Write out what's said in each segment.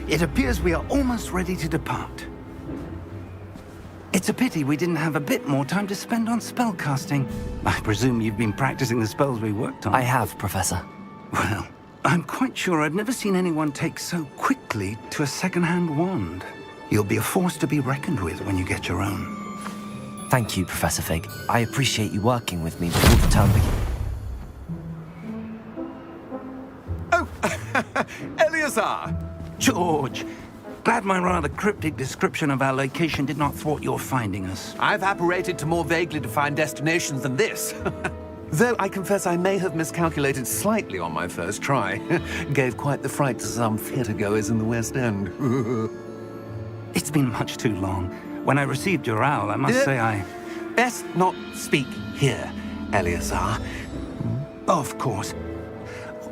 It appears we are almost ready to depart. It's a pity we didn't have a bit more time to spend on spellcasting. I presume you've been practicing the spells we worked on. I have, Professor. Well, I'm quite sure I've never seen anyone take so quickly to a second-hand wand. You'll be a force to be reckoned with when you get your own. Thank you, Professor Fig. I appreciate you working with me before the term begins. Oh, Eleazar! George! Glad my rather cryptic description of our location did not thwart your finding us. I've apparated to more vaguely defined destinations than this. Though I confess I may have miscalculated slightly on my first try. Gave quite the fright to some theatre-goers in the West End. It's been much too long. When I received your owl, I must say I... Best not speak here, Eleazar. Of course.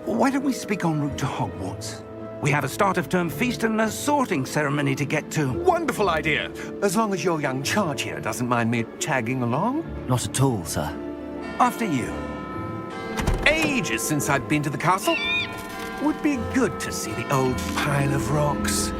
Why don't we speak en route to Hogwarts? We have a start-of-term feast and a sorting ceremony to get to. Wonderful idea! As long as your young charge here doesn't mind me tagging along. Not at all, sir. After you. Ages since I've been to the castle. Would be good to see the old pile of rocks.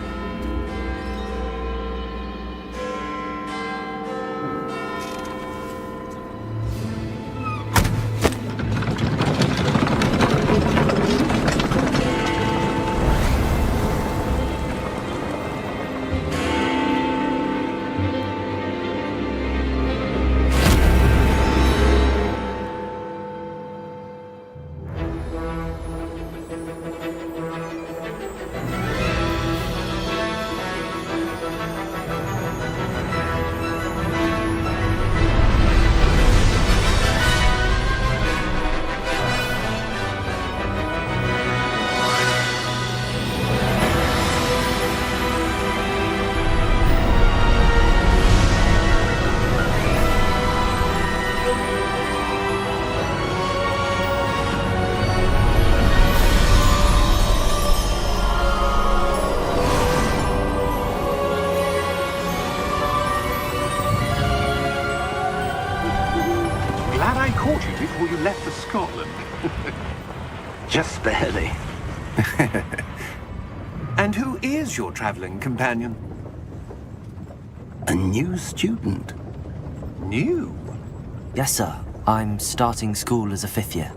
Just barely. And who is your traveling companion? A new student. New? Yes, sir. I'm starting school as a 5th year.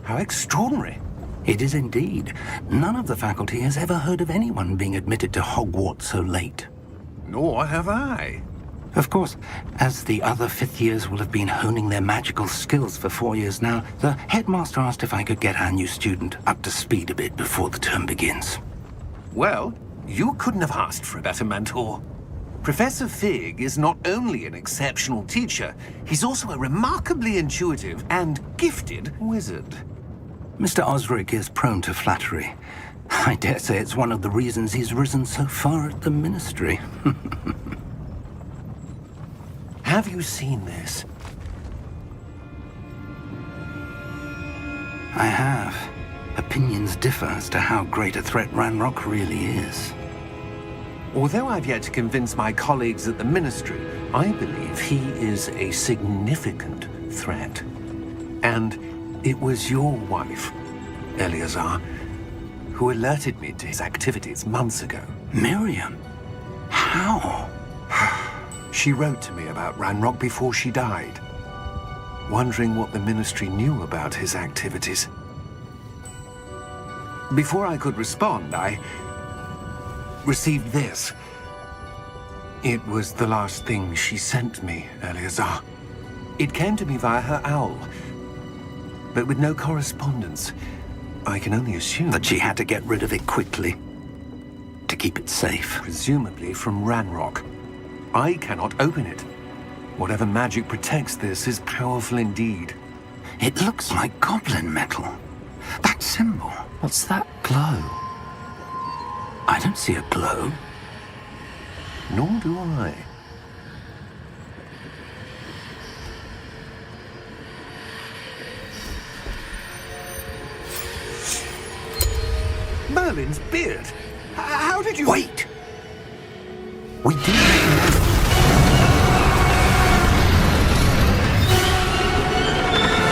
How extraordinary. It is indeed. None of the faculty has ever heard of anyone being admitted to Hogwarts so late. Nor have I. Of course, as the other 5th years will have been honing their magical skills for 4 years now, the headmaster asked if I could get our new student up to speed a bit before the term begins. Well, you couldn't have asked for a better mentor. Professor Fig is not only an exceptional teacher, he's also a remarkably intuitive and gifted wizard. Mr. Osric is prone to flattery. I dare say it's one of the reasons he's risen so far at the Ministry. Have you seen this? I have. Opinions differ as to how great a threat Ranrock really is. Although I've yet to convince my colleagues at the Ministry, I believe he is a significant threat. And it was your wife, Eleazar, who alerted me to his activities months ago. Miriam? How? She wrote to me about Ranrock before she died, wondering what the Ministry knew about his activities. Before I could respond, I received this. It was the last thing she sent me, Eleazar. It came to me via her owl, but with no correspondence. I can only assume that she had to get rid of it quickly, to keep it safe. Presumably from Ranrock. I cannot open it. Whatever magic protects this is powerful indeed. It looks like goblin metal. That symbol. What's that glow? I don't see a glow. Nor do I. Merlin's beard. How did you... Wait! We do know.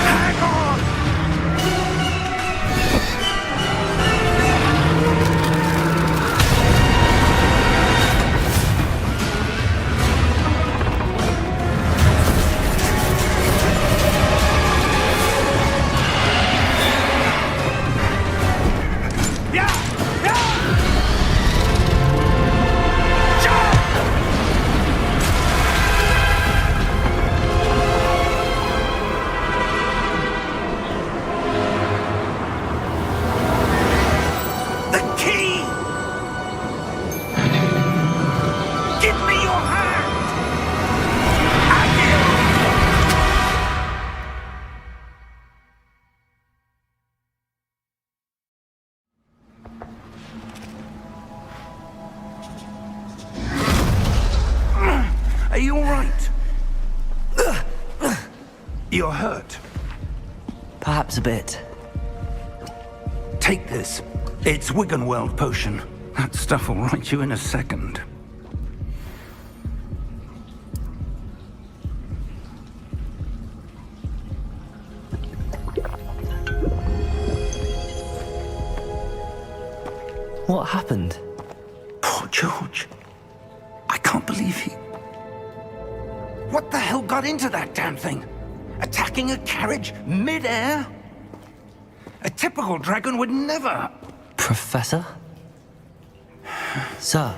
Hang on! right. You're hurt. Perhaps a bit. Take this. It's Wiggenweld potion. That stuff will right you in a second. What happened? Poor George. I can't believe he... What the hell got into that damn thing? Attacking a carriage mid-air? A typical dragon would never... Professor? Sir,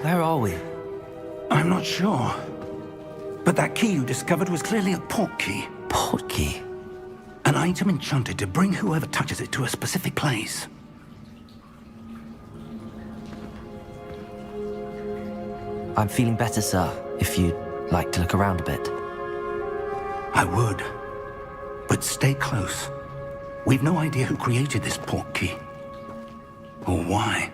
where are we? I'm not sure. But that key you discovered was clearly a port key. Port key? An item enchanted to bring whoever touches it to a specific place. I'm feeling better, sir, if you'd like to look around a bit. I would. But stay close. We've no idea who created this port key. Or why.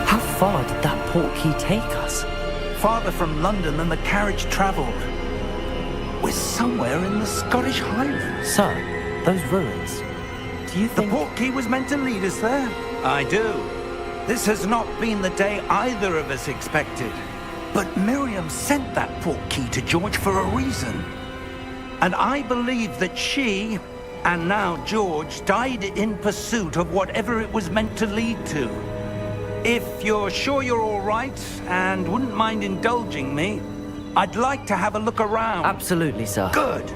How far did that port key take us? Farther from London than the carriage traveled. We're somewhere in the Scottish Highlands. Sir, those ruins. Do you The think... port key was meant to lead us there? I do. This has not been the day either of us expected. But Miriam sent that port key to George for a reason. And I believe that she, and now George, died in pursuit of whatever it was meant to lead to. If you're sure you're all right, and wouldn't mind indulging me, I'd like to have a look around. Absolutely, sir. Good.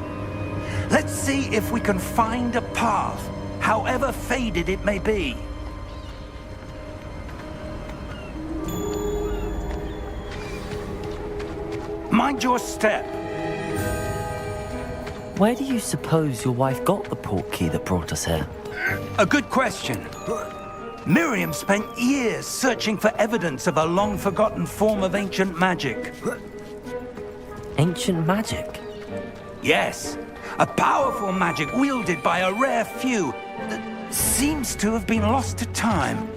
Let's see if we can find a path, however faded it may be. Mind your step. Where do you suppose your wife got the port key that brought us here? A good question. Miriam spent years searching for evidence of a long-forgotten form of ancient magic. Ancient magic? Yes, a powerful magic wielded by a rare few that seems to have been lost to time.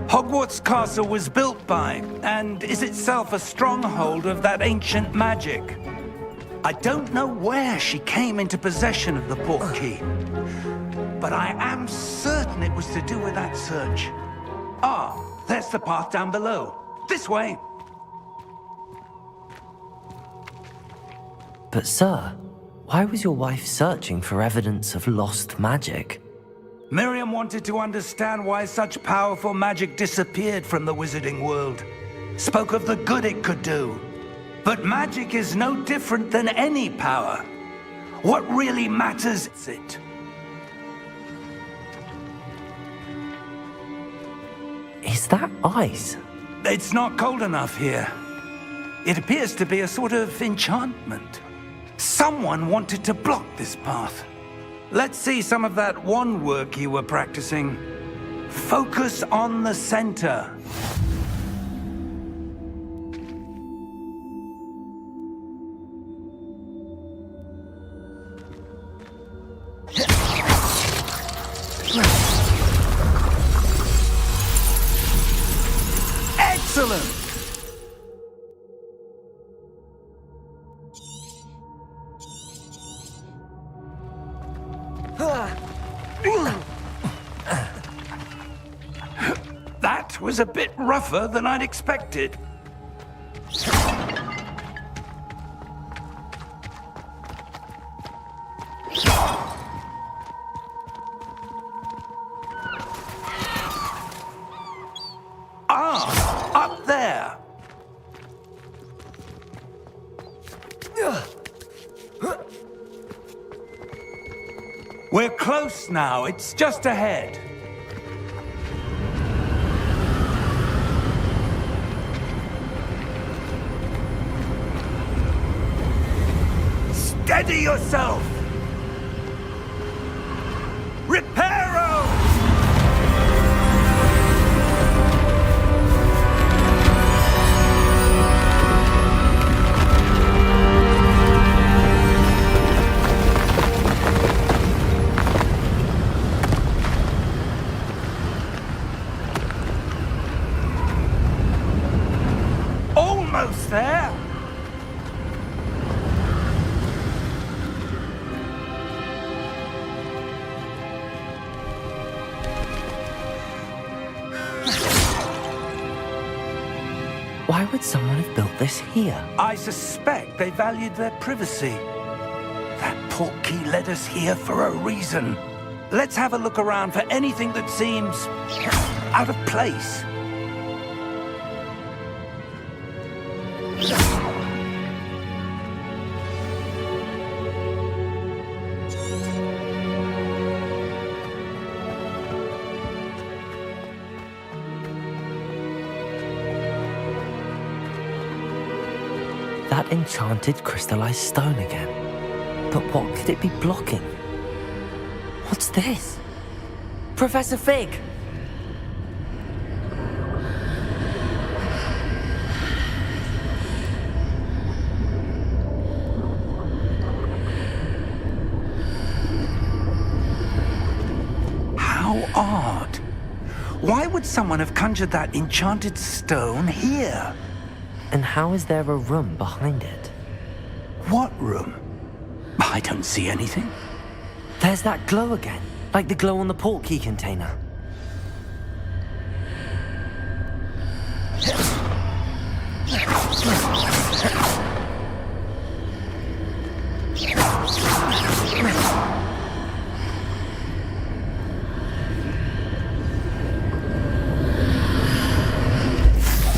Hogwarts Castle was built by, and is itself a stronghold of that ancient magic. I don't know where she came into possession of the port key, but I am certain it was to do with that search. Ah, there's the path down below. This way. But sir, why was your wife searching for evidence of lost magic? Miriam wanted to understand why such powerful magic disappeared from the wizarding world. Spoke of the good it could do. But magic is no different than any power. What really matters is it. Is that ice? It's not cold enough here. It appears to be a sort of enchantment. Someone wanted to block this path. Let's see some of that wand work you were practicing. Focus on the center. Excellent! That was a bit rougher than I'd expected. Ah, up there. We're close now. It's just ahead. Steady yourself! Reparo! would someone have built this here? I suspect they valued their privacy. That portkey led us here for a reason. Let's have a look around for anything that seems out of place. That enchanted crystallized stone again. But what could it be blocking? What's this? Professor Fig! How odd. Why would someone have conjured that enchanted stone here? And how is there a room behind it? What room? I don't see anything. There's that glow again, like the glow on the portkey container.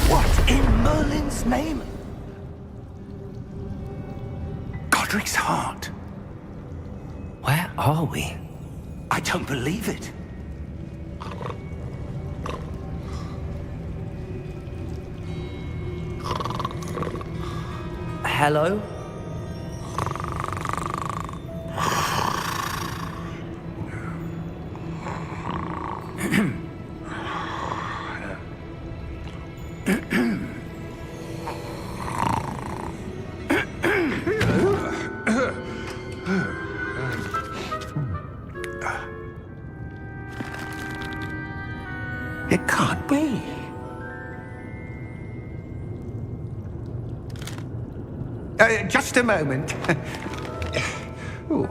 What in Merlin's name? Godric's heart. Where are we? I don't believe it. Hello? It can't be. Just a moment. Ooh.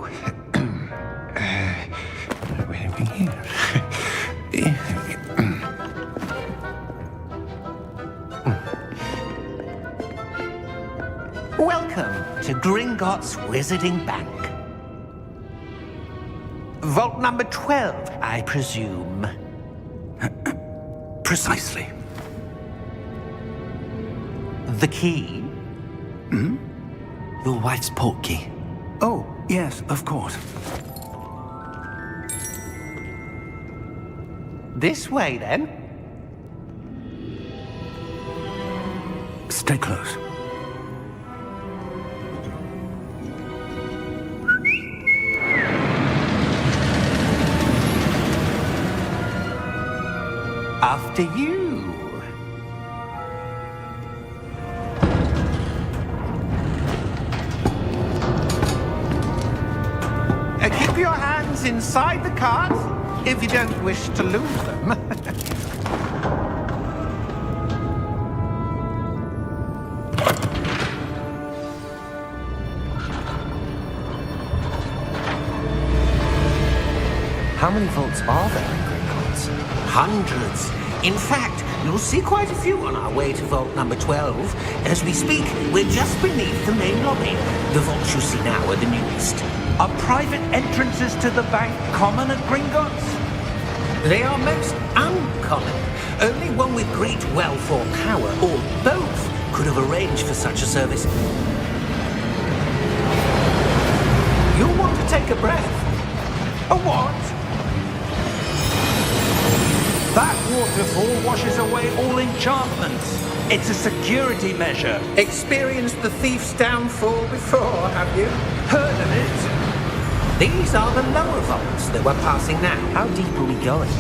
Where are we here? Welcome to Gringotts Wizarding Bank. Vault number 12, I presume. Precisely. The key? Your wife's portkey. Oh, yes, of course. This way, then. Stay close. After you. Keep your hands inside the cards if you don't wish to lose them. How many vaults are there in Gringotts? Hundreds. In fact, you'll see quite a few on our way to vault number 12. As we speak, we're just beneath the main lobby. The vaults you see now are the newest. Are private entrances to the bank common at Gringotts? They are most uncommon. Only one with great wealth or power, or both, could have arranged for such a service. You'll want to take a breath. A what? That waterfall washes away all enchantments. It's a security measure. Experienced the thief's downfall before, have you? Heard of it? These are the lower vaults that we're passing now. How deep are we going?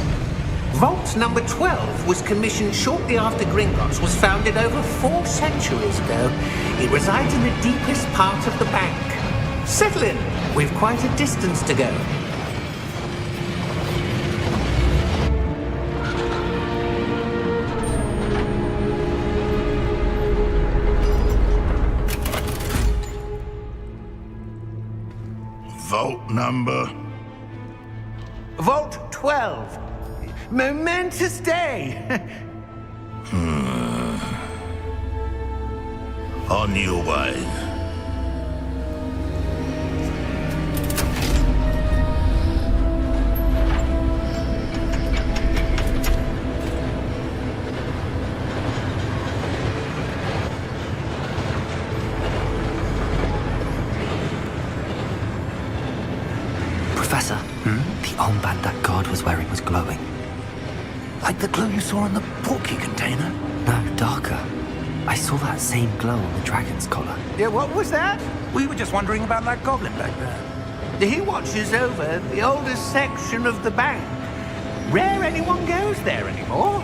Vault number 12 was commissioned shortly after Gringotts was founded over 4 centuries ago. It resides in the deepest part of the bank. Settle in. We've quite a distance to go. Vault number? Vault 12. Momentous day. On your way. Professor, the armband that guard was wearing was glowing. Like the glow you saw in the porky container? No, darker. I saw that same glow on the dragon's collar. Yeah, what was that? We were just wondering about that goblin back there. He watches over the oldest section of the bank. Rare anyone goes there anymore.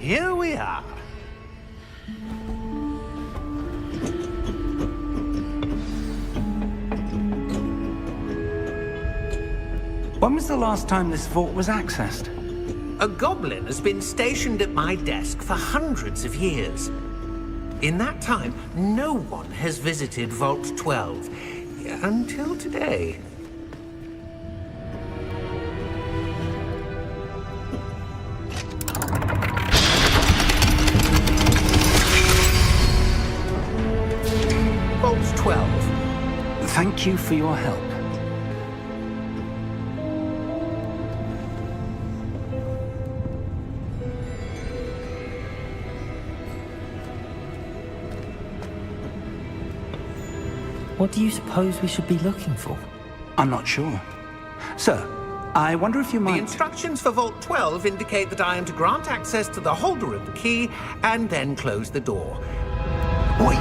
Here we are. When was the last time this vault was accessed? A goblin has been stationed at my desk for hundreds of years. In that time, no one has visited Vault 12 until today. Vault 12. Thank you for your help. What do you suppose we should be looking for? I'm not sure. Sir, I wonder if you The might... instructions for Vault 12 indicate that I am to grant access to the holder of the key and then close the door. Wait!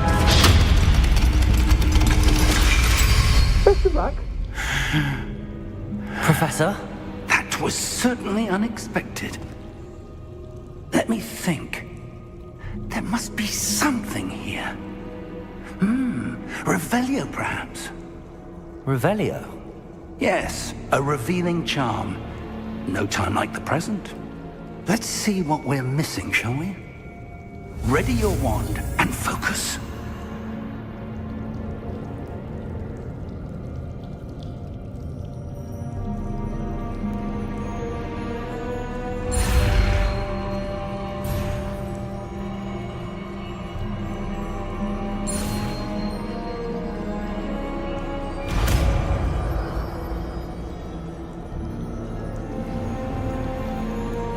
Best of luck. Professor? That was certainly unexpected. Let me think. There must be something here. Revelio, perhaps? Revelio? Yes, a revealing charm. No time like the present. Let's see what we're missing, shall we? Ready your wand and focus.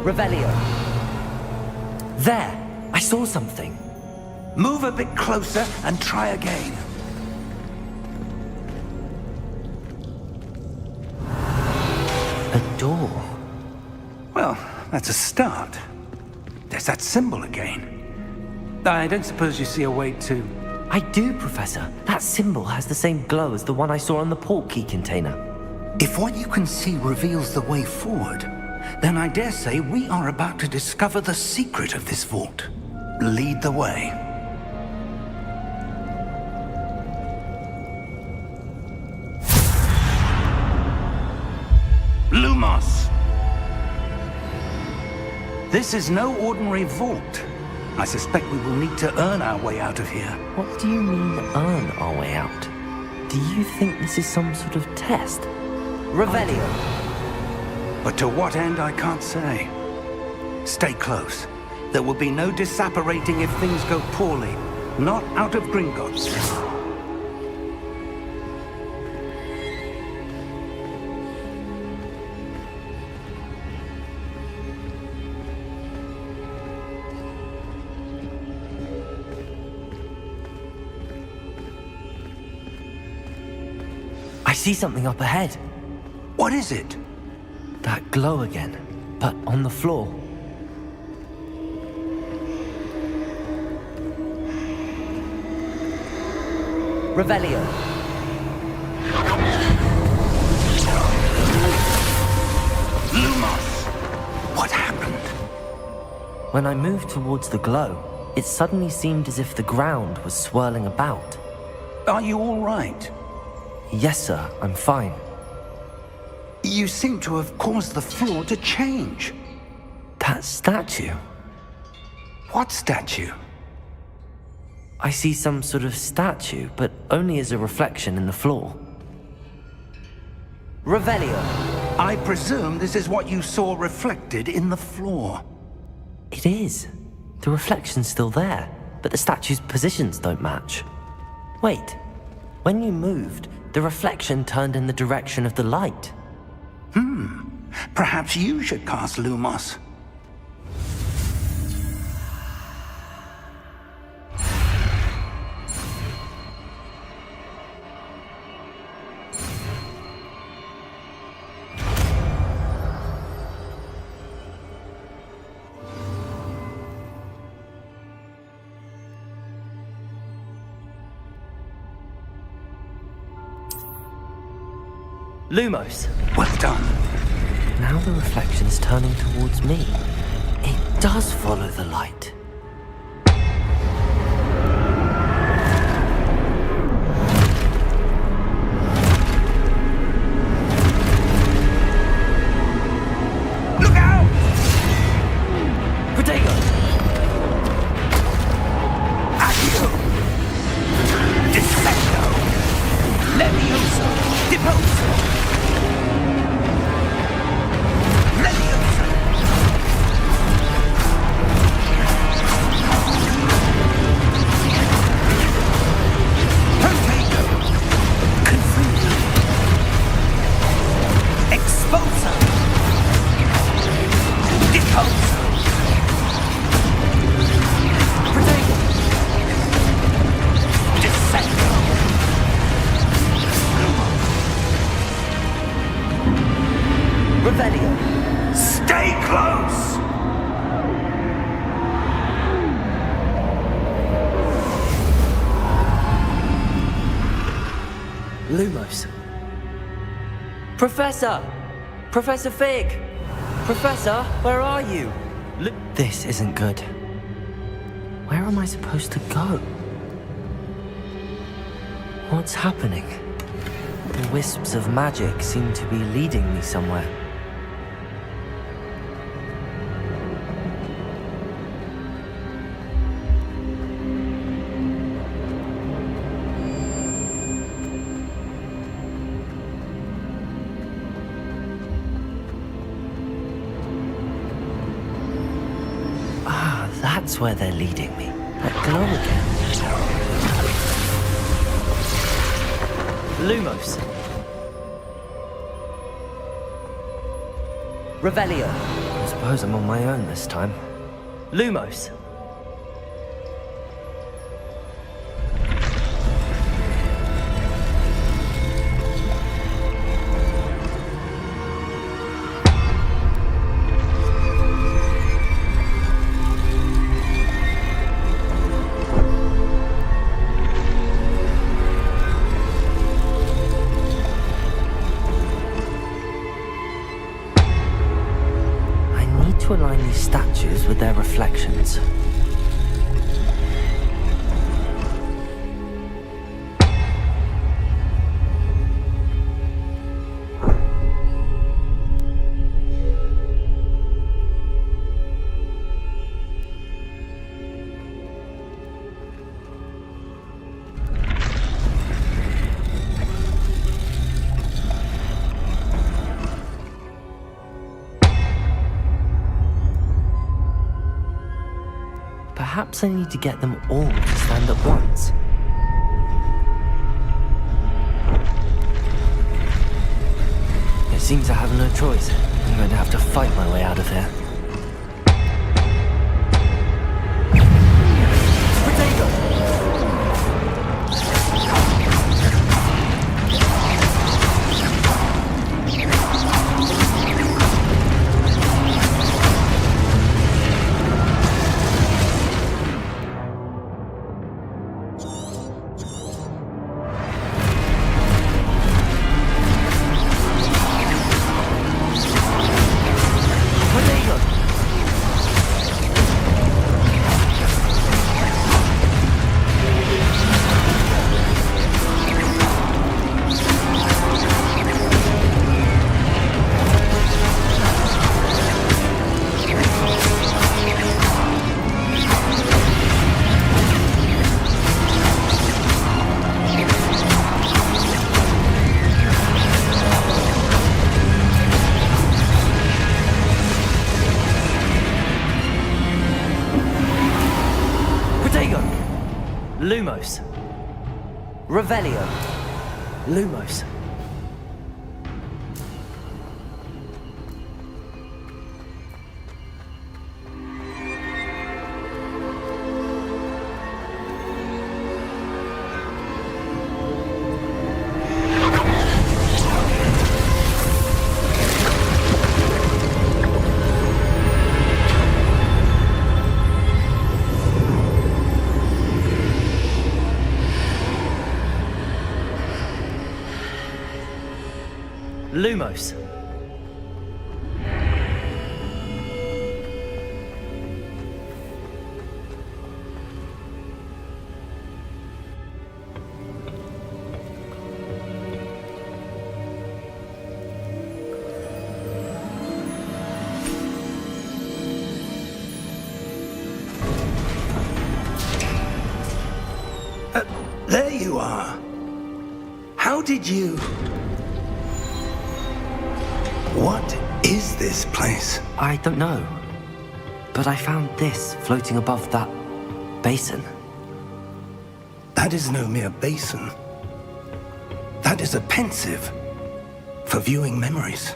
Revelio. There! I saw something. Move a bit closer and try again. A door. Well, that's a start. There's that symbol again. I don't suppose you see a way to... I do, Professor. That symbol has the same glow as the one I saw on the port key container. If what you can see reveals the way forward, then I dare say we are about to discover the secret of this vault. Lead the way. Lumos! This is no ordinary vault. I suspect we will need to earn our way out of here. What do you mean, earn our way out? Do you think this is some sort of test? Revelio! But to what end, I can't say. Stay close. There will be no disapparating if things go poorly. Not out of Gringotts. I see something up ahead. What is it? That glow again, but on the floor. Revelio. Lumos! What happened? When I moved towards the glow, it suddenly seemed as if the ground was swirling about. Are you all right? Yes, sir, I'm fine. You seem to have caused the floor to change. That statue. What statue? I see some sort of statue, but only as a reflection in the floor. Revelio. I presume this is what you saw reflected in the floor. It is. The reflection's still there, but the statue's positions don't match. Wait. When you moved, the reflection turned in the direction of the light. Perhaps you should cast Lumos. Lumos. Well done. Now the reflection's turning towards me. It does follow the light. Look out! Protego! Accio! Descendo! Levioso! Deposo! Levioso! Percival! Confuso! Exposo! Deposo! Protego! Descendo! Revelio. Stay close! Lumos. Professor! Professor Fig! Professor, where are you? This isn't good. Where am I supposed to go? What's happening? The wisps of magic seem to be leading me somewhere. Ah, that's where they're leading me. That glow again. Lumos. Revelio. I suppose I'm on my own this time. Lumos. To align these statues with their reflections. Perhaps I need to get them all to stand at once. It seems I have no choice. I'm going to have to fight my way out of here. Potato! Lumos. Revelio. Lumos. Lumos. There you are. How did you... What is this place? I don't know. But I found this floating above that basin. That is no mere basin. That is a pensive for viewing memories.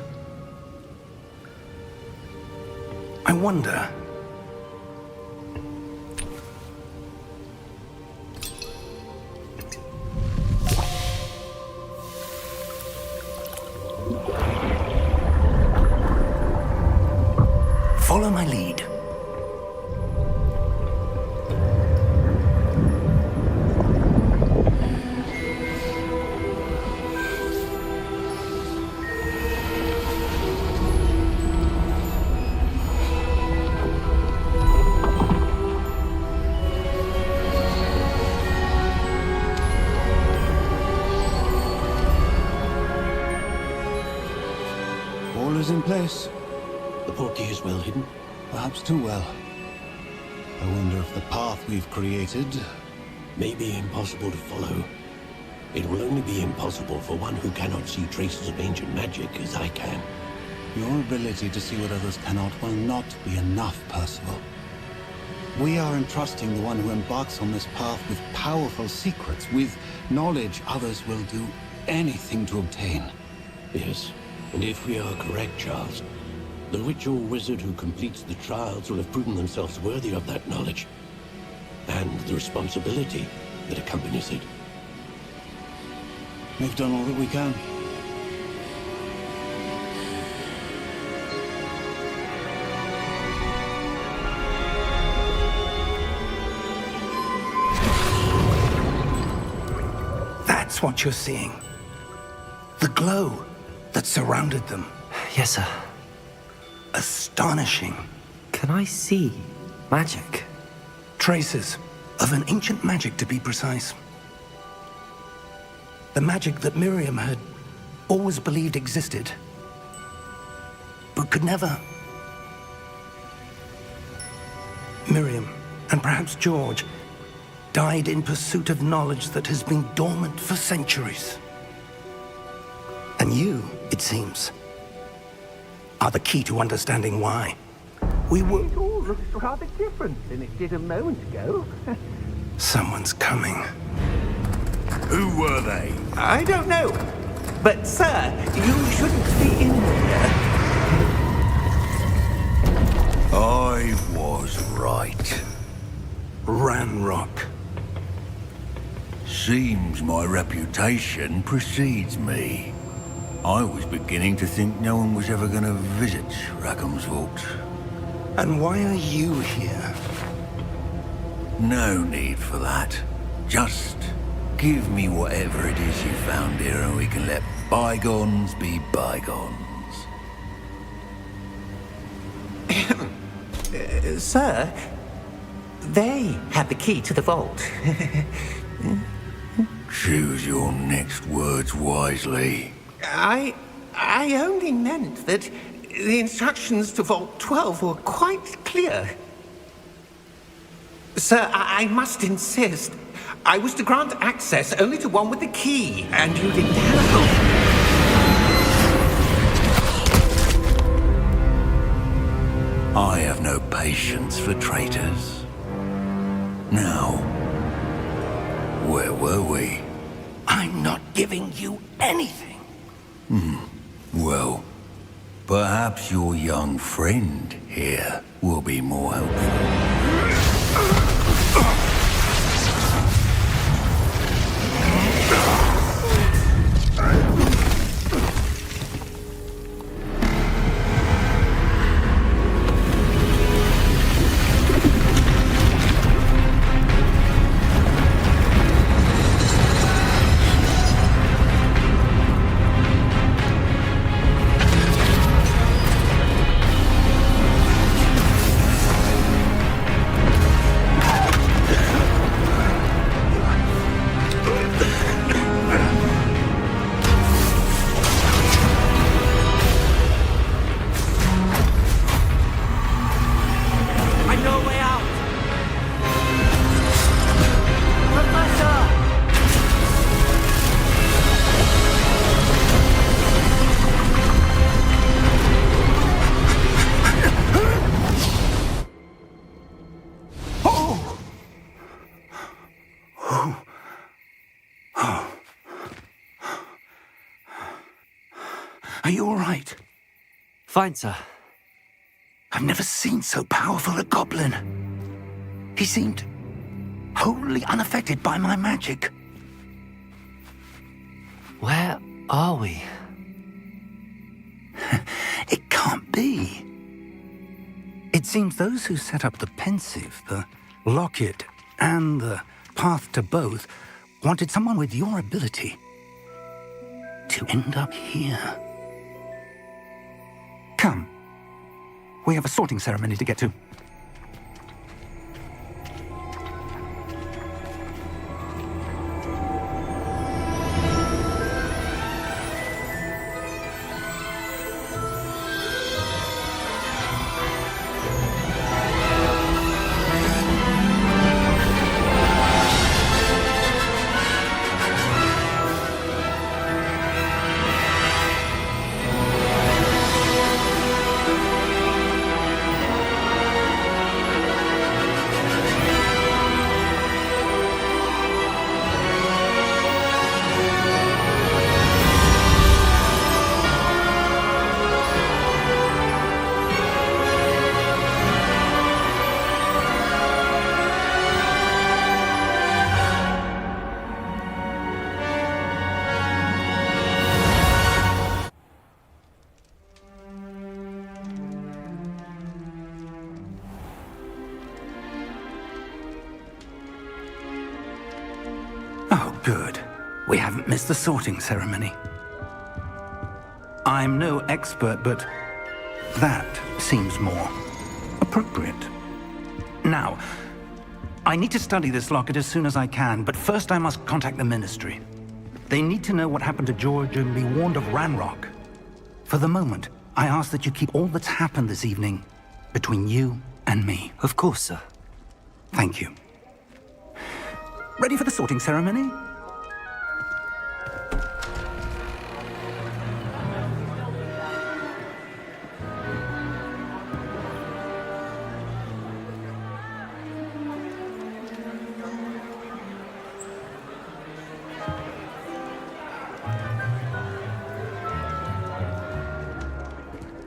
I wonder... Follow my lead. All is in place. The portkey is well hidden. Perhaps too well. I wonder if the path we've created... May be impossible to follow. It will only be impossible for one who cannot see traces of ancient magic as I can. Your ability to see what others cannot will not be enough, Percival. We are entrusting the one who embarks on this path with powerful secrets, with knowledge others will do anything to obtain. Yes, and if we are correct, Charles, the witch or wizard who completes the trials will have proven themselves worthy of that knowledge, and the responsibility that accompanies it. We've done all that we can. That's what you're seeing. The glow that surrounded them. Yes, sir. Astonishing. Can I see magic? Traces of an ancient magic, to be precise. The magic that Miriam had always believed existed, but could never. Miriam, and perhaps George, died in pursuit of knowledge that has been dormant for centuries. And you, it seems, are the key to understanding why. We were... It all looks rather different than it did a moment ago. Someone's coming. Who were they? I don't know. But, sir, you shouldn't be in here. I was right. Ranrock. Seems my reputation precedes me. I was beginning to think no one was ever going to visit Rackham's vault. And why are you here? No need for that. Just give me whatever it is you found here and we can let bygones be bygones. Sir, they had the key to the vault. Choose your next words wisely. I only meant that the instructions to Vault 12 were quite clear. Sir, I must insist. I was to grant access only to one with the key, and you didn't help. I have no patience for traitors. Now, Where were we? I'm not giving you anything. Well, perhaps your young friend here will be more helpful. Are you all right? Fine, sir. I've never seen so powerful a goblin. He seemed wholly unaffected by my magic. Where are we? It can't be. It seems those who set up the Pensive, the Locket, and the Path to Both wanted someone with your ability to end up here. Come. We have a sorting ceremony to get to. Good. We haven't missed the sorting ceremony. I'm no expert, but that seems more appropriate. Now, I need to study this locket as soon as I can, but first I must contact the Ministry. They need to know what happened to George and be warned of Ranrock. For the moment, I ask that you keep all that's happened this evening between you and me. Of course, sir. Thank you. Ready for the sorting ceremony?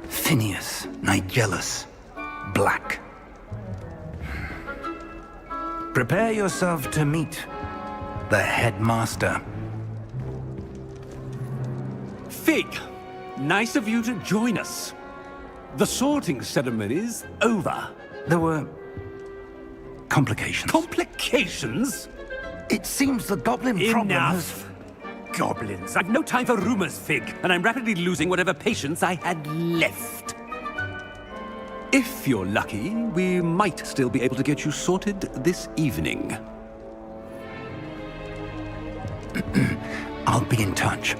Phineas, Nigellus, Black. Prepare yourself to meet the Headmaster. Fig, nice of you to join us. The sorting ceremony's over. There were complications. Complications? It seems the goblin problem Enough! Goblins. I've no time for rumors, Fig, and I'm rapidly losing whatever patience I had left. If you're lucky, we might still be able to get you sorted this evening. I'll be in touch.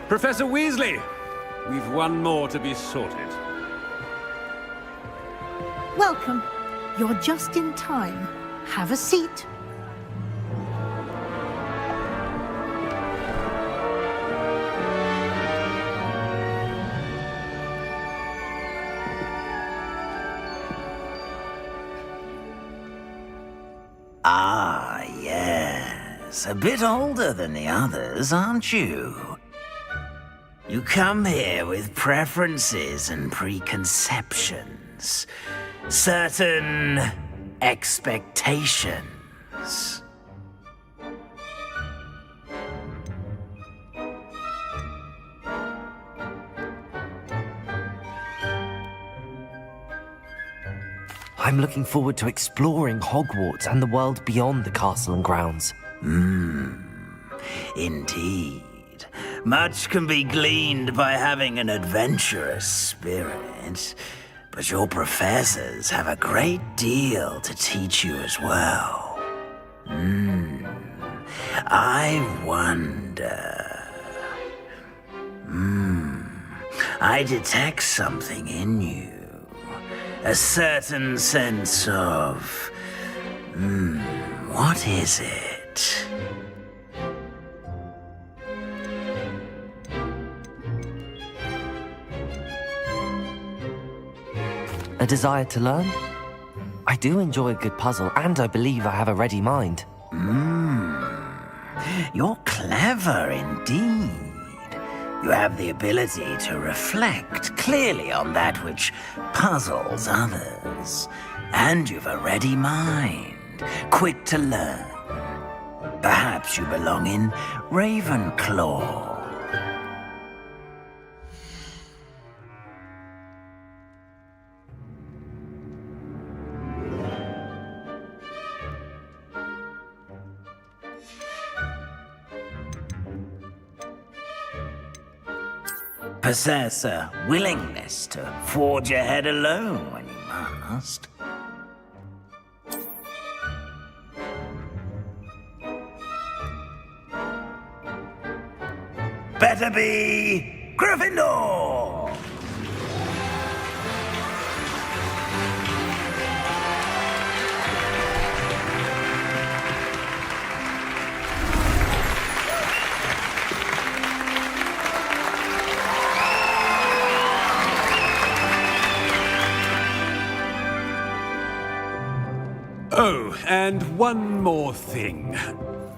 Professor Weasley, we've one more to be sorted. Welcome. You're just in time. Have a seat. Yes, a bit older than the others, aren't you? You come here with preferences and preconceptions. Certain expectations. I'm looking forward to exploring Hogwarts and the world beyond the castle and grounds. Indeed. Much can be gleaned by having an adventurous spirit, but your professors have a great deal to teach you as well. I wonder... I detect something in you. A certain sense of... what is it? A desire to learn? I do enjoy a good puzzle, and I believe I have a ready mind. You're clever indeed. You have the ability to reflect clearly on that which puzzles others. And you've a ready mind, quick to learn. Perhaps you belong in Ravenclaw. Possess a willingness to forge ahead alone when you must. Better be Gryffindor! Oh, and one more thing.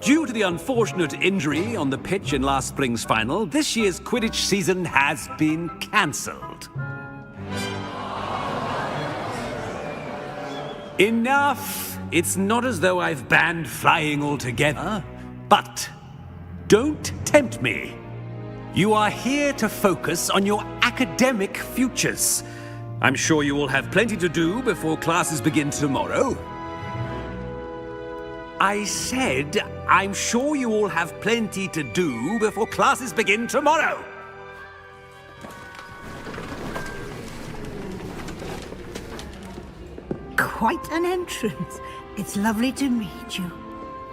Due to the unfortunate injury on the pitch in last spring's final, this year's Quidditch season has been cancelled. Enough! It's not as though I've banned flying altogether, but don't tempt me. You are here to focus on your academic futures. I'm sure you will have plenty to do before classes begin tomorrow. I said, I'm sure you all have plenty to do before classes begin tomorrow. Quite an entrance. It's lovely to meet you.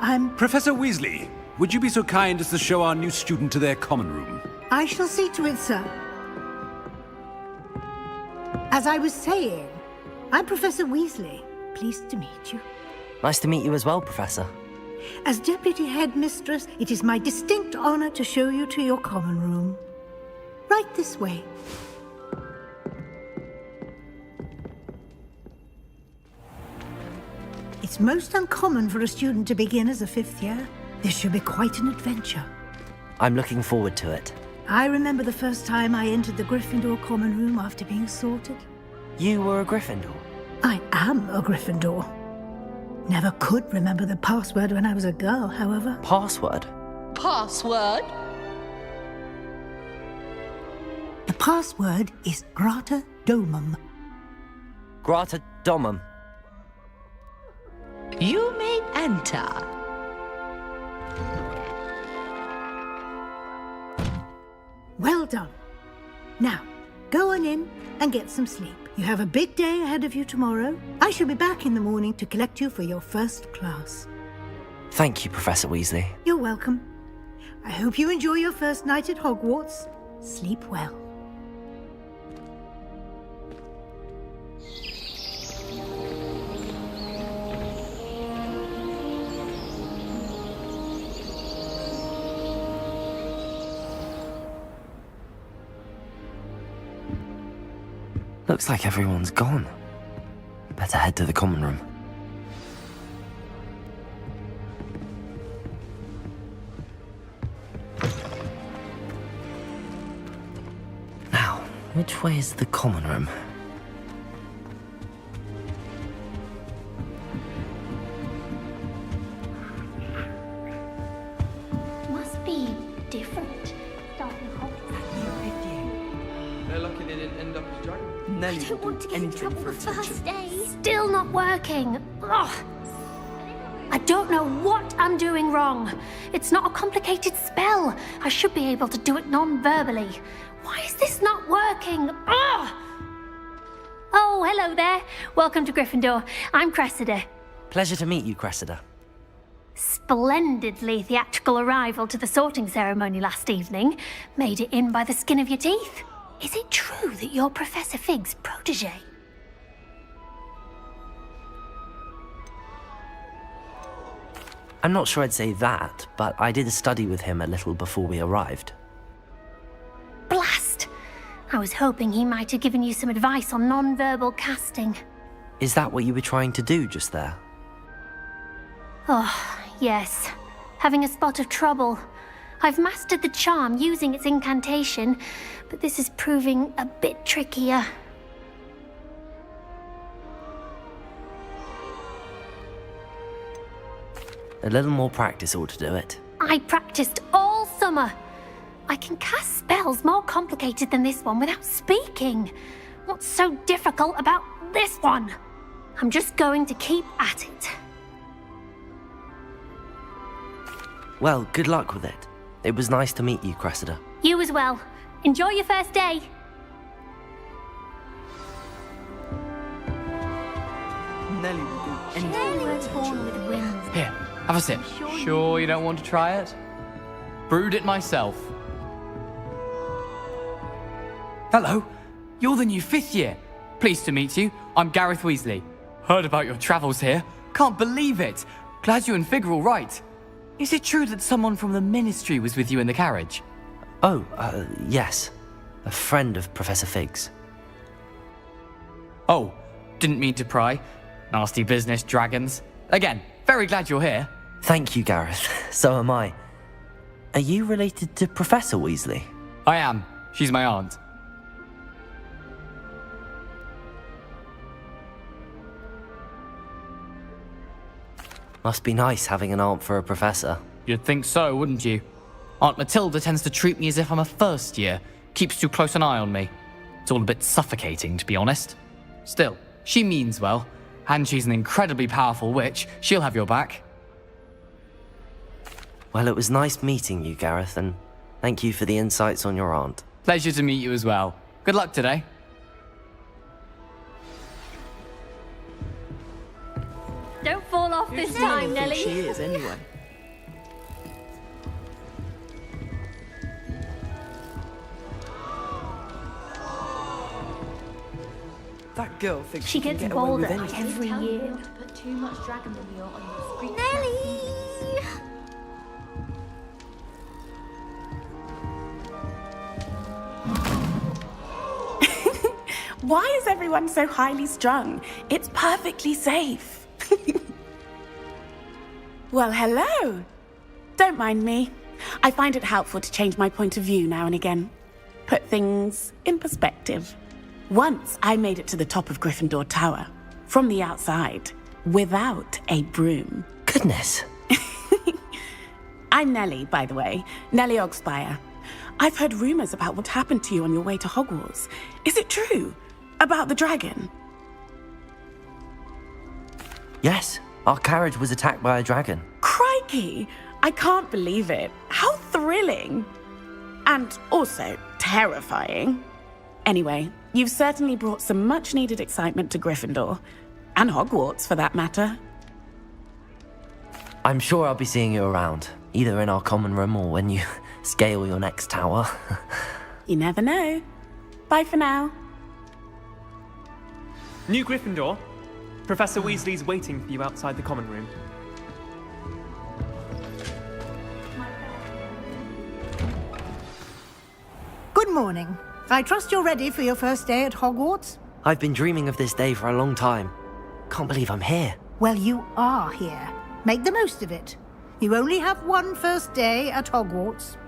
I'm... Professor Weasley, would you be so kind as to show our new student to their common room? I shall see to it, sir. As I was saying, I'm Professor Weasley. Pleased to meet you. Nice to meet you as well, Professor. As Deputy Headmistress, it is my distinct honor to show you to your common room. Right this way. It's most uncommon for a student to begin as a fifth year. This should be quite an adventure. I'm looking forward to it. I remember the first time I entered the Gryffindor common room after being sorted. You were a Gryffindor? I am a Gryffindor. Never could remember the password when I was a girl, however. Password? Password? The password is Grata Domum. Grata Domum. You may enter. Well done. Now, go on in and get some sleep. You have a big day ahead of you tomorrow. I shall be back in the morning to collect you for your first class. Thank you, Professor Weasley. You're welcome. I hope you enjoy your first night at Hogwarts. Sleep well. Looks like everyone's gone. Better head to the common room. Which way is the common room? Must be different. They're lucky they didn't end up as dragon. I don't want to get in trouble the first day. Still not working. Ugh. I don't know what I'm doing wrong. It's not a complicated spell. I should be able to do it non-verbally. Why is this not working? Ugh. Oh, hello there. Welcome to Gryffindor. I'm Cressida. Pleasure to meet you, Cressida. Splendidly theatrical arrival to the sorting ceremony last evening. Made it in by the skin of your teeth. Is it true that you're Professor Fig's protege? I'm not sure I'd say that, but I did study with him a little before we arrived. Blast! I was hoping he might have given you some advice on non-verbal casting. Is that what you were trying to do just there? Oh, yes. Having a spot of trouble. I've mastered the charm using its incantation, but this is proving a bit trickier. A little more practice ought to do it. I practiced all summer. I can cast spells more complicated than this one without speaking. What's so difficult about this one? I'm just going to keep at it. Well, good luck with it. It was nice to meet you, Cressida. You as well. Enjoy your first day. Nelly will do anything. Nelly was born with wings. Here, have a sip. Sure you don't want to try it? Brewed it myself. Hello, you're the new 5th year. Pleased to meet you. I'm Gareth Weasley. Heard about your travels here. Can't believe it. Glad you and Fig are all right. Is it true that someone from the Ministry was with you in the carriage? Oh, yes. A friend of Professor Fig's. Oh, didn't mean to pry. Nasty business, dragons. Again, very glad you're here. Thank you, Gareth. So am I. Are you related to Professor Weasley? I am. She's my aunt. Must be nice having an aunt for a professor. You'd think so, wouldn't you? Aunt Matilda tends to treat me as if I'm a first year. Keeps too close an eye on me. It's all a bit suffocating, to be honest. Still, she means well. And she's an incredibly powerful witch. She'll have your back. Well, it was nice meeting you, Gareth, and thank you for the insights on your aunt. Pleasure to meet you as well. Good luck today. Don't fall off this time, Nelly. She is, anyway. That girl thinks She can gets get away with bolder anything. every year. Put too much dragon manure on your screen. Nelly! Why is everyone so highly strung? It's perfectly safe. Well, hello. Don't mind me. I find it helpful to change my point of view now and again. Put things in perspective. Once I made it to the top of Gryffindor Tower, from the outside, without a broom. Goodness. I'm Nelly, by the way. Nelly Ogspire. I've heard rumors about what happened to you on your way to Hogwarts. Is it true? About the dragon? Yes, our carriage was attacked by a dragon. Crikey! I can't believe it. How thrilling! And also terrifying. Anyway, you've certainly brought some much-needed excitement to Gryffindor. And Hogwarts, for that matter. I'm sure I'll be seeing you around, either in our common room or when you scale your next tower. You never know. Bye for now. New Gryffindor, Professor Weasley's waiting for you outside the common room. Good morning. I trust you're ready for your first day at Hogwarts? I've been dreaming of this day for a long time. Can't believe I'm here. Well, you are here. Make the most of it. You only have one first day at Hogwarts.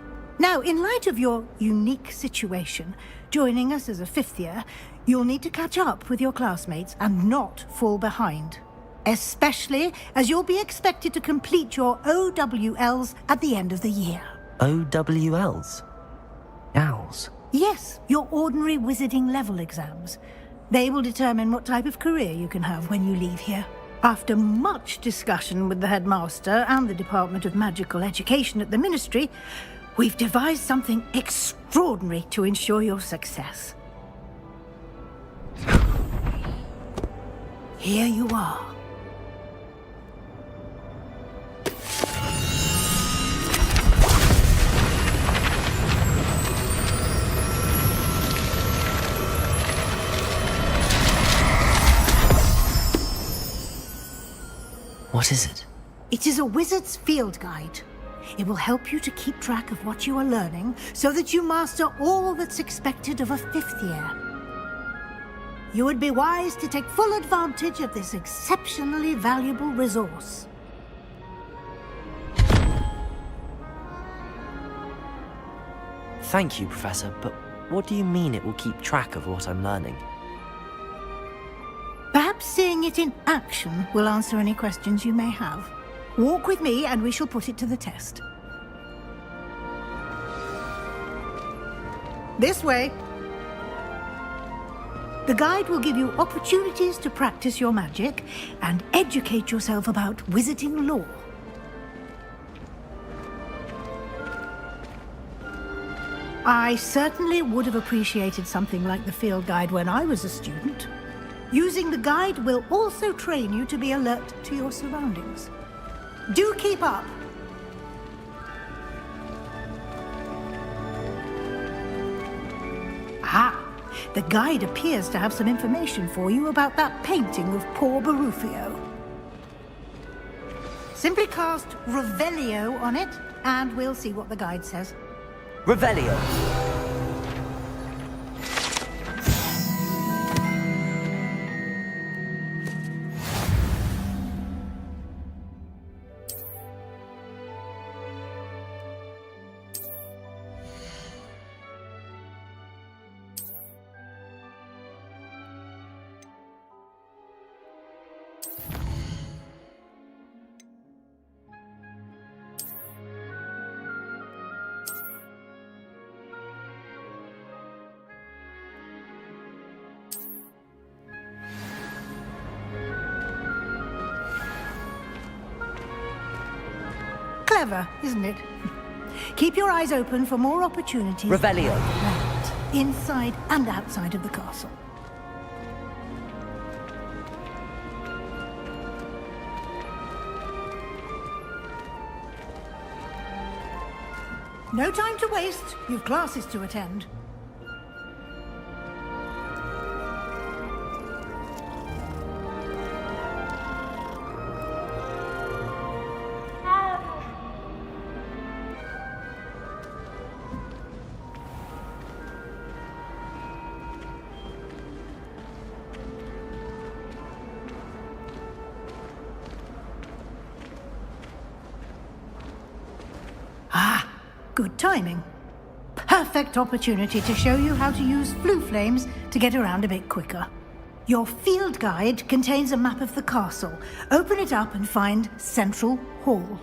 Now, in light of your unique situation, joining us as a 5th year, you'll need to catch up with your classmates and not fall behind. Especially as you'll be expected to complete your OWLs at the end of the year. OWLs? Owls? Yes, your ordinary wizarding level exams. They will determine what type of career you can have when you leave here. After much discussion with the headmaster and the Department of Magical Education at the Ministry, we've devised something extraordinary to ensure your success. Here you are. What is it? It is a wizard's field guide. It will help you to keep track of what you are learning so that you master all that's expected of a 5th year. You would be wise to take full advantage of this exceptionally valuable resource. Thank you, Professor, but what do you mean it will keep track of what I'm learning? Perhaps seeing it in action will answer any questions you may have. Walk with me and we shall put it to the test. This way. The guide will give you opportunities to practice your magic and educate yourself about wizarding lore. I certainly would have appreciated something like the field guide when I was a student. Using the guide will also train you to be alert to your surroundings. Do keep up! Ah, the guide appears to have some information for you about that painting of poor Barufio. Simply cast Revelio on it, and we'll see what the guide says. Revelio! Clever, isn't it? Keep your eyes open for more opportunities. Revelio. Right, inside and outside of the castle. No time to waste. You've classes to attend. Good timing. Perfect opportunity to show you how to use flue flames to get around a bit quicker. Your field guide contains a map of the castle. Open it up and find Central Hall.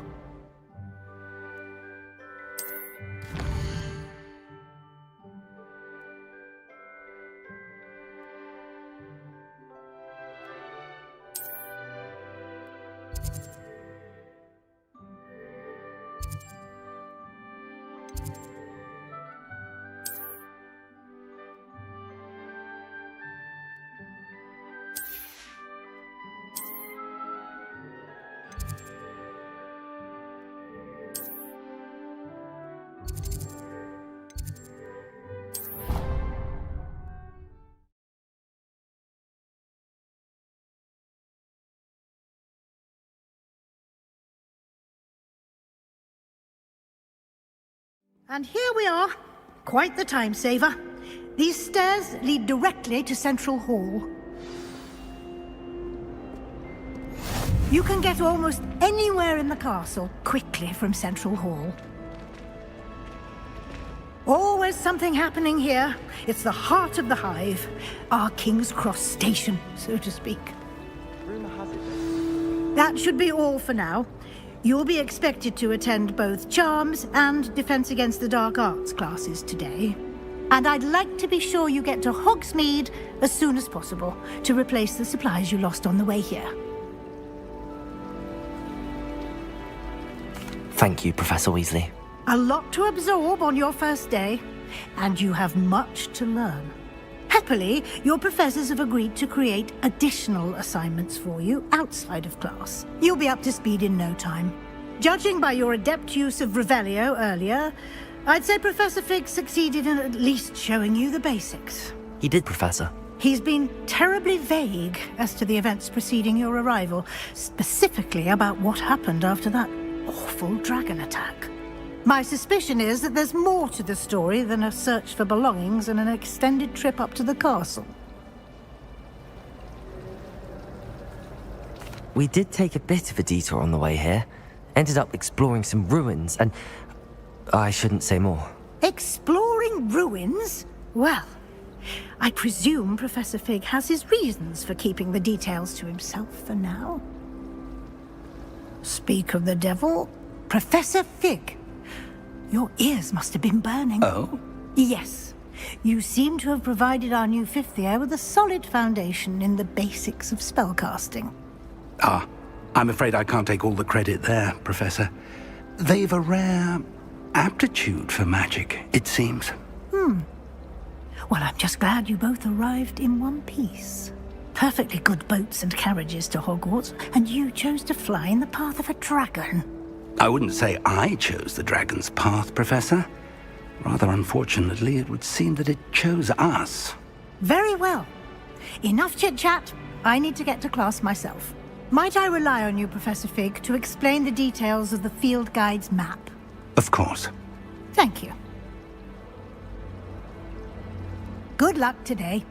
And here we are. Quite the time saver. These stairs lead directly to Central Hall. You can get almost anywhere in the castle quickly from Central Hall. always something happening here. It's the heart of the hive. Our King's Cross station, so to speak. That should be all for now. You'll be expected to attend both Charms and Defense Against the Dark Arts classes today. And I'd like to be sure you get to Hogsmeade as soon as possible to replace the supplies you lost on the way here. Thank you, Professor Weasley. A lot to absorb on your first day, and you have much to learn. Happily, your professors have agreed to create additional assignments for you outside of class. You'll be up to speed in no time. Judging by your adept use of Revelio earlier, I'd say Professor Fig succeeded in at least showing you the basics. He did, Professor. He's been terribly vague as to the events preceding your arrival, specifically about what happened after that awful dragon attack. My suspicion is that there's more to the story than a search for belongings and an extended trip up to the castle. We did take a bit of a detour on the way here. Ended up exploring some ruins, and I shouldn't say more. Exploring ruins? Well, I presume Professor Fig has his reasons for keeping the details to himself for now. Speak of the devil, Professor Fig. Your ears must have been burning. Oh? Yes. You seem to have provided our new fifth year with a solid foundation in the basics of spellcasting. Ah, I'm afraid I can't take all the credit there, Professor. They've a rare aptitude for magic, it seems. Well, I'm just glad you both arrived in one piece. Perfectly good boats and carriages to Hogwarts, and you chose to fly in the path of a dragon. I wouldn't say I chose the dragon's path, Professor. Rather unfortunately, it would seem that it chose us. Very well. Enough chit-chat. I need to get to class myself. Might I rely on you, Professor Fig, to explain the details of the field guide's map? Of course. Thank you. Good luck today.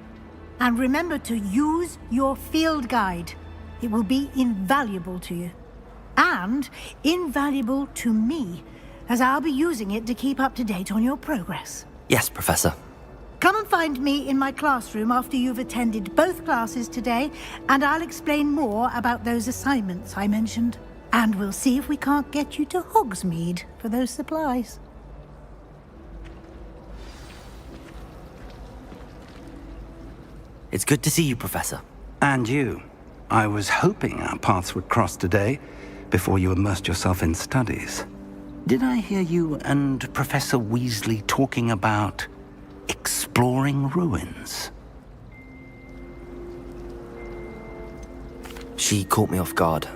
And remember to use your field guide. It will be invaluable to you. And invaluable to me, as I'll be using it to keep up to date on your progress. Yes, Professor. Come and find me in my classroom after you've attended both classes today, and I'll explain more about those assignments I mentioned. And we'll see if we can't get you to Hogsmeade for those supplies. It's good to see you, Professor. And you. I was hoping our paths would cross today, before you immersed yourself in studies. Did I hear you and Professor Weasley talking about exploring ruins? She caught me off guard.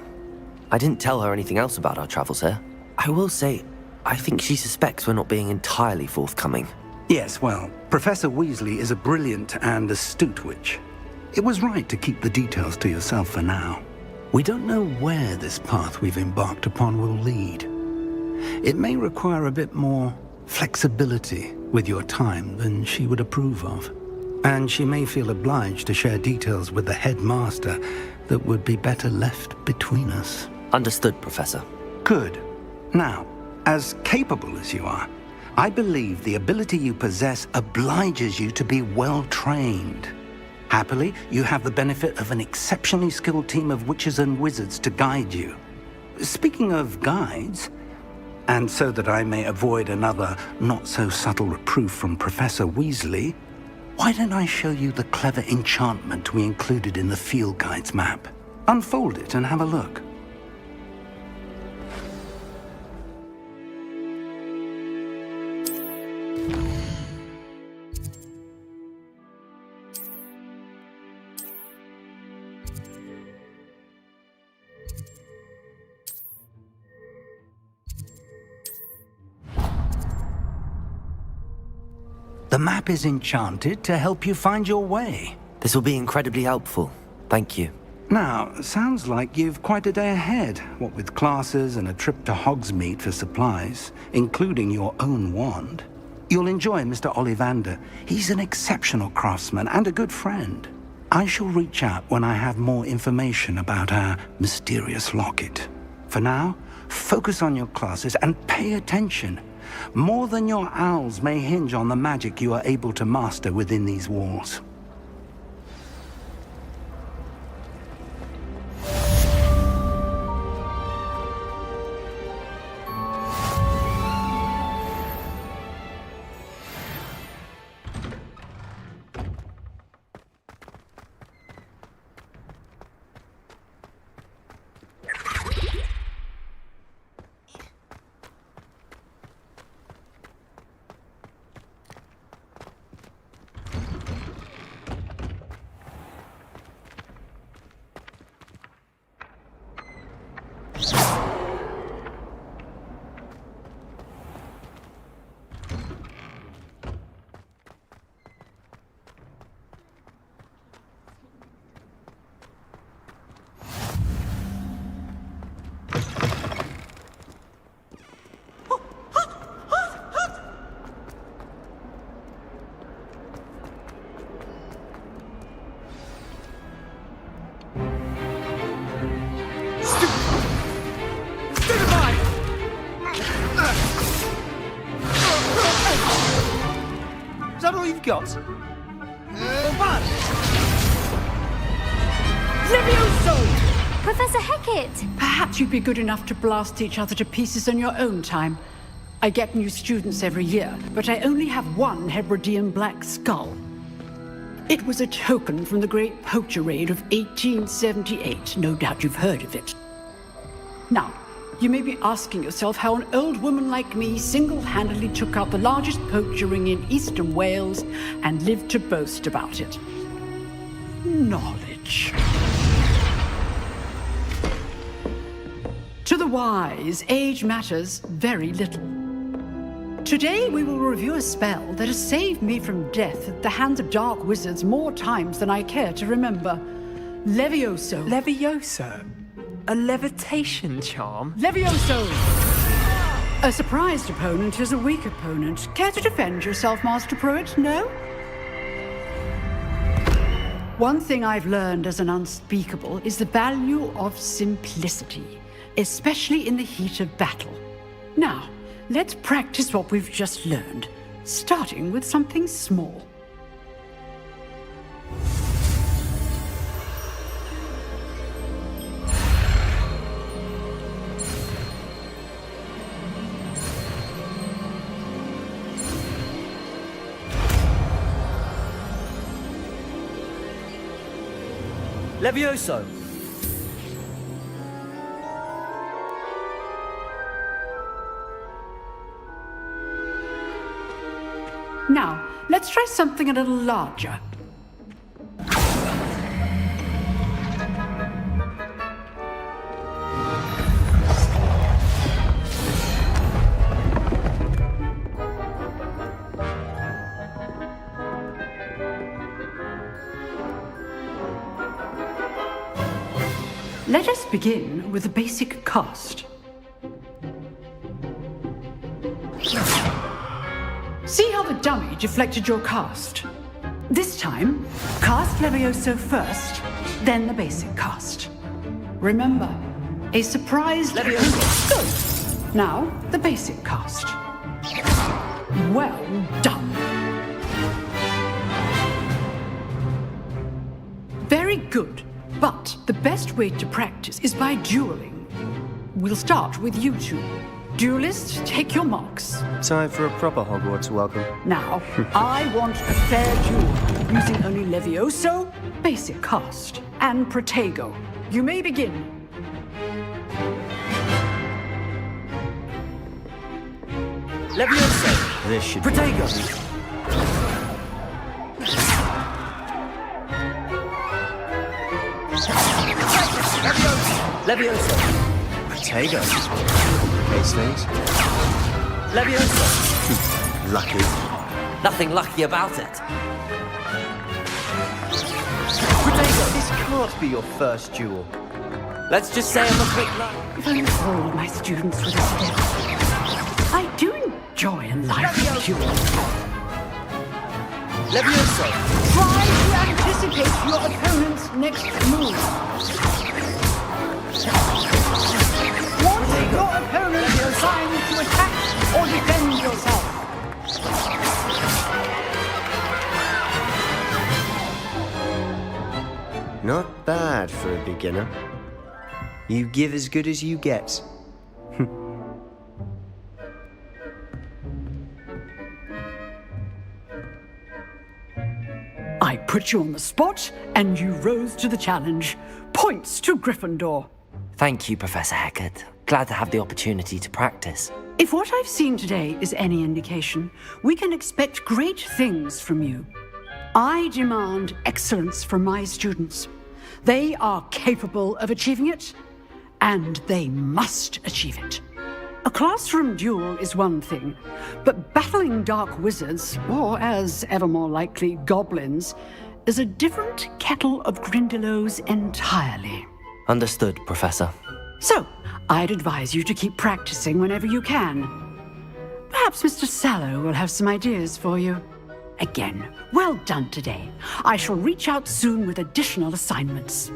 I didn't tell her anything else about our travels here. I will say, I think she suspects we're not being entirely forthcoming. Yes, well, Professor Weasley is a brilliant and astute witch. It was right to keep the details to yourself for now. We don't know where this path we've embarked upon will lead. It may require a bit more flexibility with your time than she would approve of. And she may feel obliged to share details with the headmaster that would be better left between us. Understood, Professor. Good. Now, as capable as you are, I believe the ability you possess obliges you to be well trained. Happily, you have the benefit of an exceptionally skilled team of witches and wizards to guide you. Speaking of guides, and so that I may avoid another not-so-subtle reproof from Professor Weasley, why don't I show you the clever enchantment we included in the field guide's map? Unfold it and have a look. The map is enchanted to help you find your way. This will be incredibly helpful. Thank you. Now, sounds like you've quite a day ahead, what with classes and a trip to Hogsmeade for supplies, including your own wand. You'll enjoy Mr. Ollivander. He's an exceptional craftsman and a good friend. I shall reach out when I have more information about our mysterious locket. For now, focus on your classes and pay attention. More than your owls may hinge on the magic you are able to master within these walls. Is that all you've got? What? Levioso! Professor Hecat! Perhaps you'd be good enough to blast each other to pieces on your own time. I get new students every year, but I only have one Hebridean black skull. It was a token from the Great Poacher Raid of 1878. No doubt you've heard of it. Now, you may be asking yourself how an old woman like me single-handedly took out the largest poacher ring in eastern Wales and lived to boast about it. Knowledge. To the wise, age matters very little. Today we will review a spell that has saved me from death at the hands of dark wizards more times than I care to remember. Levioso. Levioso? A levitation charm? Levioso! A surprised opponent is a weak opponent. Care to defend yourself, Master Pruitt? No? One thing I've learned as an unspeakable is the value of simplicity, especially in the heat of battle. Now, let's practice what we've just learned, starting with something small. Levioso! Now, let's try something a little larger. Let us begin with the basic cast. See how the dummy deflected your cast? This time, cast Levioso first, then the basic cast. Remember, a surprise Levioso. Good. Now, the basic cast. Well done. Very good. But the best way to practice is by dueling. We'll start with you two. Duelists, take your marks. Time for a proper Hogwarts welcome. Now, I want a fair duel, using only Levioso, basic cast, and Protego. You may begin. Levioso! This should Protego! Levioso! Protego! Case things. Levioso! Lucky. Nothing lucky about it. Protego, this can't be your first duel. Let's just say I'm a quick luck. If only all my students would have said. I do enjoy a lively duel. Levioso! Try to anticipate your opponent's next move. Once your opponent decides to attack or defend Not bad for a beginner. You give as good as you get. I put you on the spot, and you rose to the challenge. Points to Gryffindor. Thank you, Professor Hecat. Glad to have the opportunity to practice. If what I've seen today is any indication, we can expect great things from you. I demand excellence from my students. They are capable of achieving it, and they must achieve it. A classroom duel is one thing, but battling dark wizards, or as ever more likely, goblins, is a different kettle of Grindylows entirely. Understood, Professor. So, I'd advise you to keep practicing whenever you can. Perhaps Mr. Sahdow will have some ideas for you. Again, well done today. I shall reach out soon with additional assignments.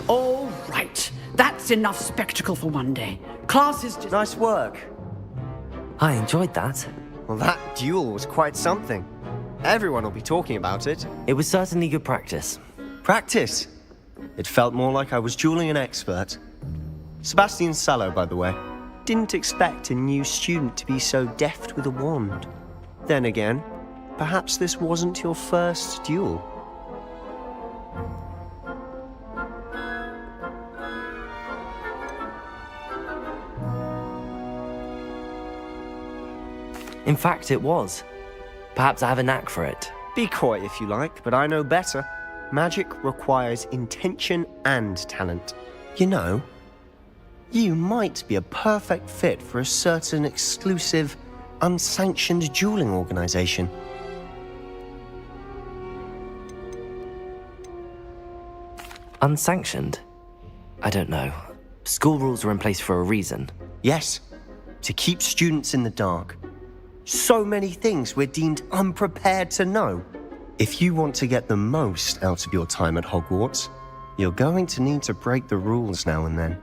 All right. That's enough spectacle for one day. Class is... Nice work. I enjoyed that. Well, that duel was quite something. Everyone will be talking about it. It was certainly good practice. Practice? It felt more like I was dueling an expert. Sebastian Sahdow, by the way. Didn't expect a new student to be so deft with a wand. Then again, perhaps this wasn't your first duel. In fact, it was. Perhaps I have a knack for it. Be coy if you like, but I know better. Magic requires intention and talent. You know, you might be a perfect fit for a certain exclusive, unsanctioned dueling organization. Unsanctioned? I don't know. School rules are in place for a reason. Yes, to keep students in the dark. So many things we're deemed unprepared to know. If you want to get the most out of your time at Hogwarts, you're going to need to break the rules now and then.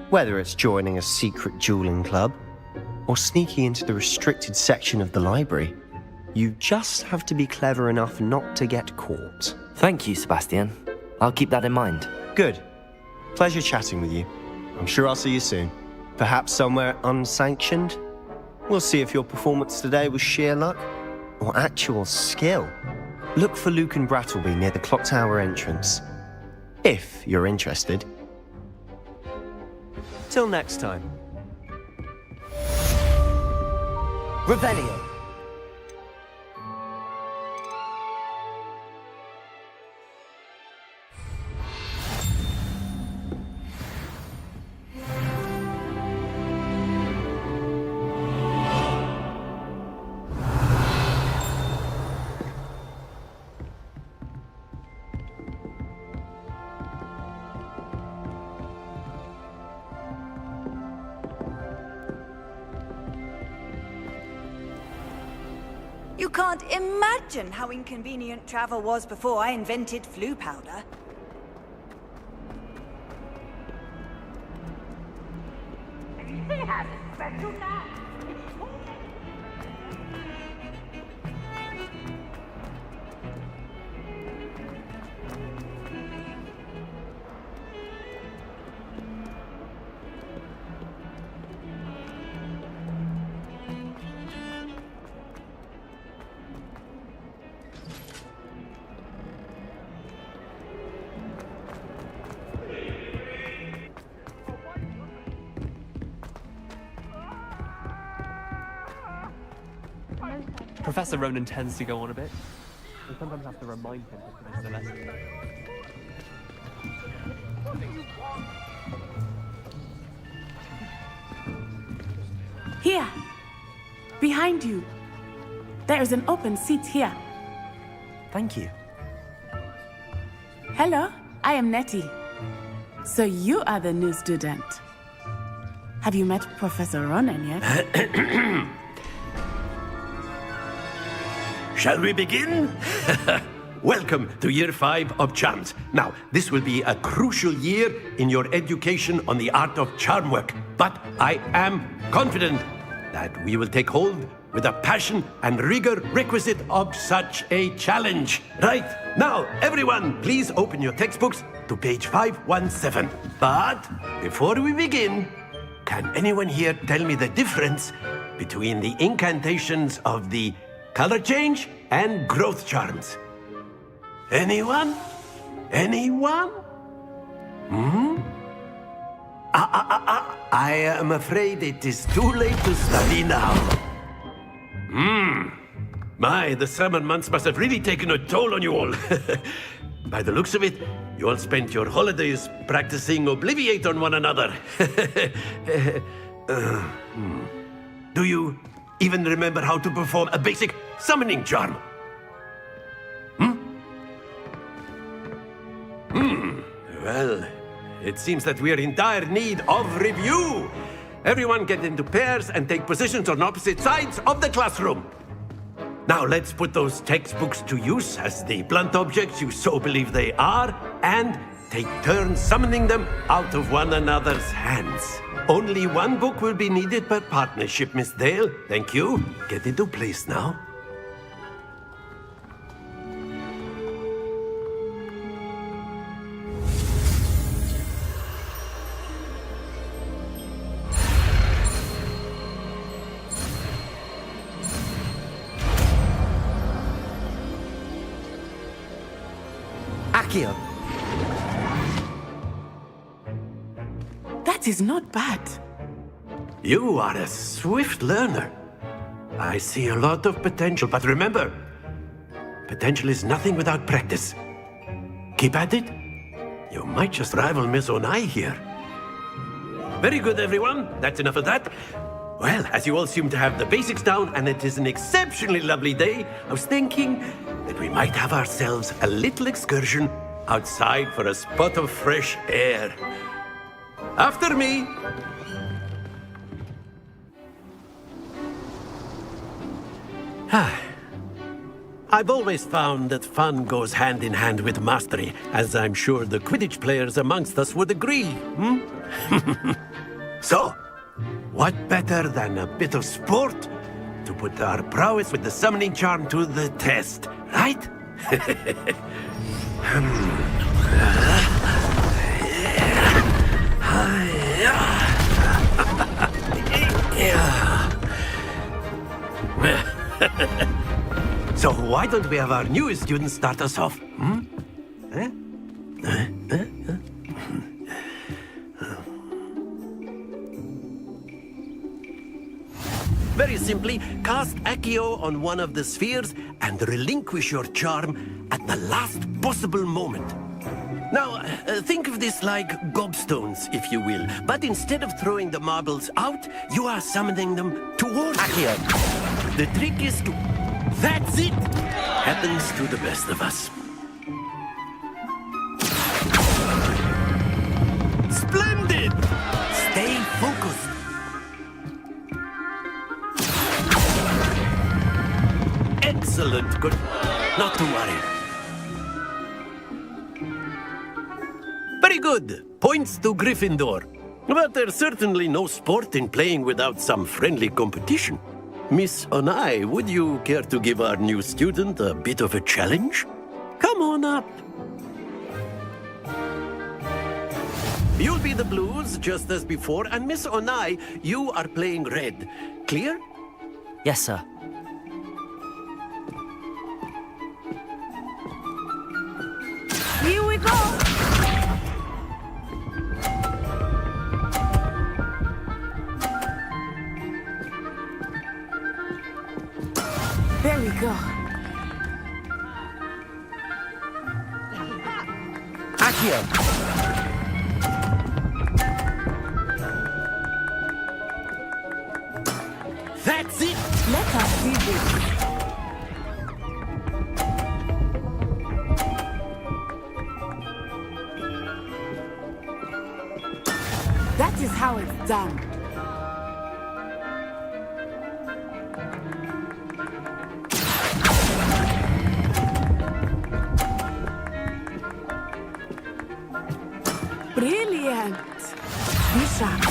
Whether it's joining a secret dueling club, or sneaking into the restricted section of the library, you just have to be clever enough not to get caught. Thank you, Sebastian. I'll keep that in mind. Good. Pleasure chatting with you. I'm sure I'll see you soon. Perhaps somewhere unsanctioned? We'll see if your performance today was sheer luck or actual skill. Look for Luke and Brattleby near the Clock Tower entrance, if you're interested. Till next time. Revelio. You can't imagine how inconvenient travel was before I invented flu powder. He has a special knack. Professor Ronen tends to go on a bit. We sometimes have to remind him to finish the lesson. Here. Behind you. There is an open seat here. Thank you. Hello, I am Nettie. So you are the new student. Have you met Professor Ronen yet? Shall we begin? Welcome to Year 5 of Charms. Now, this will be a crucial year in your education on the art of charm work, but I am confident that we will take hold with the passion and rigor requisite of such a challenge. Right, now, everyone, please open your textbooks to page 517. But before we begin, can anyone here tell me the difference between the incantations of the color change and growth charms? Anyone? Anyone? I am afraid it is too late to study now. My, the summer months must have really taken a toll on you all. By the looks of it, you all spent your holidays practicing Obliviate on one another. Do you even remember how to perform a basic summoning charm? Well, it seems that we are in dire need of review. Everyone get into pairs and take positions on opposite sides of the classroom. Now let's put those textbooks to use as the blunt objects you so believe they are, and take turns summoning them out of one another's hands. Only one book will be needed per partnership, Miss Dale. Thank you. Get into place now. Accio. That is not bad. You are a swift learner. I see a lot of potential, but remember, potential is nothing without practice. Keep at it. You might just rival Miss Onai here. Very good, everyone. That's enough of that. Well, as you all seem to have the basics down, and it is an exceptionally lovely day, I was thinking that we might have ourselves a little excursion outside for a spot of fresh air. After me. I've always found that fun goes hand in hand with mastery, as I'm sure the Quidditch players amongst us would agree. So, what better than a bit of sport to put our prowess with the summoning charm to the test, right? So why don't we have our newest student start us off? Very simply, cast Accio on one of the spheres and relinquish your charm at the last possible moment. Now, think of this like gobstones, if you will. But instead of throwing the marbles out, you are summoning them towards Accio. The trick is to... That's it! Happens to the best of us. Splendid! Stay focused. Excellent. Good. Not to worry. Very good. Points to Gryffindor. But there's certainly no sport in playing without some friendly competition. Miss Onai, would you care to give our new student a bit of a challenge? Come on up. You'll be the blues, just as before, and Miss Onai, you are playing red. Clear? Yes, sir. Here we go! There we go. Accio. That's it! Let us do this. That is how it's done. Brilliant! Be sharp.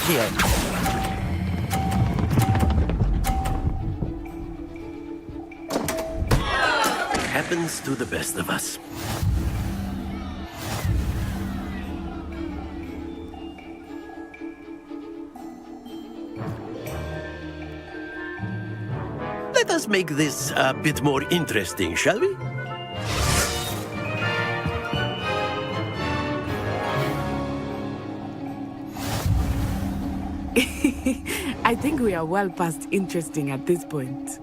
Accio! Happens to the best of us. Let us make this a bit more interesting, shall we? I think we are well past interesting at this point.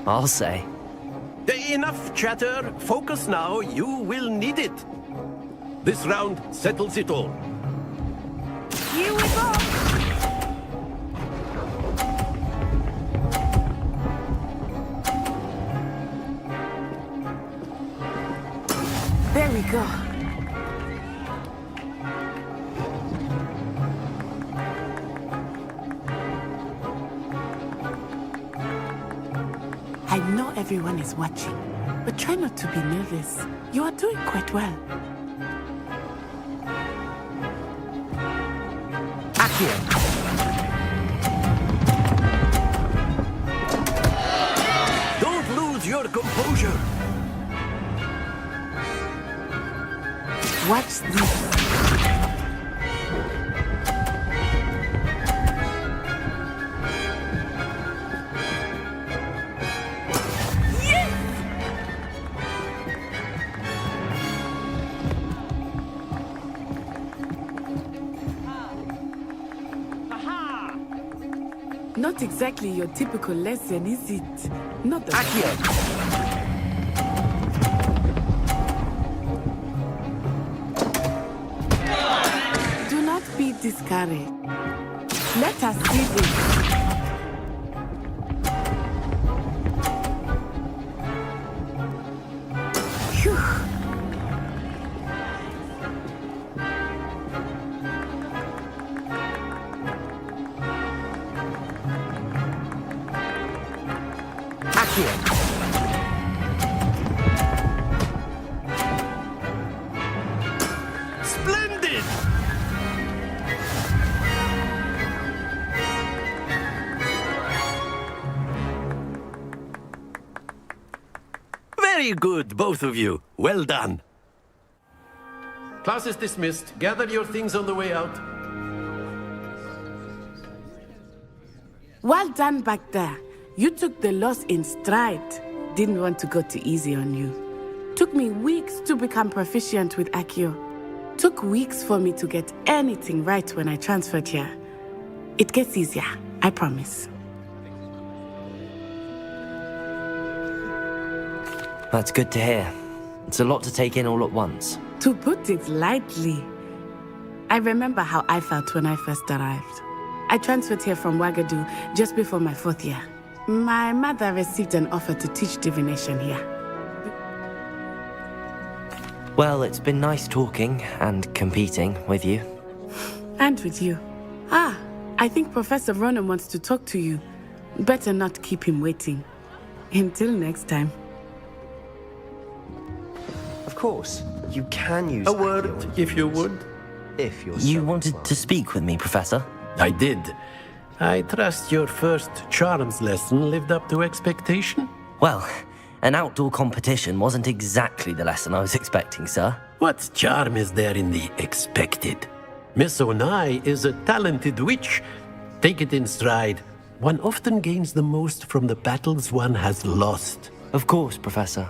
I'll say. Enough chatter. Focus now. You will need it. This round settles it all. Here we go! There we go. I know everyone is watching, but try not to be nervous. You are doing quite well. Accio! Don't lose your composure. Watch this. Not exactly your typical lesson, is it? Not the Do not be discouraged. Let us see this. Splendid! Very good, both of you. Well done. Class is dismissed. Gather your things on the way out. Well done back there. You took the loss in stride. Didn't want to go too easy on you. Took me weeks to become proficient with Accio. Took weeks for me to get anything right when I transferred here. It gets easier, I promise. That's good to hear. It's a lot to take in all at once. To put it lightly, I remember how I felt when I first arrived. I transferred here from Uagadou just before my 4th year. My mother received an offer to teach divination here. Well, it's been nice talking and competing with you. And with you. I think Professor Ronen wants to talk to you. Better not keep him waiting. Until next time. Of course, you can use a word, if you would. If you're You wanted to speak with me, Professor? I did. I trust your first charms lesson lived up to expectation? Well, an outdoor competition wasn't exactly the lesson I was expecting, sir. What charm is there in the expected? Miss Onai is a talented witch. Take it in stride. One often gains the most from the battles one has lost. Of course, Professor.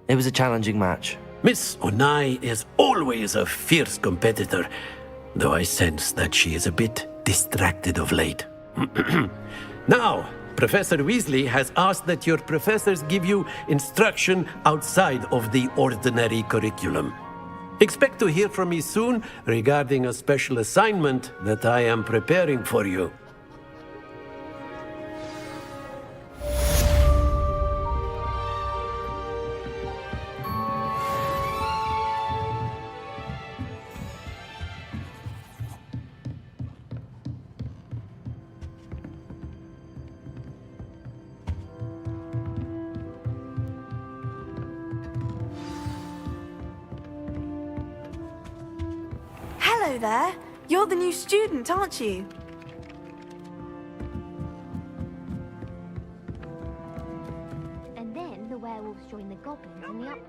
It was a challenging match. Miss Onai is always a fierce competitor, though I sense that she is a bit distracted of late. Now, Professor Weasley has asked that your professors give you instruction outside of the ordinary curriculum. Expect to hear from me soon regarding a special assignment that I am preparing for you. Hello there. You're the new student, aren't you? And then the werewolves join the goblins in the uprising.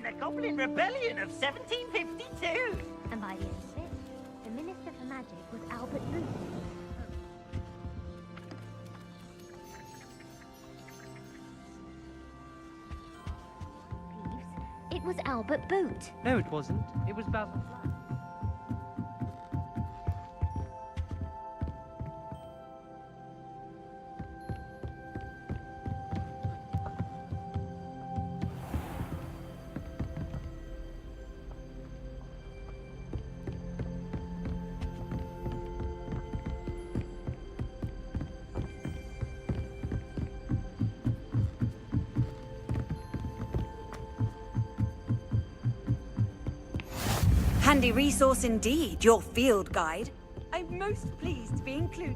The Goblin Rebellion of 1752! And by the end of it, the Minister for Magic was Albert Boot. It was Albert Boot. No, it wasn't. It was Basil Flack. Handy resource indeed, your field guide. I'm most pleased to be included.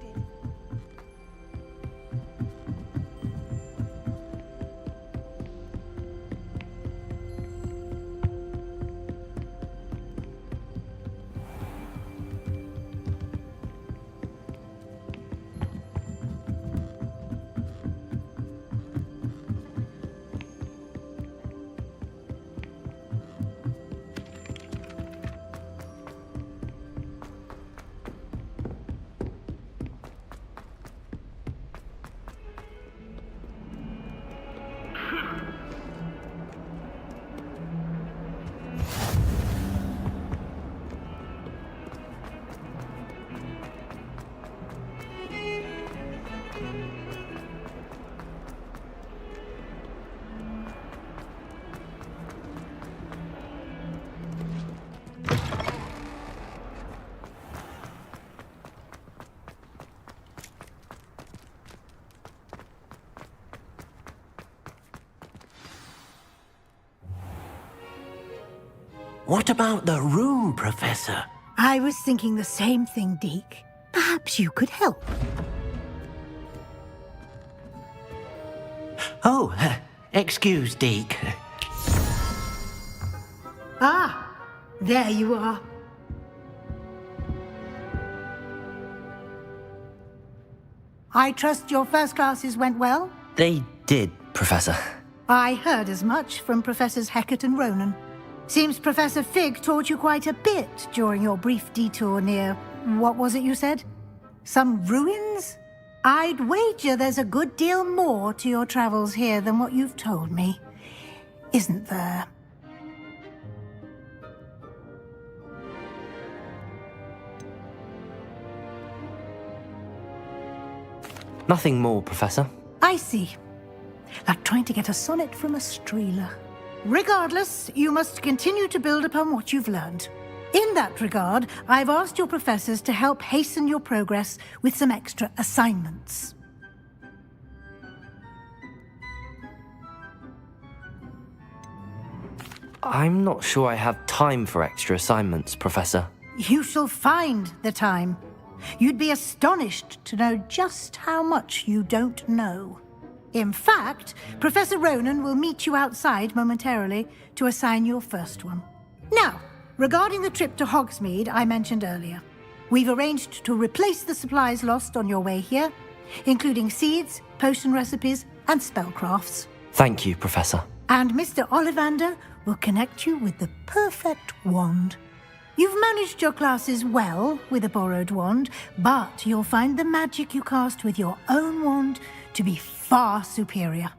What about the room, Professor? I was thinking the same thing, Deke. Perhaps you could help. Oh, excuse, Deke. Ah, there you are. I trust your first classes went well? They did, Professor. I heard as much from Professors Hecat and Ronen. Seems Professor Fig taught you quite a bit during your brief detour near... what was it you said? Some ruins? I'd wager there's a good deal more to your travels here than what you've told me. Isn't there? Nothing more, Professor. I see. Like trying to get a sonnet from a streeler. Regardless, you must continue to build upon what you've learned. In that regard, I've asked your professors to help hasten your progress with some extra assignments. I'm not sure I have time for extra assignments, Professor. You shall find the time. You'd be astonished to know just how much you don't know. In fact, Professor Ronen will meet you outside momentarily to assign your first one. Now, regarding the trip to Hogsmeade I mentioned earlier, we've arranged to replace the supplies lost on your way here, including seeds, potion recipes, and spellcrafts. Thank you, Professor. And Mr. Ollivander will connect you with the perfect wand. You've managed your classes well with a borrowed wand, but you'll find the magic you cast with your own wand to be far superior.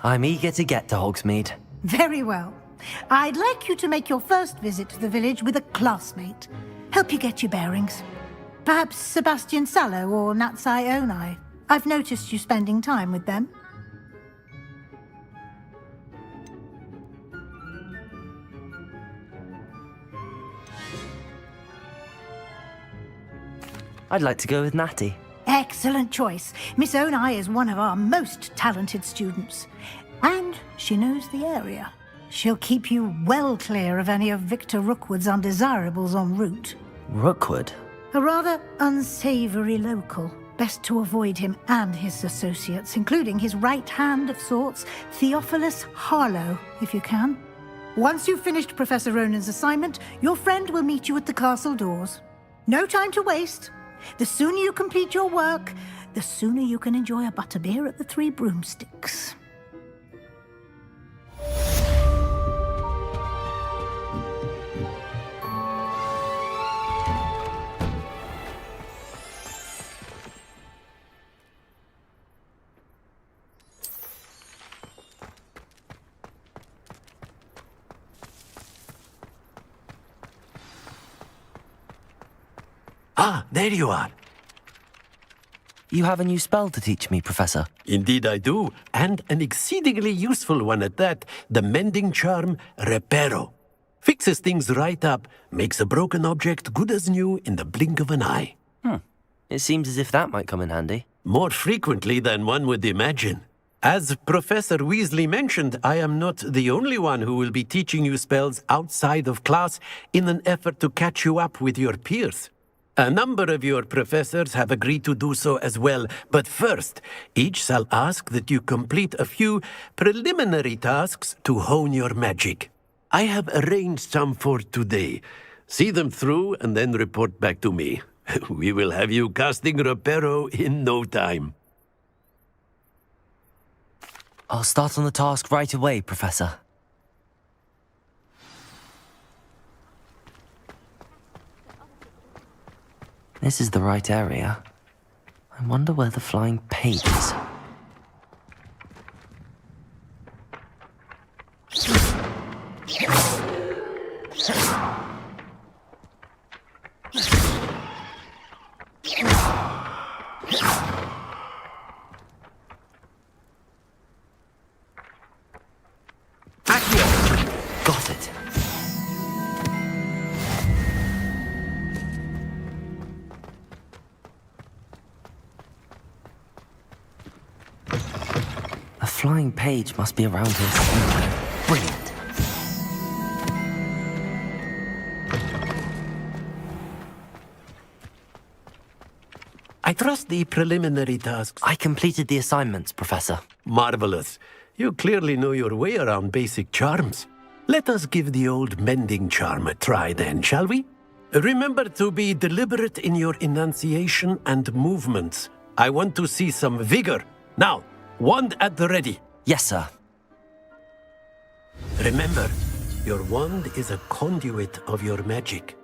I'm eager to get to Hogsmeade. Very well. I'd like you to make your first visit to the village with a classmate. Help you get your bearings. Perhaps Sebastian Sallow or Natsai Onai. I've noticed you spending time with them. I'd like to go with Natty. Excellent choice. Miss Onai is one of our most talented students. And she knows the area. She'll keep you well clear of any of Victor Rookwood's undesirables en route. Rookwood? A rather unsavory local. Best to avoid him and his associates, including his right hand of sorts, Theophilus Harlow, if you can. Once you've finished Professor Ronen's assignment, your friend will meet you at the castle doors. No time to waste. The sooner you complete your work, the sooner you can enjoy a butterbeer at the Three Broomsticks. Ah, there you are. You have a new spell to teach me, Professor. Indeed I do, and an exceedingly useful one at that, the mending charm Reparo. Fixes things right up, makes a broken object good as new in the blink of an eye. It seems as if that might come in handy. More frequently than one would imagine. As Professor Weasley mentioned, I am not the only one who will be teaching you spells outside of class in an effort to catch you up with your peers. A number of your professors have agreed to do so as well, but first, each shall ask that you complete a few preliminary tasks to hone your magic. I have arranged some for today. See them through and then report back to me. We will have you casting Reparo in no time. I'll start on the task right away, Professor. This is the right area. I wonder where the flying page is. Got it. A flying page must be around here somewhere. Brilliant. I trust the preliminary tasks. I completed the assignments, Professor. Marvelous. You clearly know your way around basic charms. Let us give the old mending charm a try then, shall we? Remember to be deliberate in your enunciation and movements. I want to see some vigor. Now, wand at the ready. Yes, sir. Remember, your wand is a conduit of your magic.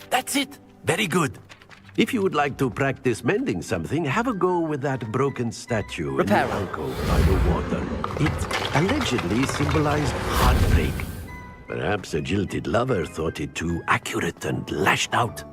That's it. Very good. If you would like to practice mending something, have a go with that broken statue in the alcove by the water. It allegedly symbolized heartbreak. Perhaps a jilted lover thought it too accurate and lashed out.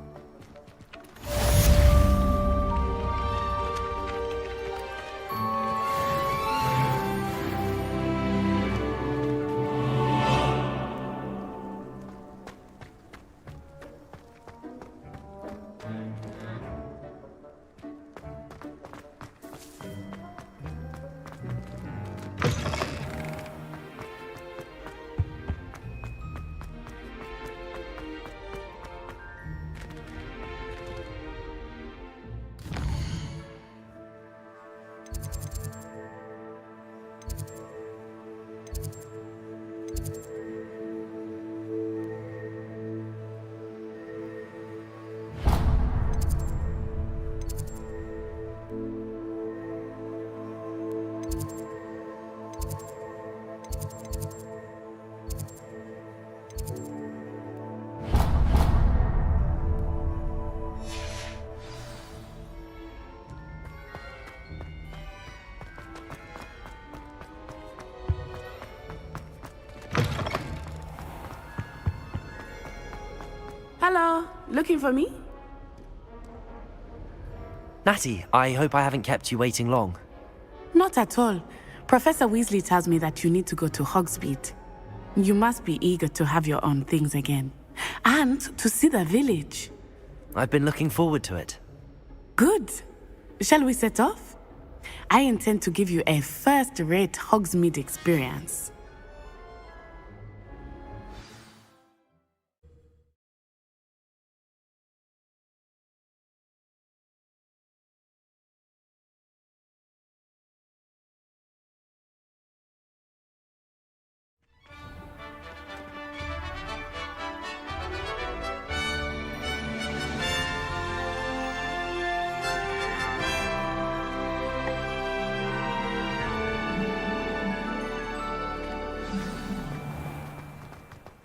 Hello, looking for me? Natty, I hope I haven't kept you waiting long. Not at all. Professor Weasley tells me that you need to go to Hogsmeade. You must be eager to have your own things again. And to see the village. I've been looking forward to it. Good. Shall we set off? I intend to give you a first-rate Hogsmeade experience.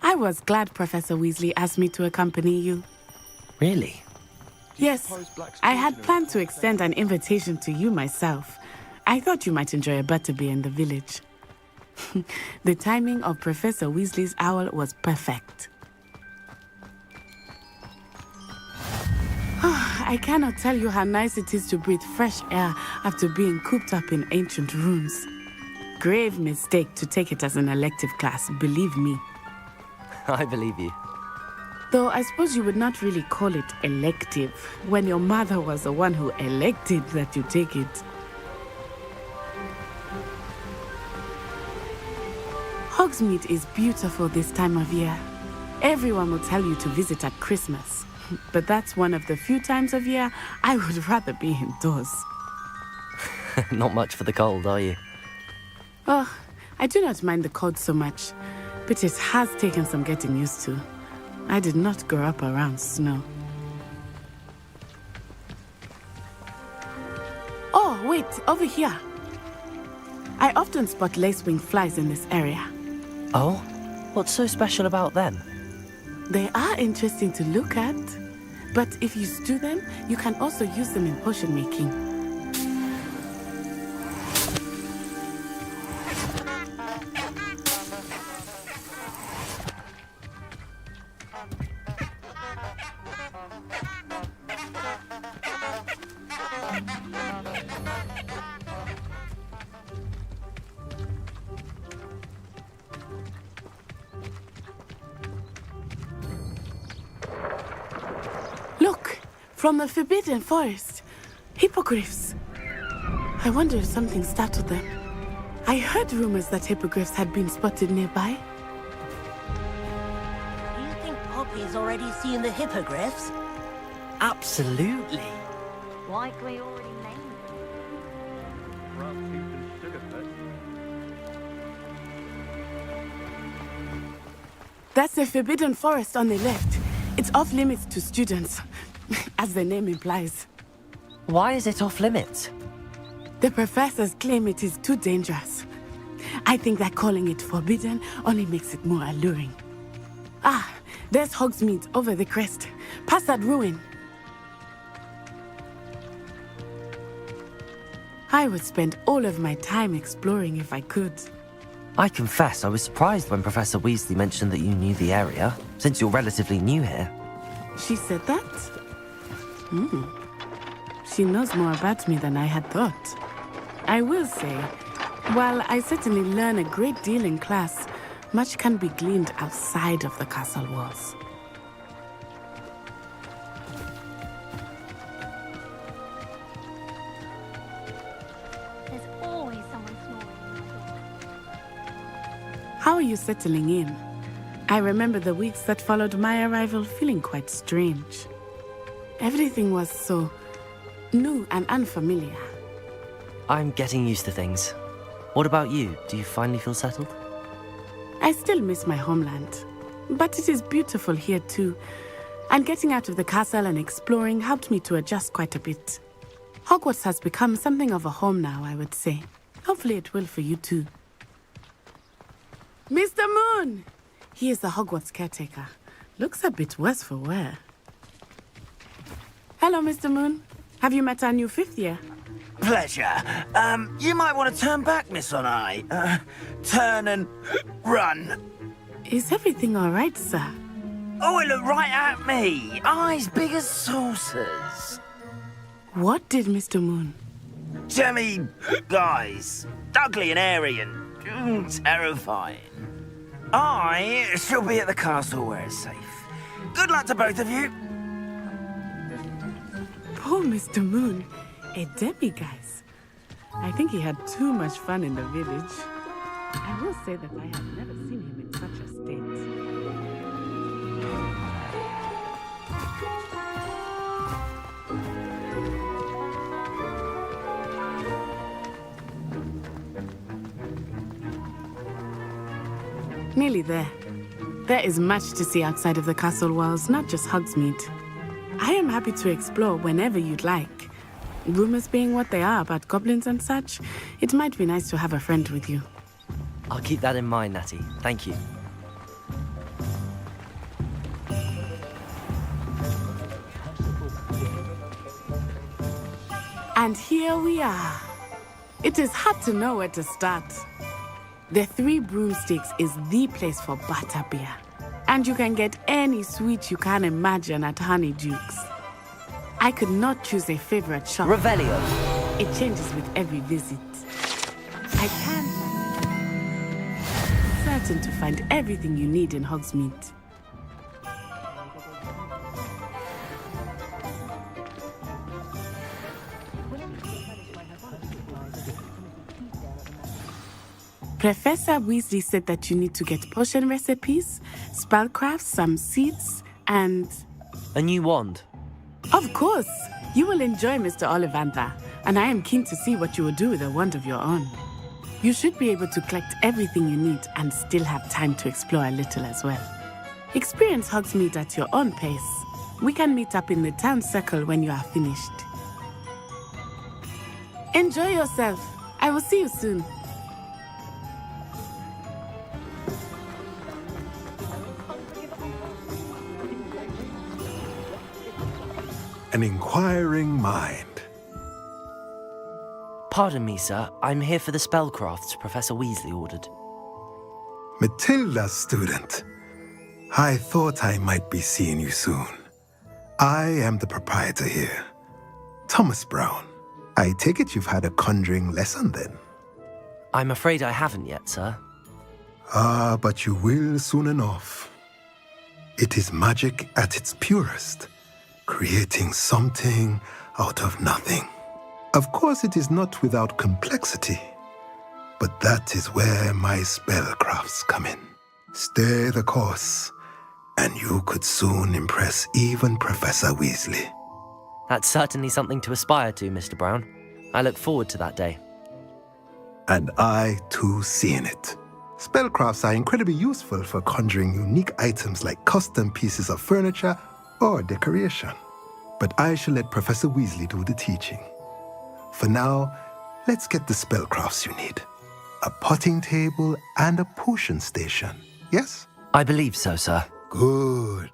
I was glad Professor Weasley asked me to accompany you. Really? Yes, I had planned to extend an invitation to you myself. I thought you might enjoy a butterbeer in the village. The timing of Professor Weasley's owl was perfect. I cannot tell you how nice it is to breathe fresh air after being cooped up in ancient rooms. Grave mistake to take it as an elective class, believe me. I believe you. Though I suppose you would not really call it elective when your mother was the one who elected that you take it. Hogsmeade is beautiful this time of year. Everyone will tell you to visit at Christmas. But that's one of the few times of year I would rather be indoors. Not much for the cold, are you? Oh, I do not mind the cold so much. But it has taken some getting used to. I did not grow up around snow. Oh, wait, over here. I often spot lacewing flies in this area. Oh? What's so special about them? They are interesting to look at. But if you stew them, you can also use them in potion making. From the Forbidden Forest. Hippogriffs. I wonder if something startled them. I heard rumors that hippogriffs had been spotted nearby. Do you think Poppy's already seen the hippogriffs? Absolutely. Like we already named That's the Forbidden Forest on the left. It's off limits to students. As the name implies. Why is it off limits? The professors claim it is too dangerous. I think that calling it forbidden only makes it more alluring. Ah, there's Hogsmeade over the crest. Past that ruin. I would spend all of my time exploring if I could. I confess I was surprised when Professor Weasley mentioned that you knew the area, since you're relatively new here. She said that? She knows more about me than I had thought. I will say, while I certainly learn a great deal in class, much can be gleaned outside of the castle walls. There's always someone snoring. How are you settling in? I remember the weeks that followed my arrival feeling quite strange. Everything was so new and unfamiliar. I'm getting used to things. What about you? Do you finally feel settled? I still miss my homeland, but it is beautiful here too. And getting out of the castle and exploring helped me to adjust quite a bit. Hogwarts has become something of a home now, I would say. Hopefully it will for you too. Mr. Moon! He is the Hogwarts caretaker. Looks a bit worse for wear. Hello, Mr. Moon. Have you met our new fifth year? Pleasure. You might want to turn back, Miss Onai. Turn and run. Is everything all right, sir? Oh, it looked right at me. Eyes big as saucers. What did Mr. Moon? Jemmy, guys. Ugly and airy and terrifying. I shall be at the castle where it's safe. Good luck to both of you. Poor Mr. Moon. A Debbie, guys. I think he had too much fun in the village. I will say that I have never seen him in such a state. Nearly there. There is much to see outside of the castle walls, not just Hogsmeade. I am happy to explore whenever you'd like. Rumors being what they are about goblins and such, it might be nice to have a friend with you. I'll keep that in mind, Natty. Thank you. And here we are. It is hard to know where to start. The Three Broomsticks is the place for butterbeer. And you can get any sweet you can imagine at Honeyduke's. I could not choose a favorite shop. Revelio. It changes with every visit. I can't certain to find everything you need in Hogsmeade. Professor Weasley said that you need to get potion recipes, spellcrafts, some seeds, and... A new wand. Of course! You will enjoy Mr. Ollivander, and I am keen to see what you will do with a wand of your own. You should be able to collect everything you need and still have time to explore a little as well. Experience Hogsmeade at your own pace. We can meet up in the town circle when you are finished. Enjoy yourself. I will see you soon. An inquiring mind. Pardon me, sir. I'm here for the spellcrafts Professor Weasley ordered. Matilda's student. I thought I might be seeing you soon. I am the proprietor here, Thomas Brown. I take it you've had a conjuring lesson then? I'm afraid I haven't yet, sir. Ah, but you will soon enough. It is magic at its purest, creating something out of nothing. Of course, it is not without complexity, but that is where my spellcrafts come in. Stay the course, and you could soon impress even Professor Weasley. That's certainly something to aspire to, Mr. Brown. I look forward to that day. And I, too, seeing it. Spellcrafts are incredibly useful for conjuring unique items like custom pieces of furniture or decoration. But I shall let Professor Weasley do the teaching. For now, let's get the spellcrafts you need. A potting table and a potion station, yes? I believe so, sir. Good.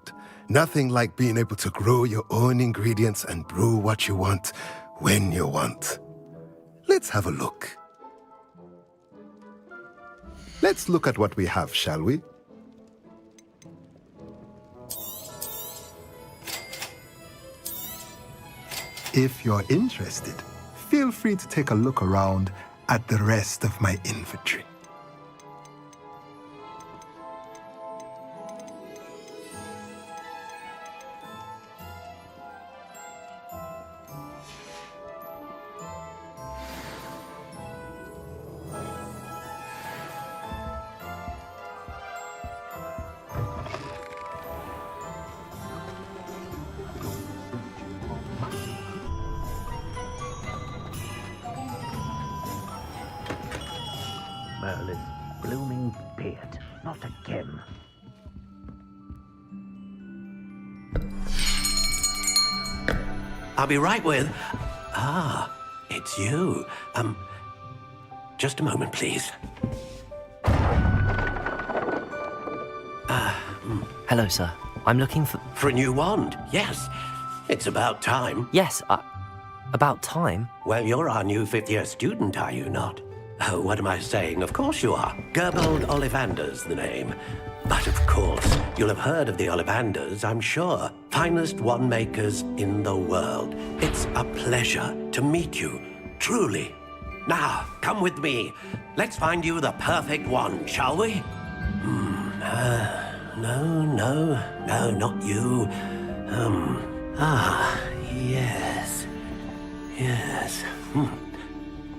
Nothing like being able to grow your own ingredients and brew what you want when you want. Let's have a look. Let's look at what we have, shall we? If you're interested, feel free to take a look around at the rest of my inventory. Merlin's blooming beard. Not again. I'll be right with... Ah, it's you. Just a moment, please. Hello, sir. I'm looking for... For a new wand, yes. It's about time. Yes, about time? Well, you're our new fifth-year student, are you not? Oh, what am I saying? Of course you are. Gerbold Ollivander's the name. But of course, you'll have heard of the Ollivanders, I'm sure. Finest wand makers in the world. It's a pleasure to meet you, truly. Now, come with me. Let's find you the perfect wand, shall we? No, not you. Yes.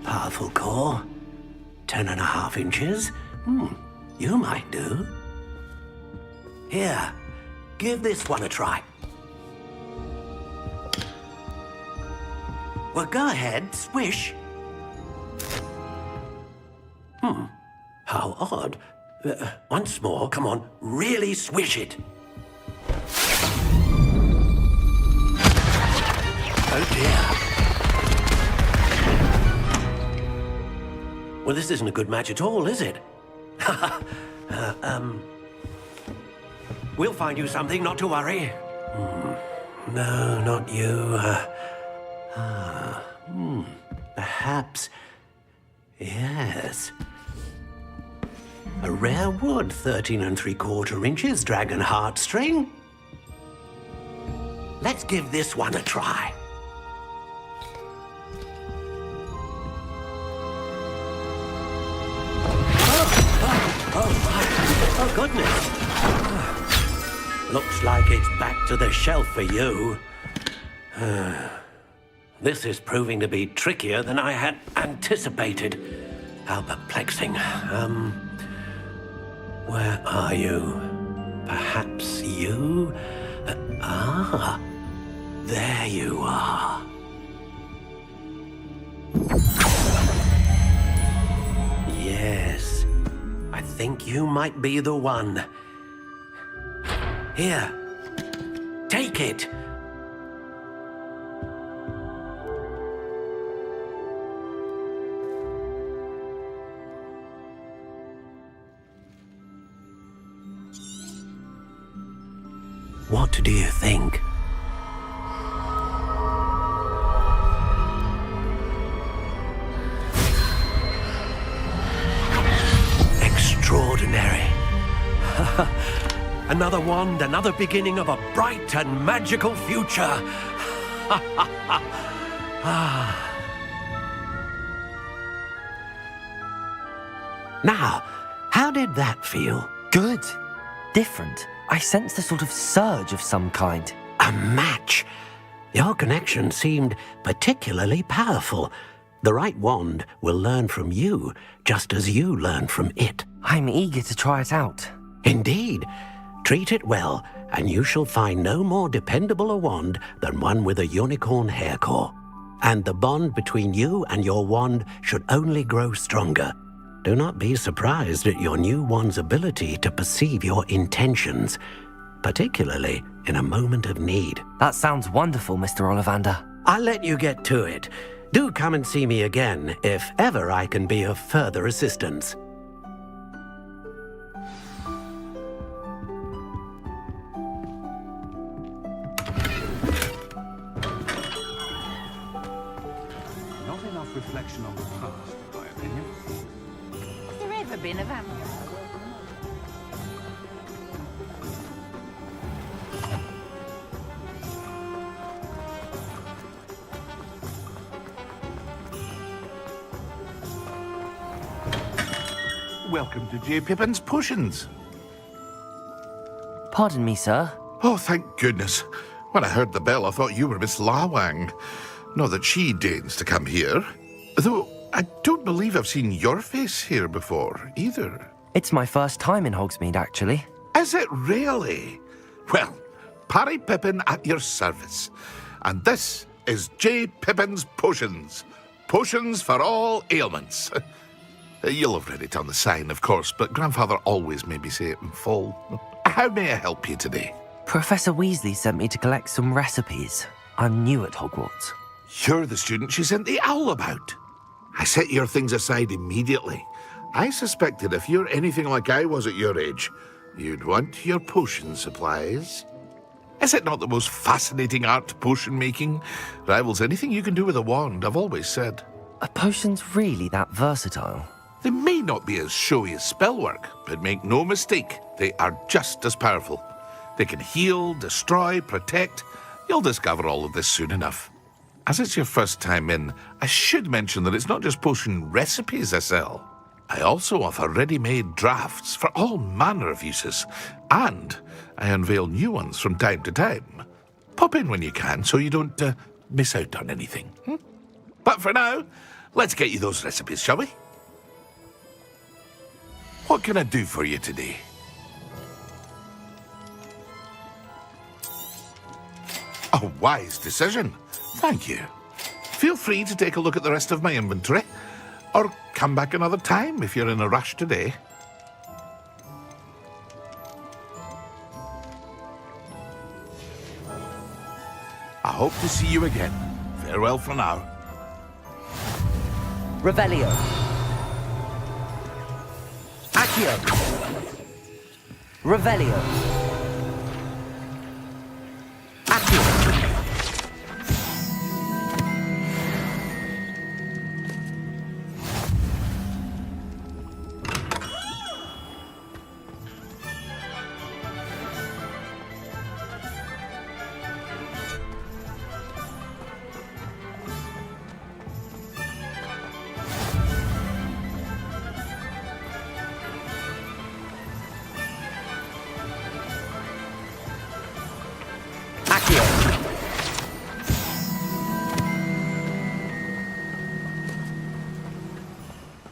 Powerful core. 10.5 inches. You might do. Here, give this one a try. Well, go ahead, swish. How odd. Once more, come on, really swish it. Oh dear. Well, this isn't a good match at all, is it? We'll find you something, not to worry. No, not you. Perhaps. Yes. A rare wood, 13 3/4 inches, dragon heartstring. Let's give this one a try. Oh, goodness. Looks like it's back to the shelf for you. This is proving to be trickier than I had anticipated. How perplexing. Where are you? Perhaps you? There you are. Yes. I think you might be the one. Here. Take it. What do you think? Extraordinary. Another wand, another beginning of a bright and magical future. Now, how did that feel? Good. Different. I sensed a sort of surge of some kind. A match. Your connection seemed particularly powerful. The right wand will learn from you, just as you learn from it. I'm eager to try it out. Indeed. Treat it well, and you shall find no more dependable a wand than one with a unicorn hair core. And the bond between you and your wand should only grow stronger. Do not be surprised at your new wand's ability to perceive your intentions, particularly in a moment of need. That sounds wonderful, Mr. Ollivander. I'll let you get to it. Do come and see me again if ever I can be of further assistance. Not enough reflection on the past, in my opinion. Has there ever been a vampire? Welcome to J. Pippin's Potions. Pardon me, sir. Oh, thank goodness. When I heard the bell, I thought you were Miss Lawang. Not that she deigns to come here. Though, I don't believe I've seen your face here before, either. It's my first time in Hogsmeade, actually. Is it really? Well, Parry Pippin at your service. And this is J. Pippin's Potions. Potions for all ailments. You'll have read it on the sign, of course, but Grandfather always made me say it in full. How may I help you today? Professor Weasley sent me to collect some recipes. I'm new at Hogwarts. You're the student she sent the owl about. I set your things aside immediately. I suspected if you're anything like I was at your age, you'd want your potion supplies. Is it not the most fascinating art, potion making? Rivals anything you can do with a wand, I've always said. Are potions really that versatile? They may not be as showy as spellwork, but make no mistake, they are just as powerful. They can heal, destroy, protect. You'll discover all of this soon enough. As it's your first time in, I should mention that it's not just potion recipes I sell. I also offer ready-made drafts for all manner of uses, and I unveil new ones from time to time. Pop in when you can so you don't miss out on anything. But for now, let's get you those recipes, shall we? What can I do for you today? A wise decision. Thank you. Feel free to take a look at the rest of my inventory, or come back another time if you're in a rush today. I hope to see you again. Farewell for now. Revelio. Accio. Revelio. Accio.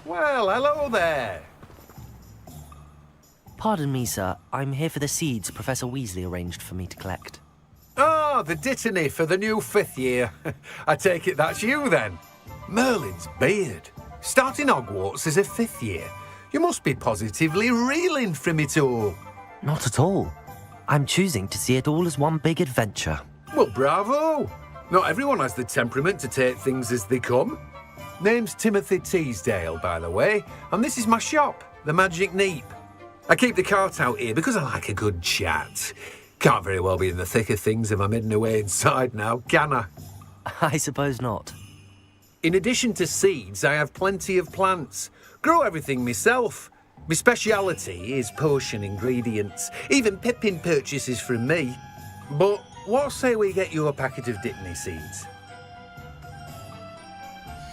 Well, hello there. Pardon me, sir. I'm here for the seeds Professor Weasley arranged for me to collect. Oh, the dittany for the new 5th year. I take it that's you, then. Merlin's beard. Starting Hogwarts as a 5th year. You must be positively reeling from it all. Not at all. I'm choosing to see it all as one big adventure. Well, bravo. Not everyone has the temperament to take things as they come. Name's Timothy Teasdale, by the way, and this is my shop, the Magic Neep. I keep the cart out here because I like a good chat. Can't very well be in the thick of things if I'm hidden away inside now, can I? I suppose not. In addition to seeds, I have plenty of plants. Grow everything myself. My speciality is potion ingredients. Even Pippin purchases from me. But what say we get you a packet of Dittany seeds?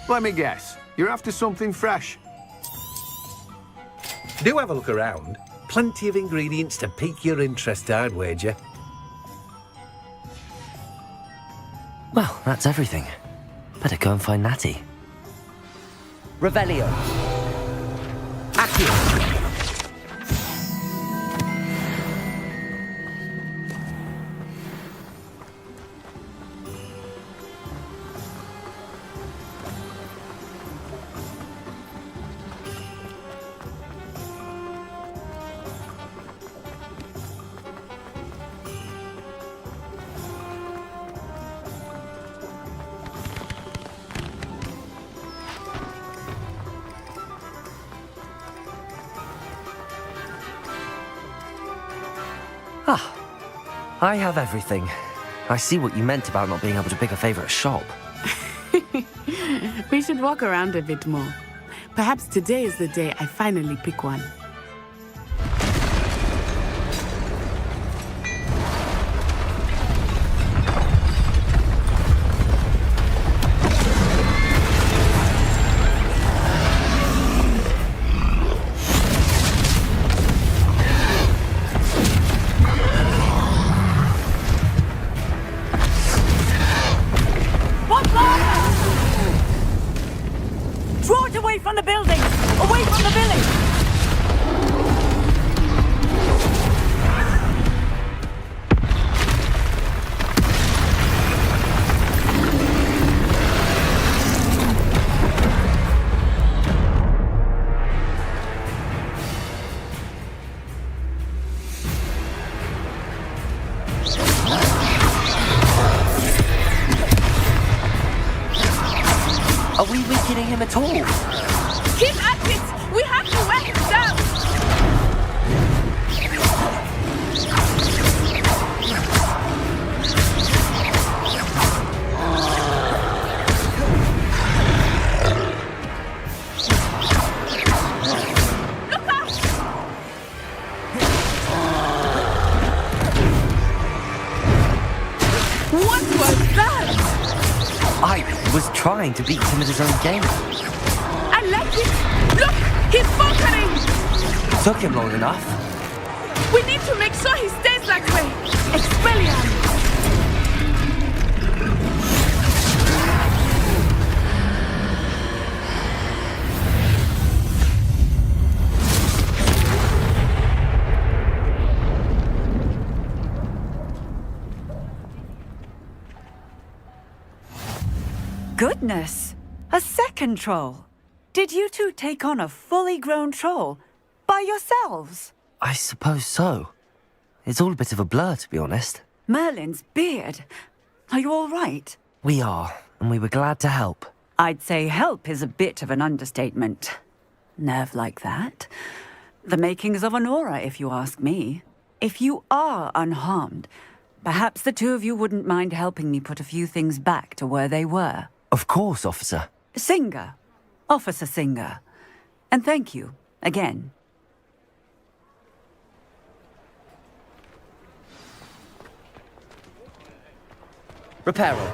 Let me guess. You're after something fresh. Do have a look around. Plenty of ingredients to pique your interest, I'd wager. Well, that's everything. Better go and find Natty. Revelio. Accio. I have everything. I see what you meant about not being able to pick a favourite shop. We should walk around a bit more. Perhaps today is the day I finally pick one. Are we weakening him at all? Keep at it! We have to wear him down! I was trying to beat him at his own game. I like it! Look! He's faltering! Took him long enough. We need to make sure he stays that way! Expelliarmus! Goodness! A second troll! Did you two take on a fully grown troll? By yourselves? I suppose so. It's all a bit of a blur, to be honest. Merlin's beard. Are you all right? We are, and we were glad to help. I'd say help is a bit of an understatement. Nerve like that. The makings of an aura, if you ask me. If you are unharmed, perhaps the two of you wouldn't mind helping me put a few things back to where they were. Of course, officer. Singer. Officer Singer. And thank you, again. Repairer.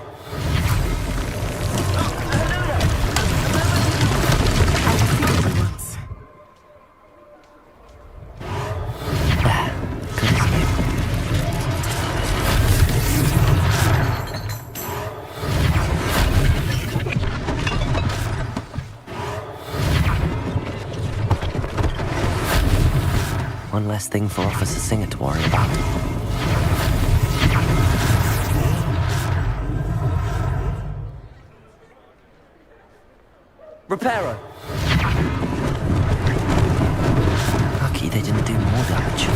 One less thing for Officer Singer to worry about. Repairer! Lucky they didn't do more damage.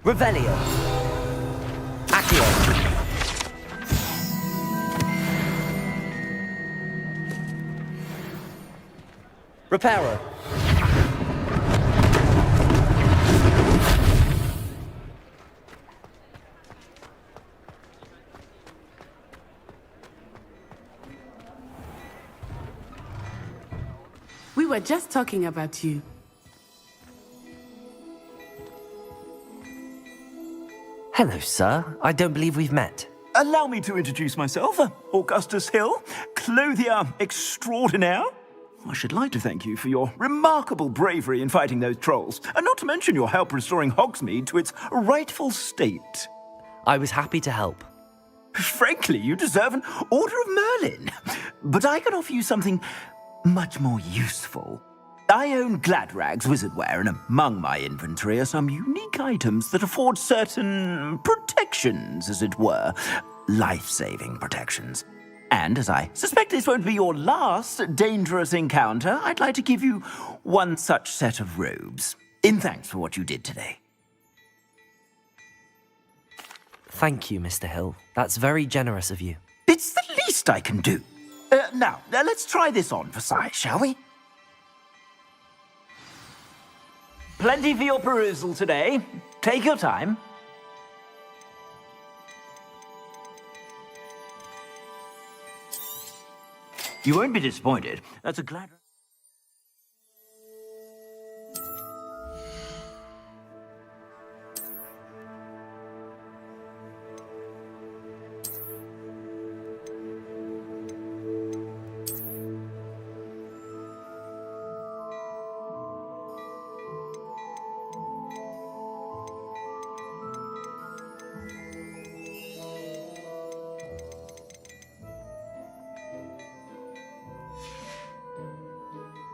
Revelio. Accio. Repairer. We were just talking about you. Hello, sir. I don't believe we've met. Allow me to introduce myself, Augustus Hill, clothier extraordinaire. I should like to thank you for your remarkable bravery in fighting those trolls, and not to mention your help restoring Hogsmeade to its rightful state. I was happy to help. Frankly, you deserve an Order of Merlin. But I can offer you something much more useful. I own Gladrag's wizardware, and among my inventory are some unique items that afford certain protections, as it were. Life-saving protections. And as I suspect this won't be your last dangerous encounter, I'd like to give you one such set of robes, in thanks for what you did today. Thank you, Mr. Hill. That's very generous of you. It's the least I can do. Now, let's try this on for size, shall we? Plenty for your perusal today. Take your time. You won't be disappointed. That's a glad...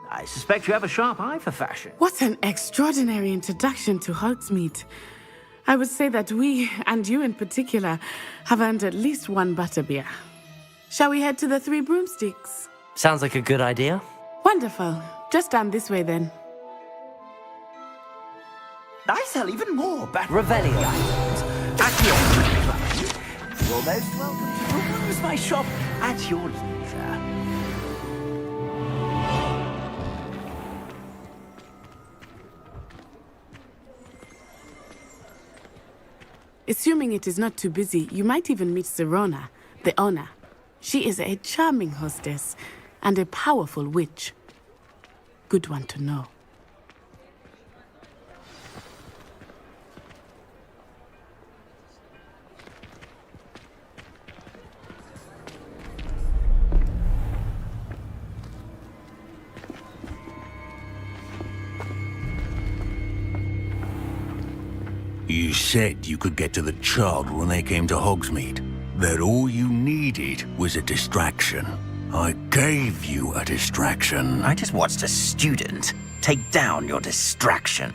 I suspect you have a sharp eye for fashion. What an extraordinary introduction to Hogsmeade. I would say that we, and you in particular, have earned at least one butterbeer. Shall we head to the Three Broomsticks? Sounds like a good idea. Wonderful. Just down this way then. I sell even more Revelio items at your pleasure. You're most welcome to peruse my shop at your leisure. Assuming it is not too busy, you might even meet Sirona, the owner. She is a charming hostess and a powerful witch. Good one to know. You said you could get to the child when they came to Hogsmeade. That all you needed was a distraction. I gave you a distraction. I just watched a student take down your distraction.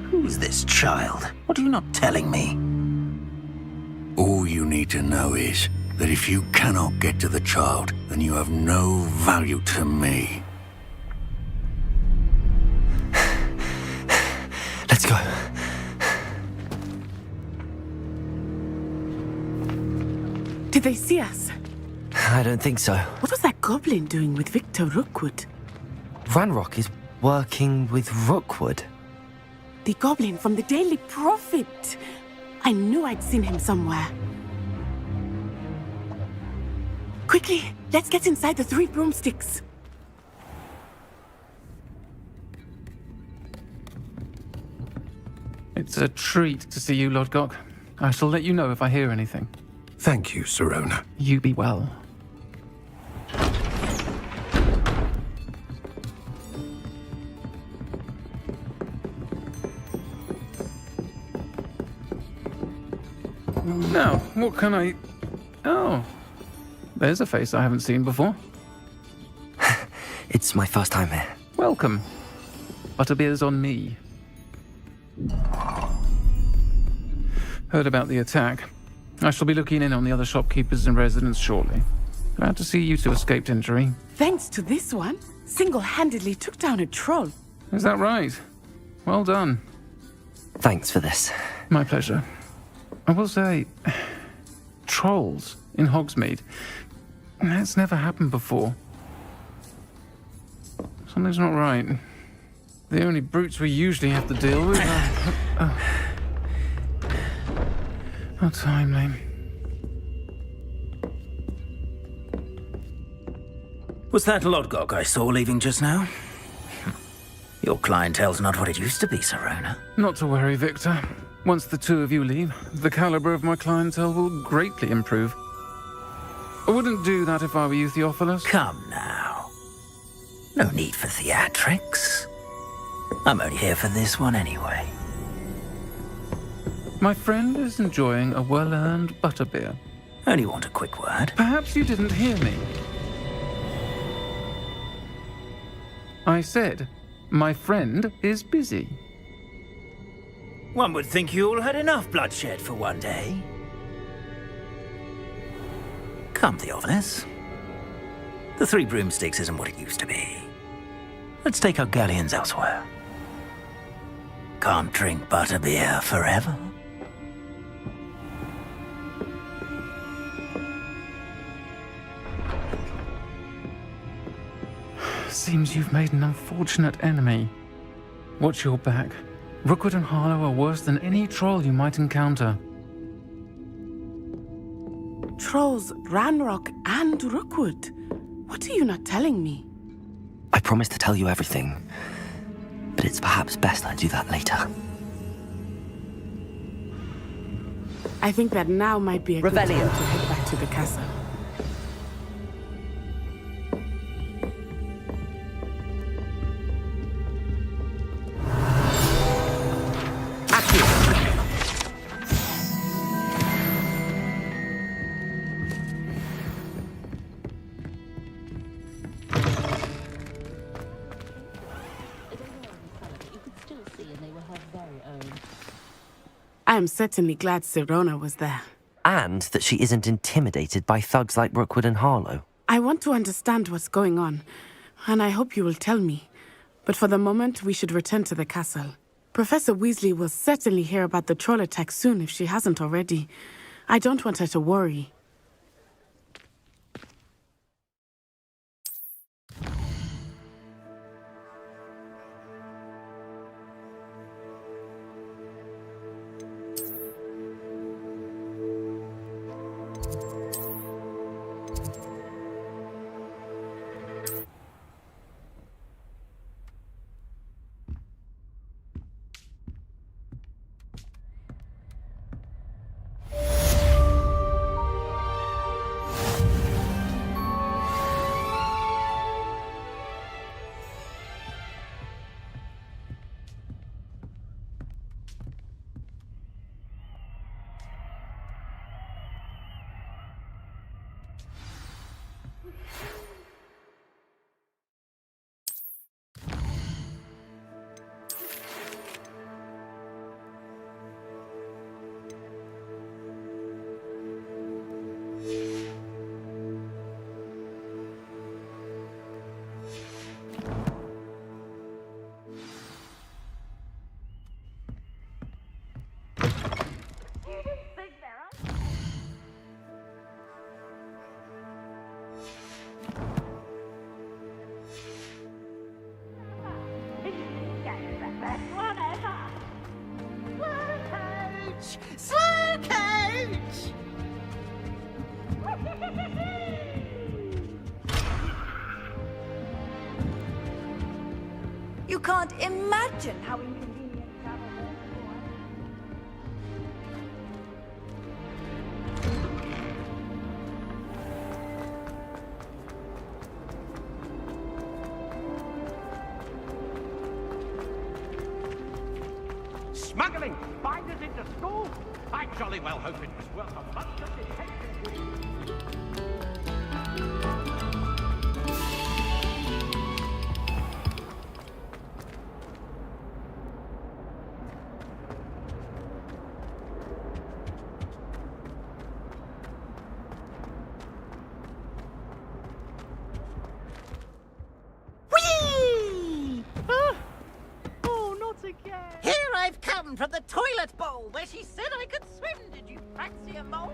Who's this child? What are you not telling me? All you need to know is that if you cannot get to the child, then you have no value to me. Let's go. Did they see us? I don't think so. What was that goblin doing with Victor Rookwood? Ranrock is working with Rookwood. The goblin from the Daily Prophet. I knew I'd seen him somewhere. Quickly, let's get inside the 3 broomsticks. It's a treat to see you, Lodgok. I shall let you know if I hear anything. Thank you, Sirona. You be well. Now, what can I... Oh, there's a face I haven't seen before. It's my first time here. Welcome. Butterbeer's on me. Heard about the attack. I shall be looking in on the other shopkeepers and residents shortly. Glad to see you two escaped injury. Thanks to this one, single-handedly took down a troll. Is that right? Well done. Thanks for this. My pleasure. I will say, trolls in Hogsmeade. That's never happened before. Something's not right. The only brutes we usually have to deal with are... How timely. Was that Lodgok I saw leaving just now? Your clientele's not what it used to be, Sirona. Not to worry, Victor. Once the two of you leave, the caliber of my clientele will greatly improve. I wouldn't do that if I were you, Theophilus. Come now. No need for theatrics. I'm only here for this one anyway. My friend is enjoying a well-earned butterbeer. Only want a quick word. Perhaps you didn't hear me. I said, my friend is busy. One would think you all had enough bloodshed for one day. Come, Theophilus. The 3 broomsticks isn't what it used to be. Let's take our galleons elsewhere. Can't drink butterbeer forever. Seems you've made an unfortunate enemy. Watch your back. Rookwood and Harlow are worse than any troll you might encounter. Trolls, Ranrock, and Rookwood. What are you not telling me? I promised to tell you everything, but it's perhaps best I do that later. I think that now might be a good time to Revelio. head back to the castle. I am certainly glad Sirona was there. And that she isn't intimidated by thugs like Rookwood and Harlow. I want to understand what's going on, and I hope you will tell me. But for the moment, we should return to the castle. Professor Weasley will certainly hear about the troll attack soon if she hasn't already. I don't want her to worry. coach! Slow coach! You can't imagine how inconvenient travel is. Smuggling spiders into school? I jolly well hope it was worth a month of detention. Whee! Oh, not again. Here I've come from the toilet bowl where she said I could swim. Did you fancy a mole?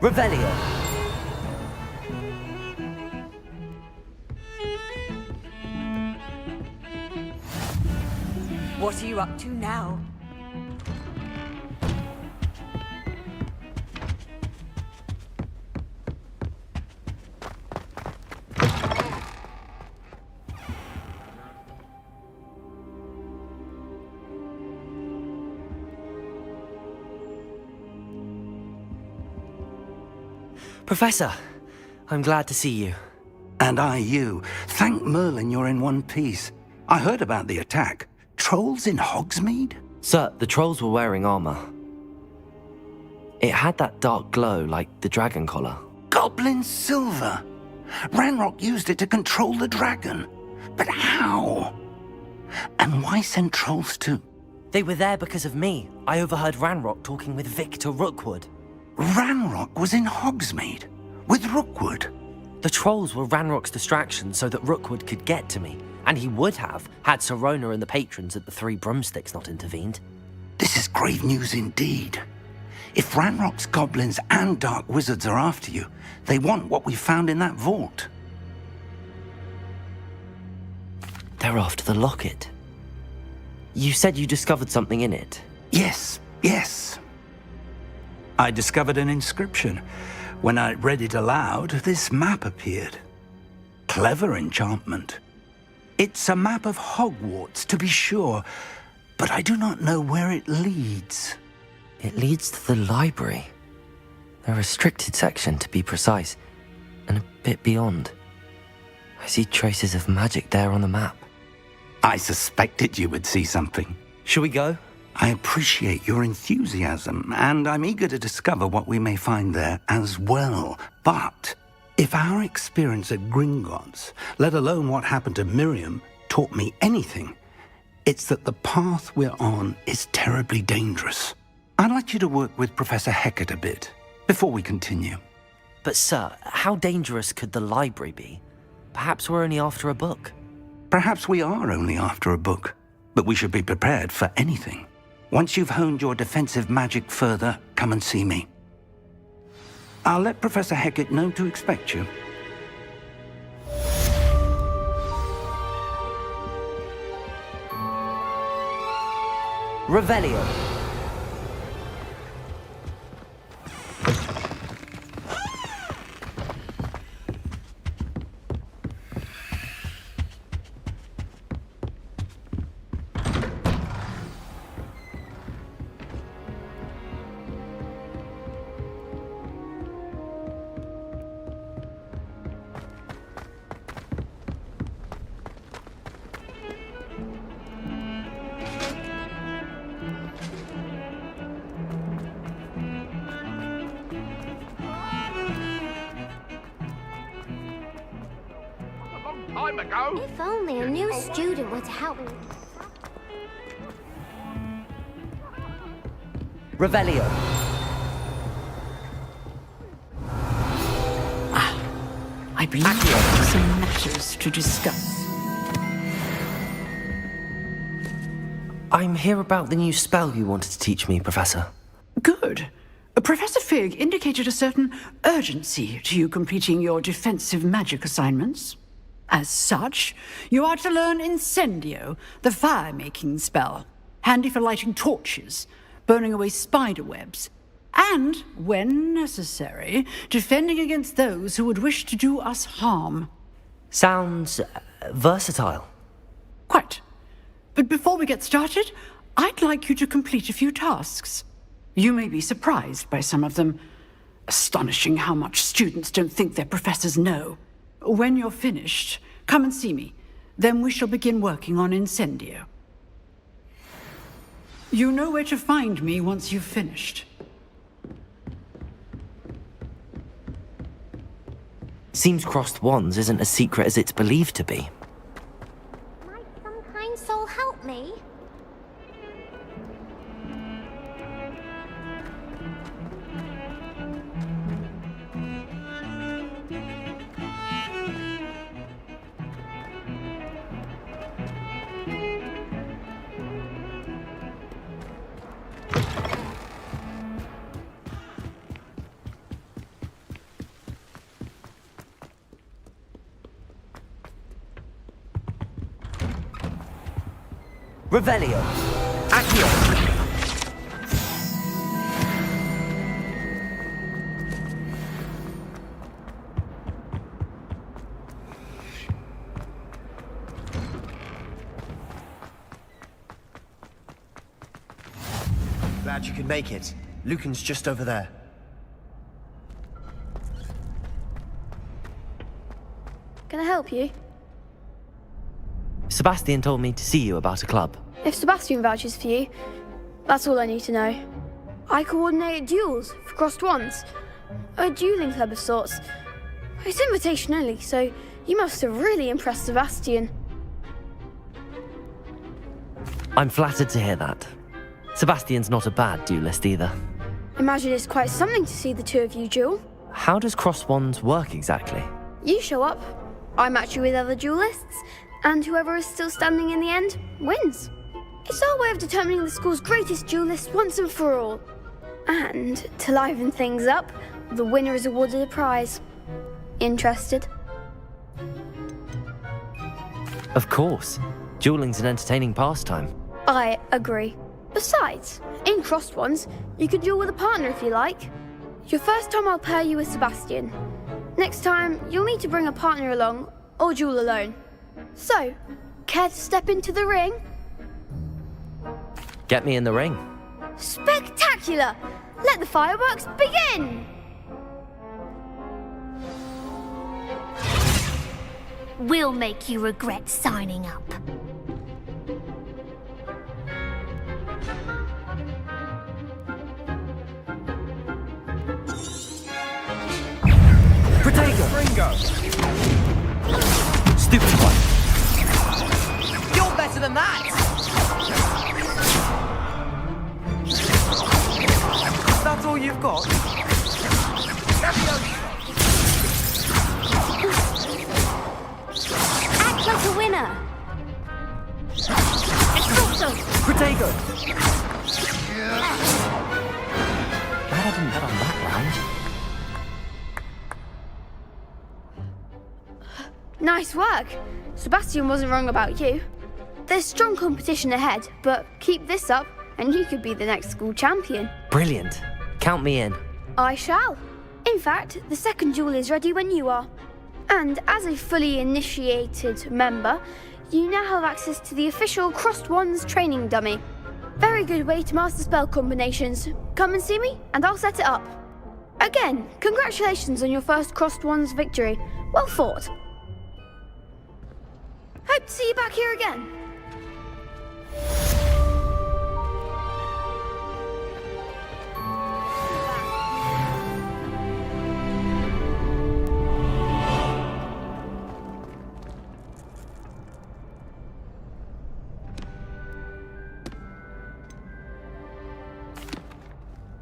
Revelio. What are you up to now? Professor, I'm glad to see you. And I you. Thank Merlin you're in one piece. I heard about the attack. Trolls in Hogsmeade? Sir, the trolls were wearing armor. It had that dark glow like the dragon collar. Goblin silver! Ranrock used it to control the dragon. But how? And why send trolls too? They were there because of me. I overheard Ranrock talking with Victor Rookwood. Ranrock was in Hogsmeade? With Rookwood? The trolls were Ranrock's distraction so that Rookwood could get to me. And he would have, had Sirona and the patrons at the Three Broomsticks not intervened. This is grave news indeed. If Ranrock's goblins and dark wizards are after you, they want what we found in that vault. They're after the locket. You said you discovered something in it. Yes. I discovered an inscription. When I read it aloud, this map appeared. Clever enchantment. It's a map of Hogwarts, to be sure, but I do not know where it leads. It leads to the library. The restricted section, to be precise, and a bit beyond. I see traces of magic there on the map. I suspected you would see something. Shall we go? I appreciate your enthusiasm, and I'm eager to discover what we may find there as well. But if our experience at Gringotts, let alone what happened to Miriam, taught me anything, it's that the path we're on is terribly dangerous. I'd like you to work with Professor Hecat a bit before we continue. But sir, how dangerous could the library be? Perhaps we're only after a book. Perhaps we are only after a book, but we should be prepared for anything. Once you've honed your defensive magic further, come and see me. I'll let Professor Hecat know to expect you. Revelio. If only a new student were to help me. Revelio. I believe we have some matters to discuss. I'm here about the new spell you wanted to teach me, Professor. Good. Professor Fig indicated a certain urgency to you completing your defensive magic assignments. As such, you are to learn Incendio, the fire-making spell, handy for lighting torches, burning away spider webs, and, when necessary, defending against those who would wish to do us harm. Sounds versatile. Quite. But before we get started, I'd like you to complete a few tasks. You may be surprised by some of them. Astonishing how much students don't think their professors know. When you're finished, come and see me. Then we shall begin working on Incendio. You know where to find me once you've finished. Seems crossed wands isn't as secret as it's believed to be. Might some kind soul help me? Revelio. Accio. Glad you could make it. Lucan's just over there. Can I help you? Sebastian told me to see you about a club. If Sebastian vouches for you, that's all I need to know. I coordinate duels for crossed wands. A dueling club of sorts. It's invitation only, so you must have really impressed Sebastian. I'm flattered to hear that. Sebastian's not a bad duelist either. Imagine it's quite something to see the two of you duel. How does crossed wands work exactly? You show up, I match you with other duelists, and whoever is still standing in the end wins. It's our way of determining the school's greatest duelist once and for all. And to liven things up, the winner is awarded a prize. Interested? Of course. Dueling's an entertaining pastime. I agree. Besides, in crossed ones, you can duel with a partner if you like. Your first time I'll pair you with Sebastian. Next time, you'll need to bring a partner along, or duel alone. So, care to step into the ring? Get me in the ring. Spectacular! Let the fireworks begin! We'll make you regret signing up. Protego! Ringo! Stupid one! You're better than that! That's all you've got? Act like a winner. Espresso. Protego! Glad I didn't bet on that round. Nice work. Sebastian wasn't wrong about you. There's strong competition ahead, but keep this up and you could be the next school champion. Brilliant. Count me in. I shall. In fact, the second duel is ready when you are. And as a fully initiated member, you now have access to the official Crossed Wands training dummy. Very good way to master spell combinations. Come and see me, and I'll set it up. Again, congratulations on your first Crossed Wands victory. Well fought. Hope to see you back here again.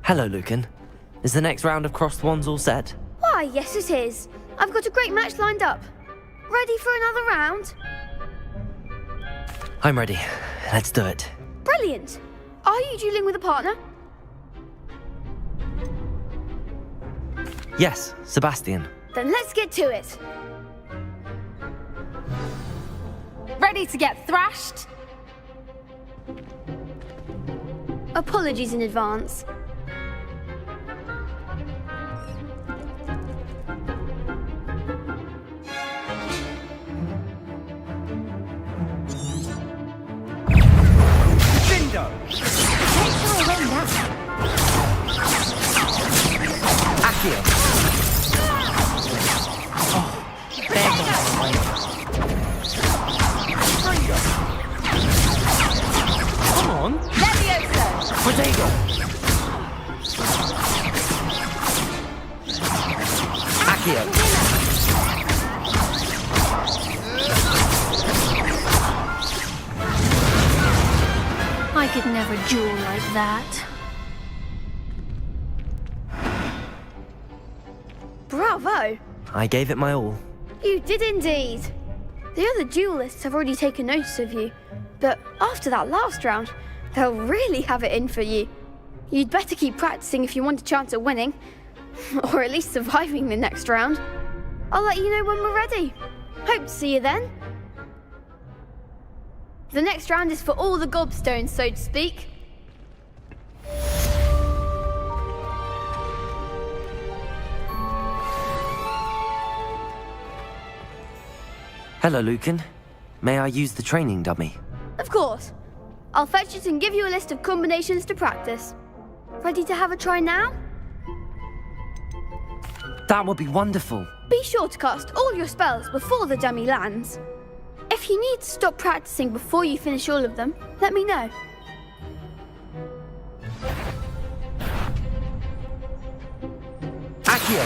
Hello, Lucan. Is the next round of crossed wands all set? Why, yes it is. I've got a great match lined up. Ready for another round? I'm ready. Let's do it. Brilliant. Are you dueling with a partner? Yes, Sebastian. Then let's get to it. Ready to get thrashed? Apologies in advance. Accio. Oh, come on. Levioso. Potato. Accio. I could never duel like that. Bravo! I gave it my all. You did indeed. The other duelists have already taken notice of you, but after that last round, they'll really have it in for you. You'd better keep practicing if you want a chance at winning, or at least surviving the next round. I'll let you know when we're ready. Hope to see you then. The next round is for all the gobstones, so to speak. Hello, Lucan. May I use the training dummy? Of course. I'll fetch it and give you a list of combinations to practice. Ready to have a try now? That would be wonderful. Be sure to cast all your spells before the dummy lands. If you need to stop practicing before you finish all of them, let me know. Accio.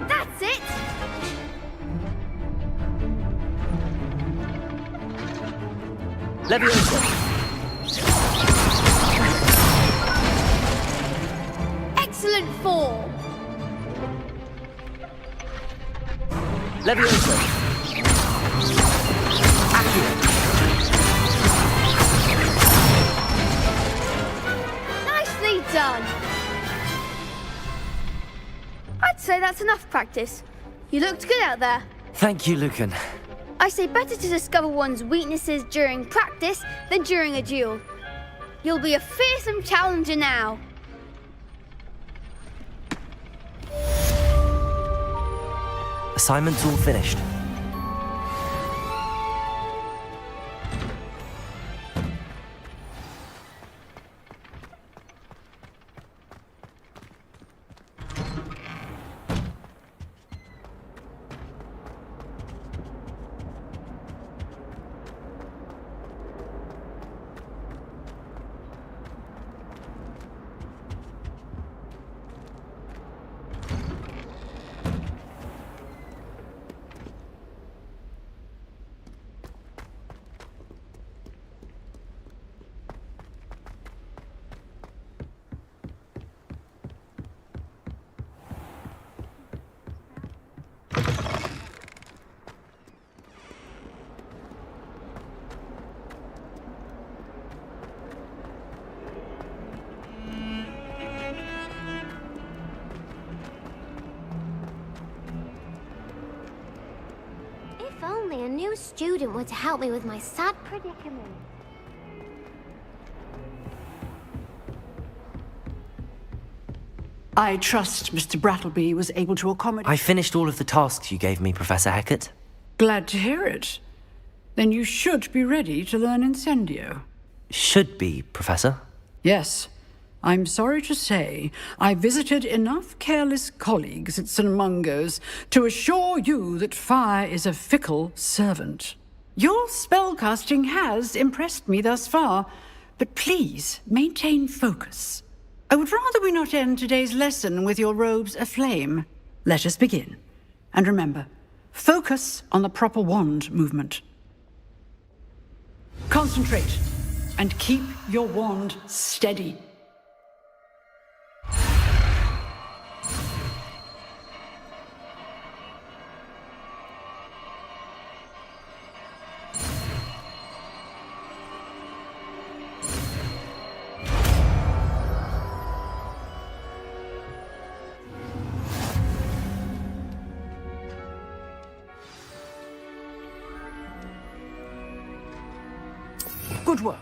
That's it! Levioso. Excellent form! Levioso. Accio. Nicely done! I'd say that's enough practice. You looked good out there. Thank you, Lucan. I say better to discover one's weaknesses during practice than during a duel. You'll be a fearsome challenger now. Assignment's all finished. If only a new student were to help me with my sad predicament. I trust Mr. Brattleby was able to accommodate... I finished all of the tasks you gave me, Professor Hecat. Glad to hear it. Then you should be ready to learn Incendio. Should be, Professor. Yes. I'm sorry to say, I visited enough careless colleagues at St. Mungo's to assure you that fire is a fickle servant. Your spellcasting has impressed me thus far, but please maintain focus. I would rather we not end today's lesson with your robes aflame. Let us begin. And remember, focus on the proper wand movement. Concentrate. and keep your wand steady. Good work.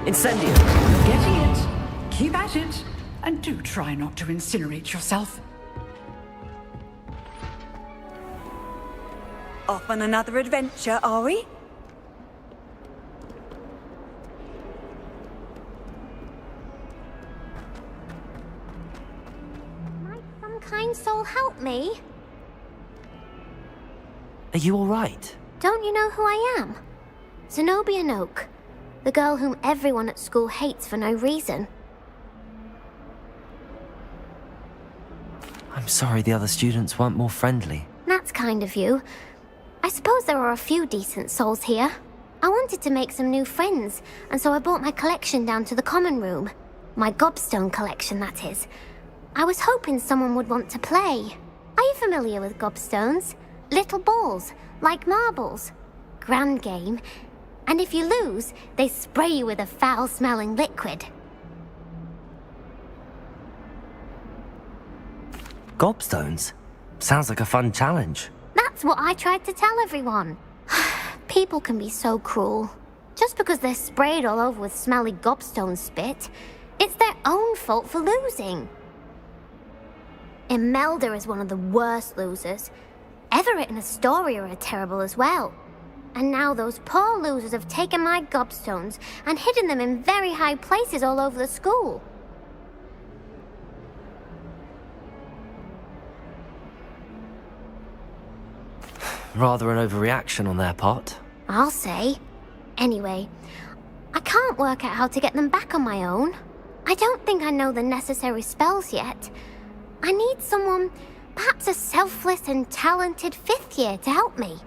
Incendio! Getting it. Keep at it. And do try not to incinerate yourself. Off on another adventure, are we? Might some kind soul help me? Are you alright? Don't you know who I am? Zenobia Noak. The girl whom everyone at school hates for no reason. I'm sorry the other students weren't more friendly. That's kind of you. I suppose there are a few decent souls here. I wanted to make some new friends, and so I brought my collection down to the common room. My gobstone collection, that is. I was hoping someone would want to play. Are you familiar with gobstones? Little balls, like marbles. Grand game. And if you lose, they spray you with a foul-smelling liquid. Gobstones? Sounds like a fun challenge. That's what I tried to tell everyone. People can be so cruel. Just because they're sprayed all over with smelly gobstone spit, it's their own fault for losing. Imelda is one of the worst losers. Everett and Astoria are terrible as well. And now those poor losers have taken my gobstones and hidden them in very high places all over the school. Rather an overreaction on their part. I'll say. Anyway, I can't work out how to get them back on my own. I don't think I know the necessary spells yet. I need someone, perhaps a selfless and talented 5th year to help me.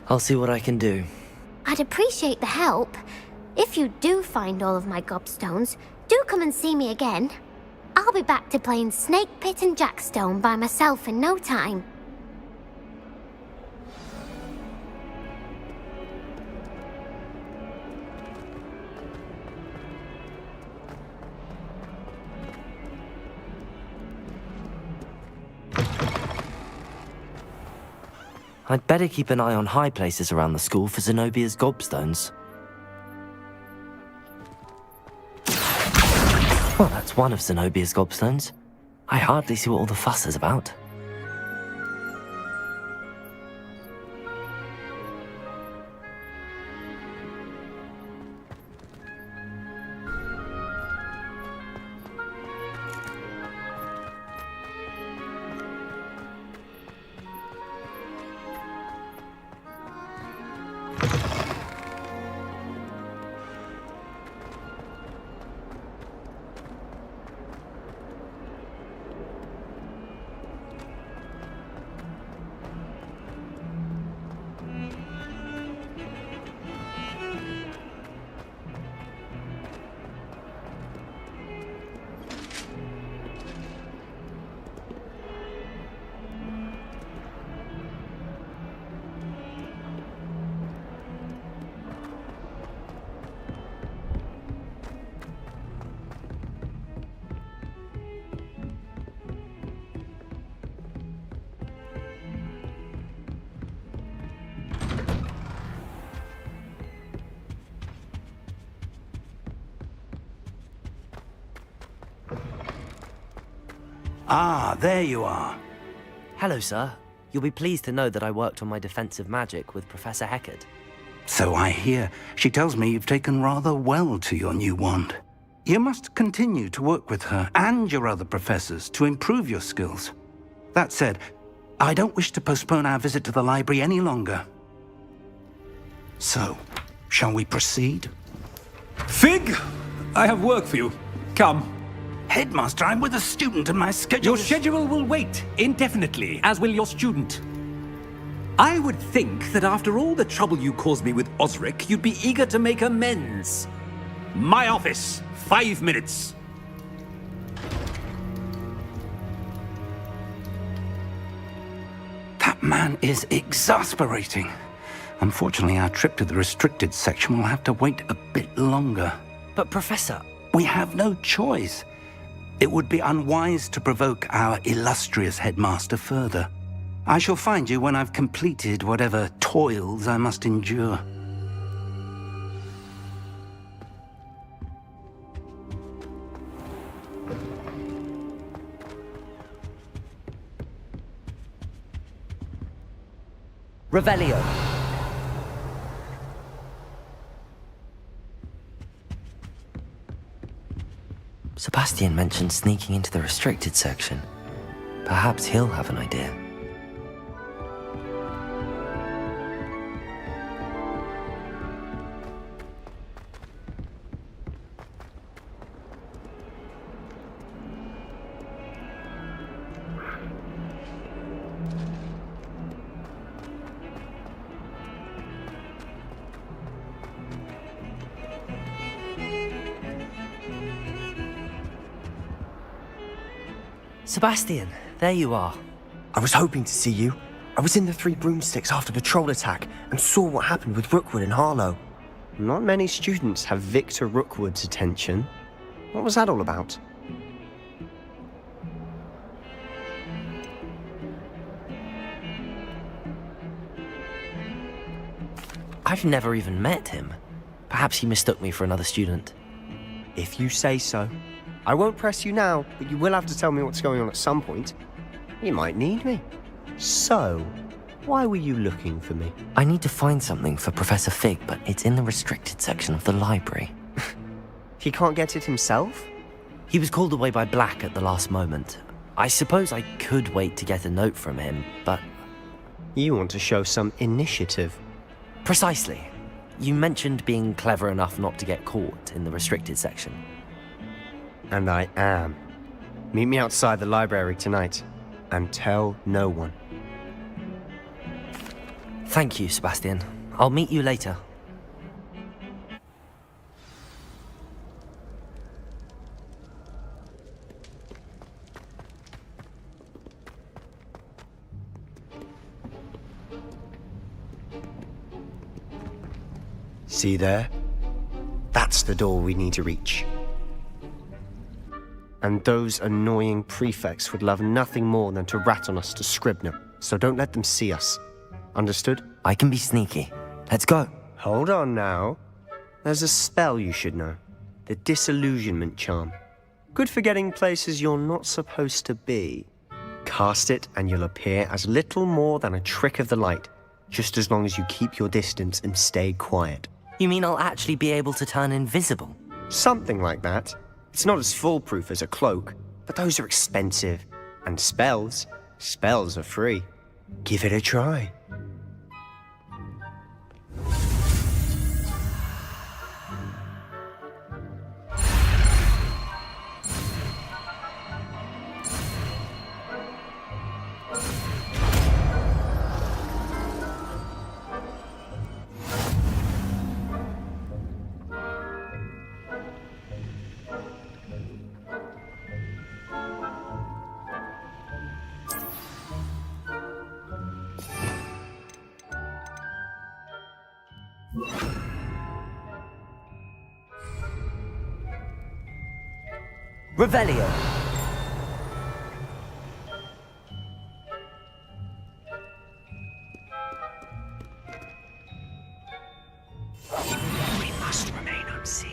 I'll see what I can do. I'd appreciate the help. If you do find all of my gobstones, do come and see me again. I'll be back to playing Snake Pit and Jackstone by myself in no time. I'd better keep an eye on high places around the school for Zenobia's gobstones. Well, that's one of Zenobia's gobstones. I hardly see what all the fuss is about. Ah, there you are. Hello, sir. You'll be pleased to know that I worked on my defensive magic with Professor Hecat. So I hear. She tells me you've taken rather well to your new wand. You must continue to work with her and your other professors to improve your skills. That said, I don't wish to postpone our visit to the library any longer. So, shall we proceed? Fig, I have work for you. Come. Headmaster, I'm with a student and my schedule... Your schedule will wait indefinitely, as will your student. I would think that after all the trouble you caused me with Osric, you'd be eager to make amends. My office, 5 minutes. That man is exasperating. Unfortunately, our trip to the restricted section will have to wait a bit longer. But Professor... We have no choice. It would be unwise to provoke our illustrious headmaster further. I shall find you when I've completed whatever toils I must endure. Revelio. Sebastian mentioned sneaking into the restricted section. Perhaps he'll have an idea. Sebastian, there you are. I was hoping to see you. I was in the Three Broomsticks after the troll attack and saw what happened with Rookwood and Harlow. Not many students have Victor Rookwood's attention. What was that all about? I've never even met him. Perhaps he mistook me for another student. If you say so. I won't press you now, but you will have to tell me what's going on at some point. You might need me. So, why were you looking for me? I need to find something for Professor Fig, but it's in the restricted section of the library. He can't get it himself? He was called away by Black at the last moment. I suppose I could wait to get a note from him, but... You want to show some initiative. Precisely. You mentioned being clever enough not to get caught in the restricted section. And I am. Meet me outside the library tonight, and tell no one. Thank you, Sebastian. I'll meet you later. See there? That's the door we need to reach. And those annoying prefects would love nothing more than to rat on us to Scribner, so don't let them see us. Understood? I can be sneaky. Let's go. Hold on now. There's a spell you should know. The Disillusionment Charm. Good for getting places you're not supposed to be. Cast it and you'll appear as little more than a trick of the light, just as long as you keep your distance and stay quiet. You mean I'll actually be able to turn invisible? Something like that. It's not as foolproof as a cloak, but those are expensive. And spells are free. Give it a try. Revelio. We must remain unseen.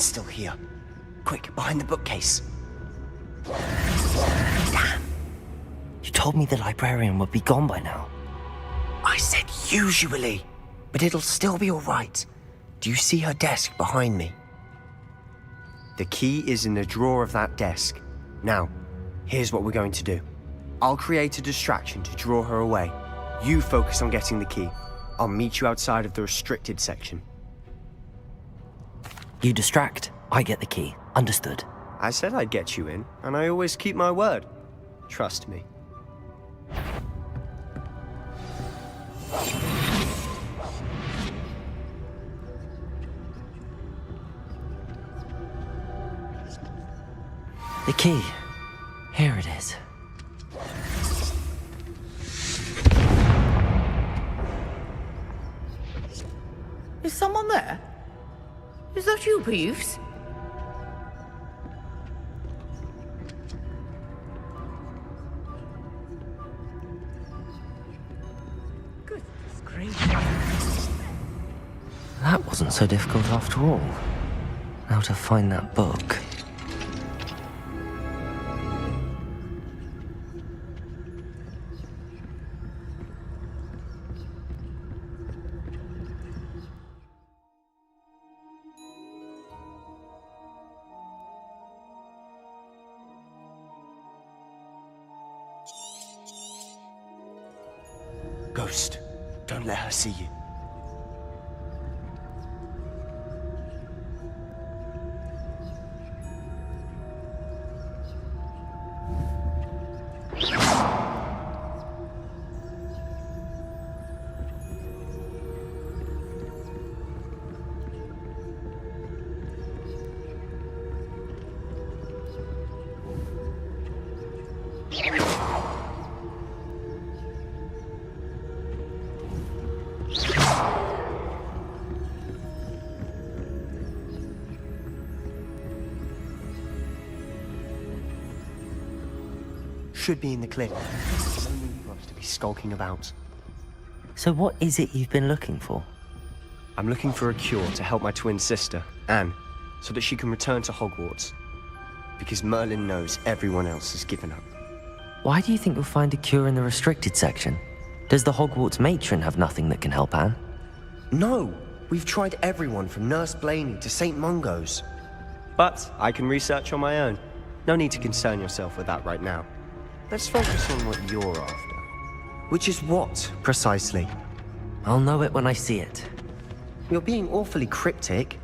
It's still here. Quick, behind the bookcase. Damn. You told me the librarian would be gone by now. I said usually, but it'll still be all right. Do you see her desk behind me? The key is in the drawer of that desk. Now, here's what we're going to do. I'll create a distraction to draw her away. You focus on getting the key. I'll meet you outside of the restricted section. You distract, I get the key. Understood. I said I'd get you in, and I always keep my word. Trust me. The key. Here it is. Is someone there? Is that you, Peeves? Goodness gracious. That wasn't so difficult after all. Now to find that book. Ghost, don't let her see you. Should be in the clip. No need for us to be skulking about. So what is it you've been looking for? I'm looking for a cure to help my twin sister, Anne, so that she can return to Hogwarts. Because Merlin knows everyone else has given up. Why do you think you'll find a cure in the restricted section? Does the Hogwarts matron have nothing that can help Anne? No! We've tried everyone from Nurse Blaney to St. Mungo's. But I can research on my own. No need to concern yourself with that right now. Let's focus on what you're after. Which is what, precisely? I'll know it when I see it. You're being awfully cryptic.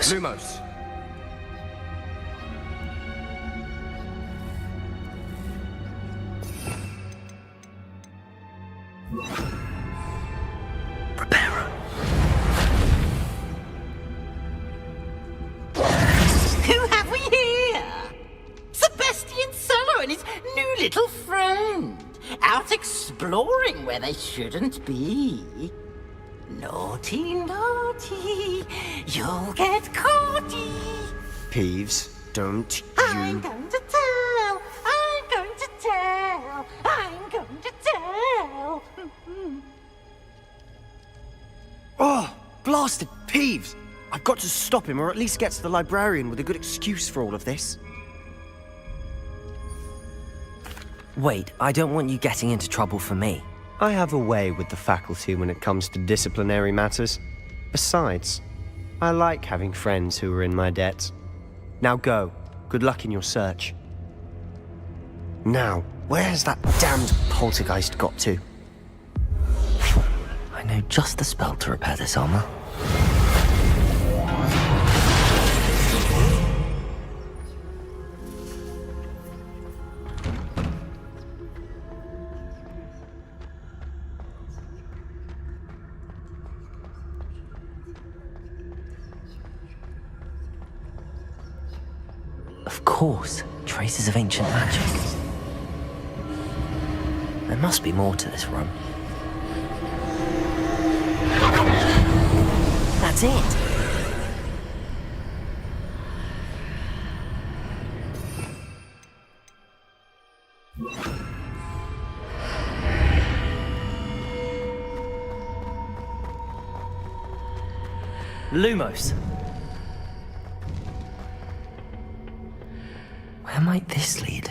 Lumos. Prepare. Who have we here? Sebastian Solo and his new little friend. Out exploring where they shouldn't be. Naughty, naughty, you'll get caughty. Peeves, don't I'm going to tell, I'm going to tell, I'm going to tell. Oh, blasted Peeves! I've got to stop him, or at least get to the librarian with a good excuse for all of this. Wait, I don't want you getting into trouble for me. I have a way with the faculty when it comes to disciplinary matters. Besides, I like having friends who are in my debt. Now go. Good luck in your search. Now, where's that damned poltergeist got to? I know just the spell to repair this armor. Of course, traces of ancient magic. There must be more to this room. That's it! Lumos. Where might this lead?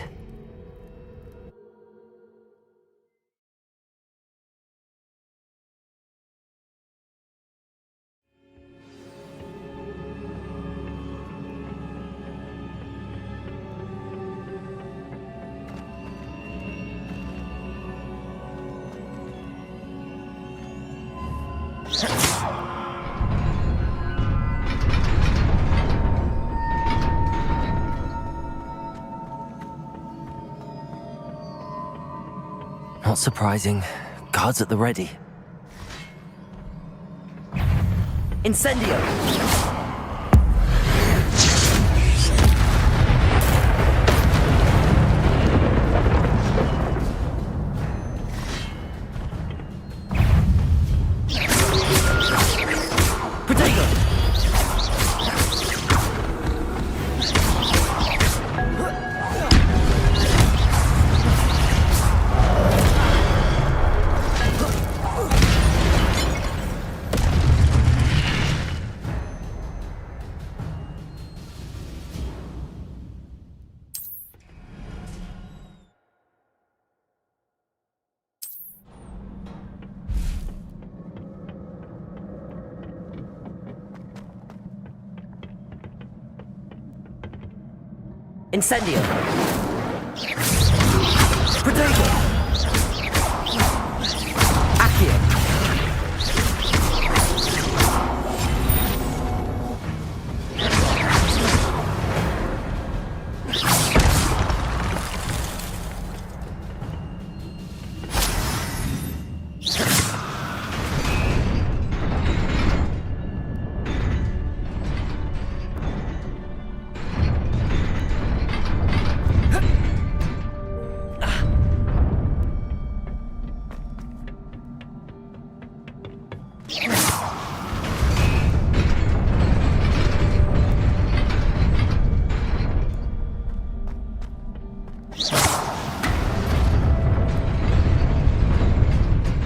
Not surprising. Guards at the ready. Incendio! Incendio! Protego! Accio!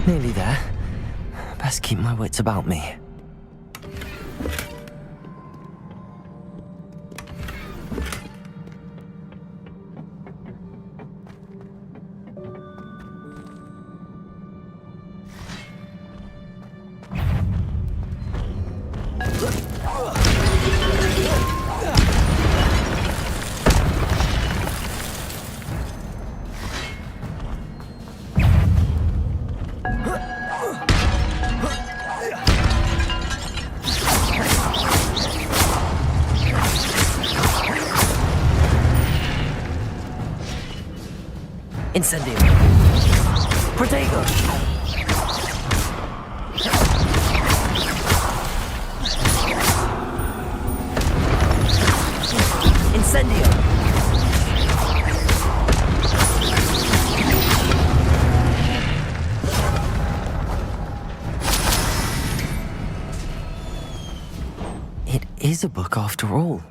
Nearly there. Best keep my wits about me. Incendio! Protego! Incendio! It is a book after all.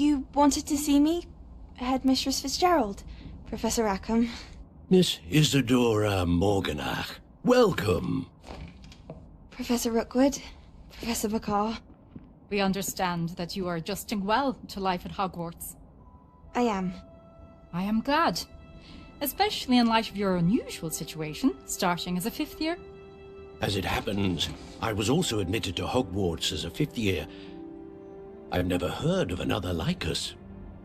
You wanted to see me? Headmistress Fitzgerald, Professor Rackham. Miss Isadora Morganach, welcome. Professor Rookwood, Professor Bakar. We understand that you are adjusting well to life at Hogwarts. I am. I am glad. Especially in light of your unusual situation, starting as a 5th year. As it happens, I was also admitted to Hogwarts as a 5th year. I've never heard of another like us.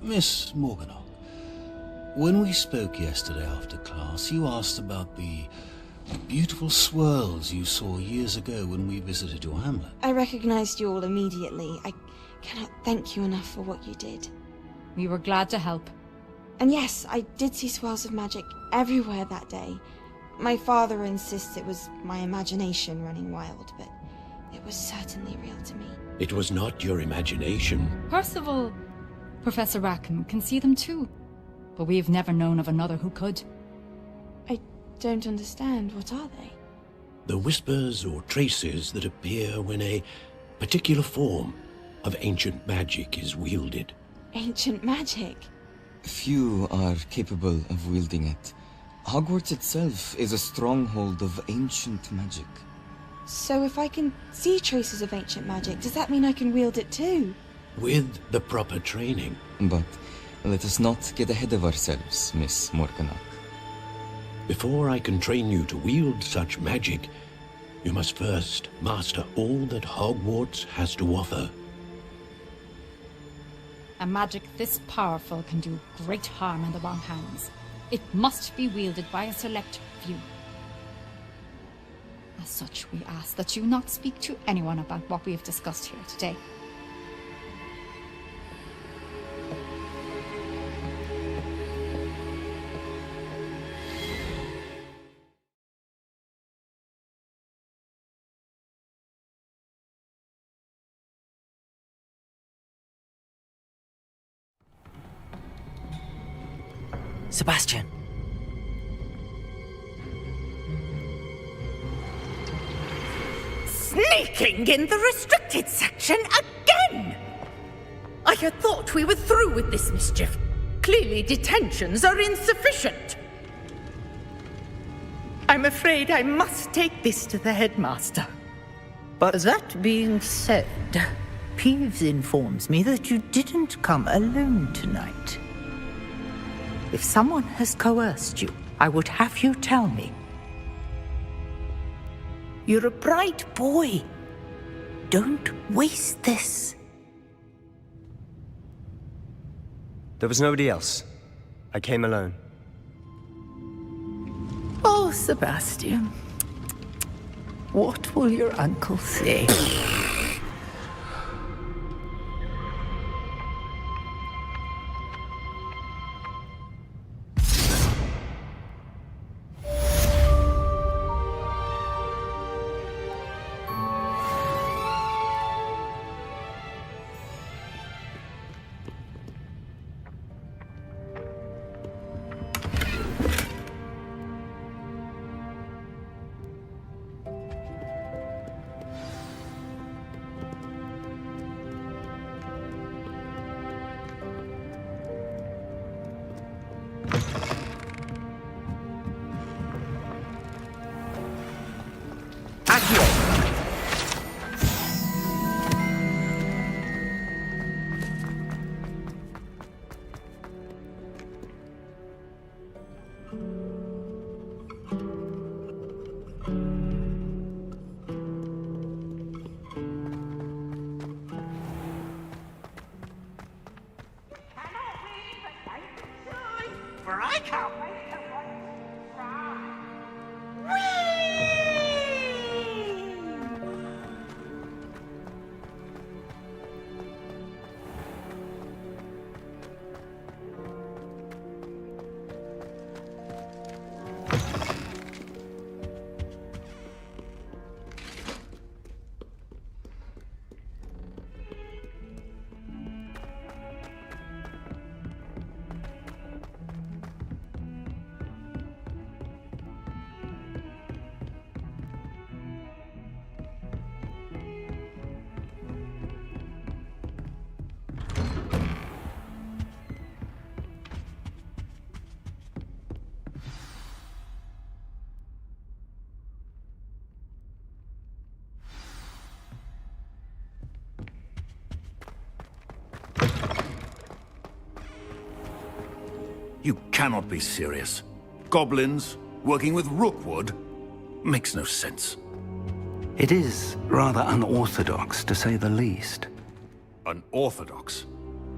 Miss Morganach, when we spoke yesterday after class, you asked about the beautiful swirls you saw years ago when we visited your hamlet. I recognized you all immediately. I cannot thank you enough for what you did. We were glad to help. And yes, I did see swirls of magic everywhere that day. My father insists it was my imagination running wild, but it was certainly real to me. It was not your imagination. Percival, Professor Rackham can see them too. But we've never known of another who could. I don't understand. What are they? The whispers or traces that appear when a particular form of ancient magic is wielded. Ancient magic? Few are capable of wielding it. Hogwarts itself is a stronghold of ancient magic. So if I can see traces of ancient magic, does that mean I can wield it too? With the proper training. But let us not get ahead of ourselves, Miss Morganach. Before I can train you to wield such magic, you must first master all that Hogwarts has to offer. A magic this powerful can do great harm in the wrong hands. It must be wielded by a select few. As such, we ask that you not speak to anyone about what we have discussed here today. Sebastian. Sneaking in the restricted section again! I had thought we were through with this mischief. Clearly detentions are insufficient. I'm afraid I must take this to the headmaster. But that being said, Peeves informs me that you didn't come alone tonight. If someone has coerced you, I would have you tell me. You're a bright boy. Don't waste this. There was nobody else. I came alone. Oh, Sebastian. What will your uncle say? For I can't wait to watch. You cannot be serious. Goblins working with Rookwood? Makes no sense. It is rather unorthodox, to say the least. Unorthodox?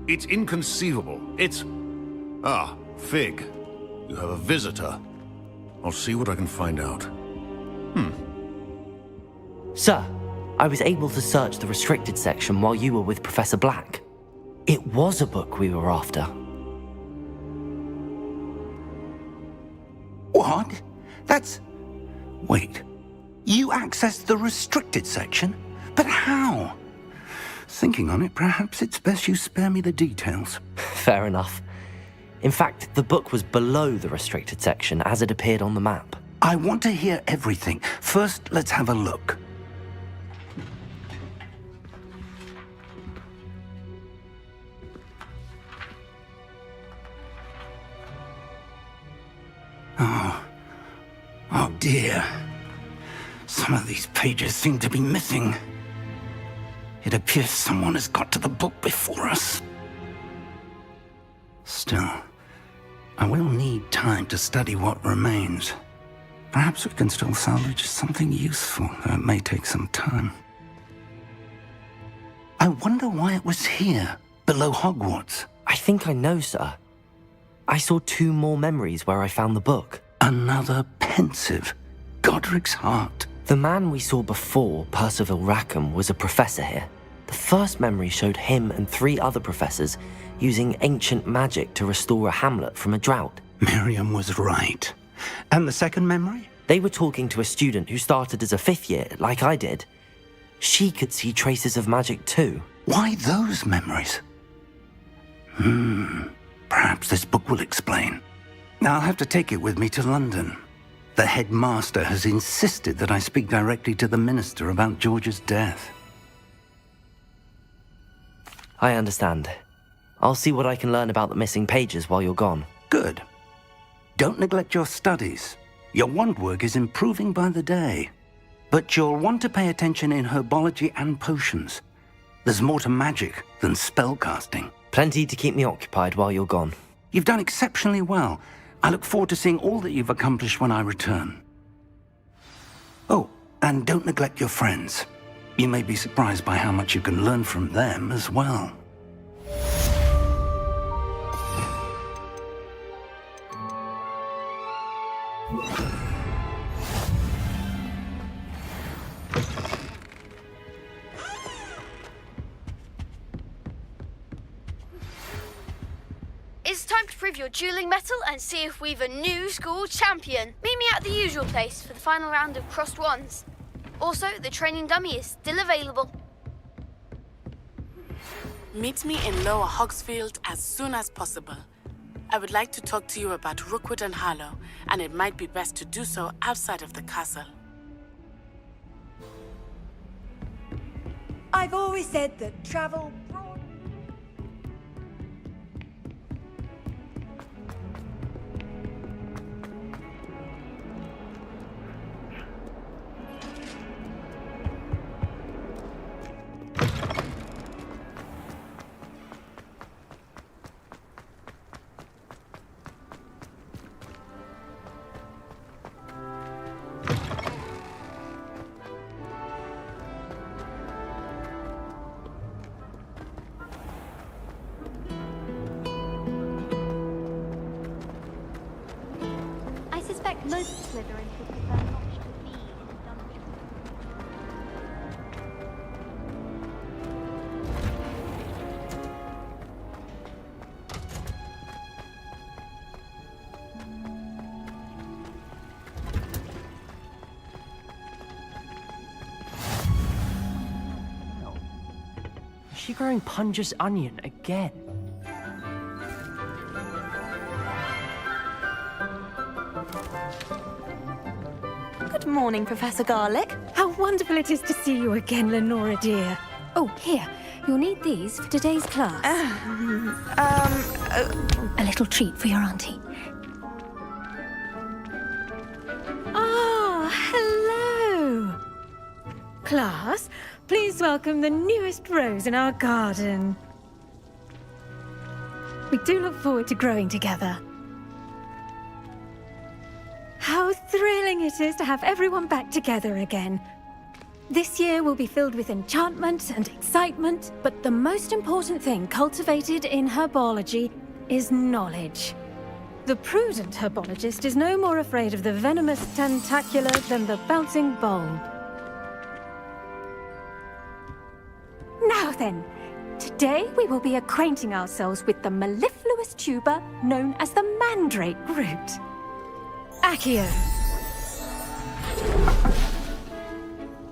It's inconceivable. It's... Ah, Fig. You have a visitor. I'll see what I can find out. Sir, I was able to search the restricted section while you were with Professor Black. It was a book we were after. What? That's... Wait. You accessed the restricted section? But how? Thinking on it, perhaps it's best you spare me the details. Fair enough. In fact, the book was below the restricted section as it appeared on the map. I want to hear everything. First, let's have a look. Oh dear. Some of these pages seem to be missing. It appears someone has got to the book before us. Still, I will need time to study what remains. Perhaps we can still salvage something useful, though it may take some time. I wonder why it was here, below Hogwarts. I think I know, sir. I saw 2 more memories where I found the book. Another pensive. Godric's heart. The man we saw before, Percival Rackham, was a professor here. The first memory showed him and 3 other professors using ancient magic to restore a hamlet from a drought. Miriam was right. And the second memory? They were talking to a student who started as a 5th year, like I did. She could see traces of magic too. Why those memories? Perhaps this book will explain. I'll have to take it with me to London. The headmaster has insisted that I speak directly to the minister about George's death. I understand. I'll see what I can learn about the missing pages while you're gone. Good. Don't neglect your studies. Your wand work is improving by the day. But you'll want to pay attention in herbology and potions. There's more to magic than spellcasting. Plenty to keep me occupied while you're gone. You've done exceptionally well. I look forward to seeing all that you've accomplished when I return. Oh, and don't neglect your friends. You may be surprised by how much you can learn from them as well. It's time to prove your dueling mettle and see if we've a new school champion. Meet me at the usual place for the final round of crossed wands. Also, the training dummy is still available. Meet me in Lower Hogsfield as soon as possible. I would like to talk to you about Rookwood and Harlow, and it might be best to do so outside of the castle. I've always said that travel brought... Most Slytherins would prefer not to be in the dungeon. Is she growing Punja's onion again? Good morning, Professor Garlick. How wonderful it is to see you again, Lenora dear. Oh, here. You'll need these for today's class. A little treat for your auntie. Ah, hello. Class, please welcome the newest rose in our garden. We do look forward to growing together. How thrilling it is to have everyone back together again. This year will be filled with enchantment and excitement, but the most important thing cultivated in herbology is knowledge. The prudent herbologist is no more afraid of the venomous tentacula than the bouncing bulb. Now then, today we will be acquainting ourselves with the mellifluous tuber known as the mandrake root. Accio.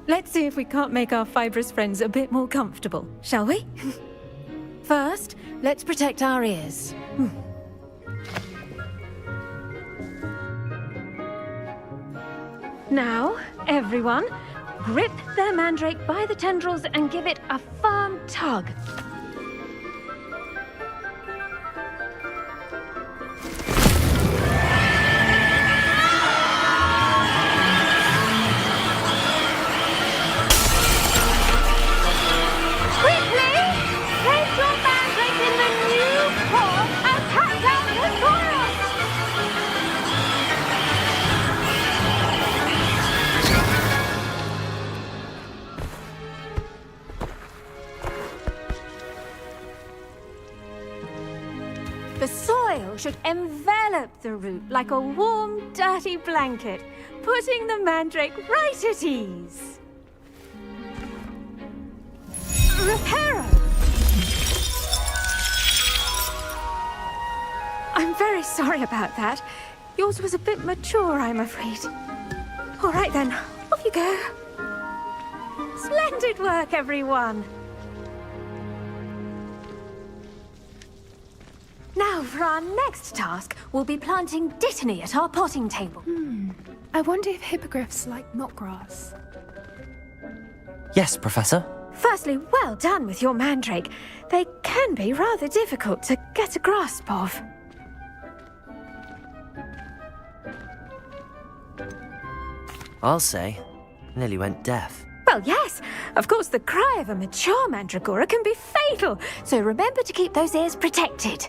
Let's see if we can't make our fibrous friends a bit more comfortable, shall we? First, let's protect our ears. Now, everyone, grip their mandrake by the tendrils and give it a firm tug. The soil should envelop the root like a warm, dirty blanket, putting the mandrake right at ease. Reparo! I'm very sorry about that. Yours was a bit mature, I'm afraid. All right then, off you go. Splendid work, everyone. Now, for our next task, we'll be planting dittany at our potting table. I wonder if hippogriffs like knotgrass. Yes, Professor. Firstly, well done with your mandrake. They can be rather difficult to get a grasp of. I'll say, nearly went deaf. Well, yes. Of course, the cry of a mature mandragora can be fatal, so remember to keep those ears protected.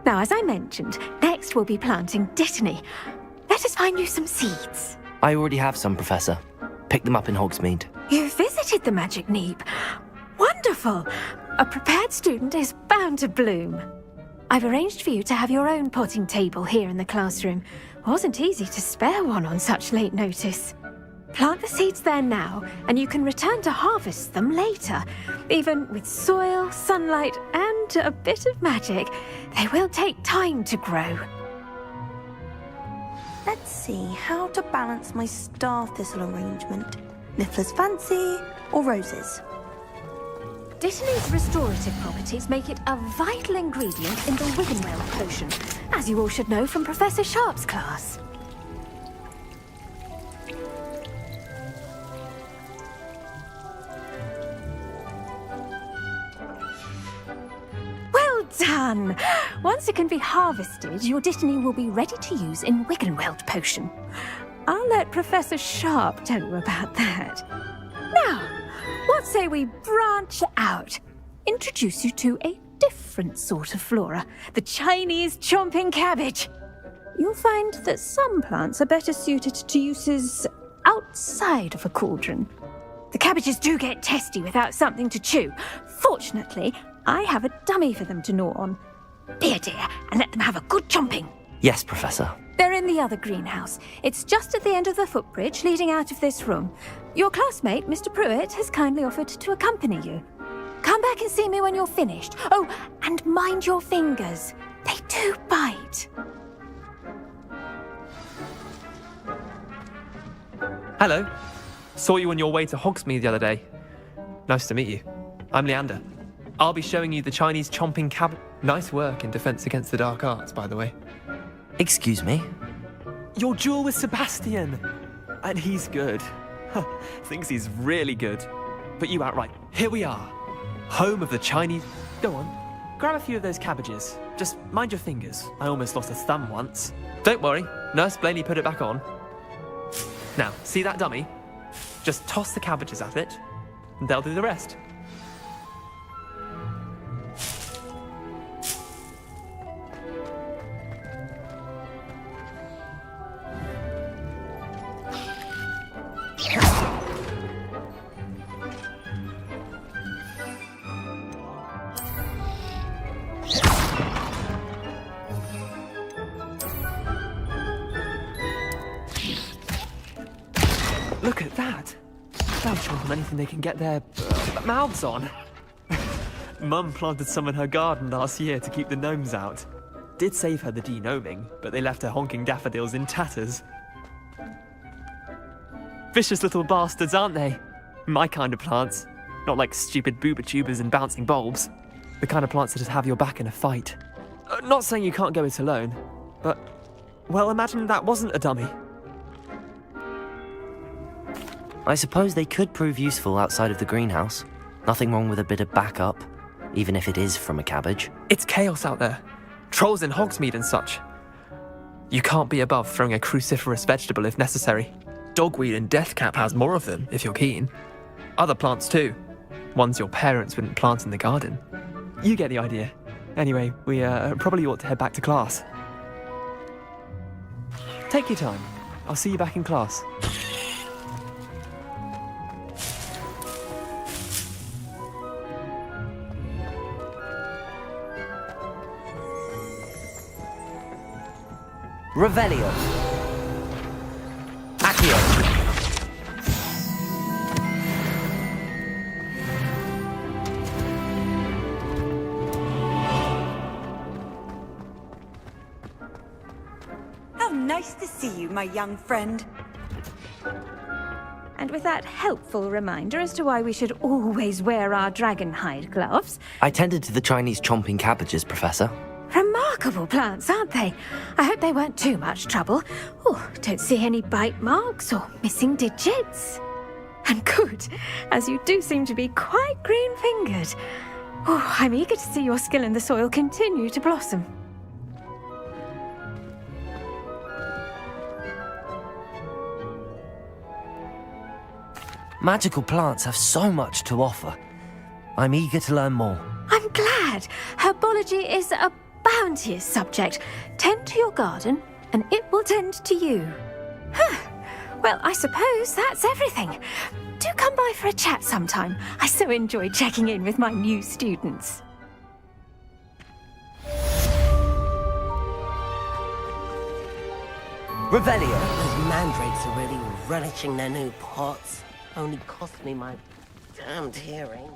Now, as I mentioned, next we'll be planting dittany. Let us find you some seeds. I already have some, Professor. Picked them up in Hogsmeade. You visited the Magic Neep. Wonderful! A prepared student is bound to bloom. I've arranged for you to have your own potting table here in the classroom. Wasn't easy to spare one on such late notice. Plant the seeds there now, and you can return to harvest them later. Even with soil, sunlight, and a bit of magic, they will take time to grow. Let's see how to balance my star thistle arrangement. Niffler's fancy or roses? Dittany's restorative properties make it a vital ingredient in the Wiggenweld potion, as you all should know from Professor Sharp's class. Well done! Once it can be harvested, your dittany will be ready to use in Wiggenweld potion. I'll let Professor Sharp tell you about that. Now, what say we branch out? Introduce you to a different sort of flora, the Chinese chomping cabbage. You'll find that some plants are better suited to uses outside of a cauldron. The cabbages do get testy without something to chew. Fortunately, I have a dummy for them to gnaw on. Be a dear and let them have a good chomping. Yes, Professor. They're in the other greenhouse. It's just at the end of the footbridge leading out of this room. Your classmate, Mr. Pruitt, has kindly offered to accompany you. Come back and see me when you're finished. Oh, and mind your fingers. They do bite. Hello. Saw you on your way to Hogsmeade the other day. Nice to meet you. I'm Leander. I'll be showing you the Chinese chomping cabbage. Nice work in Defense Against the Dark Arts, by the way. Excuse me? Your duel with Sebastian! And he's good. Thinks he's really good. But you outright. Here we are. Home of the Chinese... Go on. Grab a few of those cabbages. Just mind your fingers. I almost lost a thumb once. Don't worry. Nurse Blaney put it back on. Now, see that dummy? Just toss the cabbages at it, and they'll do the rest. Look at that. They'll chomp on anything they can get their mouths on. Mum planted some in her garden last year to keep the gnomes out. Did save her the de-gnoming, but they left her honking daffodils in tatters. Vicious little bastards, aren't they? My kind of plants. Not like stupid booba tubers and bouncing bulbs. The kind of plants that just have your back in a fight. Not saying you can't go it alone, but, well, imagine that wasn't a dummy. I suppose they could prove useful outside of the greenhouse. Nothing wrong with a bit of backup, even if it is from a cabbage. It's chaos out there. Trolls in Hogsmeade and such. You can't be above throwing a cruciferous vegetable if necessary. Dogweed and deathcap has more of them, if you're keen. Other plants too. Ones your parents wouldn't plant in the garden. You get the idea. Anyway, we probably ought to head back to class. Take your time. I'll see you back in class. Revelio. Accio. How nice to see you, my young friend. And with that helpful reminder as to why we should always wear our dragon hide gloves. I tended to the Chinese chomping cabbages, Professor. Remarkable plants, aren't they? I hope they weren't too much trouble. Oh, don't see any bite marks or missing digits. And good, as you do seem to be quite green-fingered. Oh, I'm eager to see your skill in the soil continue to blossom. Magical plants have so much to offer. I'm eager to learn more. I'm glad. Herbology is a bounteous subject. Tend to your garden, and it will tend to you. Well, I suppose that's everything. Do come by for a chat sometime. I so enjoy checking in with my new students. Revelio. Those mandrakes are really relishing their new pots. Only cost me my damned hearing.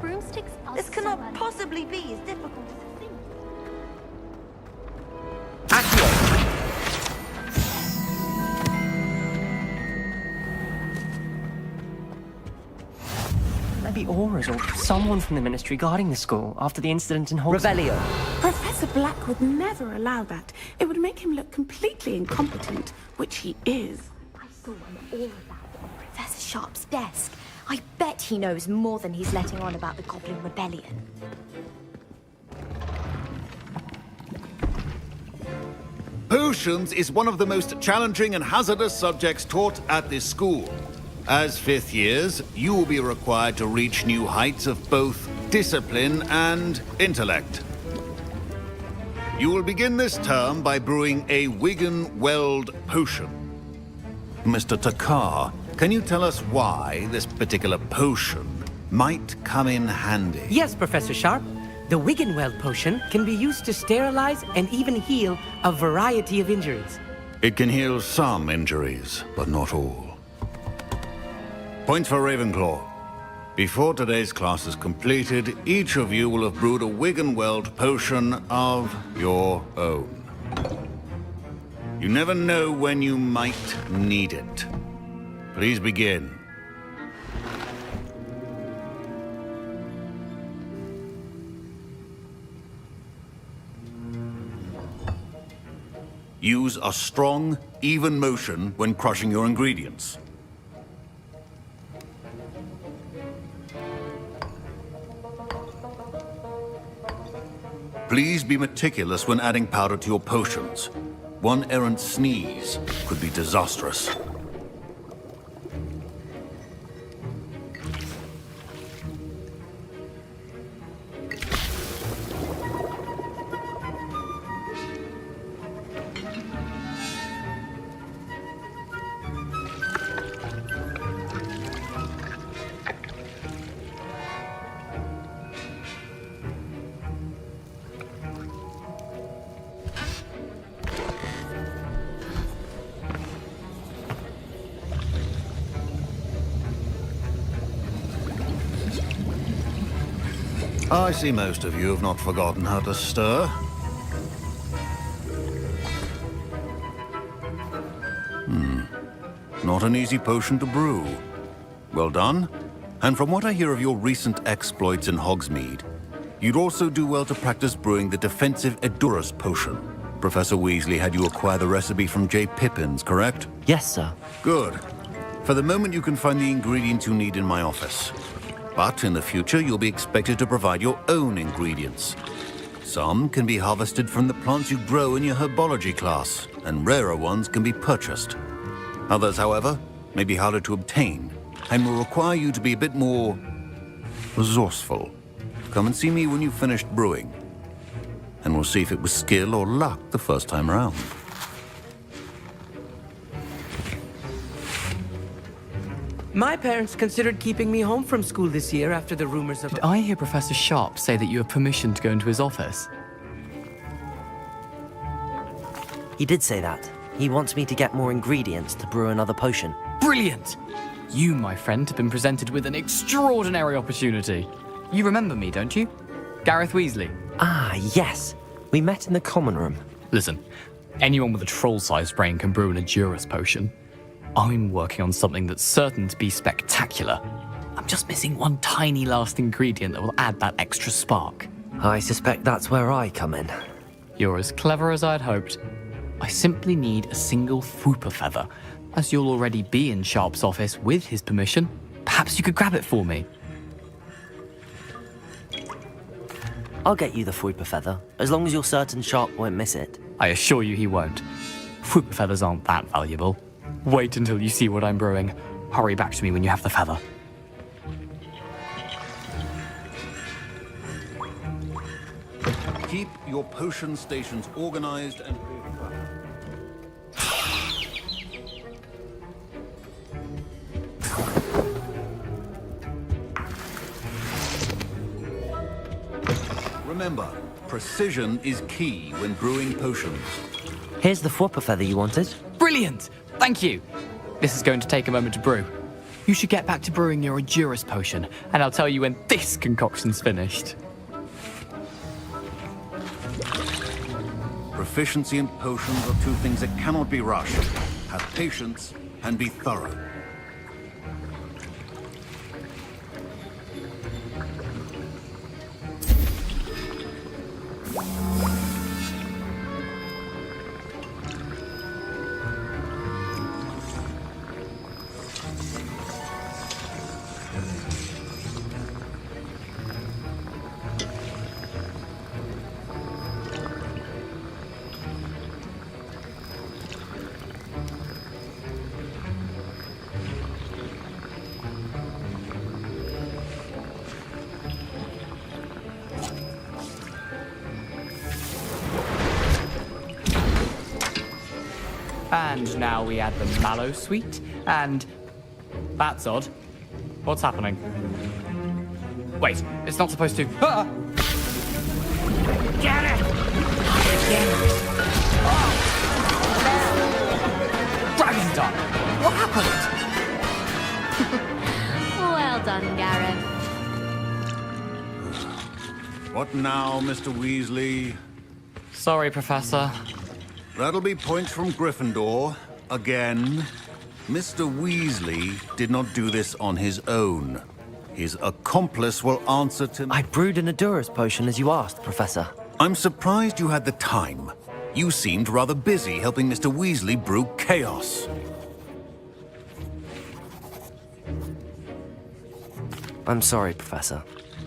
Broomsticks are This cannot possibly be as difficult as it seems. Maybe Aura's or someone from the Ministry guarding the school after the incident in Hogsmeade. Revelio. Professor Black would never allow that. It would make him look completely incompetent, which he is. I saw an aura bag on Professor Sharp's desk. I bet he knows more than he's letting on about the Goblin Rebellion. Potions is one of the most challenging and hazardous subjects taught at this school. As fifth years, you will be required to reach new heights of both discipline and intellect. You will begin this term by brewing a Wiggen-Weld potion. Mr. Takar, can you tell us why this particular potion might come in handy? Yes, Professor Sharp. The Wiggen-Weld potion can be used to sterilize and even heal a variety of injuries. It can heal some injuries, but not all. Points for Ravenclaw. Before today's class is completed, each of you will have brewed a Wiggen-Weld potion of your own. You never know when you might need it. Please begin. Use a strong, even motion when crushing your ingredients. Please be meticulous when adding powder to your potions. One errant sneeze could be disastrous. I see most of you have not forgotten how to stir. Not an easy potion to brew. Well done. And from what I hear of your recent exploits in Hogsmeade, you'd also do well to practice brewing the defensive Edurus potion. Professor Weasley had you acquire the recipe from J. Pippins, correct? Yes, sir. Good. For the moment, you can find the ingredients you need in my office. But in the future, you'll be expected to provide your own ingredients. Some can be harvested from the plants you grow in your Herbology class, and rarer ones can be purchased. Others, however, may be harder to obtain, and will require you to be a bit more resourceful. Come and see me when you've finished brewing, and we'll see if it was skill or luck the first time around. My parents considered keeping me home from school this year after the rumors of... Did I hear Professor Sharp say that you have permission to go into his office? He did say that. He wants me to get more ingredients to brew another potion. Brilliant! You, my friend, have been presented with an extraordinary opportunity. You remember me, don't you? Gareth Weasley. Ah, yes. We met in the common room. Listen, anyone with a troll-sized brain can brew an Edurus potion. I'm working on something that's certain to be spectacular. I'm just missing one tiny last ingredient that will add that extra spark. I suspect that's where I come in. You're as clever as I'd hoped. I simply need a single Fwooper feather. As you'll already be in Sharp's office with his permission, perhaps you could grab it for me. I'll get you the Fwooper feather, as long as you're certain Sharp won't miss it. I assure you he won't. Fwooper feathers aren't that valuable. Wait until you see what I'm brewing. Hurry back to me when you have the feather. Keep your potion stations organized and... Remember, precision is key when brewing potions. Here's the Fwooper feather you wanted. Brilliant! Thank you. This is going to take a moment to brew. You should get back to brewing your Edurus potion, and I'll tell you when this concoction's finished. Proficiency in potions are two things that cannot be rushed. Have patience and be thorough. And now we add the mallow sweet, and... That's odd. What's happening? Wait, it's not supposed to... Ah! Get it! Dragon Dart! What happened? Well done, Gareth. What now, Mr. Weasley? Sorry, Professor. That'll be points from Gryffindor. Again. Mr. Weasley did not do this on his own. His accomplice will answer to... I brewed an Edurus potion as you asked, Professor. I'm surprised you had the time. You seemed rather busy helping Mr. Weasley brew chaos. I'm sorry, Professor.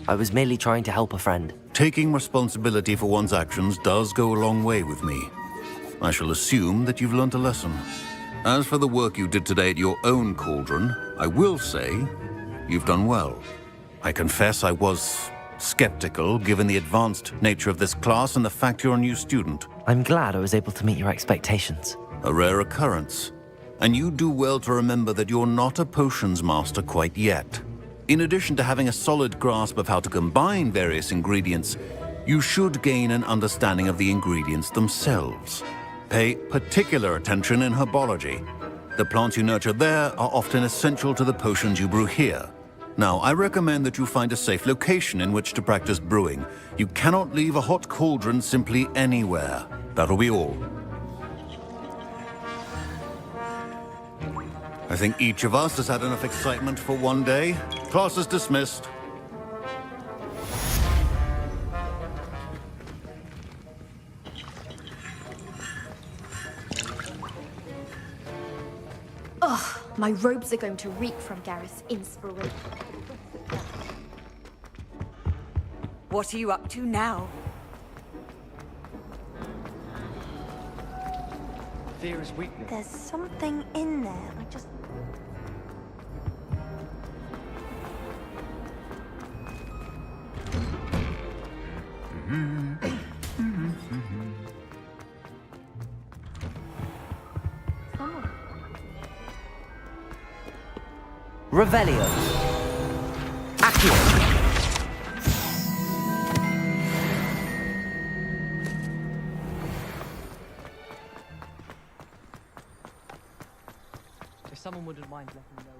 I was merely trying to help a friend. Taking responsibility for one's actions does go a long way with me. I shall assume that you've learnt a lesson. As for the work you did today at your own cauldron, I will say you've done well. I confess I was skeptical, given the advanced nature of this class and the fact you're a new student. I'm glad I was able to meet your expectations. A rare occurrence. And you do well to remember that you're not a potions master quite yet. In addition to having a solid grasp of how to combine various ingredients, you should gain an understanding of the ingredients themselves. Pay particular attention in herbology. The plants you nurture there are often essential to the potions you brew here. Now, I recommend that you find a safe location in which to practice brewing. You cannot leave a hot cauldron simply anywhere. That'll be all. I think each of us has had enough excitement for one day. Class is dismissed. Ugh, my robes are going to reek from Gareth's inspiration. What are you up to now? Fear is weakness. There's something in there. I just... Revelio. Accio. If someone wouldn't mind letting me know.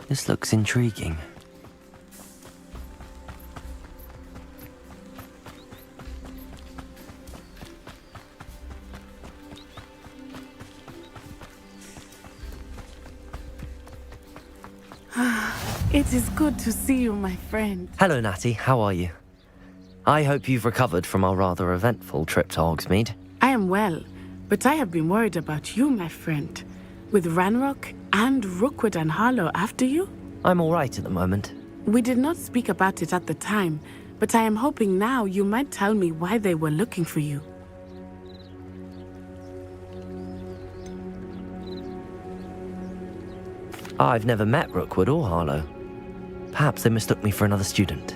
This looks intriguing. It is good to see you, my friend. Hello, Natty. How are you? I hope you've recovered from our rather eventful trip to Hogsmeade. I am well, but I have been worried about you, my friend. With Ranrock and Rookwood and Harlow after you? I'm all right at the moment. We did not speak about it at the time, but I am hoping now you might tell me why they were looking for you. I've never met Rookwood or Harlow. Perhaps they mistook me for another student.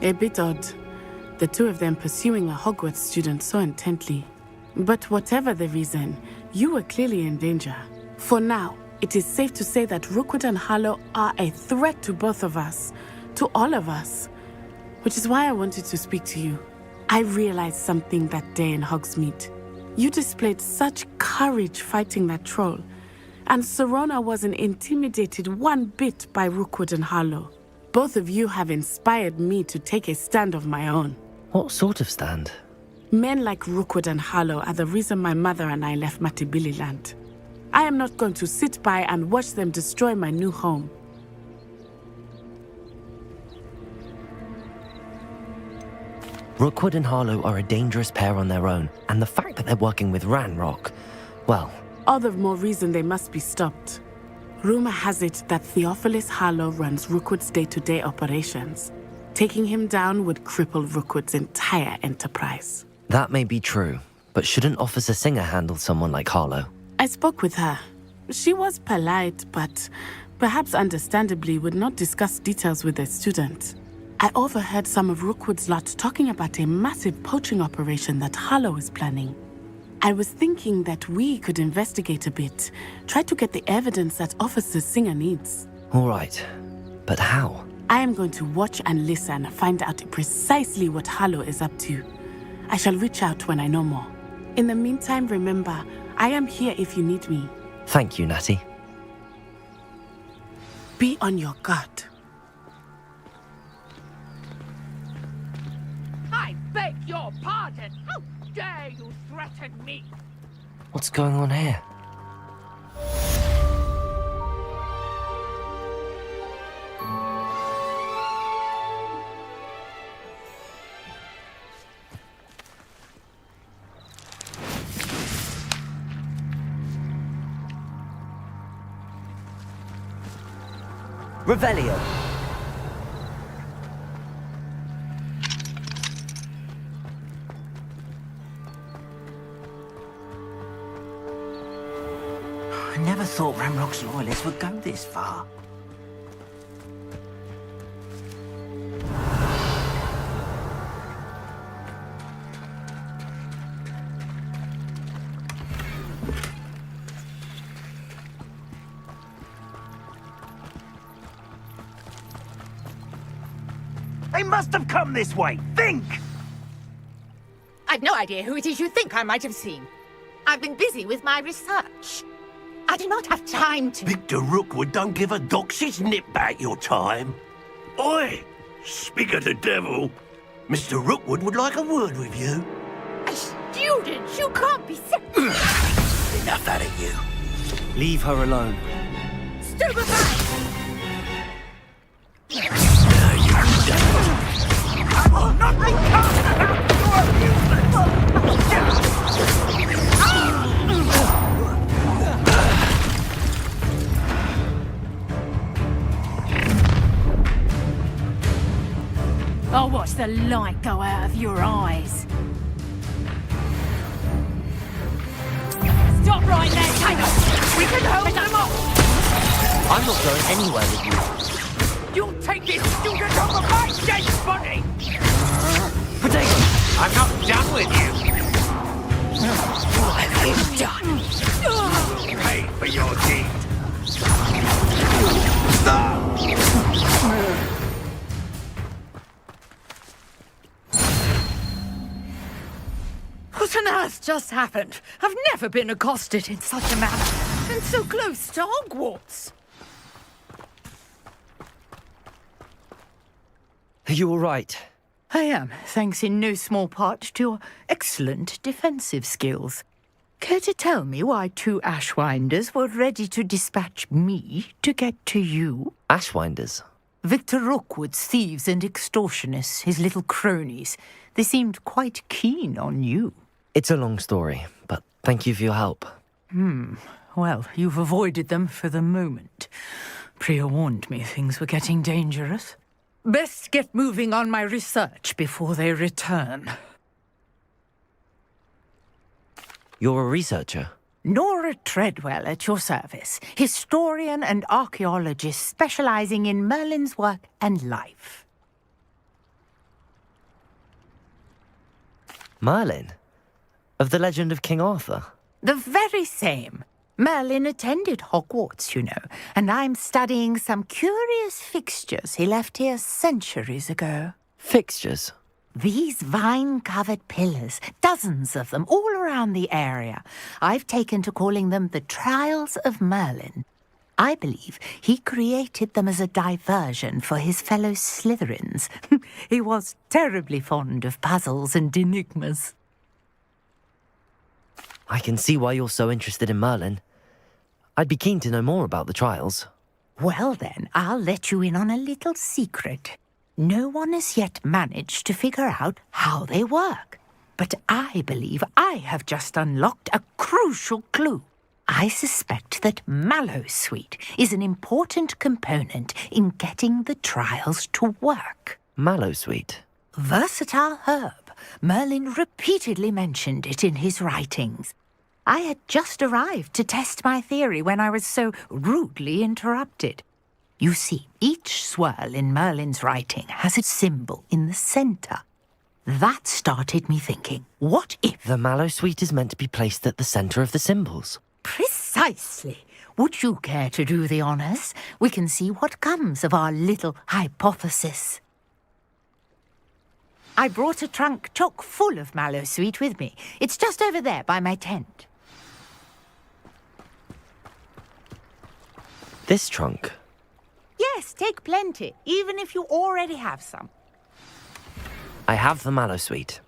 A bit odd. The two of them pursuing a Hogwarts student so intently. But whatever the reason, you were clearly in danger. For now, it is safe to say that Rookwood and Harlow are a threat to both of us, to all of us. Which is why I wanted to speak to you. I realized something that day in Hogsmeade. You displayed such courage fighting that troll, and Serona wasn't intimidated one bit by Rookwood and Harlow. Both of you have inspired me to take a stand of my own. What sort of stand? Men like Rookwood and Harlow are the reason my mother and I left Matibili land. I am not going to sit by and watch them destroy my new home. Rookwood and Harlow are a dangerous pair on their own, and the fact that they're working with Ranrock, well... All the more reason they must be stopped. Rumor has it that Theophilus Harlow runs Rookwood's day-to-day operations. Taking him down would cripple Rookwood's entire enterprise. That may be true, but shouldn't Officer Singer handle someone like Harlow? I spoke with her. She was polite, but perhaps understandably would not discuss details with a student. I overheard some of Rookwood's lot talking about a massive poaching operation that Harlow is planning. I was thinking that we could investigate a bit, try to get the evidence that Officer Singer needs. All right, but how? I am going to watch and listen, find out precisely what Harlow is up to. I shall reach out when I know more. In the meantime, remember, I am here if you need me. Thank you, Natty. Be on your guard. I beg your pardon. How dare you threaten me? What's going on here? Revelio. I never thought Ramrock's loyalists would go this far. They must have come this way. Think! I've no idea who it is you think I might have seen. I've been busy with my research. I do not have time to... Victor Rookwood don't give a doxy's nip back your time. Oi! Speak of the devil. Mr. Rookwood would like a word with you. A student? You can't be sick. Enough out of you. Leave her alone. Stupefy! Nothing comes about your amusement! I'll watch the light go out of your eyes. Stop right there, Taylor! We can hold them off! I'm not going anywhere with you. You'll take this student over my dead body! Potato! I'm not done with you! What have you done? Pay for your deed! What on earth just happened? I've never been accosted in such a manner, and so close to Hogwarts. Are you all right? I am, thanks in no small part to your excellent defensive skills. Care to tell me why 2 Ashwinders were ready to dispatch me to get to you? Ashwinders? Victor Rookwood's thieves and extortionists, his little cronies. They seemed quite keen on you. It's a long story, but thank you for your help. Well, you've avoided them for the moment. Priya warned me things were getting dangerous. Best get moving on my research before they return. You're a researcher? Nora Treadwell at your service, historian and archaeologist specializing in Merlin's work and life. Merlin? Of the legend of King Arthur? The very same. Merlin attended Hogwarts, you know, and I'm studying some curious fixtures he left here centuries ago. Fixtures? These vine-covered pillars, dozens of them, all around the area. I've taken to calling them the Trials of Merlin. I believe he created them as a diversion for his fellow Slytherins. He was terribly fond of puzzles and enigmas. I can see why you're so interested in Merlin. I'd be keen to know more about the trials. Well then, I'll let you in on a little secret. No one has yet managed to figure out how they work. But I believe I have just unlocked a crucial clue. I suspect that Mallowsweet is an important component in getting the trials to work. Mallowsweet? Versatile herb. Merlin repeatedly mentioned it in his writings. I had just arrived to test my theory when I was so rudely interrupted. You see, each swirl in Merlin's writing has a symbol in the center. That started me thinking, what if... The Mallowsweet is meant to be placed at the center of the symbols. Precisely. Would you care to do the honors? We can see what comes of our little hypothesis. I brought a trunk chock full of Mallowsweet with me. It's just over there by my tent. This trunk? Yes, take plenty, even if you already have some. I have the Mallowsweet.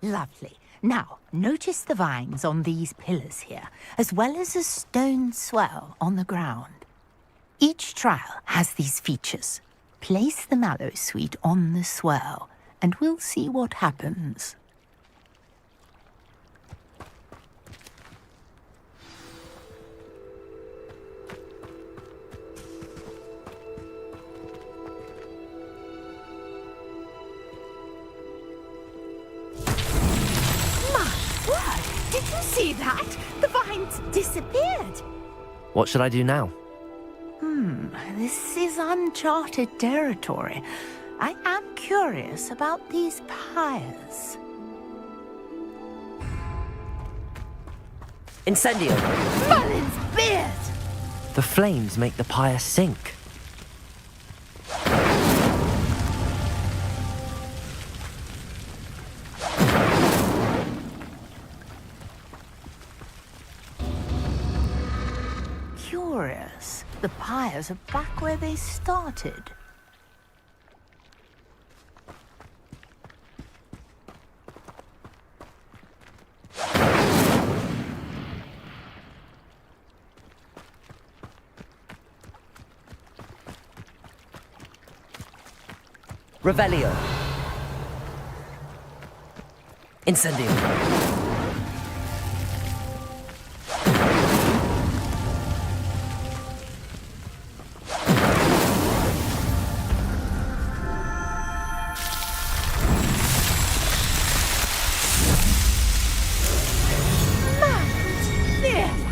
Lovely. Now, notice the vines on these pillars here, as well as a stone swell on the ground. Each trial has these features. Place the Mallowsweet on the swell, and we'll see what happens. Did you see that? The vines disappeared. What should I do now? This is uncharted territory. I am curious about these pyres. Incendio! Merlin's beard! The flames make the pyre sink. Curious. The pyres are back where they started. Revelio. Incendio.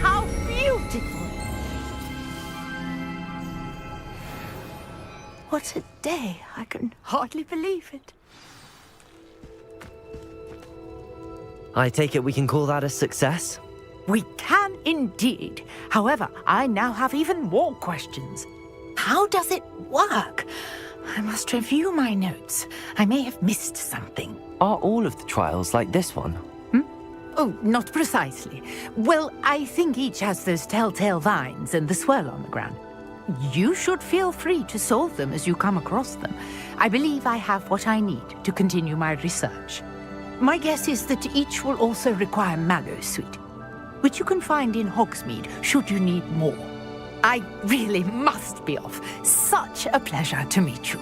How beautiful! What a day! I can hardly believe it. I take it we can call that a success? We can indeed. However, I now have even more questions. How does it work? I must review my notes. I may have missed something. Are all of the trials like this one? Oh, not precisely. Well, I think each has those telltale vines and the swirl on the ground. You should feel free to solve them as you come across them. I believe I have what I need to continue my research. My guess is that each will also require Mallowsweet, which you can find in Hogsmeade should you need more. I really must be off. Such a pleasure to meet you.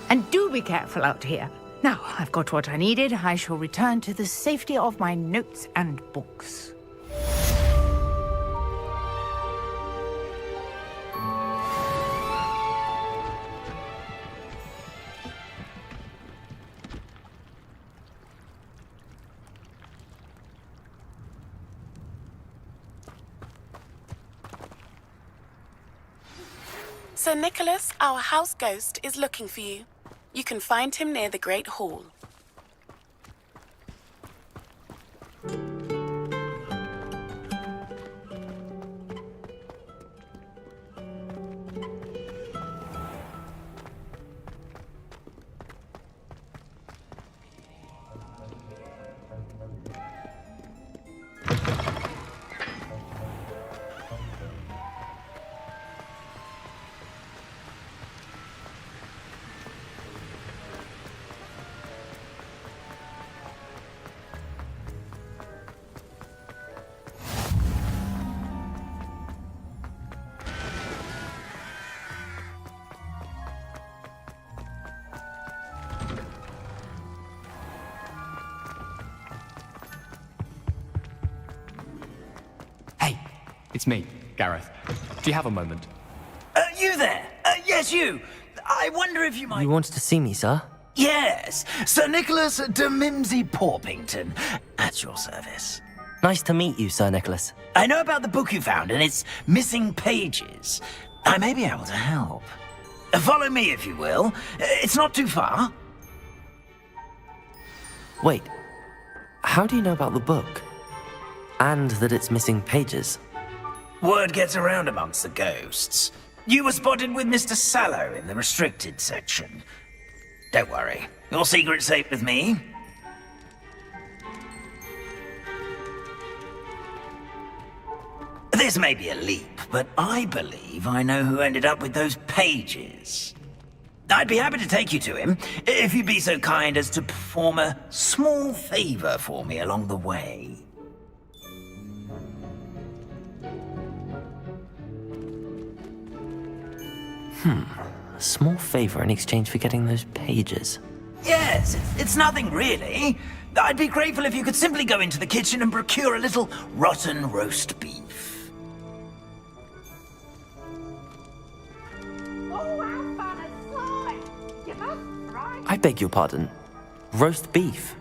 And do be careful out here. Now, I've got what I needed. I shall return to the safety of my notes and books. Sir Nicholas, our house ghost, is looking for you. You can find him near the Great Hall. it's me, Gareth. Do you have a moment? You there? Yes, you. I wonder if you might... You wanted to see me, sir? Yes, Sir Nicholas de Mimsy Porpington, at your service. Nice to meet you, Sir Nicholas. I know about the book you found and its missing pages. I may be able to help. Follow me, if you will. It's not too far. Wait, how do you know about the book? And that it's missing pages? Word gets around amongst the ghosts. You were spotted with Mr. Sahdow in the restricted section. Don't worry, your secret's safe with me. This may be a leap, but I believe I know who ended up with those pages. I'd be happy to take you to him, if you'd be so kind as to perform a small favor for me along the way. A small favor in exchange for getting those pages. Yes, it's nothing really. I'd be grateful if you could simply go into the kitchen and procure a little rotten roast beef. I beg your pardon. Roast beef.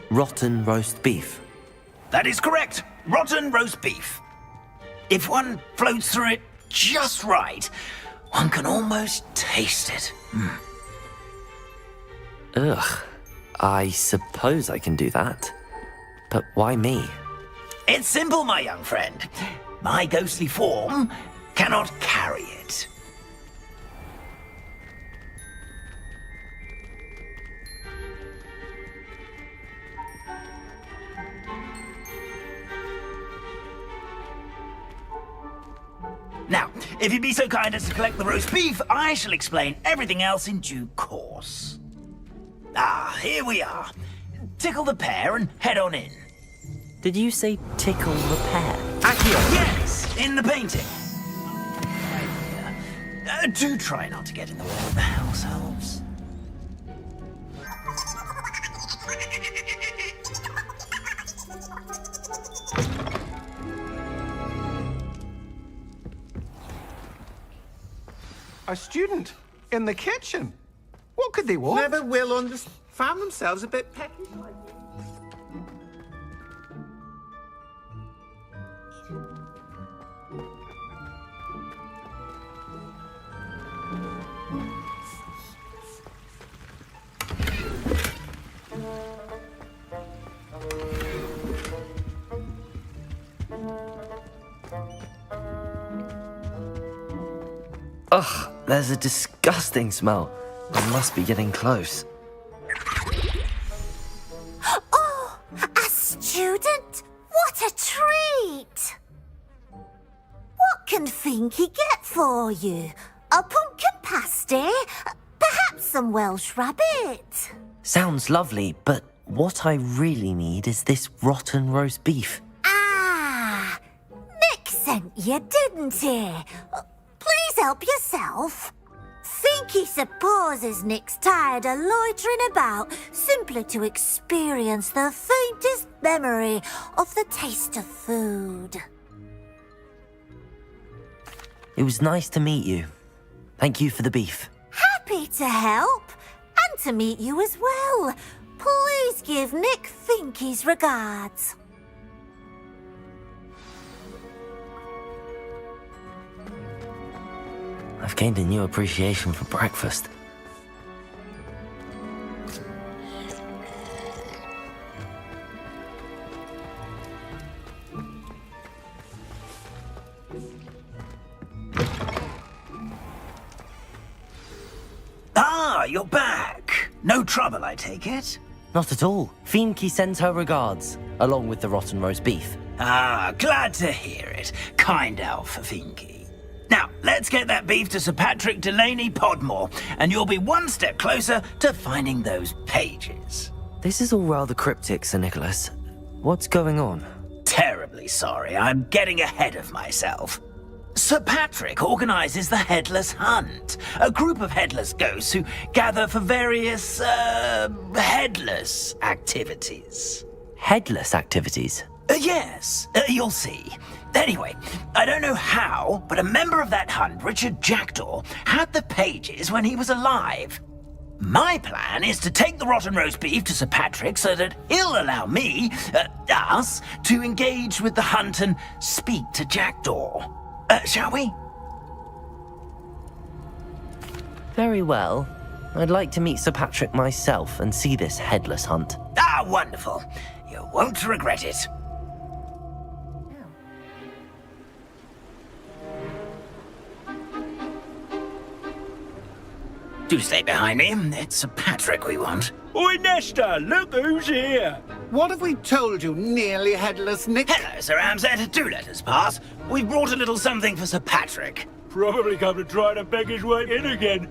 Rotten roast beef. That is correct. Rotten roast beef. If one floats through it just right, one can almost taste it. Ugh. I suppose I can do that. But why me? It's simple, my young friend. My ghostly form cannot carry it. Now, if you'd be so kind as to collect the roast beef, I shall explain everything else in due course. Ah, here we are. Tickle the pear and head on in. Did you say tickle the pear? Yes, in the painting. Do try not to get in the way of the house elves. A student in the kitchen. What could they want? Never will understand. Found themselves a bit pecky. Ugh, there's a disgusting smell. I must be getting close. Oh, a student? What a treat! What can Finky get for you? A pumpkin pasty? Perhaps some Welsh rabbit? Sounds lovely, but what I really need is this rotten roast beef. Ah, Nick sent you, didn't he? Please help yourself. Finky supposes Nick's tired of loitering about simply to experience the faintest memory of the taste of food. It was nice to meet you. Thank you for the beef. Happy to help, and to meet you as well. Please give Nick Finky's regards. I've gained a new appreciation for breakfast. Ah, you're back. No trouble, I take it? Not at all. Finky sends her regards, along with the rotten roast beef. Ah, glad to hear it. Kind elf, Finky. Now, let's get that beef to Sir Patrick Delaney Podmore, and you'll be one step closer to finding those pages. This is all rather cryptic, Sir Nicholas. What's going on? Terribly sorry, I'm getting ahead of myself. Sir Patrick organizes the Headless Hunt, a group of headless ghosts who gather for various, headless activities. Headless activities? Yes, you'll see. Anyway, I don't know how, but a member of that hunt, Richard Jackdaw, had the pages when he was alive. My plan is to take the rotten roast beef to Sir Patrick so that he'll allow me, us, to engage with the hunt and speak to Jackdaw. Shall we? Very well. I'd like to meet Sir Patrick myself and see this headless hunt. Ah, wonderful. You won't regret it. Do stay behind me. It's Sir Patrick we want. Oi, Nesta, look who's here. What have we told you, nearly headless Nick? Hello, Sir Ramsay. Do let us pass. We've brought a little something for Sir Patrick. Probably come to try to beg his way in again.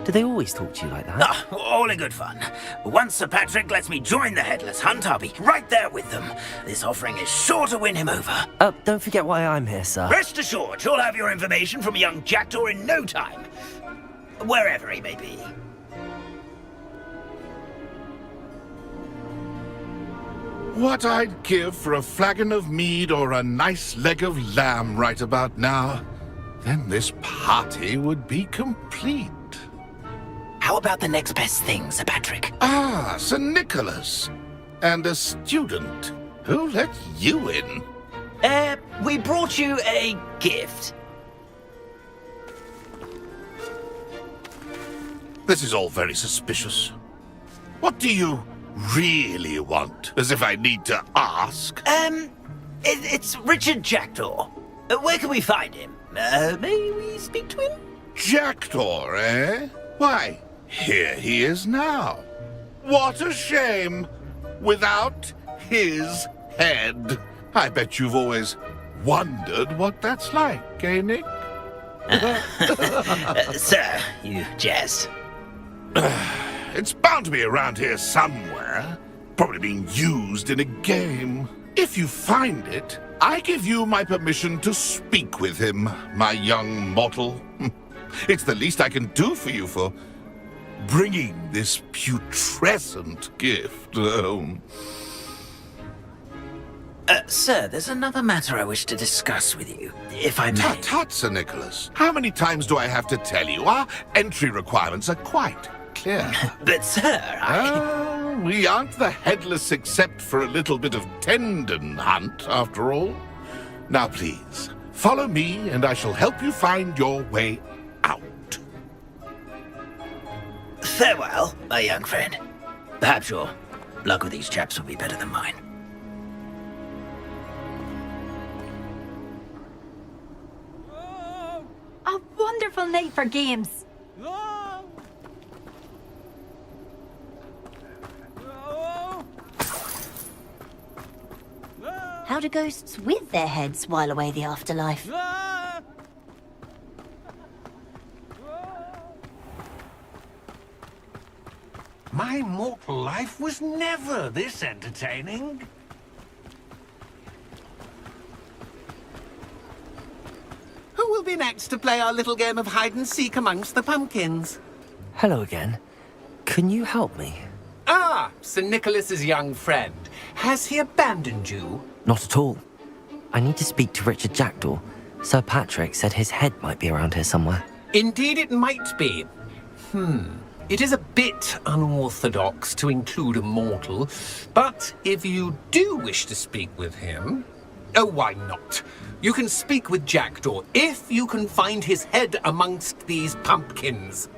Do they always talk to you like that? Ah, all in good fun. Once Sir Patrick lets me join the Headless Hunt, I'll be right there with them. This offering is sure to win him over. Don't forget why I'm here, sir. Rest assured, you'll have your information from young Jackdaw in no time. Wherever he may be. What I'd give for a flagon of mead or a nice leg of lamb right about now. Then this party would be complete. How about the next best thing, Sir Patrick? Ah, Sir Nicholas. And a student. Who let you in? We brought you a gift. This is all very suspicious. What do you really want? As if I need to ask. It's Richard Jackdaw. Where can we find him? May we speak to him? Jackdaw, eh? Why, here he is now. What a shame. Without his head. I bet you've always wondered what that's like, eh, Nick? Sir, you jest. It's bound to be around here somewhere. Probably being used in a game. If you find it, I give you my permission to speak with him, my young mortal. It's the least I can do for you for bringing this putrescent gift home. Sir, there's another matter I wish to discuss with you, if I may. Tut, tut, Sir Nicholas. How many times do I have to tell you? Our entry requirements are quite clear. But, sir, we aren't the headless except for a little bit of tendon hunt, after all. Now, please, follow me, and I shall help you find your way out. Farewell, my young friend. Perhaps your luck with these chaps will be better than mine. A wonderful night for games. How do ghosts with their heads while away the afterlife? My mortal life was never this entertaining. Who will be next to play our little game of hide-and-seek amongst the pumpkins? Hello again. Can you help me? Ah, Sir Nicholas's young friend. Has he abandoned you? Not at all. I need to speak to Richard Jackdaw. Sir Patrick said his head might be around here somewhere. Indeed it might be. It is a bit unorthodox to include a mortal, but if you do wish to speak with him... Oh, why not? You can speak with Jackdaw if you can find his head amongst these pumpkins.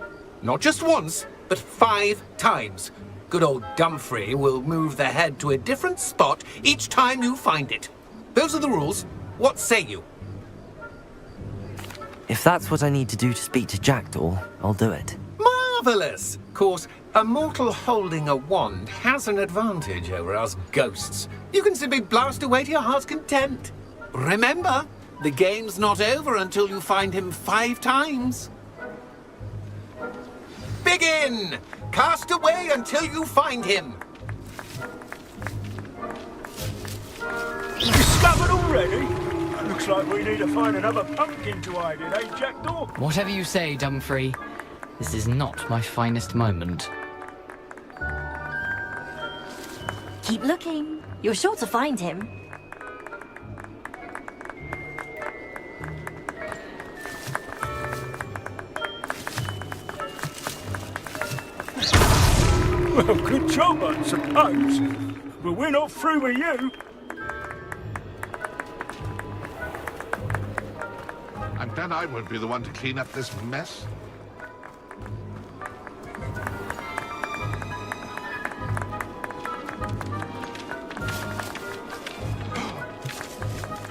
Not just once, but 5 times. Good old Dumfrey will move the head to a different spot each time you find it. Those are the rules. What say you? If that's what I need to do to speak to Jackdaw, I'll do it. Marvellous! Of course, a mortal holding a wand has an advantage over us ghosts. You can simply blast away to your heart's content. Remember, the game's not over until you find him 5 times. Begin! Cast away until you find him. Discovered already? Looks like we need to find another pumpkin to hide in, eh, Jackdaw? Whatever you say, Dumfrey. This is not my finest moment. Keep looking. You're sure to find him. Well, good job, I suppose. But we're not through with you. I'm glad I won't be the one to clean up this mess.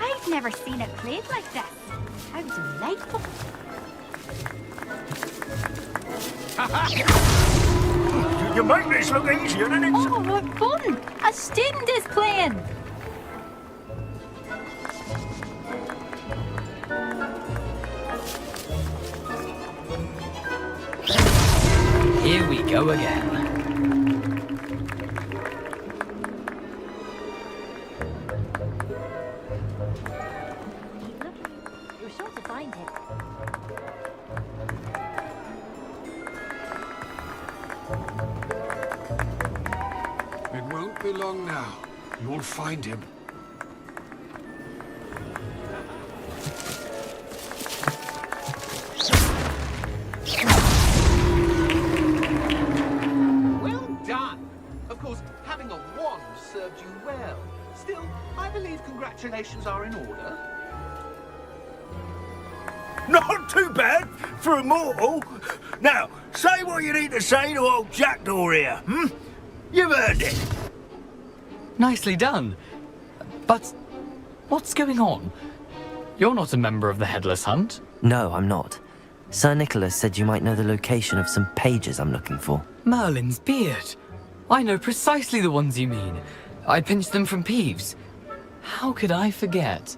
I've never seen it played like this. How delightful. You make this look easier than it's... Oh, what fun! A student is playing! Here we go again. You're sure to find him. It won't be long now. You'll find him. Well done. Of course, having a wand served you well. Still, I believe congratulations are in order. Not too bad for a mortal. Now, say what you need to say to old Jackdaw here, hmm? You've earned it. Nicely done. But what's going on? You're not a member of the Headless Hunt. No, I'm not. Sir Nicholas said you might know the location of some pages I'm looking for. Merlin's beard. I know precisely the ones you mean. I pinched them from Peeves. How could I forget?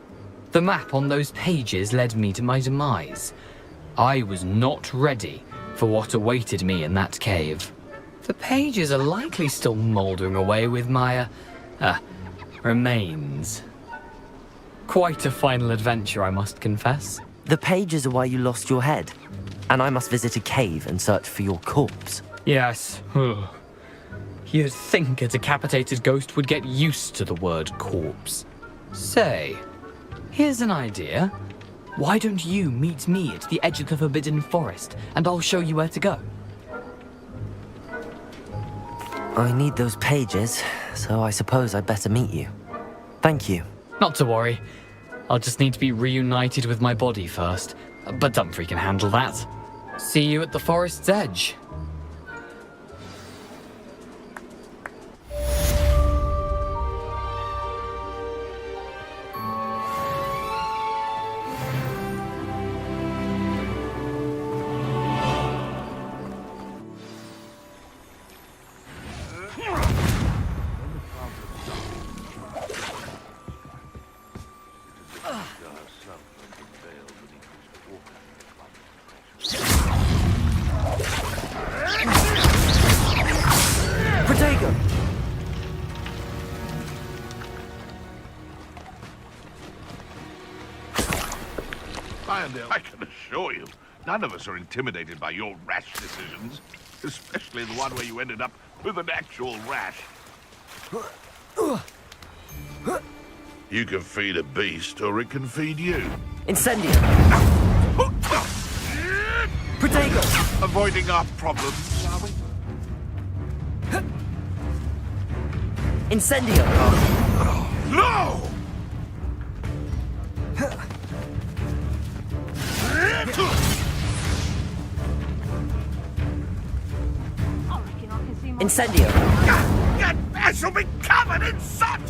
The map on those pages led me to my demise. I was not ready for what awaited me in that cave. The pages are likely still mouldering away with my, remains. Quite a final adventure, I must confess. The pages are why you lost your head, and I must visit a cave and search for your corpse. Yes. You'd think a decapitated ghost would get used to the word corpse. Say, here's an idea. Why don't you meet me at the edge of the Forbidden Forest, and I'll show you where to go? I need those pages, so I suppose I'd better meet you. Thank you. Not to worry. I'll just need to be reunited with my body first. But Dumfrey can handle that. See you at the forest's edge. I can assure you, none of us are intimidated by your rash decisions, especially the one where you ended up with an actual rash. You can feed a beast, or it can feed you. Incendio! Protego! Avoiding our problems, are we? Incendio! No! Incendio! Your mess will be covered in soot!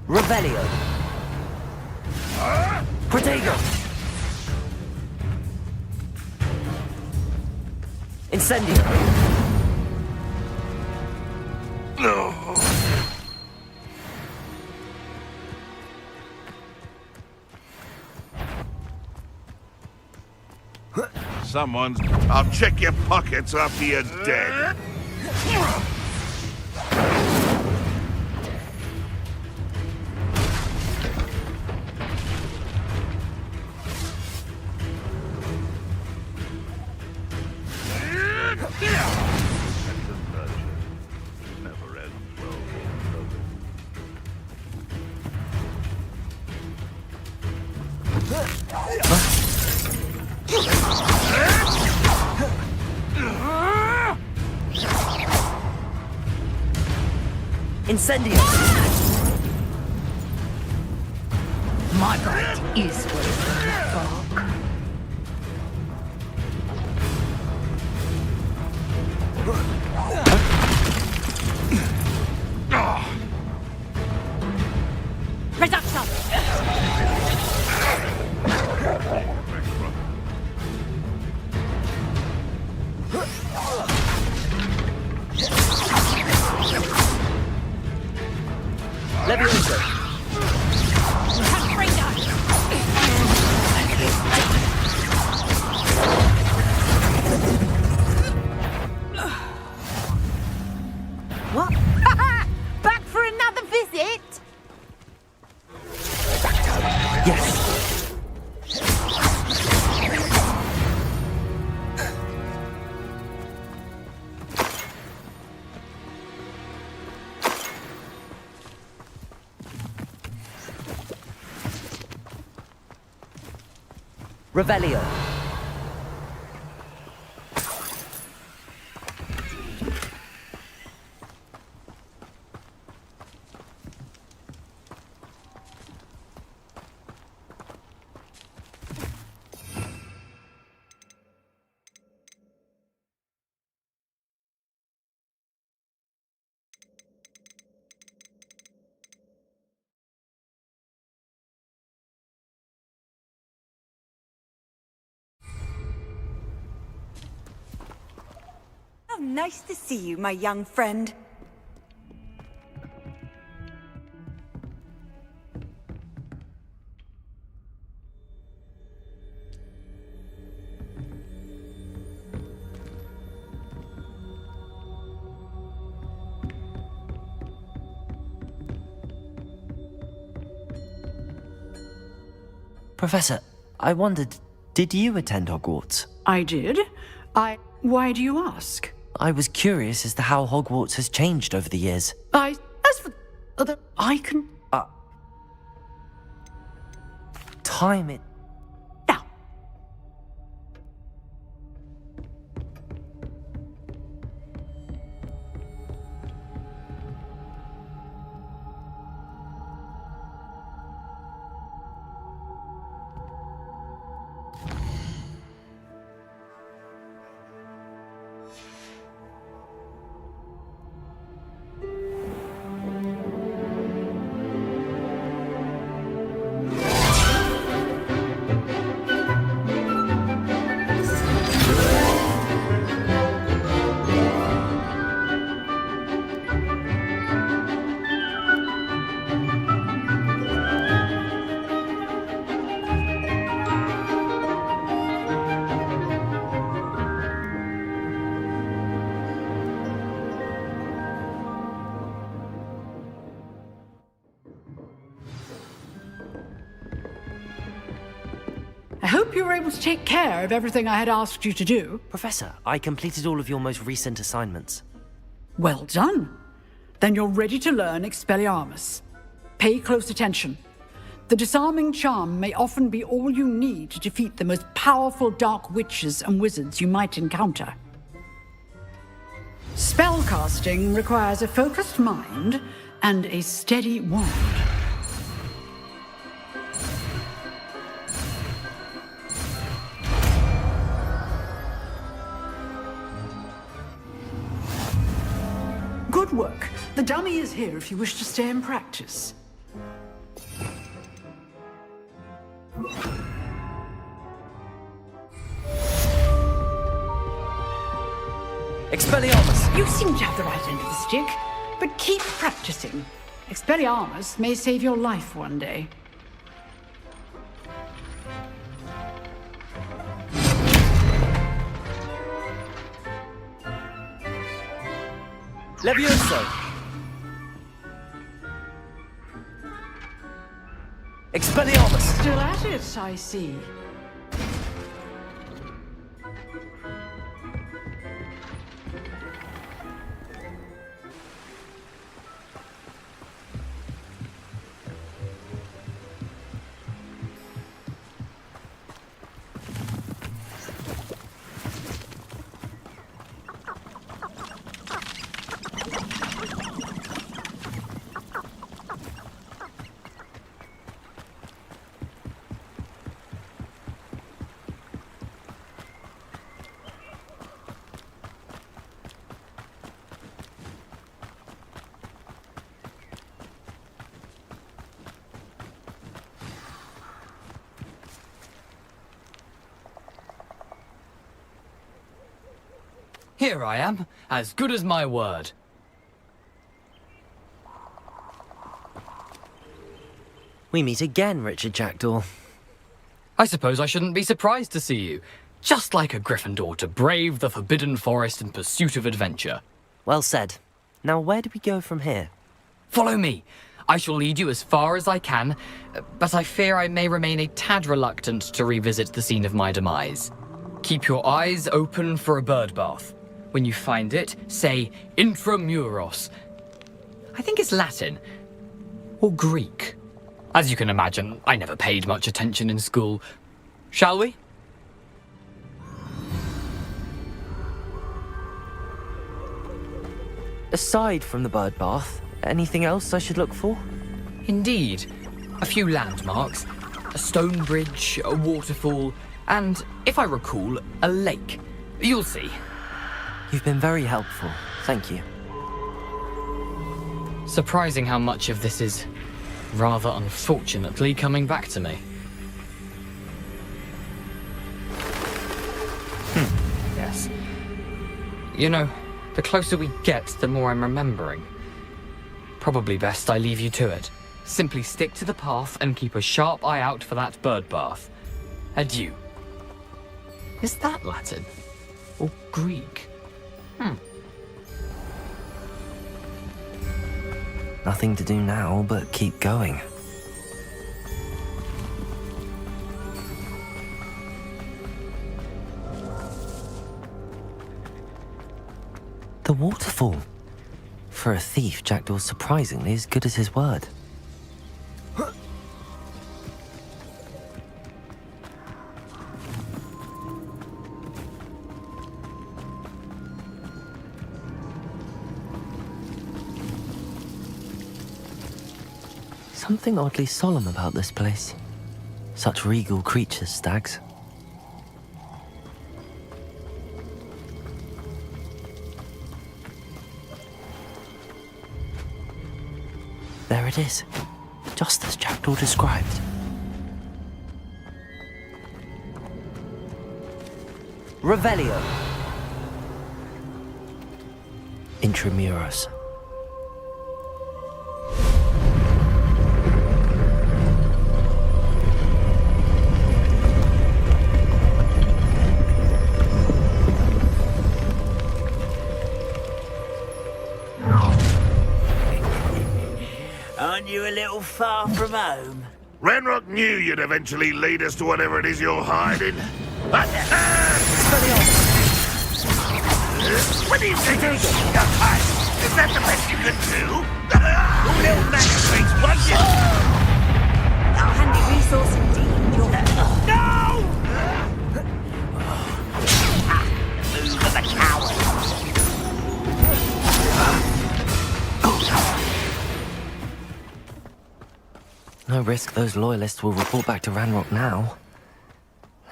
Revelio! Protego! Incendio! No! Someone's... I'll check your pockets after you're dead. Incendio! My bite is worse than that bark. Reduction! Levioso! What? Back for another visit? Yes! Revelio. How nice to see you, my young friend. Professor, I wondered, did you attend Hogwarts? I did. Why do you ask? I was curious as to how Hogwarts has changed over the years. As for I can... Time it... I hope you were able to take care of everything I had asked you to do. Professor, I completed all of your most recent assignments. Well done. Then you're ready to learn Expelliarmus. Pay close attention. The disarming charm may often be all you need to defeat the most powerful dark witches and wizards you might encounter. Spellcasting requires a focused mind and a steady wand. Good work. The dummy is here if you wish to stay and practice. Expelliarmus! You seem to have the right end of the stick, but keep practicing. Expelliarmus may save your life one day. Levioso! Expelliarmus! Still at it, I see. Here I am, as good as my word. We meet again, Richard Jackdaw. I suppose I shouldn't be surprised to see you. Just like a Gryffindor to brave the Forbidden Forest in pursuit of adventure. Well said. Now where do we go from here? Follow me. I shall lead you as far as I can, but I fear I may remain a tad reluctant to revisit the scene of my demise. Keep your eyes open for a bird bath. When you find it, say intramuros. I think it's Latin. Or Greek. As you can imagine, I never paid much attention in school. Shall we? Aside from the bird bath, anything else I should look for? Indeed. A few landmarks. A stone bridge, a waterfall, and, if I recall, a lake. You'll see. You've been very helpful. Thank you. Surprising how much of this is, rather unfortunately, coming back to me. Yes. You know, the closer we get, the more I'm remembering. Probably best I leave you to it. Simply stick to the path and keep a sharp eye out for that bird bath. Adieu. Is that Latin? Or Greek? Nothing to do now but keep going. The waterfall. For a thief, Jackdaw's surprisingly as good as his word. Something oddly solemn about this place. Such regal creatures, stags. There it is, just as Jackdaw described. Revelio. Intramuros. Aren't you a little far from home? Ranrock knew you'd eventually lead us to whatever it is you're hiding. But, what do you think? Is that the best you can do? Little magistrates, won't you? A handy resource indeed. No! Move of the coward. No risk those loyalists will report back to Ranrock now.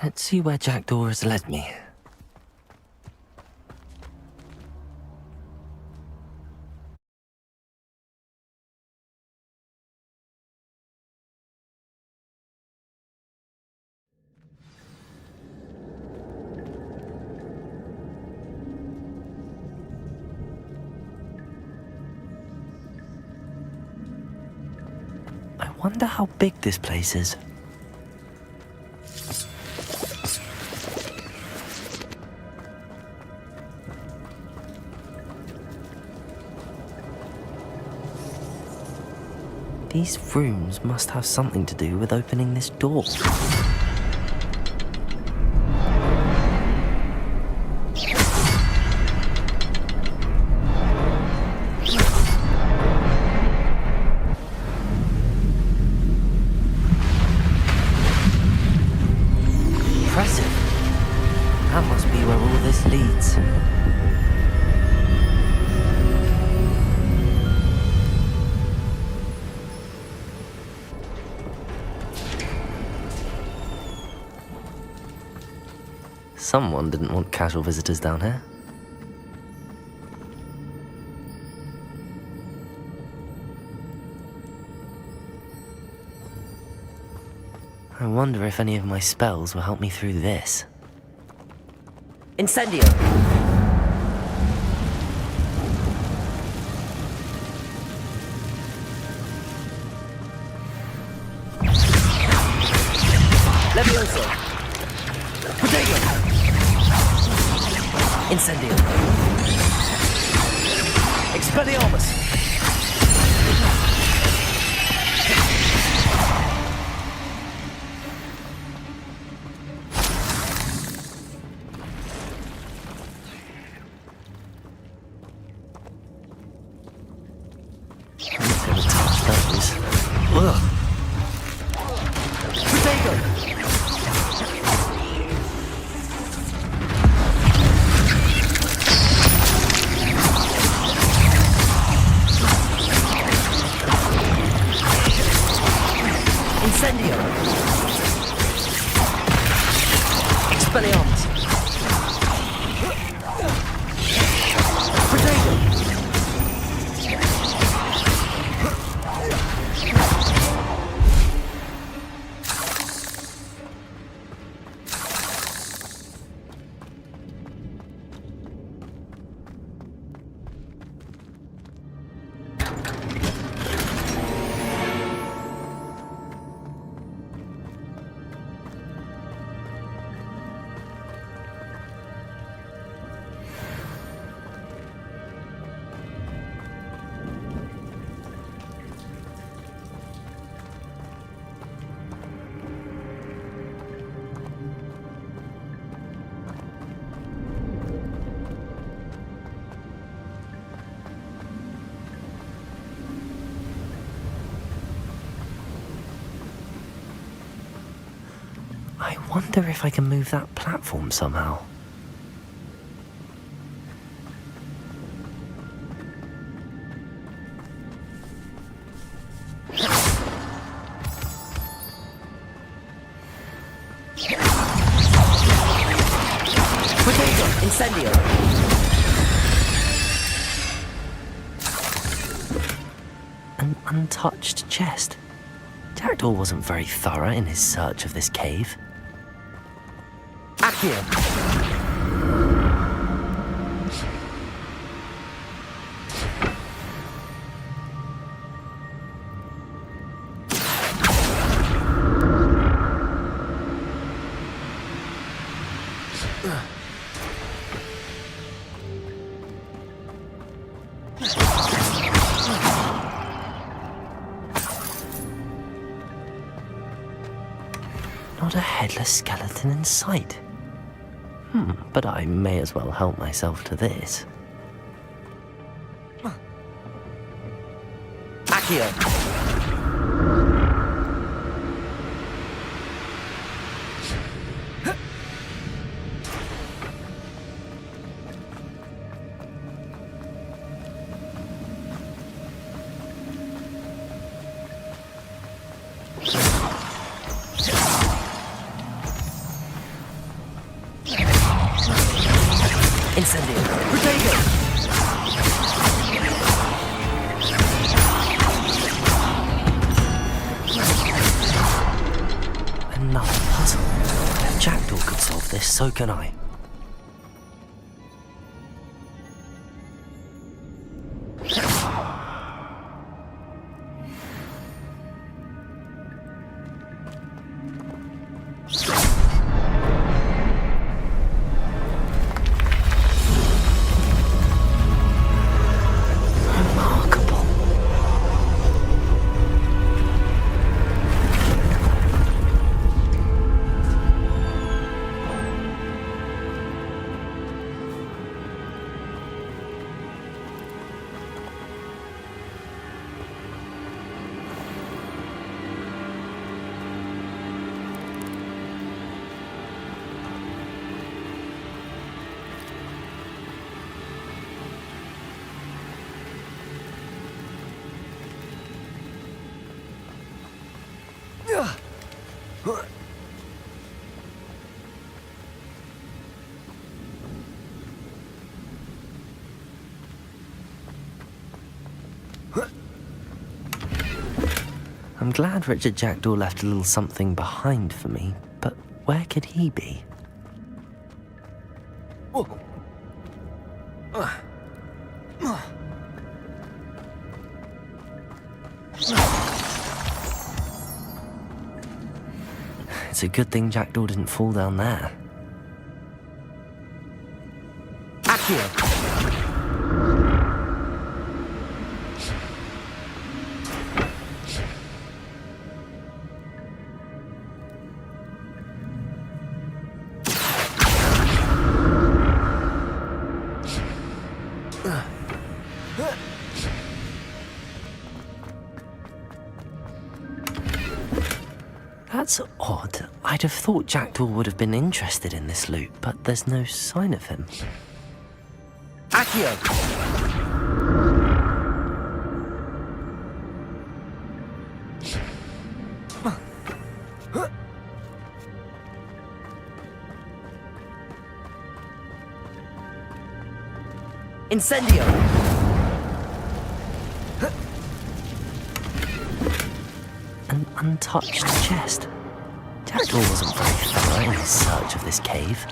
Let's see where Jackdaw has led me. I wonder how big this place is. These rooms must have something to do with opening this door. Impressive. That must be where all this leads. Someone didn't want casual visitors down here. I wonder if any of my spells will help me through this. Incendio! Furioso! Protego! Incendio! Expelliarmus! I wonder if I can move that platform somehow. Potato! Incendio! An untouched chest. Jackdaw wasn't very thorough in his search of this cave. Accio! Not a headless skeleton in sight. But I may as well help myself to this. Accio! Incendio! Protego! Another puzzle. If Jackdaw could solve this, so can I. I'm glad Richard Jackdaw left a little something behind for me, but where could he be? It's a good thing Jackdaw didn't fall down there. Accio! That's odd. I'd have thought Jackdaw would have been interested in this loot, but there's no sign of him. Accio! Incendio! An untouched chest. Jackdaw wasn't very thorough in his search of this cave.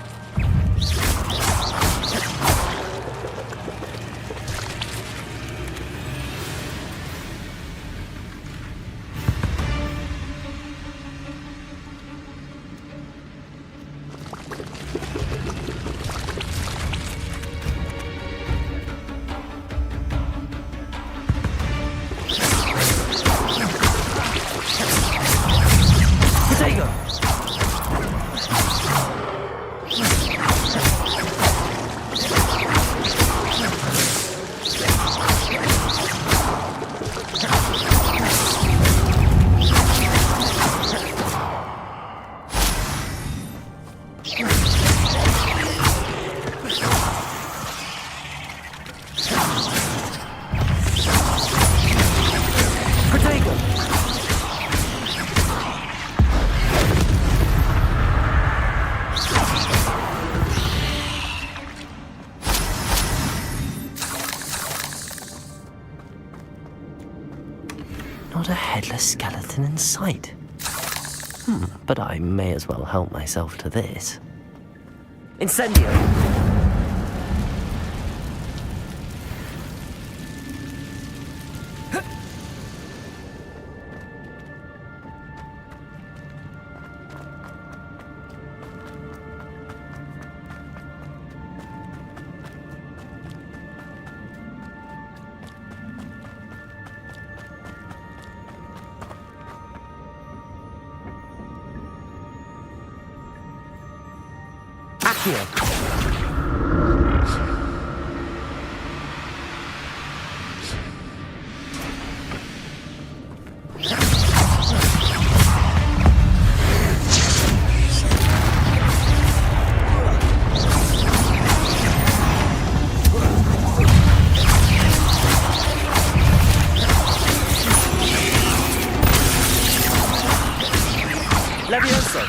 Not a headless skeleton in sight. But I may as well help myself to this. Incendio! Accio! Levioso!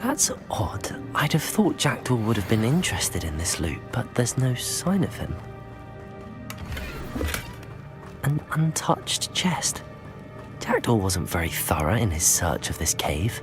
That's odd. I'd have thought Jackdaw would have been interested in this loot, but there's no sign of him. An untouched chest. Jackdaw wasn't very thorough in his search of this cave.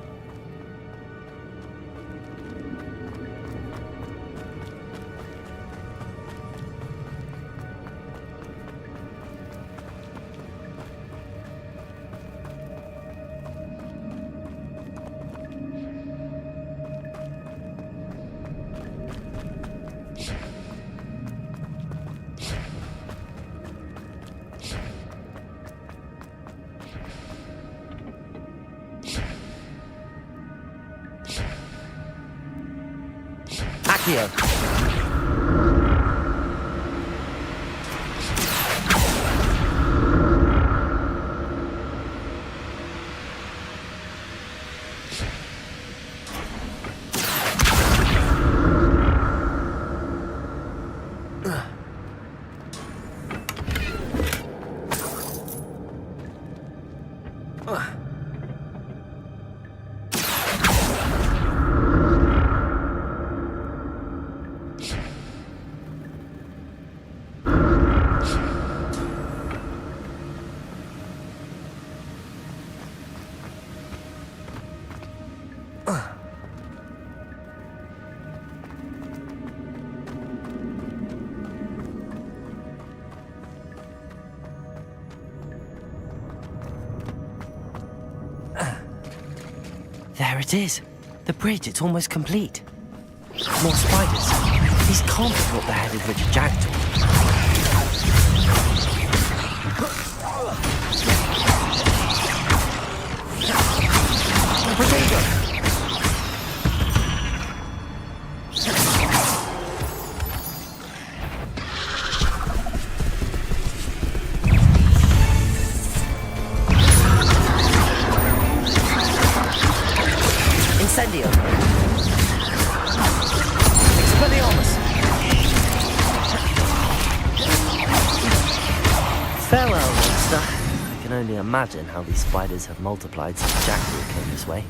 Accio! There it is. The bridge, it's almost complete. More spiders. These can't be what the headed Richard Jackdaw. Incendio. Expelliarmus. Farewell, monster. I can only imagine how these spiders have multiplied since Jackdaw came this way.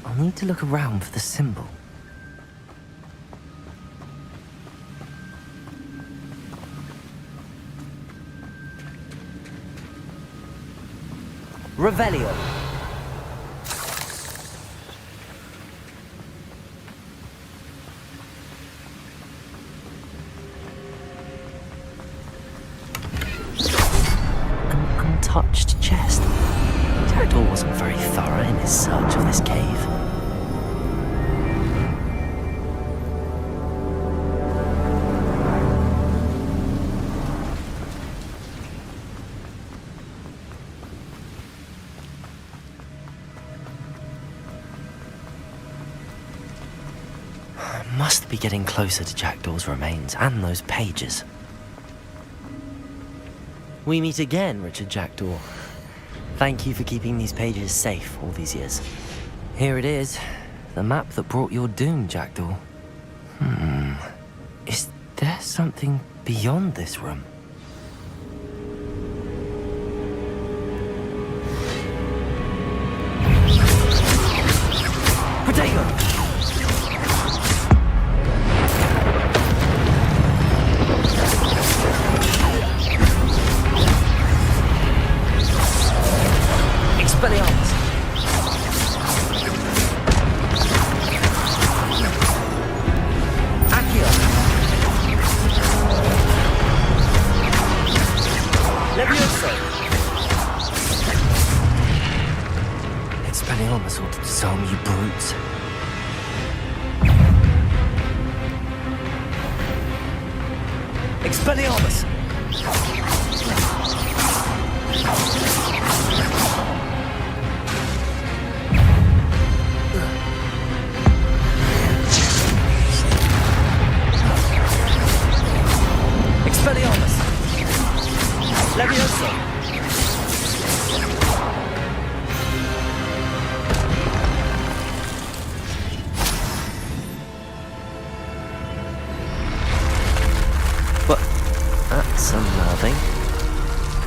I'll need to look around for the symbol. Revelio. An untouched chest. Jackdaw wasn't very thorough in his search of this cave. Must be getting closer to Jackdaw's remains and those pages. We meet again, Richard Jackdaw. Thank you for keeping these pages safe all these years. Here it is, the map that brought your doom, Jackdaw. Is there something beyond this room? Potato! Expelliarmus! Accio! Levioso! Expelliarmus ought to disarm you brutes. Expelliarmus! Expelliarmus! Levioso! But that's unnerving.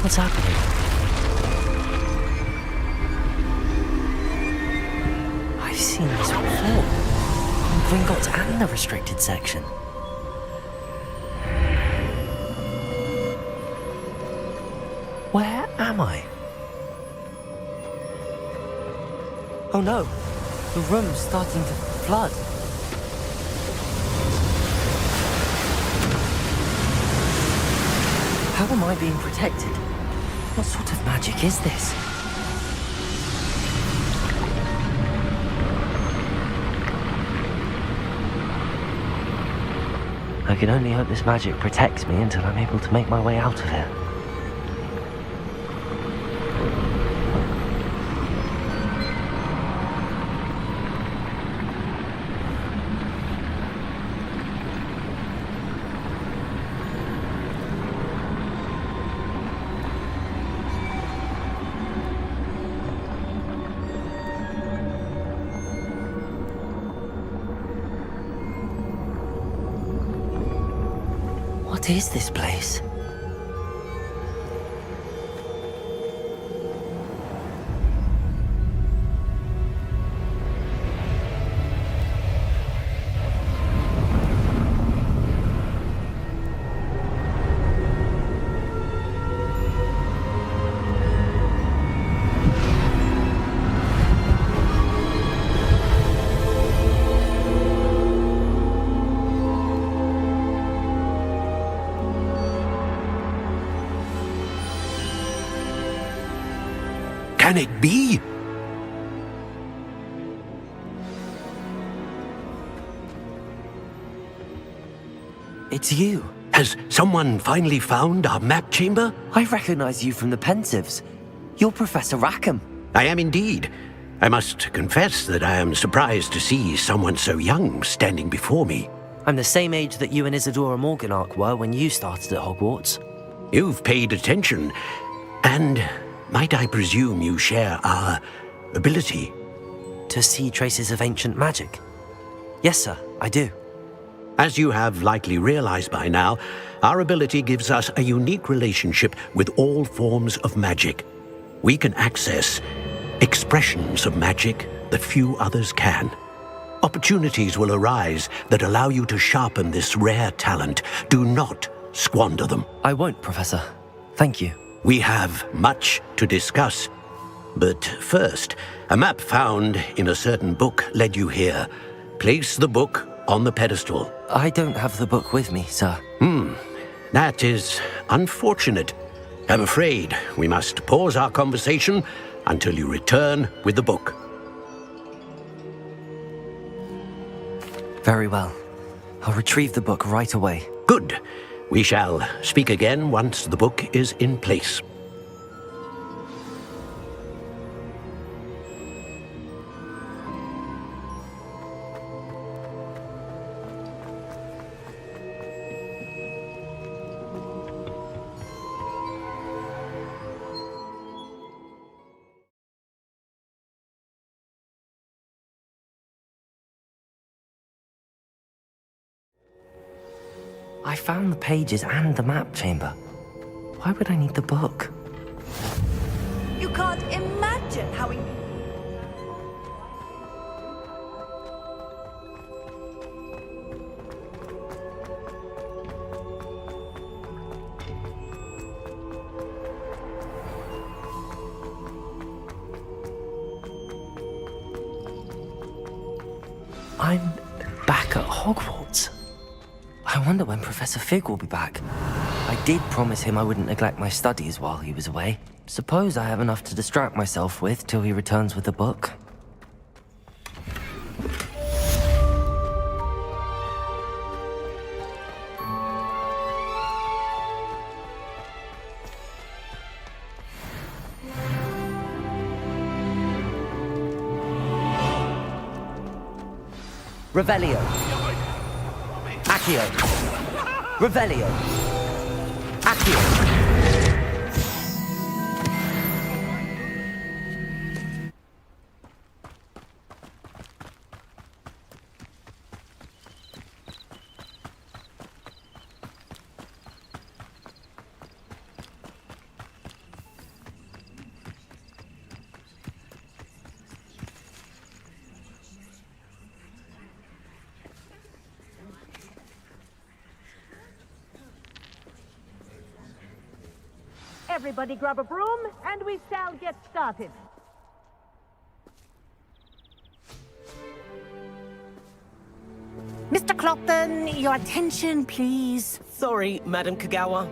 What's happening? I've seen this before. In Gringotts and the restricted section. Where am I? Oh no! The room's starting to flood. How am I being protected? What sort of magic is this? I can only hope this magic protects me until I'm able to make my way out of here. What is this place? Can it be? It's you. Has someone finally found our map chamber? I recognize you from the Pensives. You're Professor Rackham. I am indeed. I must confess that I am surprised to see someone so young standing before me. I'm the same age that you and Isadora Morganach were when you started at Hogwarts. You've paid attention, and might I presume you share our ability? To see traces of ancient magic? Yes, sir, I do. As you have likely realized by now, our ability gives us a unique relationship with all forms of magic. We can access expressions of magic that few others can. Opportunities will arise that allow you to sharpen this rare talent. Do not squander them. I won't, Professor. Thank you. We have much to discuss. But first, a map found in a certain book led you here. Place the book on the pedestal. I don't have the book with me, sir. That is unfortunate. I'm afraid we must pause our conversation until you return with the book. Very well. I'll retrieve the book right away. Good. We shall speak again once the book is in place. I found the pages and the map chamber. Why would I need the book? You can't imagine how I'm back at Hogwarts. I wonder when Professor Fig will be back. I did promise him I wouldn't neglect my studies while he was away. Suppose I have enough to distract myself with till he returns with the book. Revelio. Accio. Revelio. Accio. Everybody grab a broom, and we shall get started. Mr. Clopton, your attention, please. Sorry, Madam Kogawa.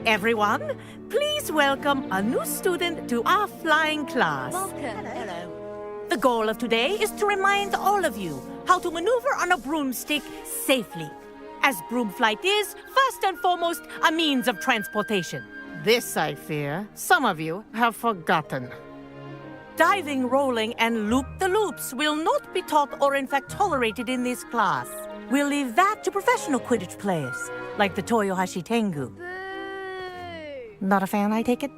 Everyone, please welcome a new student to our flying class. Welcome. Hello. The goal of today is to remind all of you how to maneuver on a broomstick safely, as broom flight is, first and foremost, a means of transportation. This, I fear, some of you have forgotten. Diving, rolling, and loop-the-loops will not be taught or in fact tolerated in this class. We'll leave that to professional Quidditch players, like the Toyohashi Tengu. Not a fan, I take it?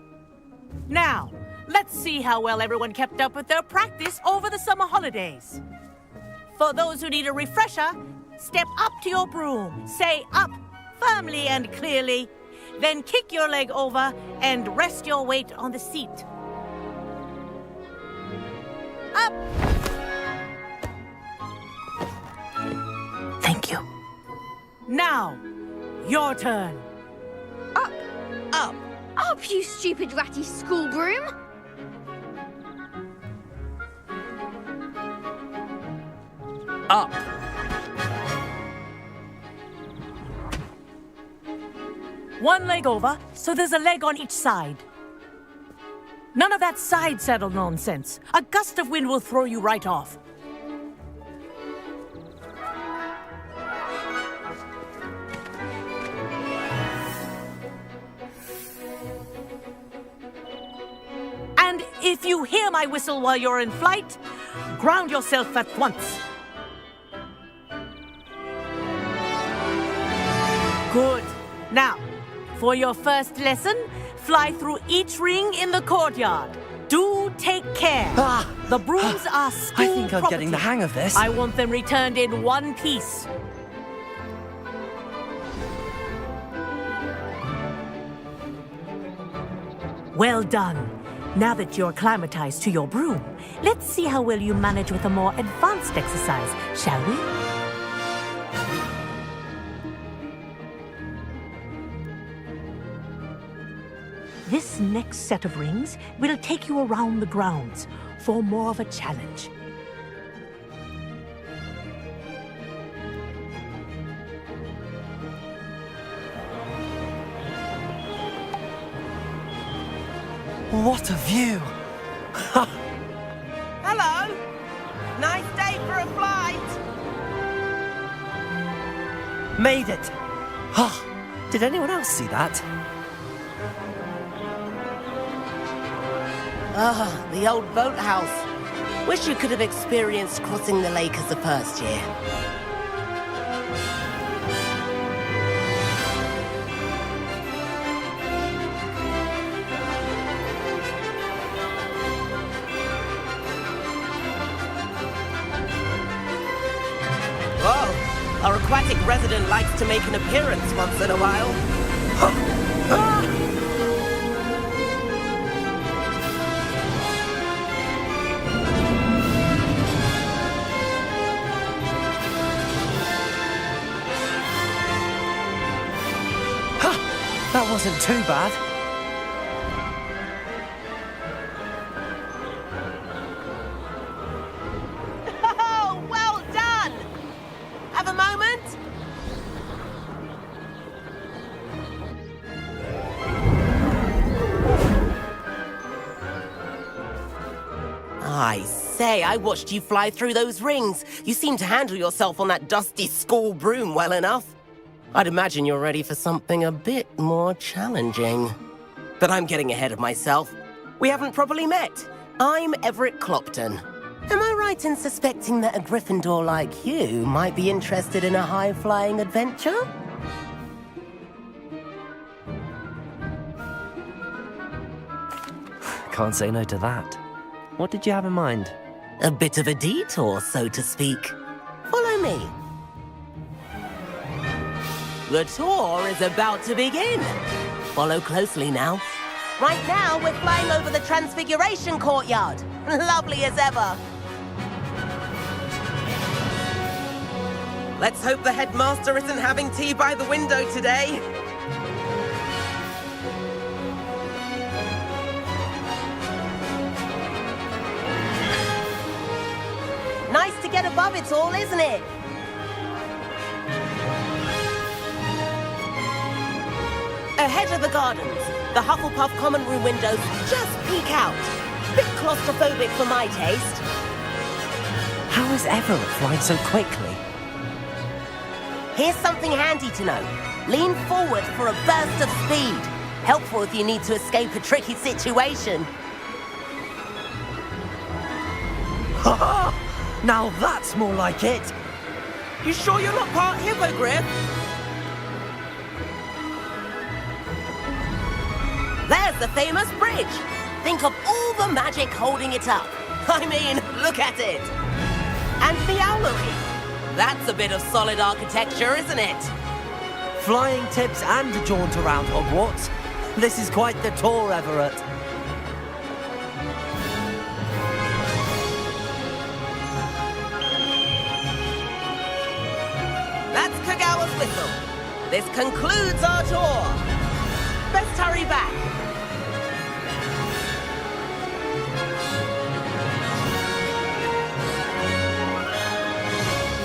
Now, let's see how well everyone kept up with their practice over the summer holidays. For those who need a refresher, step up to your broom, say up firmly and clearly, then kick your leg over and rest your weight on the seat. Up! Thank you. Now, your turn. Up! Up! Up, you stupid ratty school broom! Up! One leg over, so there's a leg on each side. None of that side saddle nonsense. A gust of wind will throw you right off. And if you hear my whistle while you're in flight, ground yourself at once. Good. Now, for your first lesson, fly through each ring in the courtyard. Do take care. The brooms are school I think I'm getting the property. hang of this. I want them returned in one piece. Well done. Now that you're acclimatized to your broom, let's see how well you manage with a more advanced exercise, shall we? This next set of rings will take you around the grounds for more of a challenge. What a view! Hello! Nice day for a flight! Made it! Did anyone else see that? Ah, the old boathouse. Wish you could have experienced crossing the lake as a first year. Whoa, our aquatic resident likes to make an appearance once in a while. That wasn't too bad. Oh, well done! Have a moment? I say, I watched you fly through those rings. You seem to handle yourself on that dusty school broom well enough. I'd imagine you're ready for something a bit more challenging. But I'm getting ahead of myself. We haven't properly met. I'm Everett Clopton. Am I right in suspecting that a Gryffindor like you might be interested in a high-flying adventure? Can't say no to that. What did you have in mind? A bit of a detour, so to speak. Follow me. The tour is about to begin. Follow closely now. Right now, we're flying over the Transfiguration Courtyard. Lovely as ever. Let's hope the headmaster isn't having tea by the window today. Nice to get above it all, isn't it? Ahead of the gardens, the Hufflepuff common room windows just peek out. Bit claustrophobic for my taste. How is Everett flying so quickly? Here's something handy to know. Lean forward for a burst of speed. Helpful if you need to escape a tricky situation. Now that's more like it. You sure you're not part hippogriff? There's the famous bridge. Think of all the magic holding it up. I mean, look at it. And the owlery. That's a bit of solid architecture, isn't it? Flying tips and a jaunt around Hogwarts. This is quite the tour, Everett. That's Kogawa's whistle. This concludes our tour. Best hurry back.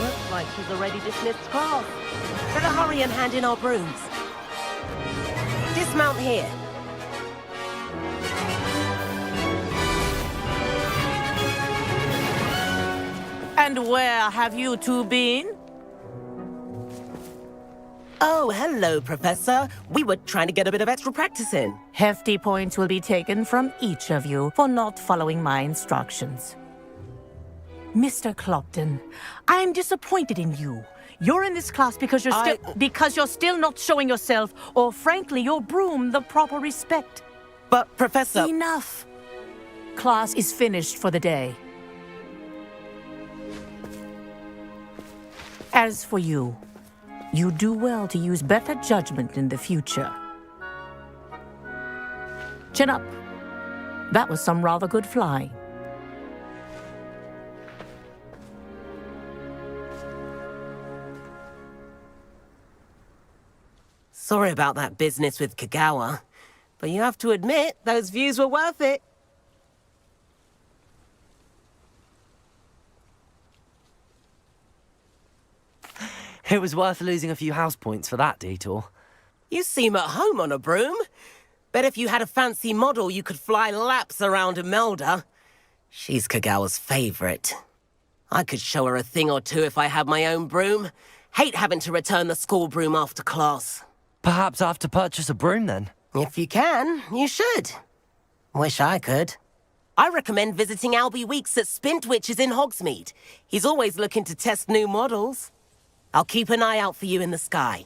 Looks like she's already dismissed class. Better hurry and hand in our brooms. And where have you two been? Oh, hello, Professor. We were trying to get a bit of extra practice in. Hefty points will be taken from each of you for not following my instructions. Mr. Clopton, I am disappointed in you. You're in this class because you're still not showing yourself, or frankly, your broom the proper respect. But, Professor... Enough. Class is finished for the day. As for you, you do well to use better judgment in the future. Chin up. That was some rather good flying. Sorry about that business with Kogawa, but you have to admit, those views were worth it. It was worth losing a few house points for that detour. You seem at home on a broom. Bet if you had a fancy model, you could fly laps around Imelda. She's Kogawa's favorite. I could show her a thing or two if I had my own broom. Hate having to return the school broom after class. Perhaps I have to purchase a broom then? If you can, you should. Wish I could. I recommend visiting Albie Weeks at Spintwitches in Hogsmeade. He's always looking to test new models. I'll keep an eye out for you in the sky.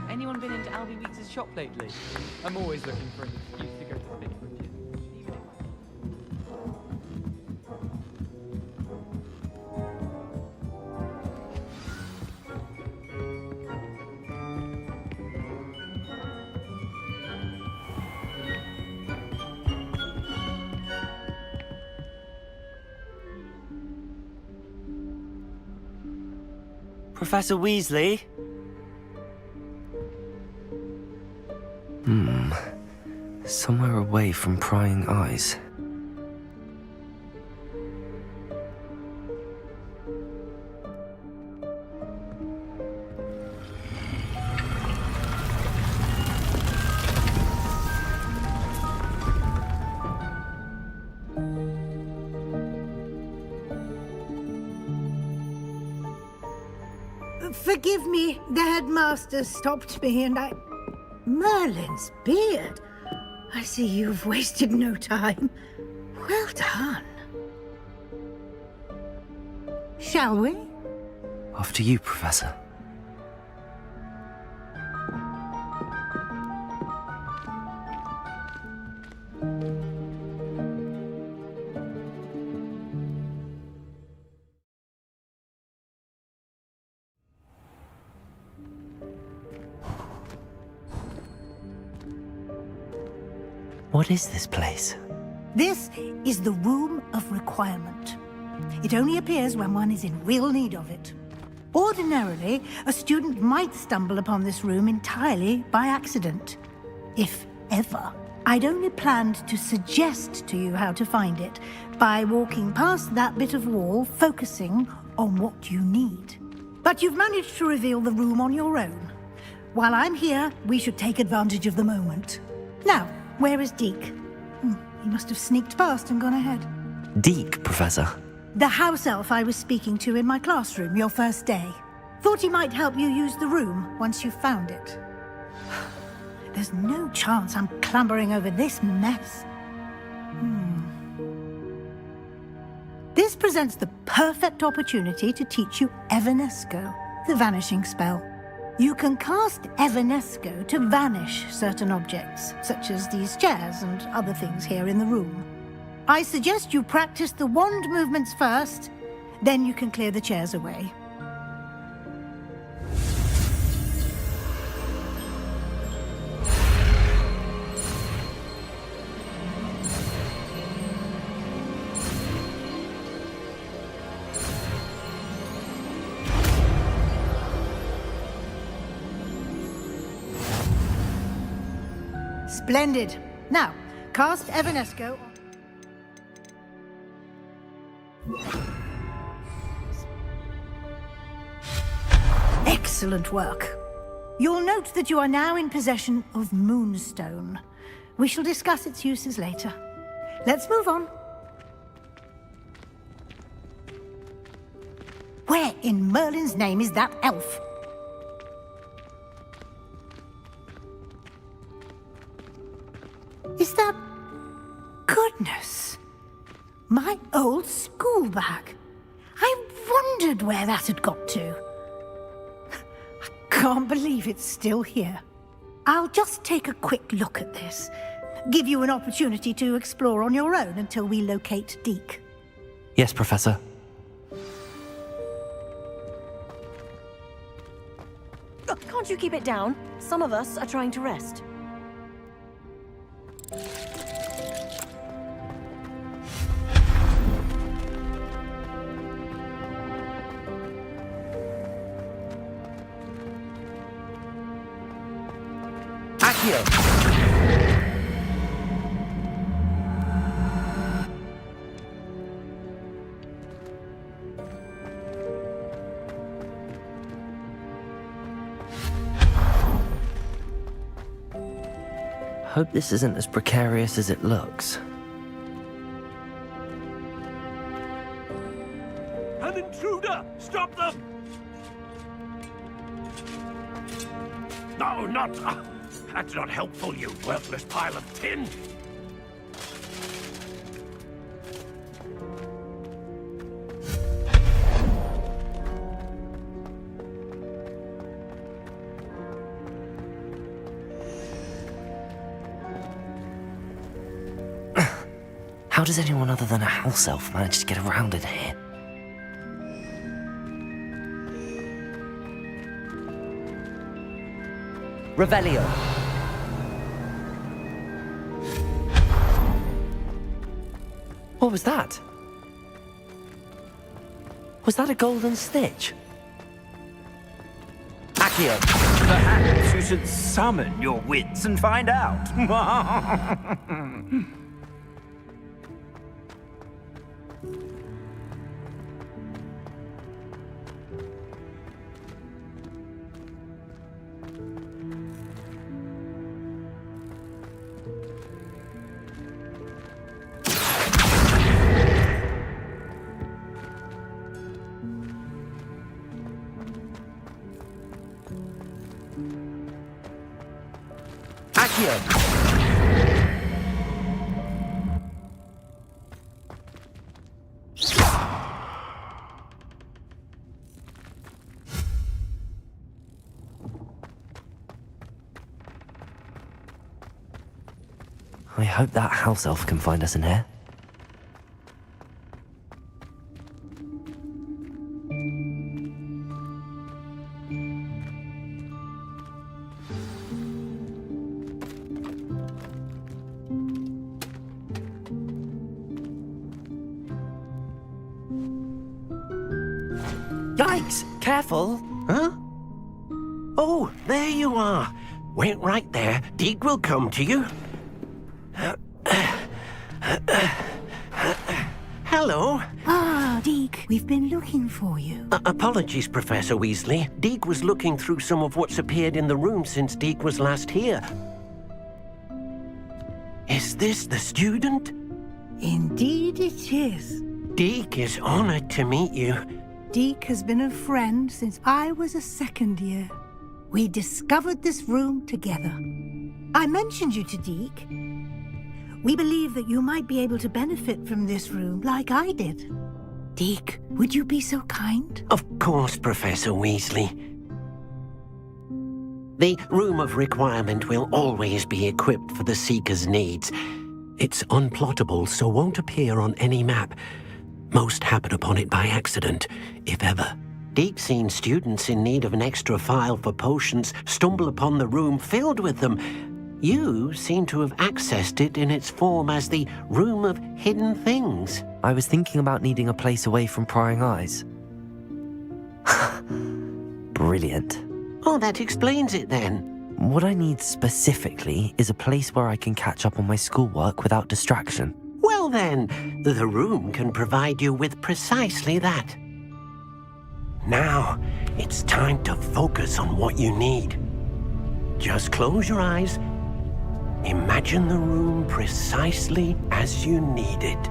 Anyone been into Albie Weeks' shop lately? I'm always looking for an excuse to go to Spintwitches. Professor Weasley? Somewhere away from prying eyes. Forgive me, the headmaster stopped me and I... Merlin's beard. I see you've wasted no time. Well done. Shall we? After you, Professor. What is this place? This is the Room of Requirement. It only appears when one is in real need of it. Ordinarily, a student might stumble upon this room entirely by accident. If ever. I'd only planned to suggest to you how to find it by walking past that bit of wall, focusing on what you need. But you've managed to reveal the room on your own. While I'm here, we should take advantage of the moment. Now, where is Deke? He must have sneaked past and gone ahead. Deke, Professor? The house elf I was speaking to in my classroom your first day. Thought he might help you use the room once you found it. There's no chance I'm clambering over this mess. This presents the perfect opportunity to teach you Evanesco, the vanishing spell. You can cast Evanesco to vanish certain objects, such as these chairs and other things here in the room. I suggest you practice the wand movements first, then you can clear the chairs away. Splendid. Now, cast Evanesco. Excellent work. You'll note that you are now in possession of Moonstone. We shall discuss its uses later. Let's move on. Where in Merlin's name is that elf? Is that... Goodness! My old school bag. I wondered where that had got to. I can't believe it's still here. I'll just take a quick look at this. Give you an opportunity to explore on your own until we locate Deke. Yes, Professor. Can't you keep it down? Some of us are trying to rest. Hope this isn't as precarious as it looks. An intruder! Stop them! No, not... that's not helpful, you worthless pile of tin! How does anyone other than a house elf manage to get around in here? Revelio. What was that? Was that a golden stitch? Accio. Perhaps you should summon your wits and find out. I hope that house elf can find us in here. Yikes! Careful! Huh? Oh, there you are. Wait right there. Deke will come to you. Hello. Ah, Deke, we've been looking for you. Apologies, Professor Weasley. Deke was looking through some of what's appeared in the room since Deke was last here. Is this the student? Indeed it is. Deke is honored to meet you. Deke has been a friend since I was a second year. We discovered this room together. I mentioned you to Deke. We believe that you might be able to benefit from this room like I did. Deke, would you be so kind? Of course, Professor Weasley. The Room of Requirement will always be equipped for the Seeker's needs. It's unplottable, so won't appear on any map. Most happen upon it by accident, if ever. Deke's seen students in need of an extra file for potions stumble upon the room filled with them. You seem to have accessed it in its form as the Room of Hidden Things. I was thinking about needing a place away from prying eyes. Brilliant. Oh, that explains it then. What I need specifically is a place where I can catch up on my schoolwork without distraction. Well then, the room can provide you with precisely that. Now, it's time to focus on what you need. Just close your eyes. Imagine the room precisely as you need it.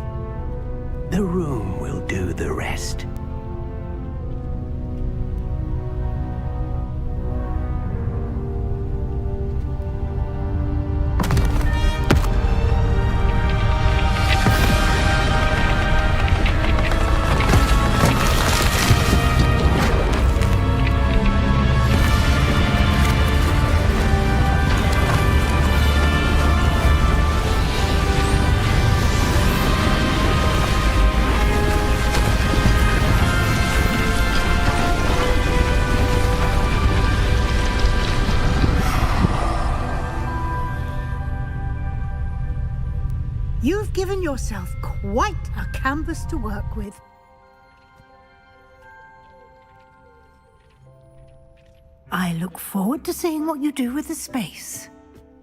The room will do the rest. You've given yourself quite a canvas to work with. I look forward to seeing what you do with the space.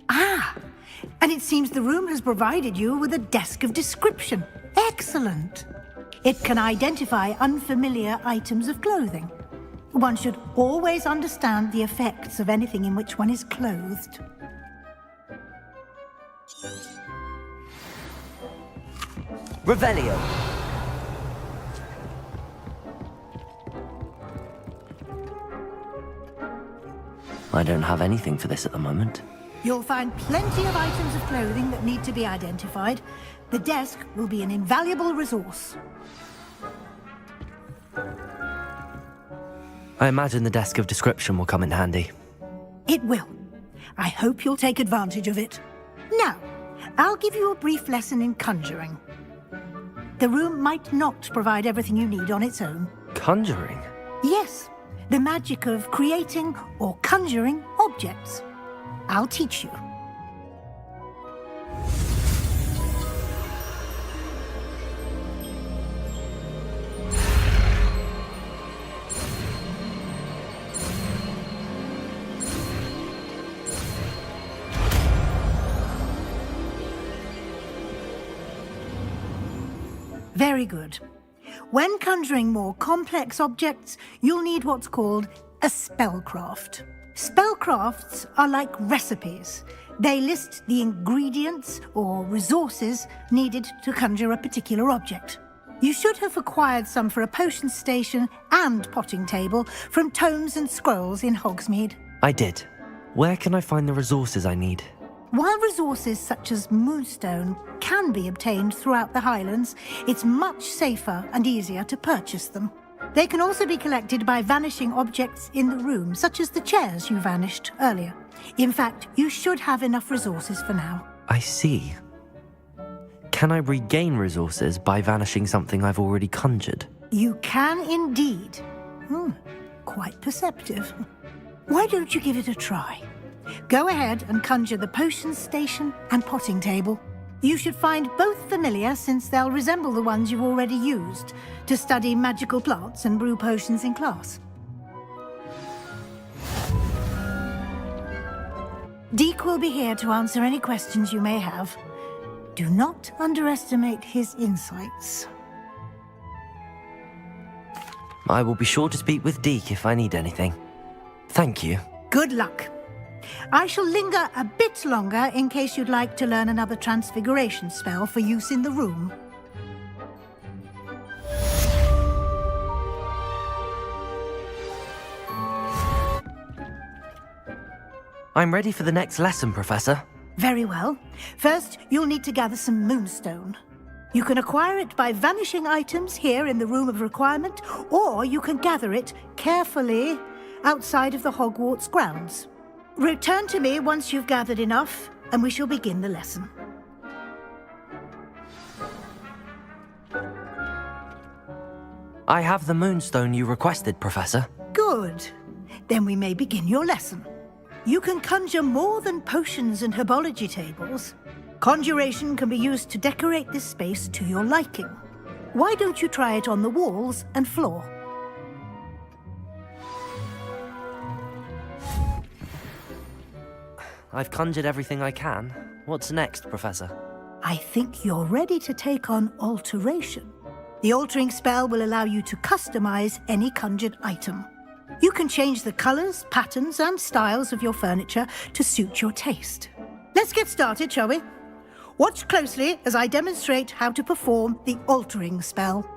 Ah, and it seems the room has provided you with a desk of description. Excellent. It can identify unfamiliar items of clothing. One should always understand the effects of anything in which one is clothed. Revelio. I don't have anything for this at the moment. You'll find plenty of items of clothing that need to be identified. The desk will be an invaluable resource. I imagine the desk of description will come in handy. It will. I hope you'll take advantage of it. Now, I'll give you a brief lesson in conjuring. The room might not provide everything you need on its own. Conjuring? Yes, the magic of creating or conjuring objects. I'll teach you. Very good. When conjuring more complex objects, you'll need what's called a spellcraft. Spellcrafts are like recipes. They list the ingredients or resources needed to conjure a particular object. You should have acquired some for a potion station and potting table from tomes and scrolls in Hogsmeade. I did. Where can I find the resources I need? While resources such as moonstone can be obtained throughout the Highlands, it's much safer and easier to purchase them. They can also be collected by vanishing objects in the room, such as the chairs you vanished earlier. In fact, you should have enough resources for now. I see. Can I regain resources by vanishing something I've already conjured? You can indeed. Quite perceptive. Why don't you give it a try? Go ahead and conjure the potion station and potting table. You should find both familiar, since they'll resemble the ones you've already used to study magical plots and brew potions in class. Deke will be here to answer any questions you may have. Do not underestimate his insights. I will be sure to speak with Deke if I need anything. Thank you. Good luck. I shall linger a bit longer in case you'd like to learn another transfiguration spell for use in the room. I'm ready for the next lesson, Professor. Very well. First, you'll need to gather some moonstone. You can acquire it by vanishing items here in the Room of Requirement, or you can gather it carefully outside of the Hogwarts grounds. Return to me once you've gathered enough, and we shall begin the lesson. I have the moonstone you requested, Professor. Good. Then we may begin your lesson. You can conjure more than potions and herbology tables. Conjuration can be used to decorate this space to your liking. Why don't you try it on the walls and floor? I've conjured everything I can. What's next, Professor? I think you're ready to take on alteration. The altering spell will allow you to customize any conjured item. You can change the colors, patterns, and styles of your furniture to suit your taste. Let's get started, shall we? Watch closely as I demonstrate how to perform the altering spell.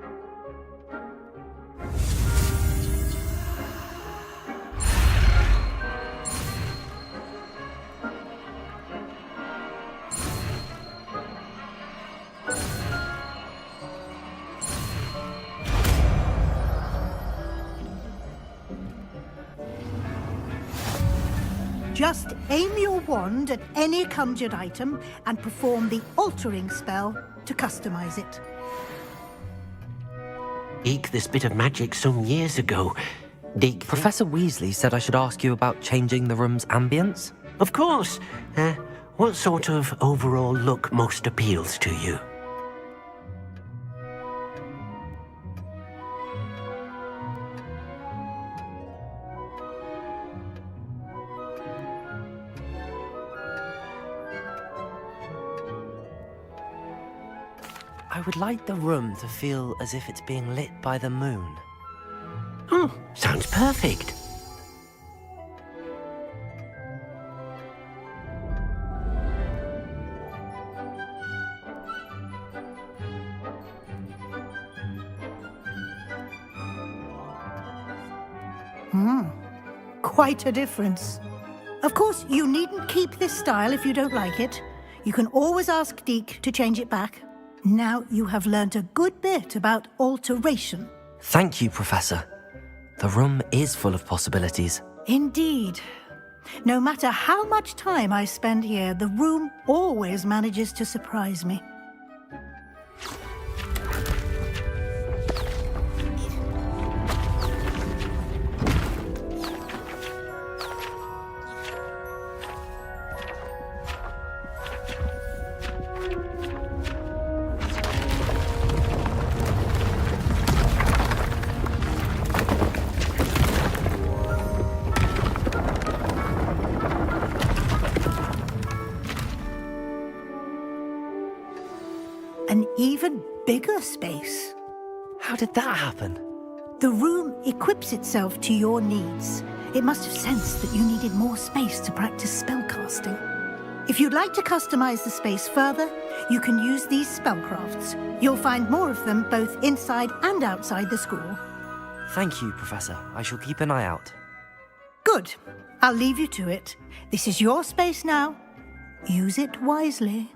Just aim your wand at any conjured item and perform the altering spell to customize it. Deke, this bit of magic some years ago. Deke... Professor Weasley said I should ask you about changing the room's ambience? Of course. What sort of overall look most appeals to you? I would like the room to feel as if it's being lit by the moon. Oh, sounds perfect. Quite a difference. Of course, you needn't keep this style if you don't like it. You can always ask Deke to change it back. Now you have learned a good bit about alteration. Thank you, Professor. The room is full of possibilities. Indeed. No matter how much time I spend here, the room always manages to surprise me. An even bigger space. How did that happen? The room equips itself to your needs. It must have sensed that you needed more space to practice spellcasting. If you'd like to customize the space further, you can use these spellcrafts. You'll find more of them both inside and outside the school. Thank you, Professor. I shall keep an eye out. Good. I'll leave you to it. This is your space now. Use it wisely.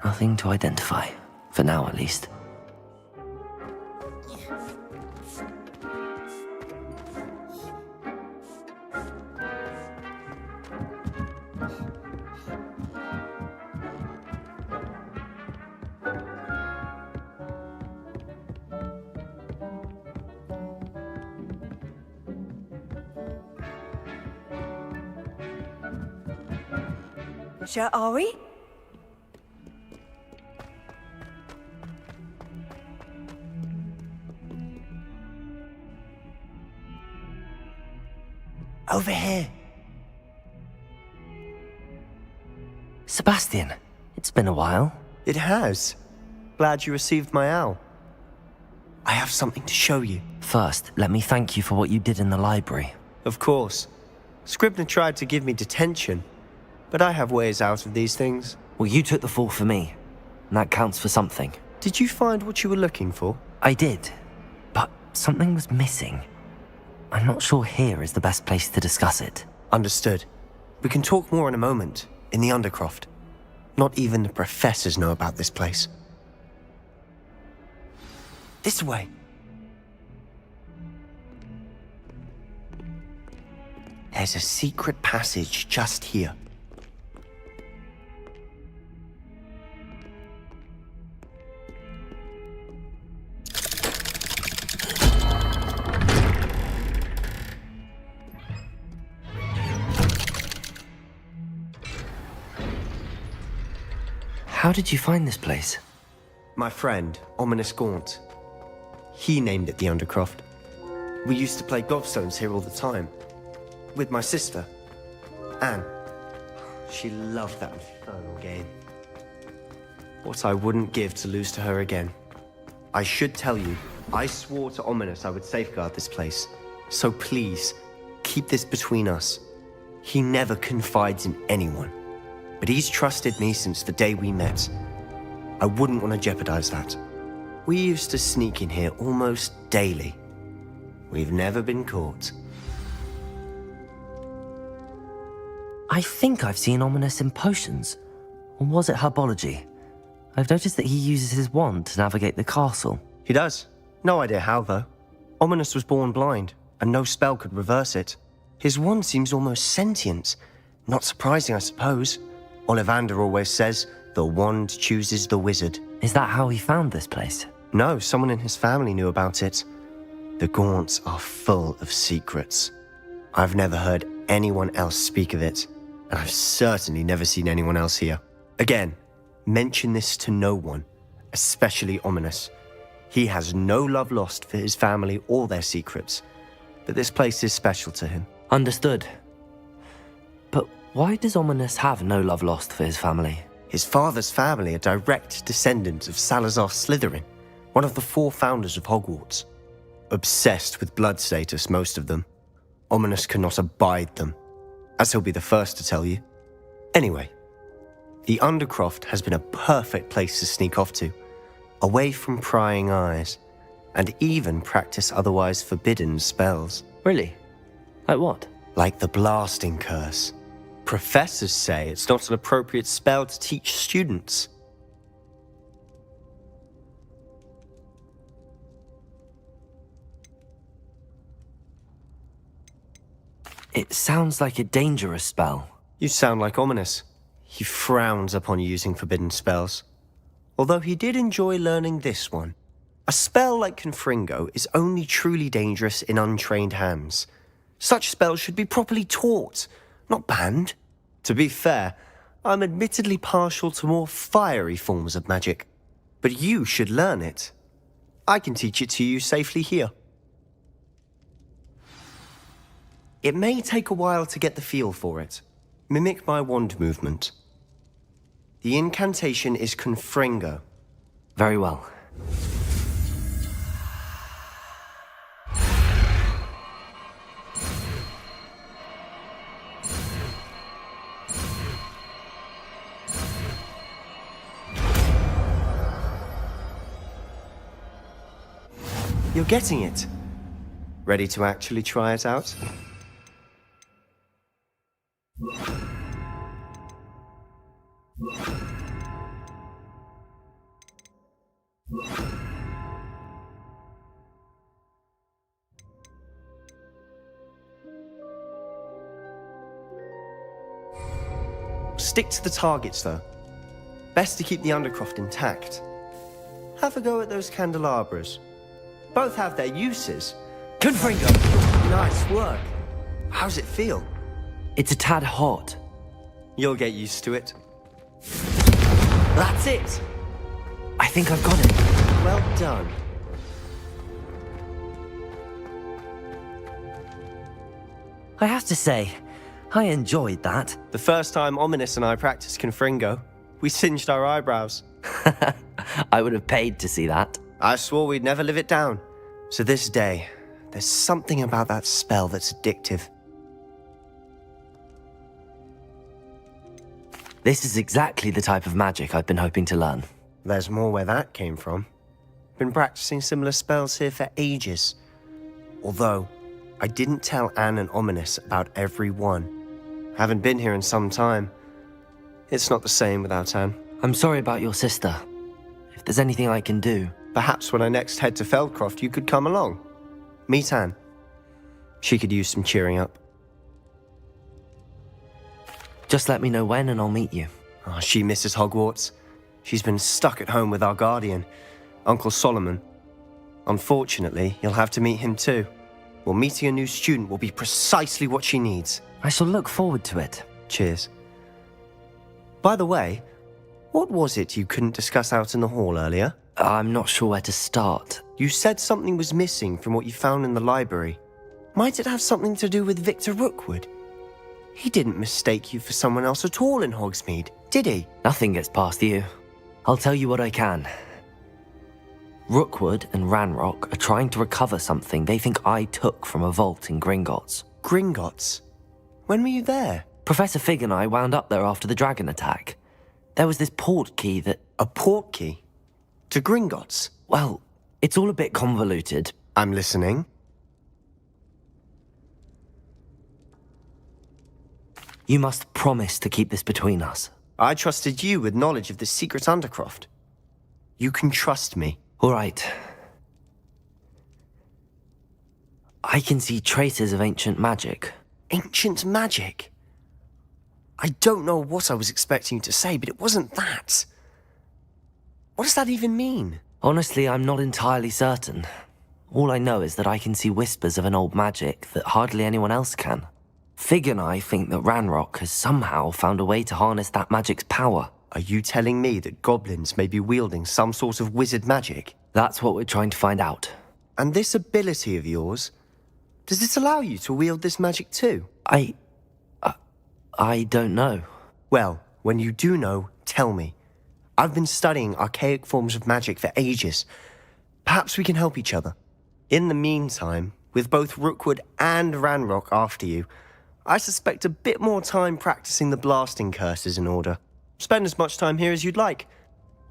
Nothing to identify, for now at least. Are we? Over here. Sebastian, it's been a while. It has. Glad you received my owl. I have something to show you. First, let me thank you for what you did in the library. Of course. Scribner tried to give me detention, but I have ways out of these things. Well, you took the fall for me, and that counts for something. Did you find what you were looking for? I did, but something was missing. I'm not sure here is the best place to discuss it. Understood. We can talk more in a moment, in the Undercroft. Not even the professors know about this place. This way. There's a secret passage just here. How did you find this place? My friend, Ominous Gaunt. He named it the Undercroft. We used to play gobstones here all the time. With my sister, Anne. She loved that infernal game. What I wouldn't give to lose to her again. I should tell you, I swore to Ominous I would safeguard this place. So please, keep this between us. He never confides in anyone. But he's trusted me since the day we met. I wouldn't want to jeopardize that. We used to sneak in here almost daily. We've never been caught. I think I've seen Ominous in potions. Or was it Herbology? I've noticed that he uses his wand to navigate the castle. He does. No idea how, though. Ominous was born blind, and no spell could reverse it. His wand seems almost sentient. Not surprising, I suppose. Ollivander always says, the wand chooses the wizard. Is that how he found this place? No, someone in his family knew about it. The Gaunts are full of secrets. I've never heard anyone else speak of it, and I've certainly never seen anyone else here. Again, mention this to no one, especially Ominous. He has no love lost for his family or their secrets, but this place is special to him. Understood. But why does Ominous have no love lost for his family? His father's family are direct descendants of Salazar Slytherin, one of the 4 founders of Hogwarts. Obsessed with blood status, most of them. Ominous cannot abide them, as he'll be the first to tell you. Anyway, the Undercroft has been a perfect place to sneak off to, away from prying eyes, and even practice otherwise forbidden spells. Really? Like what? Like the Blasting Curse. Professors say it's not an appropriate spell to teach students. It sounds like a dangerous spell. You sound like Ominous. He frowns upon using forbidden spells. Although he did enjoy learning this one. A spell like Confringo is only truly dangerous in untrained hands. Such spells should be properly taught, not banned. To be fair, I'm admittedly partial to more fiery forms of magic. But you should learn it. I can teach it to you safely here. It may take a while to get the feel for it. Mimic my wand movement. The incantation is Confringo. Very well. You're getting it. Ready to actually try it out? Stick to the targets, though. Best to keep the Undercroft intact. Have a go at those candelabras. Both have their uses. Confringo! Nice work. How's it feel? It's a tad hot. You'll get used to it. That's it! I think I've got it. Well done. I have to say, I enjoyed that. The first time Ominous and I practiced Confringo, we singed our eyebrows. I would have paid to see that. I swore we'd never live it down. So this day, there's something about that spell that's addictive. This is exactly the type of magic I've been hoping to learn. There's more where that came from. Been practicing similar spells here for ages. Although, I didn't tell Anne and Ominous about every one. Haven't been here in some time. It's not the same without Anne. I'm sorry about your sister. If there's anything I can do... Perhaps when I next head to Feldcroft, you could come along. Meet Anne. She could use some cheering up. Just let me know when and I'll meet you. Oh, she misses Hogwarts. She's been stuck at home with our guardian, Uncle Solomon. Unfortunately, you'll have to meet him too. Well, meeting a new student will be precisely what she needs. I shall look forward to it. Cheers. By the way, what was it you couldn't discuss out in the hall earlier? I'm not sure where to start. You said something was missing from what you found in the library. Might it have something to do with Victor Rookwood? He didn't mistake you for someone else at all in Hogsmeade, did he? Nothing gets past you. I'll tell you what I can. Rookwood and Ranrock are trying to recover something they think I took from a vault in Gringotts. Gringotts? When were you there? Professor Fig and I wound up there after the dragon attack. There was this port key that... A port key? To Gringotts? Well, it's all a bit convoluted. I'm listening. You must promise to keep this between us. I trusted you with knowledge of the secret Undercroft. You can trust me. All right. I can see traces of ancient magic. Ancient magic? I don't know what I was expecting you to say, but it wasn't that. What does that even mean? Honestly, I'm not entirely certain. All I know is that I can see whispers of an old magic that hardly anyone else can. Fig and I think that Ranrock has somehow found a way to harness that magic's power. Are you telling me that goblins may be wielding some sort of wizard magic? That's what we're trying to find out. And this ability of yours, does it allow you to wield this magic too? I don't know. Well, when you do know, tell me. I've been studying archaic forms of magic for ages. Perhaps we can help each other. In the meantime, with both Rookwood and Ranrock after you, I suspect a bit more time practicing the blasting curse is in order. Spend as much time here as you'd like.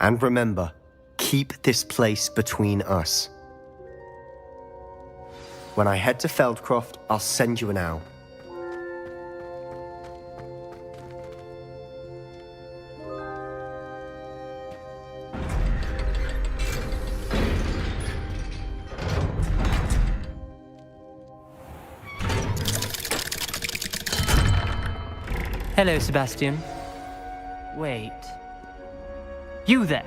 And remember, keep this place between us. When I head to Feldcroft, I'll send you an owl. Hello, Sebastian. Wait. You there?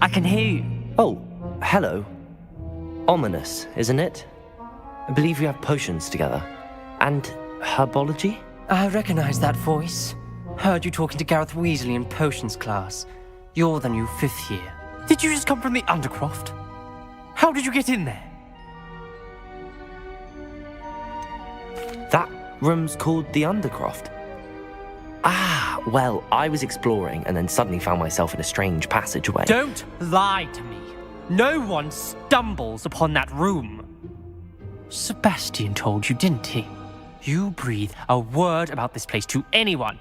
I can hear you. Oh, hello. Ominous, isn't it? I believe we have potions together. And herbology? I recognize that voice. Heard you talking to Gareth Weasley in potions class. You're the new 5th year. Did you just come from the Undercroft? How did you get in there? That room's called the Undercroft. Ah, well, I was exploring and then suddenly found myself in a strange passageway. Don't lie to me. No one stumbles upon that room. Sebastian told you, didn't he? You breathe a word about this place to anyone,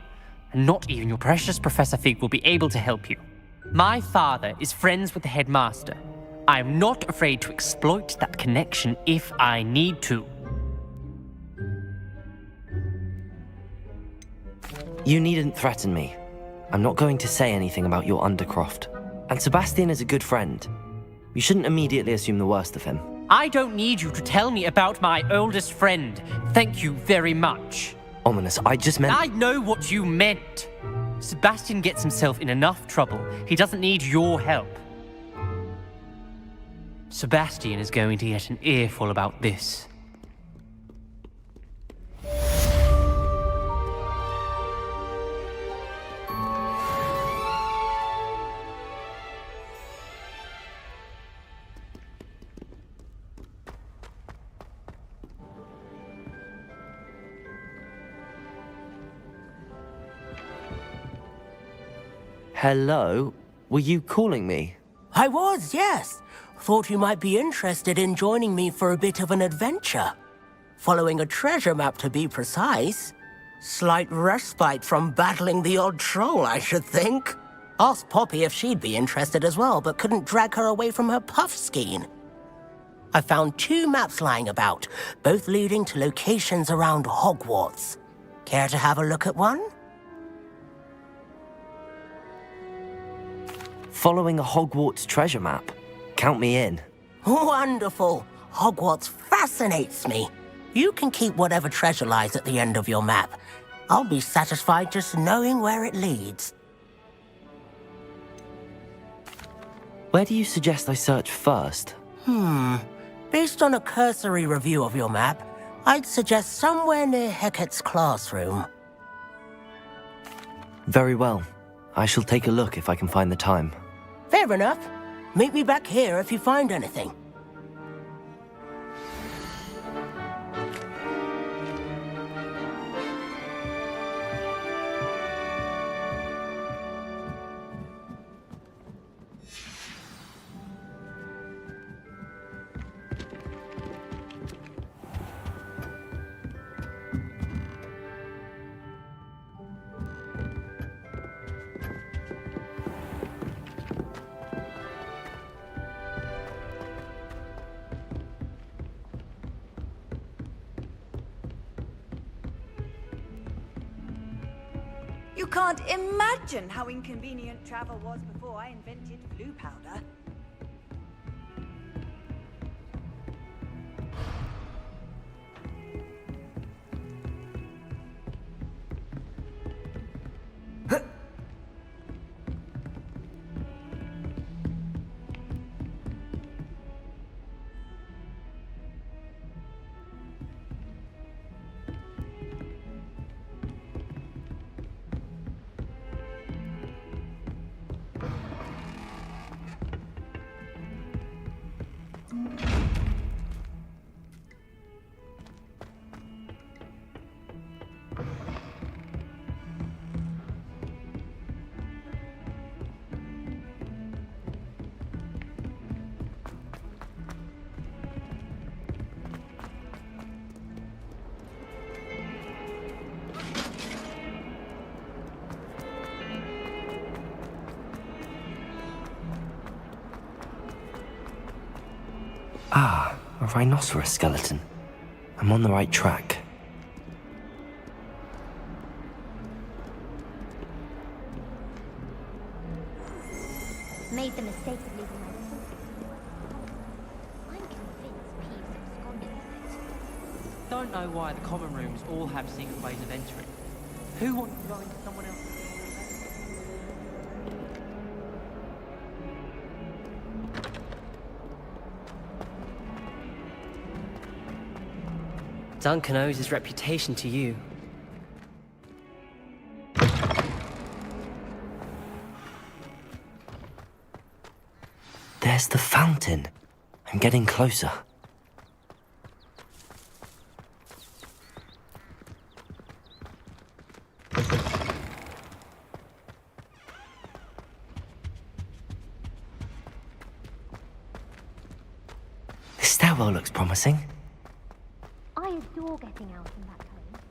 and not even your precious Professor Fig will be able to help you. My father is friends with the headmaster. I'm not afraid to exploit that connection if I need to. You needn't threaten me. I'm not going to say anything about your Undercroft. And Sebastian is a good friend. You shouldn't immediately assume the worst of him. I don't need you to tell me about my oldest friend. Thank you very much. Ominous, I just meant... I know what you meant. Sebastian gets himself in enough trouble. He doesn't need your help. Sebastian is going to get an earful about this. Hello? Were you calling me? I was, yes. Thought you might be interested in joining me for a bit of an adventure. Following a treasure map, to be precise. Slight respite from battling the odd troll, I should think. Asked Poppy if she'd be interested as well, but couldn't drag her away from her puff skein. I found 2 maps lying about, both leading to locations around Hogwarts. Care to have a look at one? Following a Hogwarts treasure map. Count me in. Wonderful. Hogwarts fascinates me. You can keep whatever treasure lies at the end of your map. I'll be satisfied just knowing where it leads. Where do you suggest I search first? Based on a cursory review of your map, I'd suggest somewhere near Hecat's classroom. Very well. I shall take a look if I can find the time. Fair enough. Meet me back here if you find anything. You can't imagine how inconvenient travel was before I invented blue powder. Ah, a rhinoceros skeleton. I'm on the right track. Made the mistake of leaving my resources. I'm convinced Peeves absconded with it. Don't know why the common rooms all have secret ways of entering. Who wants to go into someone else's? Duncan owes his reputation to you. There's the fountain. I'm getting closer. This stairwell looks promising. I adore getting out in that place.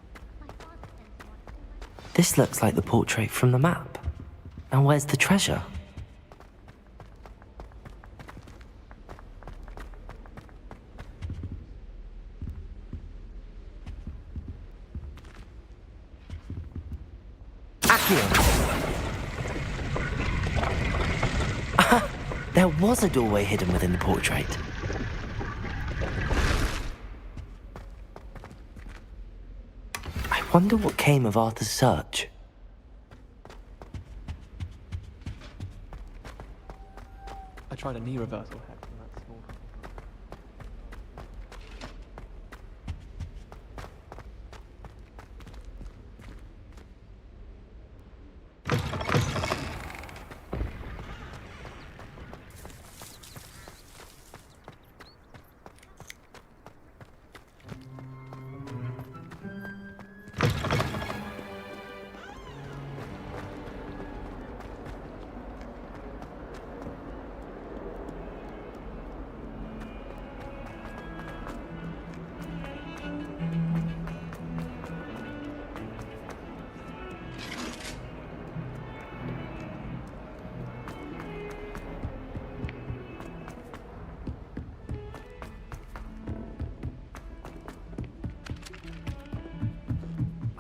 My father spends one. This looks like the portrait from the map. Now where's the treasure? There was a doorway hidden within the portrait. I wonder what came of Arthur's search. I tried a knee reversal hack from that small.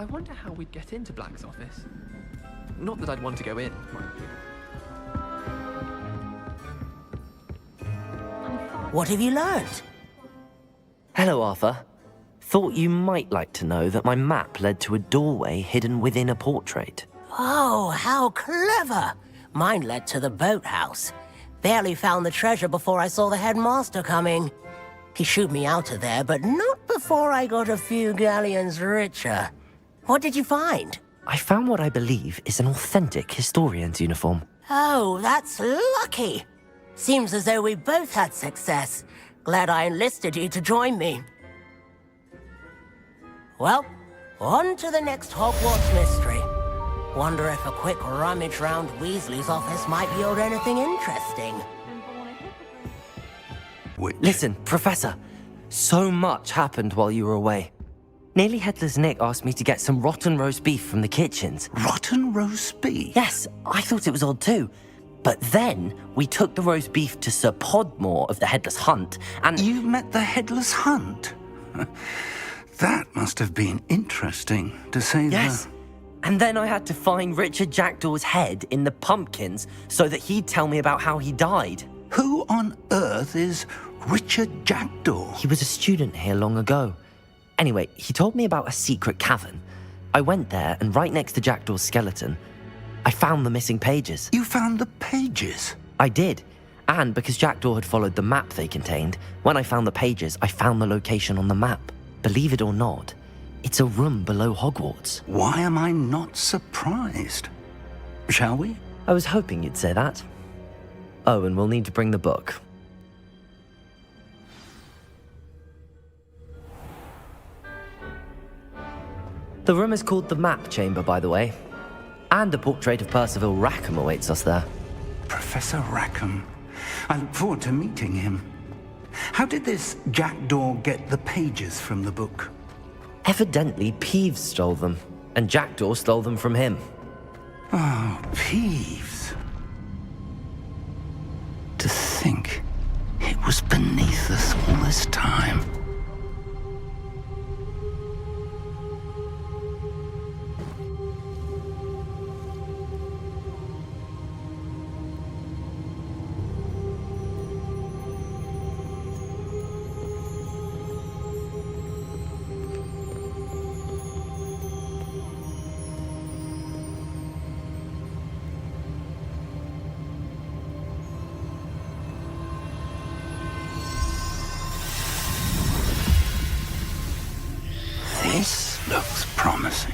I wonder how we'd get into Black's office. Not that I'd want to go in, mind you. What have you learned? Hello, Arthur. Thought you might like to know that my map led to a doorway hidden within a portrait. Oh, how clever! Mine led to the boathouse. Barely found the treasure before I saw the headmaster coming. He shooed me out of there, but not before I got a few galleons richer. What did you find? I found what I believe is an authentic historian's uniform. Oh, that's lucky. Seems as though we both had success. Glad I enlisted you to join me. Well, on to the next Hogwarts mystery. Wonder if a quick rummage round Weasley's office might yield anything interesting. Listen, Professor. So much happened while you were away. Nearly Headless Nick asked me to get some rotten roast beef from the kitchens. Rotten roast beef? Yes, I thought it was odd too. But then, we took the roast beef to Sir Podmore of the Headless Hunt, and... You met the Headless Hunt? That must have been interesting, to say the... Yes. And then I had to find Richard Jackdaw's head in the pumpkins so that he'd tell me about how he died. Who on earth is Richard Jackdaw? He was a student here long ago. Anyway, he told me about a secret cavern. I went there, and right next to Jackdaw's skeleton, I found the missing pages. You found the pages? I did. And because Jackdaw had followed the map they contained, when I found the pages, I found the location on the map. Believe it or not, it's a room below Hogwarts. Why am I not surprised? Shall we? I was hoping you'd say that. Oh, and we'll need to bring the book. The room is called the Map Chamber, by the way. And a portrait of Percival Rackham awaits us there. Professor Rackham. I look forward to meeting him. How did this Jackdaw get the pages from the book? Evidently, Peeves stole them, and Jackdaw stole them from him. Oh, Peeves. To think it was beneath us all this time. This looks promising.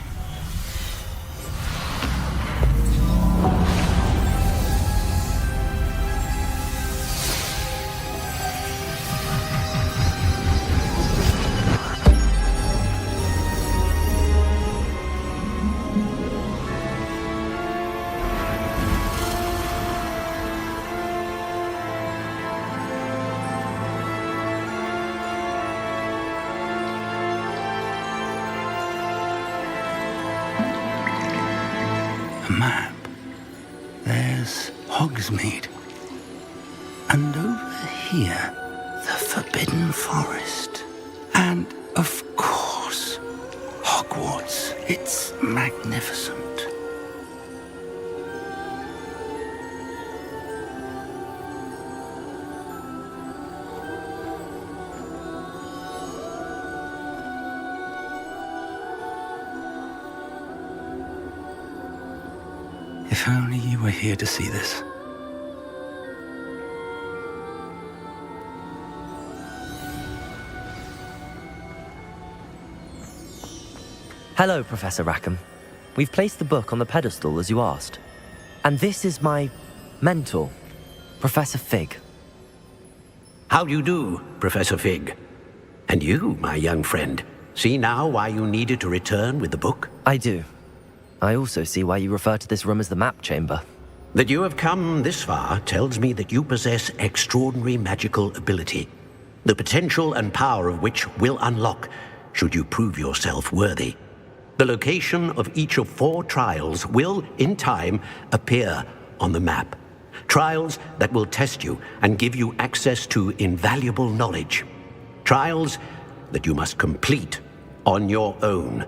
Map. There's Hogsmeade. And over here, the Forbidden Forest. And, of course, Hogwarts. It's magnificent. If only you were here to see this. Hello, Professor Rackham. We've placed the book on the pedestal as you asked. And this is my mentor, Professor Fig. How do you do, Professor Fig? And you, my young friend, see now why you needed to return with the book? I do. I also see why you refer to this room as the Map Chamber. That you have come this far tells me that you possess extraordinary magical ability, the potential and power of which will unlock should you prove yourself worthy. The location of each of 4 trials will, in time, appear on the map. Trials that will test you and give you access to invaluable knowledge. Trials that you must complete on your own.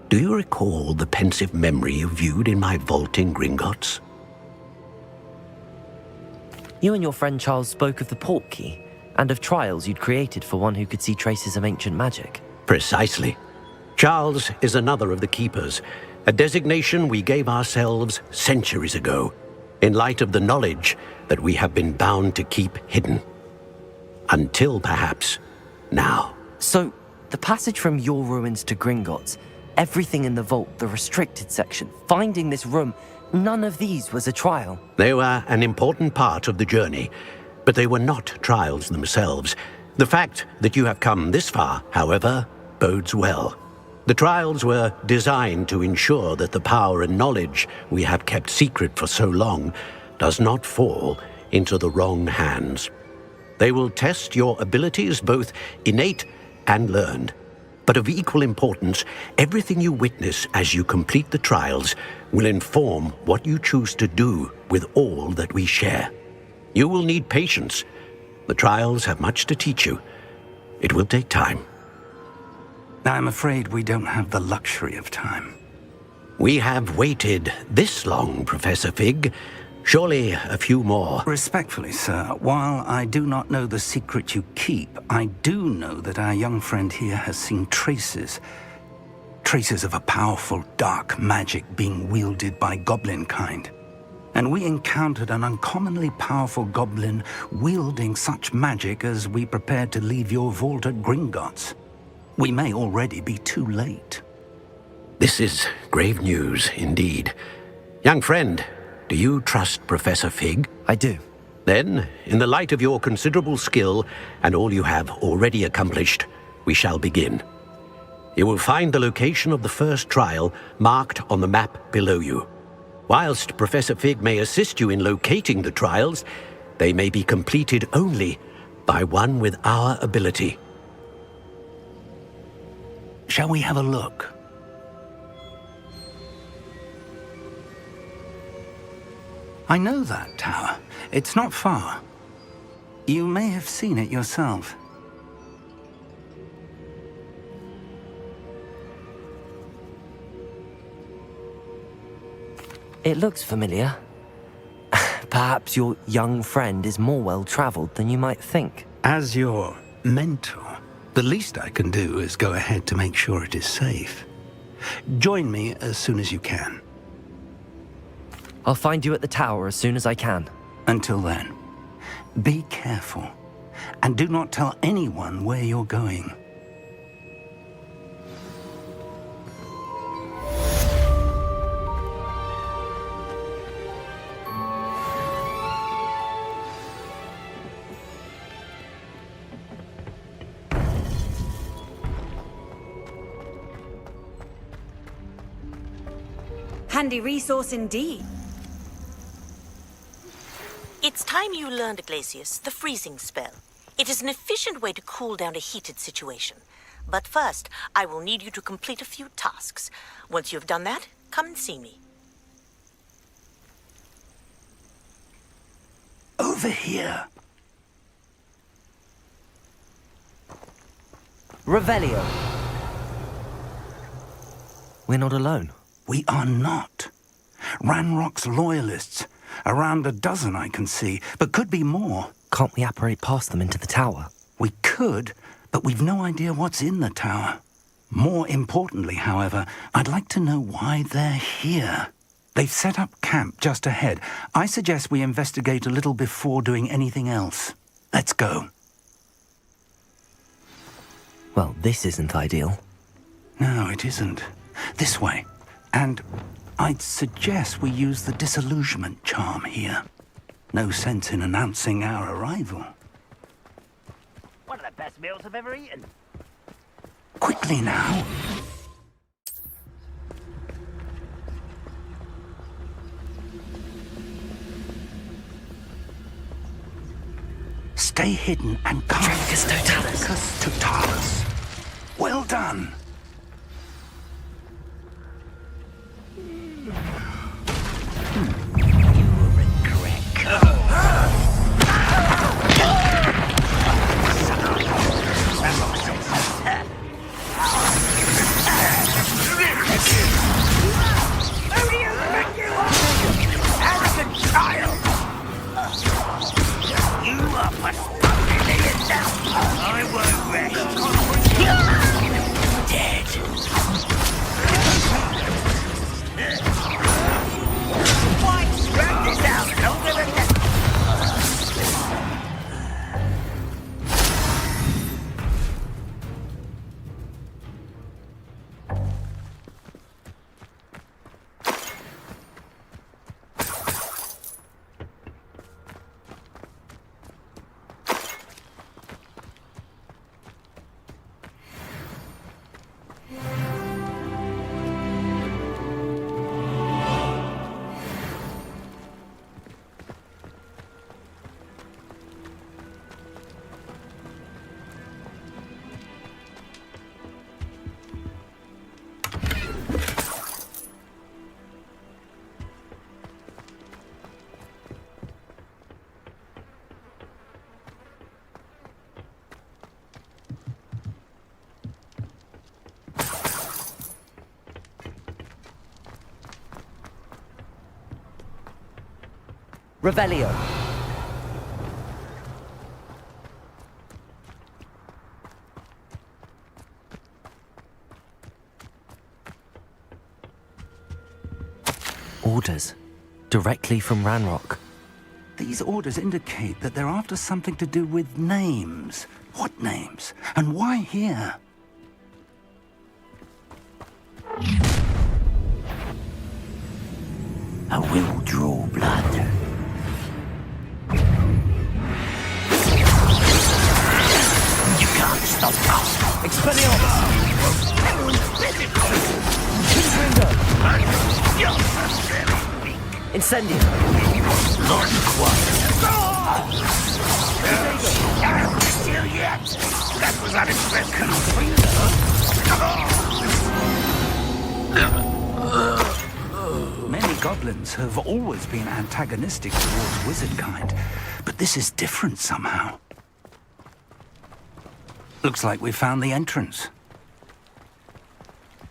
Do you recall the pensive memory you viewed in my vault in Gringotts? You and your friend Charles spoke of the port key, and of trials you'd created for one who could see traces of ancient magic. Precisely. Charles is another of the Keepers, a designation we gave ourselves centuries ago, in light of the knowledge that we have been bound to keep hidden. Until, perhaps, now. So, the passage from your ruins to Gringotts, everything in the vault, the restricted section, finding this room, none of these was a trial. They were an important part of the journey, but they were not trials themselves. The fact that you have come this far, however, bodes well. The trials were designed to ensure that the power and knowledge we have kept secret for so long does not fall into the wrong hands. They will test your abilities, both innate and learned. But of equal importance, everything you witness as you complete the trials will inform what you choose to do with all that we share. You will need patience. The trials have much to teach you. It will take time. I'm afraid we don't have the luxury of time. We have waited this long, Professor Fig. Surely a few more. Respectfully, sir, while I do not know the secret you keep, I do know that our young friend here has seen traces of a powerful dark magic being wielded by goblin kind. And we encountered an uncommonly powerful goblin wielding such magic as we prepared to leave your vault at Gringotts. We may already be too late. This is grave news indeed. Young friend, do you trust Professor Fig? I do. Then, in the light of your considerable skill and all you have already accomplished, we shall begin. You will find the location of the first trial marked on the map below you. Whilst Professor Fig may assist you in locating the trials, they may be completed only by one with our ability. Shall we have a look? I know that tower. It's not far. You may have seen it yourself. It looks familiar. Perhaps your young friend is more well-traveled than you might think. As your mentor, the least I can do is go ahead to make sure it is safe. Join me as soon as you can. I'll find you at the tower as soon as I can. Until then, be careful, and do not tell anyone where you're going. Handy resource indeed. It's time you learned, Iglesias, the freezing spell. It is an efficient way to cool down a heated situation. But first, I will need you to complete a few tasks. Once you've done that, come and see me. Over here. Revelio. We're not alone. We are not. Ranrock's loyalists. Around a dozen I can see, but could be more. Can't we apparate past them into the tower? We could, but we've no idea what's in the tower. More importantly, however, I'd like to know why they're here. They've set up camp just ahead. I suggest we investigate a little before doing anything else. Let's go. Well, this isn't ideal. No, it isn't. This way. And I'd suggest we use the disillusionment charm here. No sense in announcing our arrival. One of the best meals I've ever eaten. Quickly now. Stay hidden and come. Tribulations totalis. Well done. Revelio. Orders. Directly from Ranrock. These orders indicate that they're after something to do with names. What names? And why here? I will draw blood. You can't stop us. Expelliarmus! Incendio! Not quite. Still yet. That was unexpected. Many goblins have always been antagonistic towards wizard kind, but this is different somehow. Looks like we found the entrance.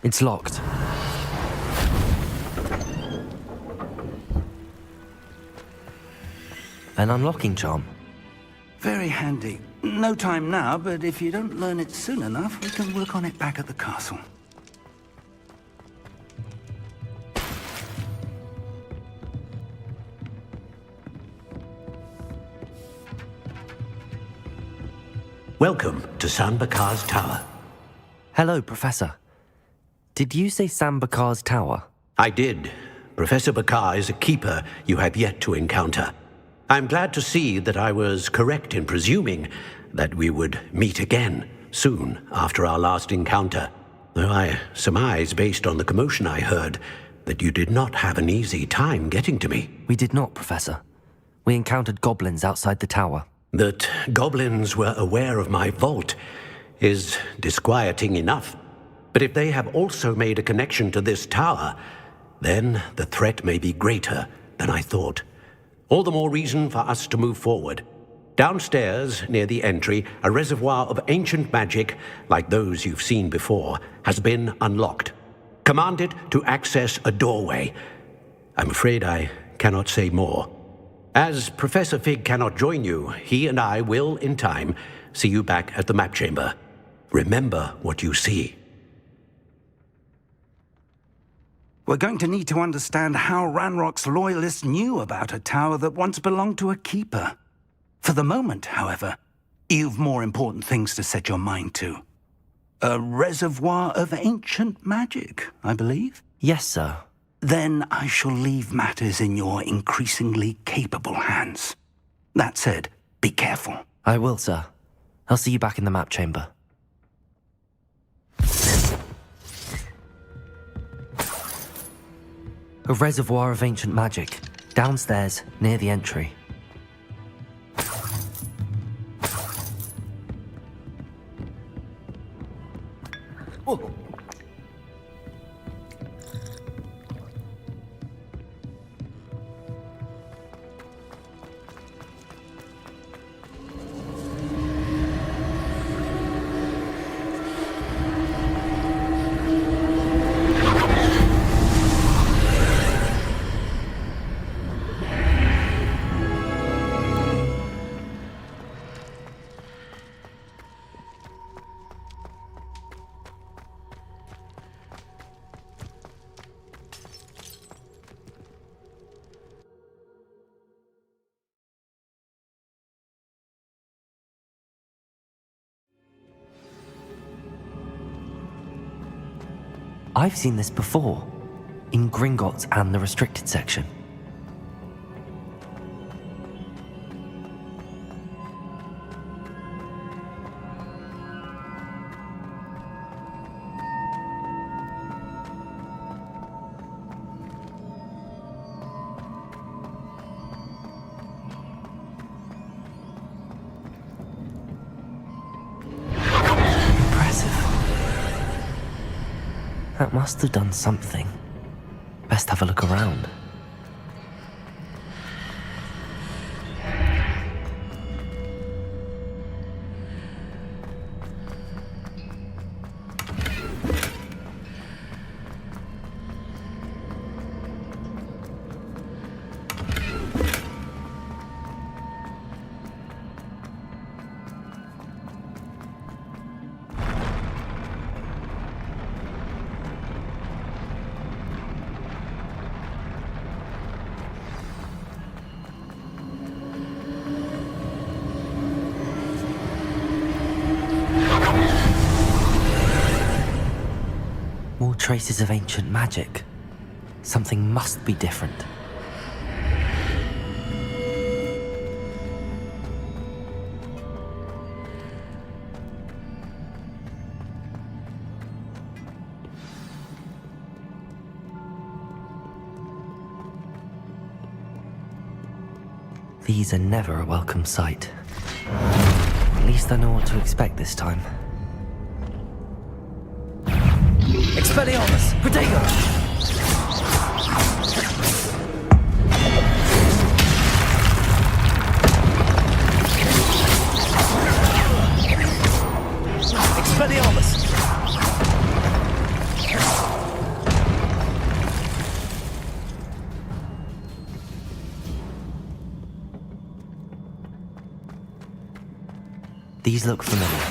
It's locked. An unlocking charm. Very handy. No time now, but if you don't learn it soon enough, we can work on it back at the castle. Welcome to Sambakar's Tower. Hello, Professor. Did you say Sambakar's Tower? I did. Professor Bakar is a keeper you have yet to encounter. I'm glad to see that I was correct in presuming that we would meet again soon after our last encounter, though I surmise, based on the commotion I heard, that you did not have an easy time getting to me. We did not, Professor. We encountered goblins outside the tower. That goblins were aware of my vault is disquieting enough. But if they have also made a connection to this tower, then the threat may be greater than I thought. All the more reason for us to move forward. Downstairs, near the entry, a reservoir of ancient magic, like those you've seen before, has been unlocked. Command it to access a doorway. I'm afraid I cannot say more. As Professor Fig cannot join you, he and I will, in time, see you back at the map chamber. Remember what you see. We're going to need to understand how Ranrock's loyalists knew about a tower that once belonged to a keeper. For the moment, however, you've more important things to set your mind to. A reservoir of ancient magic, I believe? Yes, sir. Then I shall leave matters in your increasingly capable hands. That said, be careful. I will, sir. I'll see you back in the map chamber. A reservoir of ancient magic, downstairs, near the entry. Oh. I've seen this before, in Gringotts and the restricted section. That must have done something. Best have a look around. traces of ancient magic. Something must be different. These are never a welcome sight. At least I know what to expect this time. Expelliarmus! Protego! Expelliarmus! These look familiar.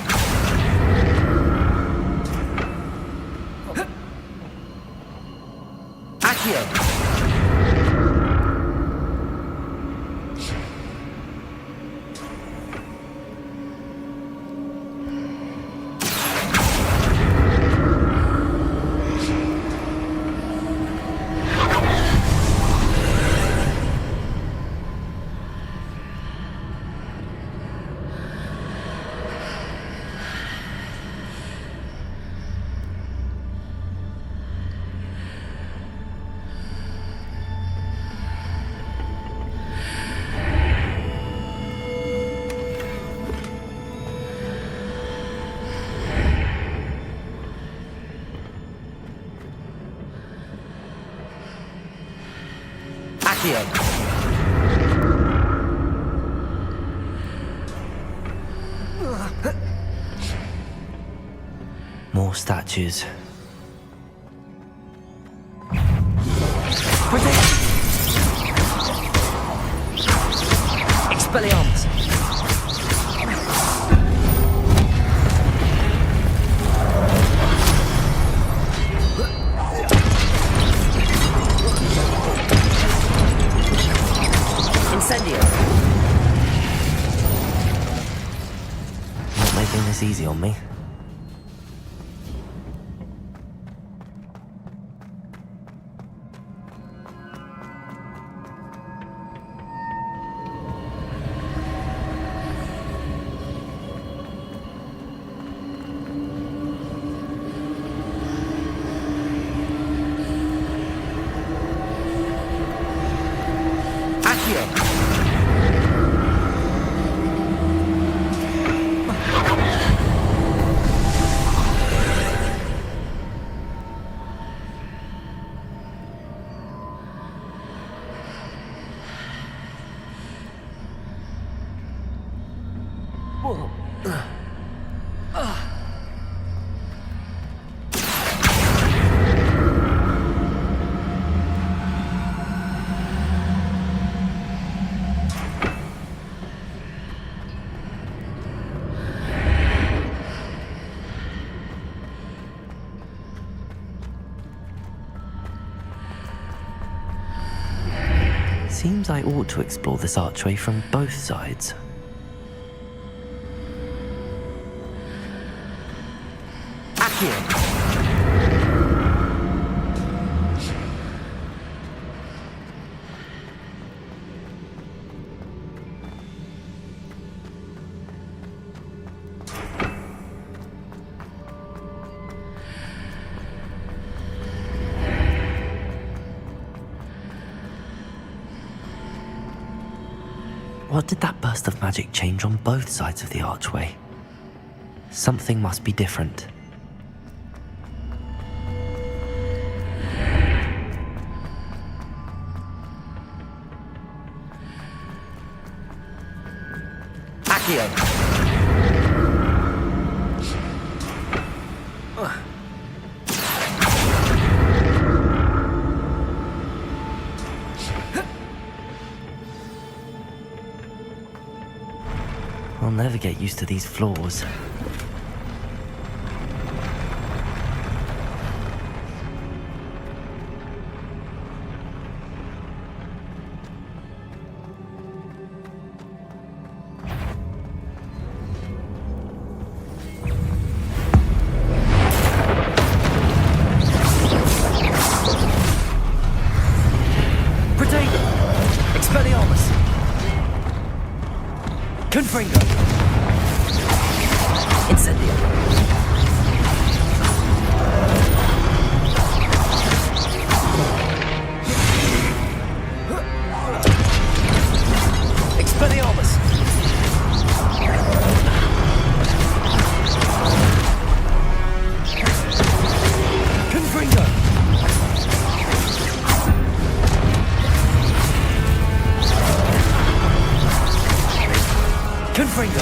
Accio! More statues. Expelliarmus! Incendio! Not making this easy on me. Seems I ought to explore this archway from both sides. Accio! What did that burst of magic change on both sides of the archway? Something must be different. Accio! I'll never get used to these floors. Confringo. Incendio. Expelliarmus. Confringo. Confringo.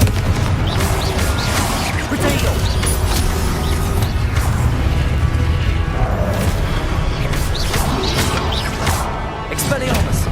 Potato. Expelliarmus.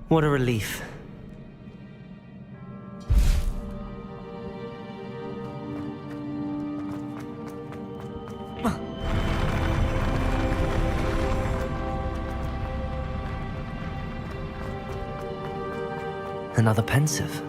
What a relief. Another pensive.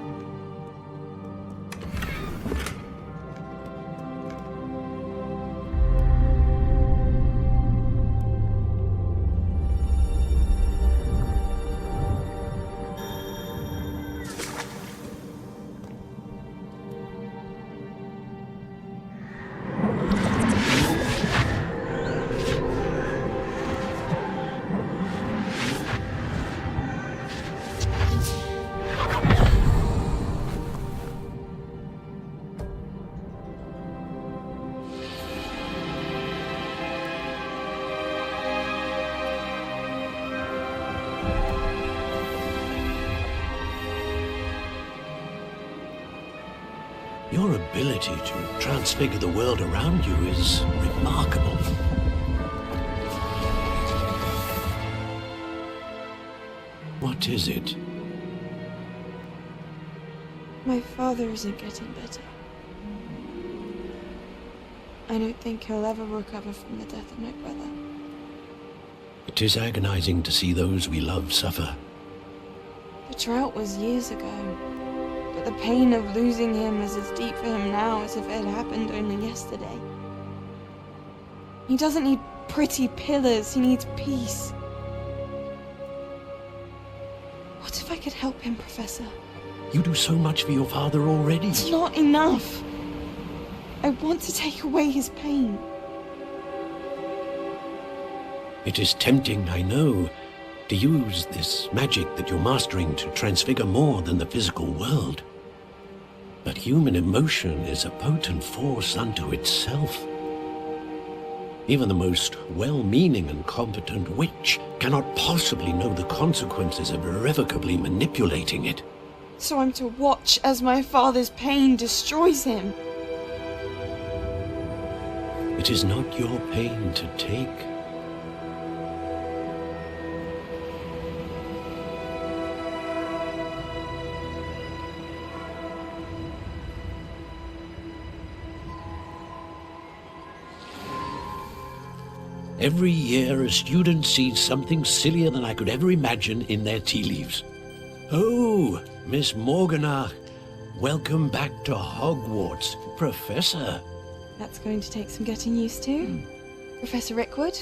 Your ability to transfigure the world around you is remarkable. What is it? My father isn't getting better. I don't think he'll ever recover from the death of my brother. It is agonizing to see those we love suffer. The drought was years ago, but the pain of losing him is as deep for him now as if it had happened only yesterday. He doesn't need pretty pillars, he needs peace. What if I could help him, Professor? You do so much for your father already. It's not enough. I want to take away his pain. It is tempting, I know, to use this magic that you're mastering to transfigure more than the physical world. But human emotion is a potent force unto itself. Even the most well-meaning and competent witch cannot possibly know the consequences of irrevocably manipulating it. So I'm to watch as my father's pain destroys him. It is not your pain to take. Every year, a student sees something sillier than I could ever imagine in their tea leaves. Oh, Miss Morganach, welcome back to Hogwarts, Professor. That's going to take some getting used to. Professor Rickwood?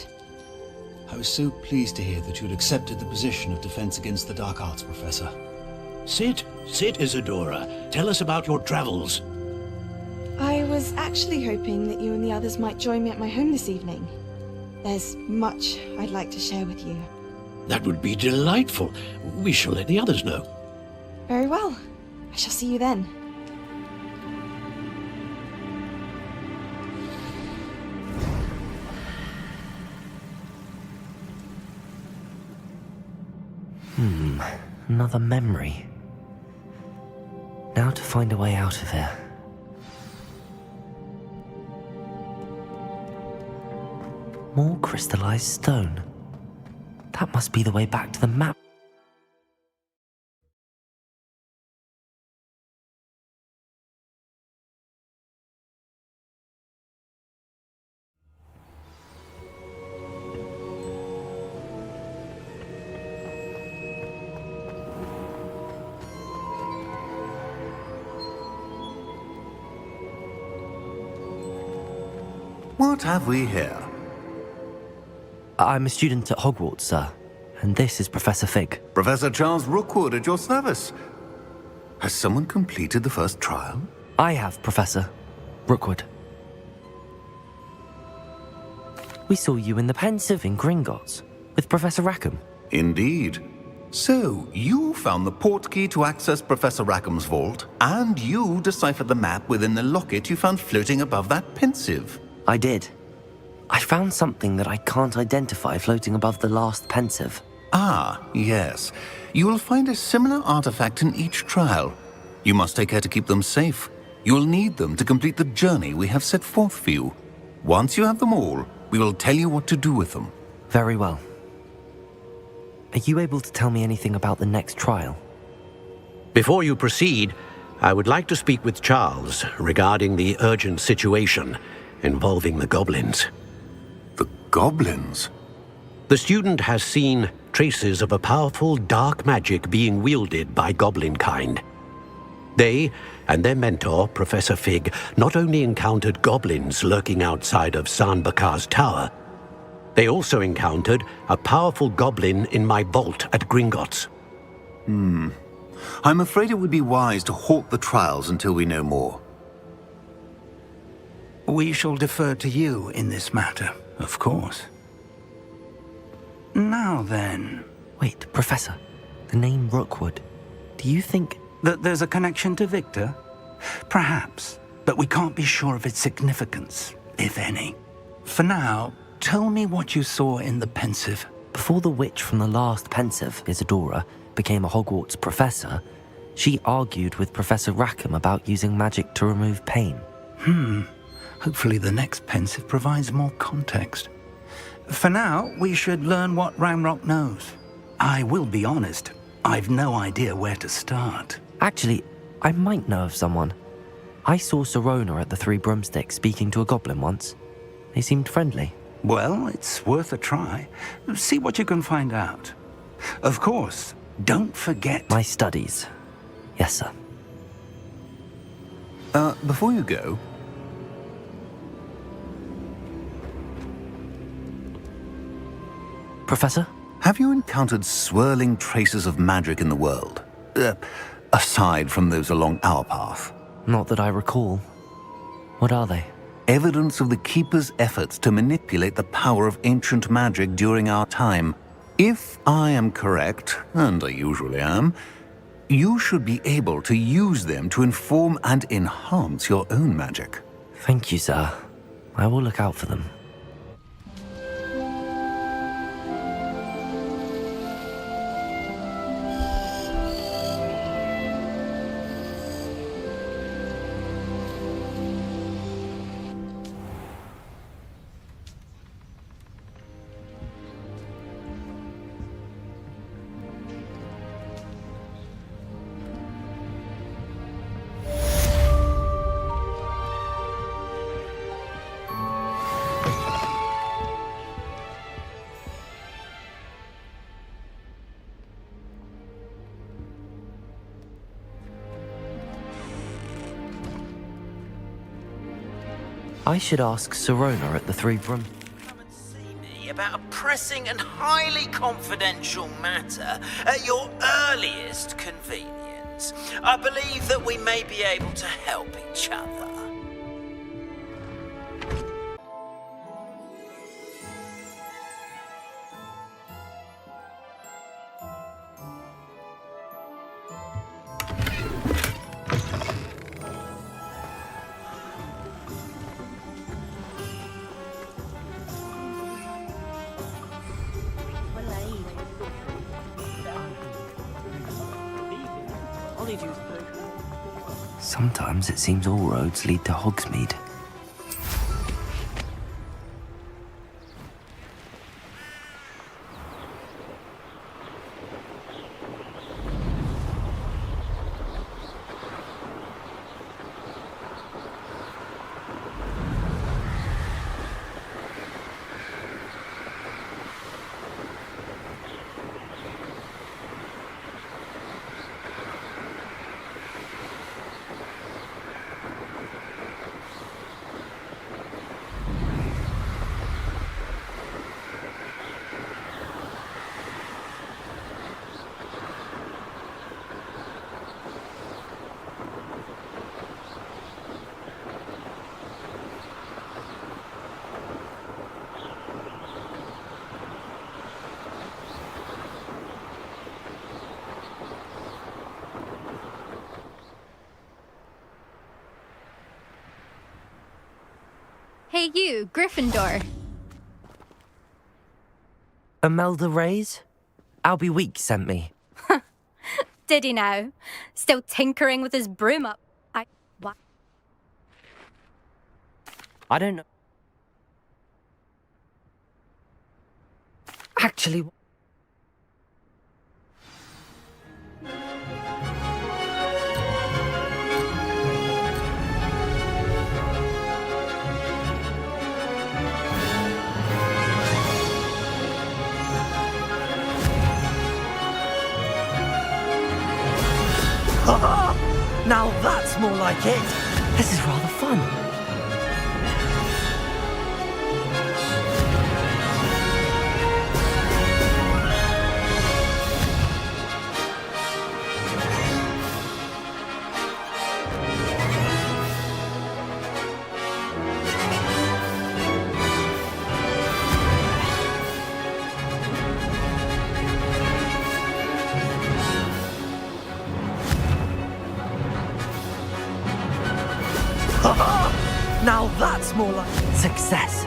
I was so pleased to hear that you'd accepted the position of Defense Against the Dark Arts, Professor. Sit, Isadora. Tell us about your travels. I was actually hoping that you and the others might join me at my home this evening. There's much I'd like to share with you. That would be delightful. We shall let the others know. Very well. I shall see you then. Another memory. Now to find a way out of here. More crystallized stone. That must be the way back to the map. What have we here? I'm a student at Hogwarts, sir, and this is Professor Fig. Professor Charles Rookwood at your service. Has someone completed the first trial? I have, Professor Rookwood. We saw you in the Pensive in Gringotts with Professor Rackham. Indeed. So, you found the portkey to access Professor Rackham's vault, and you deciphered the map within the locket you found floating above that Pensive. I did. I found something that I can't identify floating above the last Pensive. Ah, yes. You will find a similar artifact in each trial. You must take care to keep them safe. You will need them to complete the journey we have set forth for you. Once you have them all, we will tell you what to do with them. Very well. Are you able to tell me anything about the next trial? Before you proceed, I would like to speak with Charles regarding the urgent situation involving the goblins. The goblins? The student has seen traces of a powerful dark magic being wielded by goblin kind. They and their mentor, Professor Fig, not only encountered goblins lurking outside of Sanbakar's tower, they also encountered a powerful goblin in my vault at Gringotts. I'm afraid it would be wise to halt the trials until we know more. We shall defer to you in this matter, of course. Now then... Wait, Professor. The name Rookwood. Do you think... that there's a connection to Victor? Perhaps, but we can't be sure of its significance, if any. For now, tell me what you saw in the Pensive. Before the witch from the last Pensive, Isadora, became a Hogwarts professor, She argued with Professor Rackham about using magic to remove pain. Hopefully the next pensive provides more context. For now, we should learn what Ramrock knows. I will be honest, I've no idea where to start. Actually, I might know of someone. I saw Sirona at the Three Broomsticks speaking to a goblin once. They seemed friendly. Well, it's worth a try. See what you can find out. Of course, don't forget... My studies. Yes, sir. Before you go... Professor? Have you encountered swirling traces of magic in the world? Aside from those along our path? Not that I recall. What are they? Evidence of the Keeper's efforts to manipulate the power of ancient magic during our time. If I am correct, and I usually am, you should be able to use them to inform and enhance your own magic. Thank you, sir. I will look out for them. I should ask Sirona at the Three Broom... about a pressing and highly confidential matter at your earliest convenience. I believe that we may be able to help each other. Sometimes it seems all roads lead to Hogsmeade. Hey you, Gryffindor. Imelda Reyes? Albie Week sent me. Did he now? Still tinkering with his broom up. What? I don't know. Actually... Now that's more like it. This is rather fun. Now that's more like success.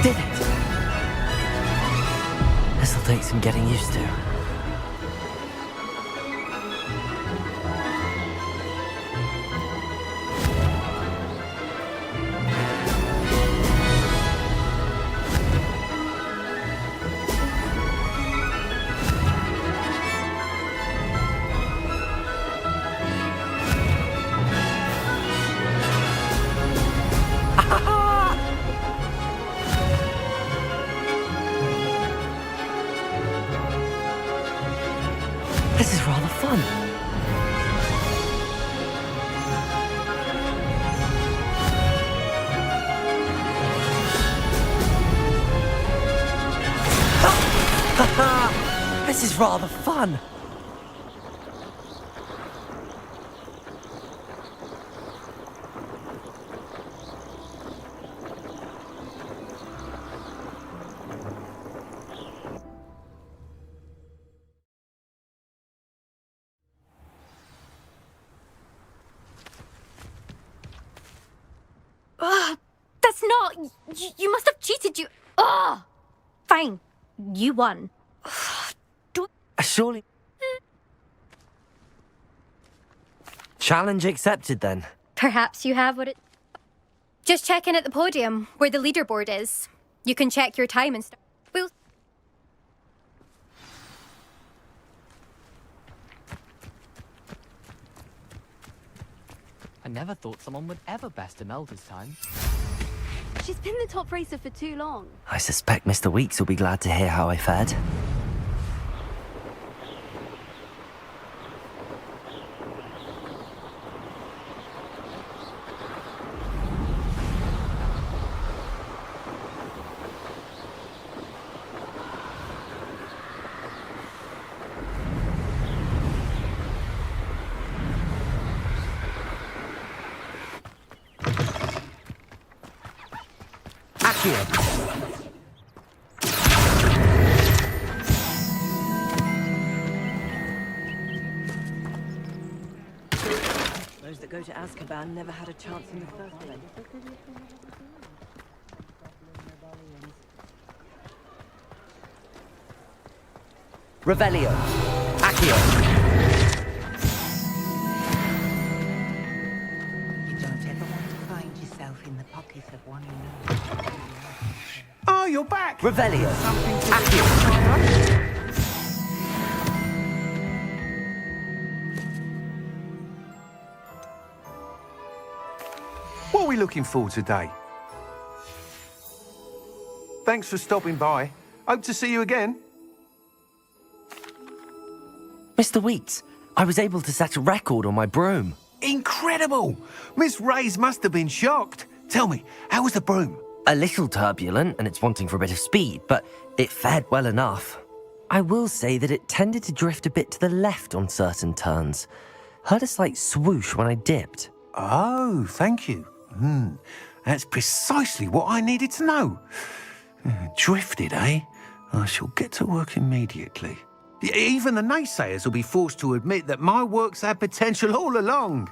did it! This'll take some getting used to. This is rather fun. This is rather fun. That's not... You must have cheated, you... Ugh! Fine. You won. Surely... Challenge accepted, then. Perhaps you have what it... Just check in at the podium, where the leaderboard is. You can check your time and stuff. We'll... I never thought someone would ever best Imelda's time. She's been the top racer for too long. I suspect Mr. Weeks will be glad to hear how I fared. Those that go to Azkaban never had a chance in the first place. Revelio. Accio. You don't ever want to find yourself in the pocket of one who knows. Oh, you're back! Revelio. Accio. What are we looking for today? Thanks for stopping by. Hope to see you again. Mr. Weeks, I was able to set a record on my broom. Incredible! Miss Ray's must have been shocked. Tell me, how was the broom? A little turbulent, and it's wanting for a bit of speed, but it fared well enough. I will say that it tended to drift a bit to the left on certain turns. Heard a slight swoosh when I dipped. Oh, thank you. That's precisely what I needed to know. Drifted, eh? I shall get to work immediately. Even the naysayers will be forced to admit that my work's had potential all along.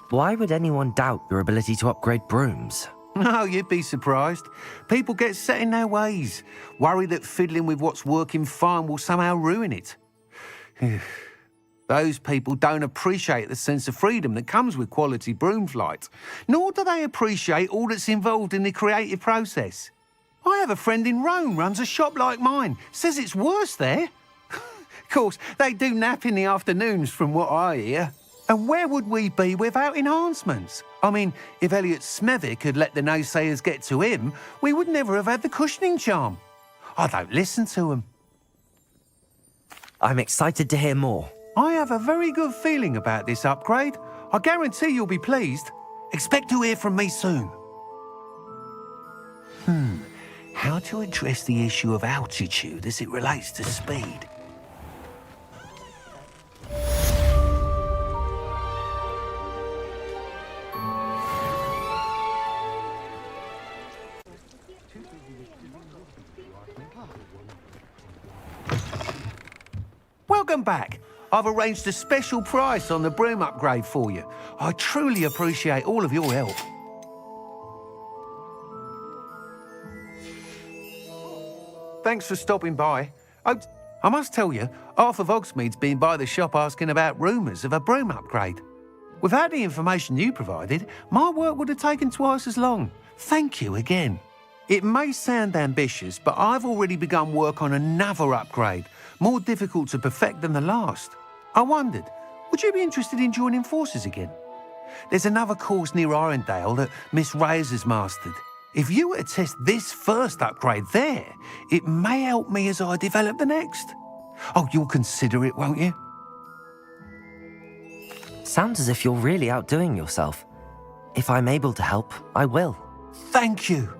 Why would anyone doubt your ability to upgrade brooms? Oh, you'd be surprised. People get set in their ways, worry that fiddling with what's working fine will somehow ruin it. Those people don't appreciate the sense of freedom that comes with quality broom flight, nor do they appreciate all that's involved in the creative process. I have a friend in Rome runs a shop like mine, says it's worse there. Of course, they do nap in the afternoons from what I hear. And where would we be without enhancements? I mean, if Elliot Smethwick had let the naysayers get to him, we would never have had the cushioning charm. I don't listen to them. I'm excited to hear more. I have a very good feeling about this upgrade. I guarantee you'll be pleased. Expect to hear from me soon. How to address the issue of altitude as it relates to speed? Welcome back. I've arranged a special price on the broom upgrade for you. I truly appreciate all of your help. Thanks for stopping by. Oh, I must tell you, half of Hogsmeade's been by the shop asking about rumours of a broom upgrade. Without the information you provided, my work would have taken twice as long. Thank you again. It may sound ambitious, but I've already begun work on another upgrade, more difficult to perfect than the last. I wondered, would you be interested in joining forces again? There's another course near Irondale that Miss Razor's mastered. If you were to test this first upgrade there, it may help me as I develop the next. Oh, you'll consider it, won't you? Sounds as if you're really outdoing yourself. If I'm able to help, I will. Thank you.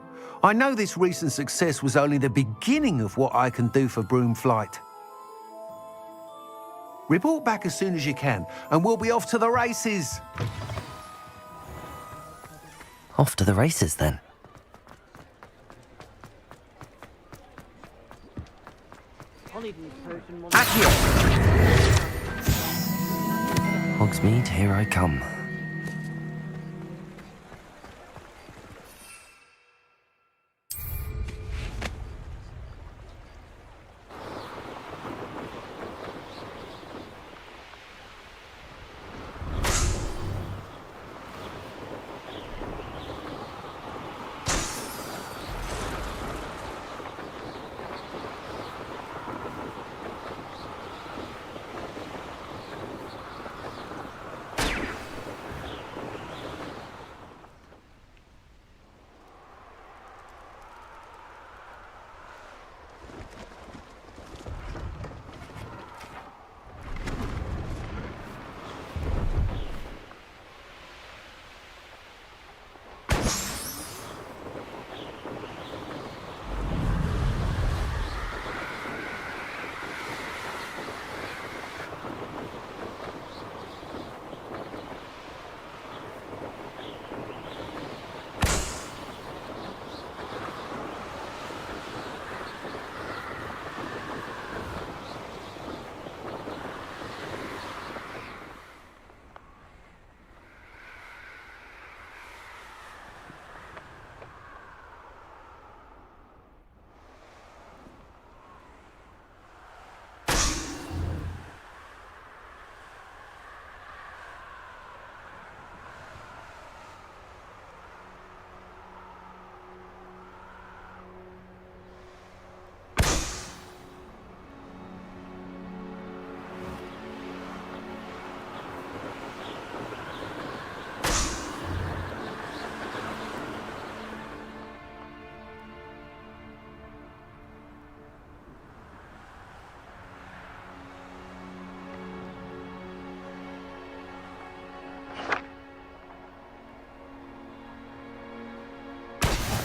I know this recent success was only the beginning of what I can do for Broom Flight. Report back as soon as you can, and we'll be off to the races. Off to the races, then. Hogsmeade, here I come.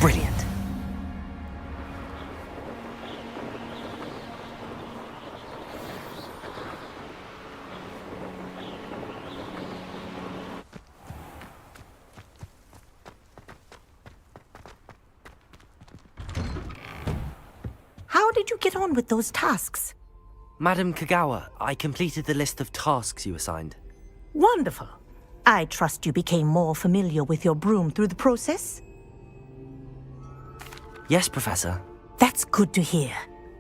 Brilliant. How did you get on with those tasks? Madam Kogawa, I completed the list of tasks you assigned. Wonderful. I trust you became more familiar with your broom through the process? Yes, Professor. That's good to hear.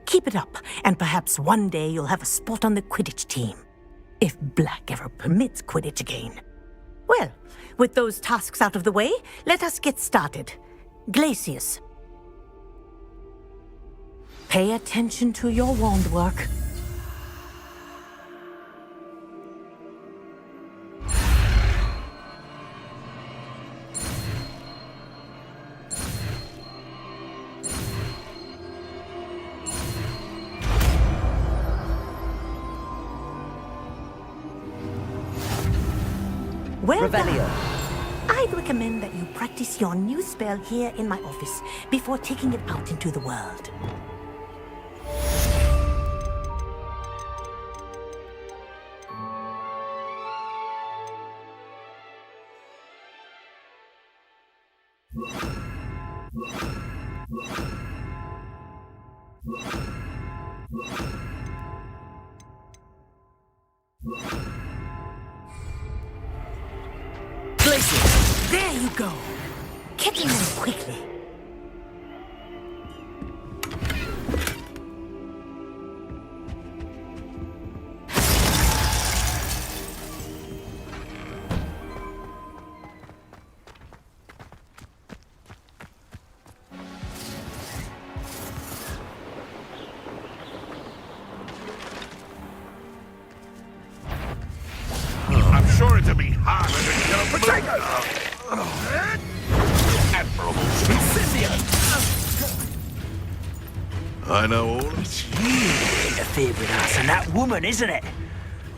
Keep it up, and perhaps one day you'll have a spot on the Quidditch team. If Black ever permits Quidditch again. Well, with those tasks out of the way, let us get started. Glacius. Pay attention to your wand work. Well done. I'd recommend that you practice your new spell here in my office before taking it out into the world. There you go. Get in there quickly. to be harder than your potato! Admirable I know all of It's you that interfered with us and that woman, isn't it?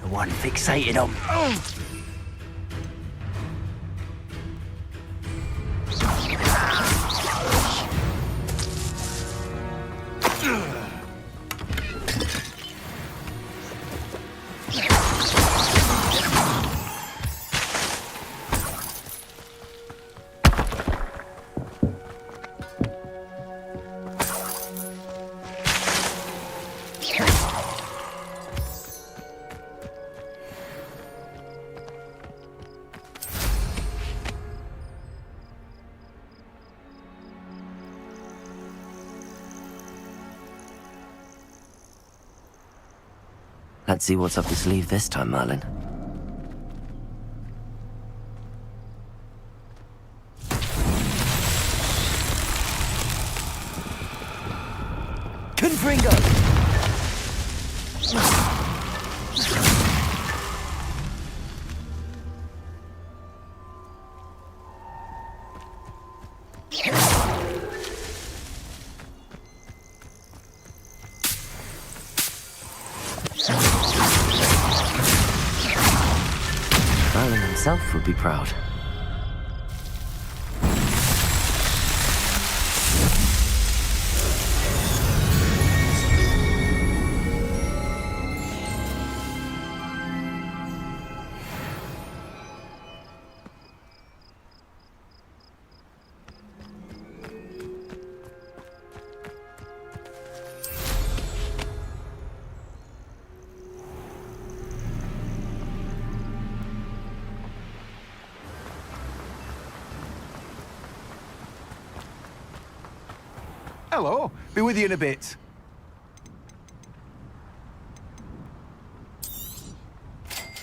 The one fixated on... Let's see what's up your sleeve this time, Merlin. Confringo! Merlin himself would be proud. Hello. Be with you in a bit.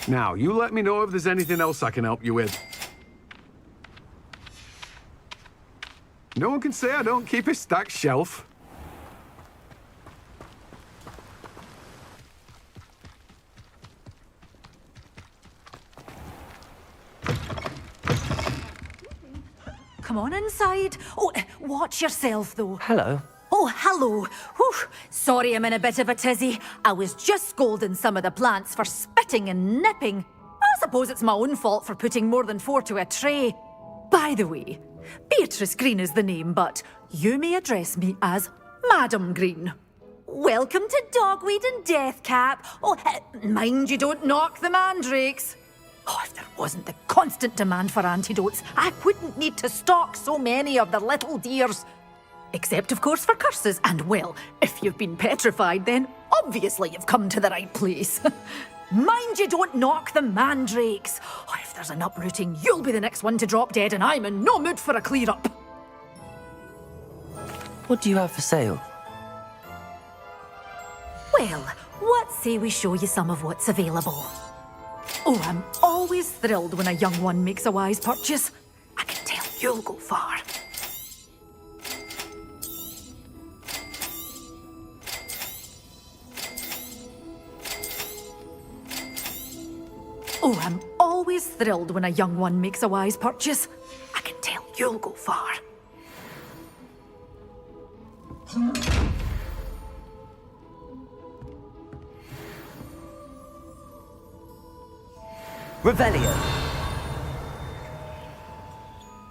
Now, you let me know if there's anything else I can help you with. No one can say I don't keep a stacked shelf. Come on inside. Oh, watch yourself, though. Hello. Oh, hello. Whew. Sorry I'm in a bit of a tizzy. I was just scolding some of the plants for spitting and nipping. I suppose it's my own fault for putting more than 4 to a tray. By the way, Beatrice Green is the name, but you may address me as Madam Green. Welcome to Dogweed and Deathcap. Oh, mind you don't knock the mandrakes. Oh, if there wasn't the constant demand for antidotes, I wouldn't need to stock so many of the little dears. Except, of course, for curses. And, well, if you've been petrified, then obviously you've come to the right place. Mind you don't knock the mandrakes. Oh, if there's an uprooting, you'll be the next one to drop dead, and I'm in no mood for a clear-up. What do you have for sale? Well, what say we show you some of what's available? Oh, I'm always thrilled when a young one makes a wise purchase. I can tell you'll go far. Oh, I'm always thrilled when a young one makes a wise purchase. I can tell you'll go far. Revelio.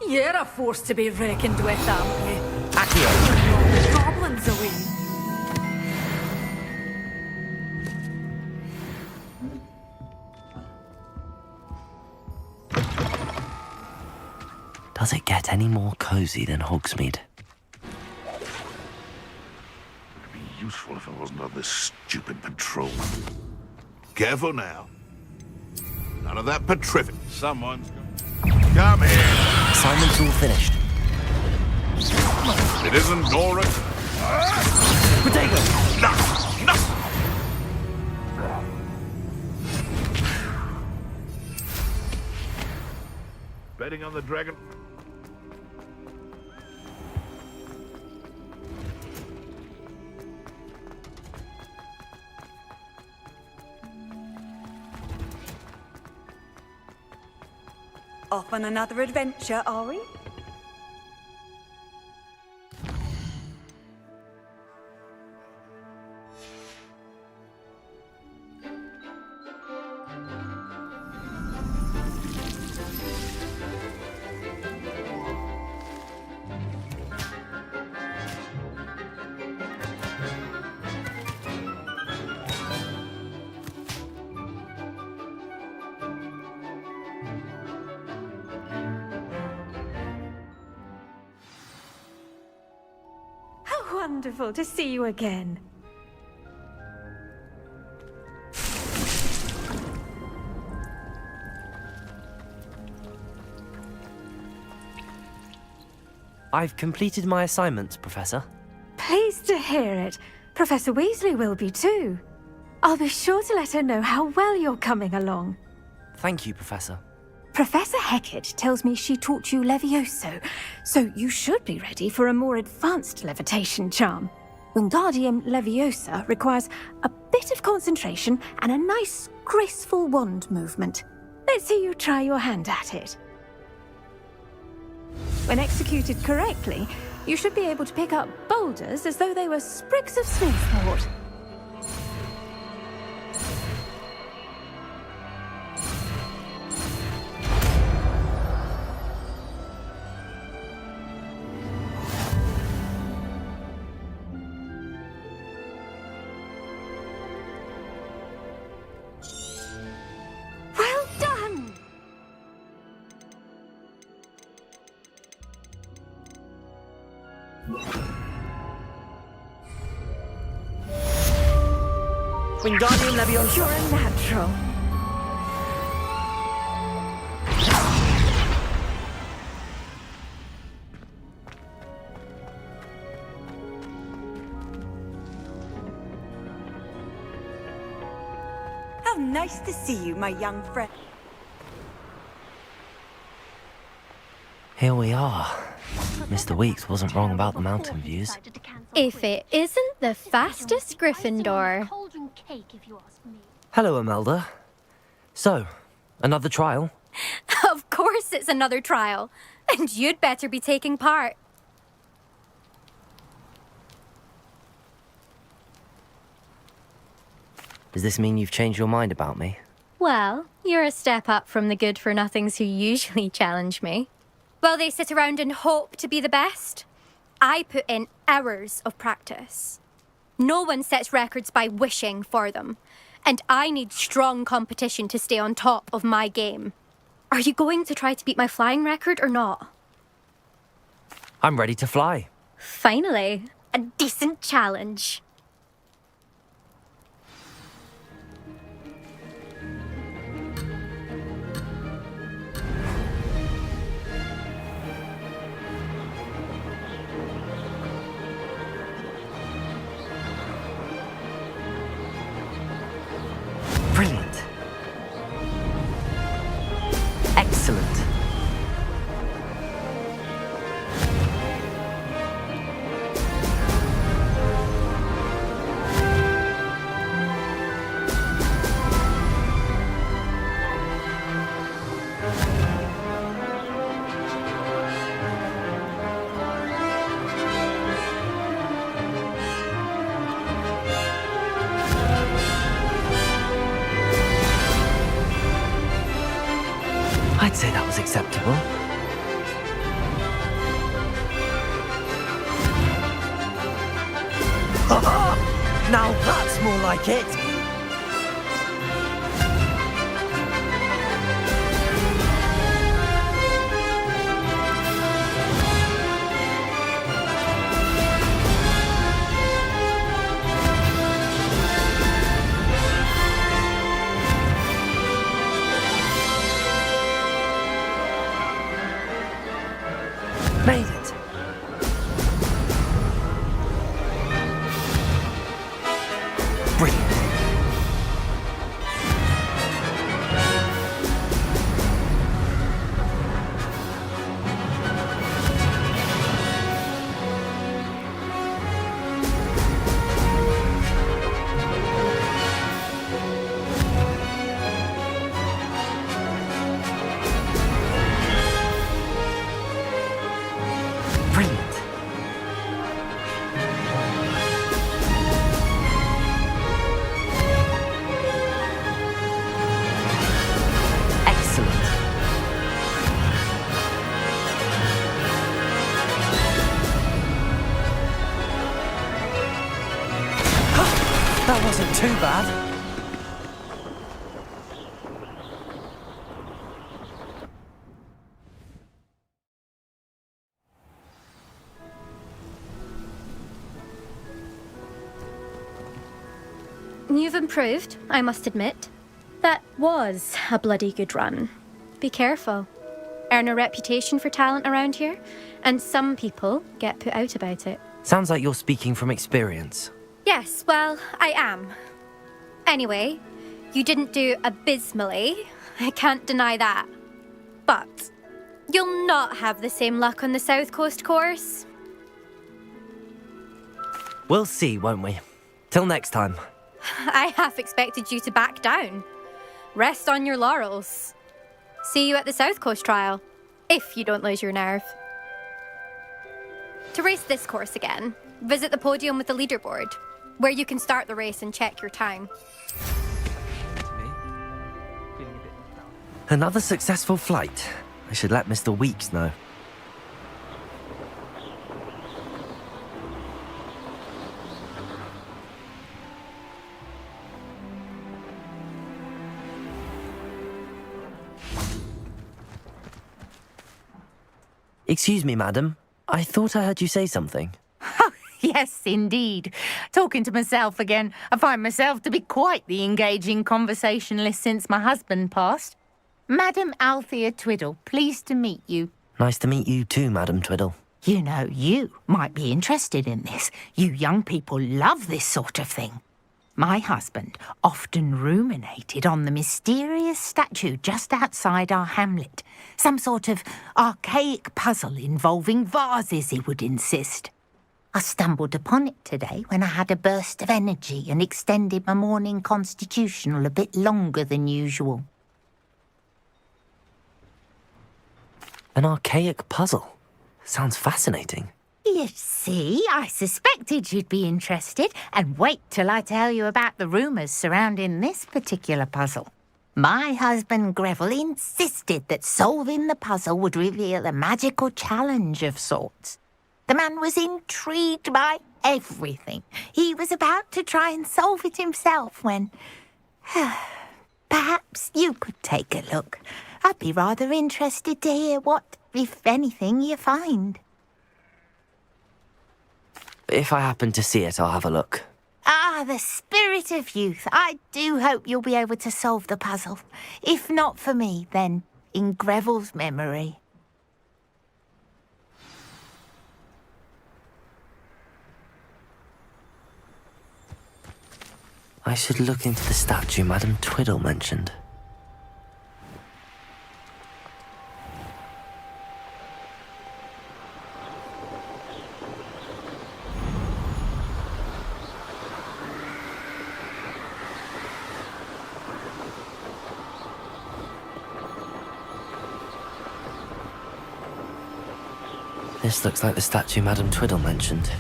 You're a force to be reckoned with, aren't you? Accio. Goblins away. Does it get any more cozy than Hogsmeade? It'd be useful if I wasn't on this stupid patrol. Careful now. None of that petrific. Someone's come here. Assignment's all finished. It isn't Nora. Potato! No! No! Betting on the dragon. Off on another adventure, are we? Wonderful to see you again. I've completed my assignments, Professor. Pleased to hear it. Professor Weasley will be too. I'll be sure to let her know how well you're coming along. Thank you, Professor. Professor Hecat tells me she taught you Levioso, so you should be ready for a more advanced levitation charm. Wingardium Leviosa requires a bit of concentration and a nice, graceful wand movement. Let's see you try your hand at it. When executed correctly, you should be able to pick up boulders as though they were sprigs of smoothwort. Wingardium Leviosa. You're a natural. How nice to see you, my young friend. Here we are. Mr. Weeks wasn't wrong about the mountain views. If it isn't the fastest Gryffindor. Hello, Imelda. So, another trial? Of course it's another trial. And you'd better be taking part. Does this mean you've changed your mind about me? Well, you're a step up from the good-for-nothings who usually challenge me. While they sit around and hope to be the best, I put in hours of practice. No one sets records by wishing for them, and I need strong competition to stay on top of my game. Are you going to try to beat my flying record or not? I'm ready to fly. Finally, a decent challenge. Brilliant. Excellent. I'd say that was acceptable. Now that's more like it! Made it! Brilliant. That wasn't too bad. You've improved, I must admit. That was a bloody good run. Be careful. Earn a reputation for talent around here, and some people get put out about it. Sounds like you're speaking from experience. Yes, well, I am. Anyway, you didn't do abysmally. I can't deny that. But you'll not have the same luck on the South Coast course. We'll see, won't we? Till next time. I half expected you to back down. Rest on your laurels. See you at the South Coast trial, if you don't lose your nerve. To race this course again, visit the podium with the leaderboard, where you can start the race and check your time. Another successful flight. I should let Mr. Weeks know. Excuse me, madam. I thought I heard you say something. Yes, indeed. Talking to myself again. I find myself to be quite the engaging conversationalist since my husband passed. Madam Althea Twiddle, pleased to meet you. Nice to meet you too, Madam Twiddle. You know, you might be interested in this. You young people love this sort of thing. My husband often ruminated on the mysterious statue just outside our hamlet. Some sort of archaic puzzle involving vases, he would insist. I stumbled upon it today when I had a burst of energy and extended my morning constitutional a bit longer than usual. An archaic puzzle? Sounds fascinating. You see, I suspected you'd be interested, and wait till I tell you about the rumours surrounding this particular puzzle. My husband Greville insisted that solving the puzzle would reveal a magical challenge of sorts. The man was intrigued by everything. He was about to try and solve it himself when... Perhaps you could take a look. I'd be rather interested to hear what, if anything, you find. If I happen to see it, I'll have a look. Ah, the spirit of youth. I do hope you'll be able to solve the puzzle. If not for me, then in Greville's memory. I should look into the statue Madam Twiddle mentioned. This looks like the statue Madam Twiddle mentioned.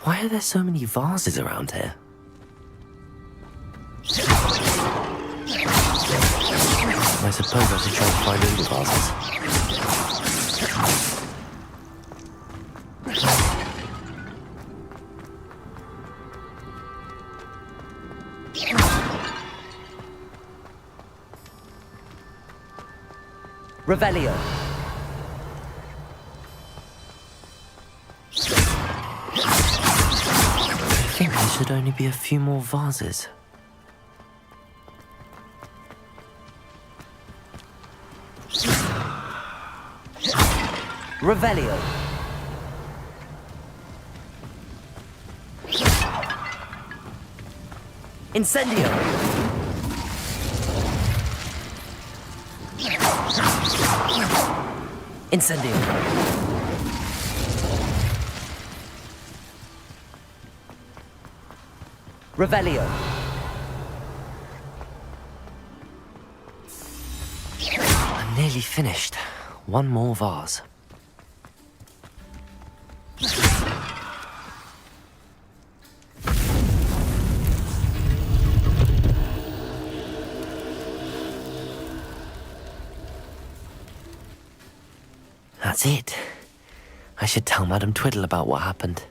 Why are there so many vases around here? I suppose I should try to find all the vases. Revelio. I think there should only be a few more vases. Revelio. Incendio. Incendio. Revelio. I'm nearly finished. One more vase. That's it. I should tell Madame Twiddle about what happened.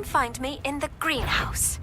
Find me in the greenhouse.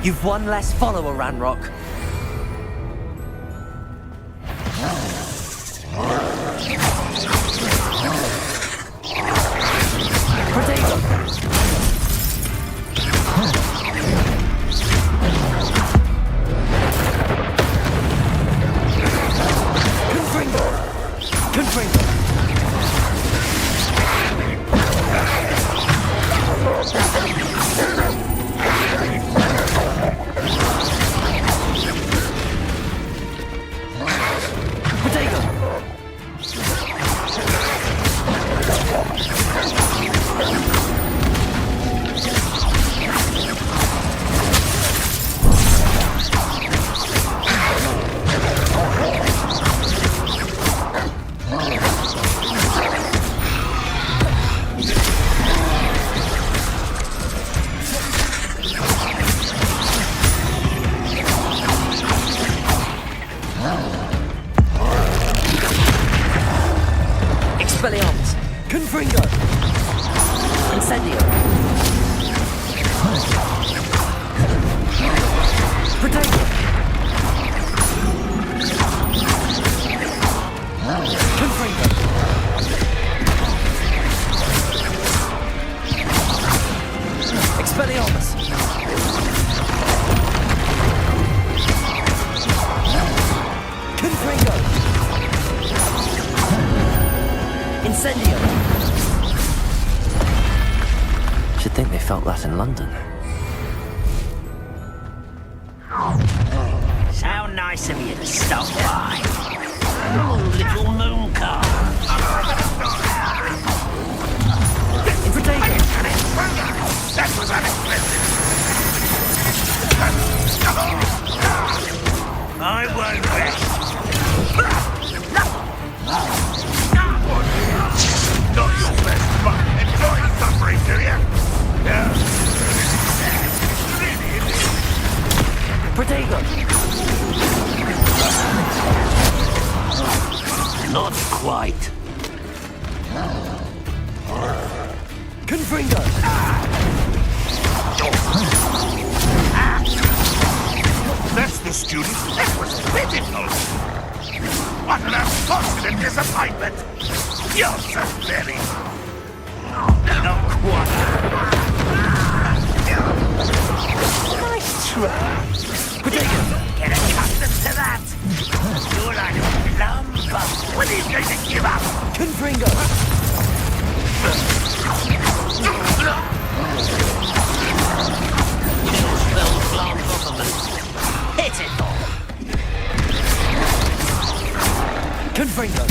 You've one less follower, Ranrock. Should think they felt that in London. So nice of you to stop by. Oh, little moon car. That was unexpected. I won't rest. Not quite. Confringo! That's the student. That was pitiful. What an unfortunate disappointment. You're so very... Not quite. Nice try. Potato! Get accustomed to that! You're like a lumber! When are you going to give up? Confringo! Hit it all! Confringo!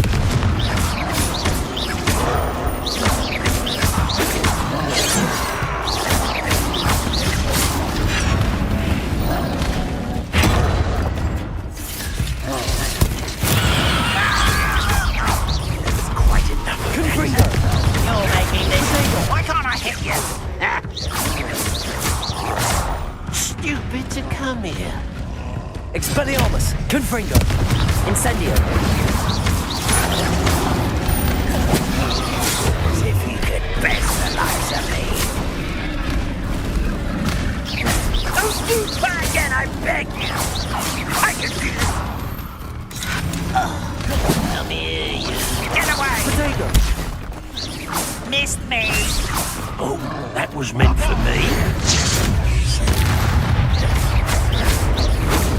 Quite enough. Confringo! You're making this... Why can't I hit you? Stupid to come here. Expelliarmus! Confringo! Incendio! As if you could best the likes of me. Don't do that again, I beg you! I can do this! Come here, you. Get away! Potato! Missed me! Oh, that was meant for me.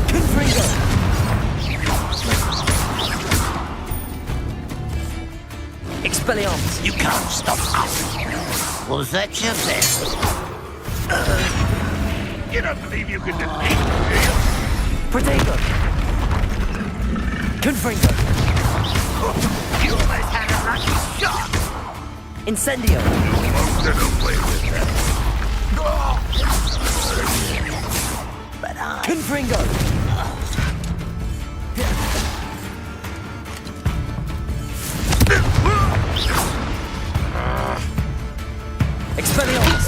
Confringo! Expelliarmus! You can't stop us. Was that your best? You don't believe you can defeat me, do you? Potato! Confringo! You almost had a lucky shot! Incendio! You won't get away with that. But I... Confringo! Expelliarmus!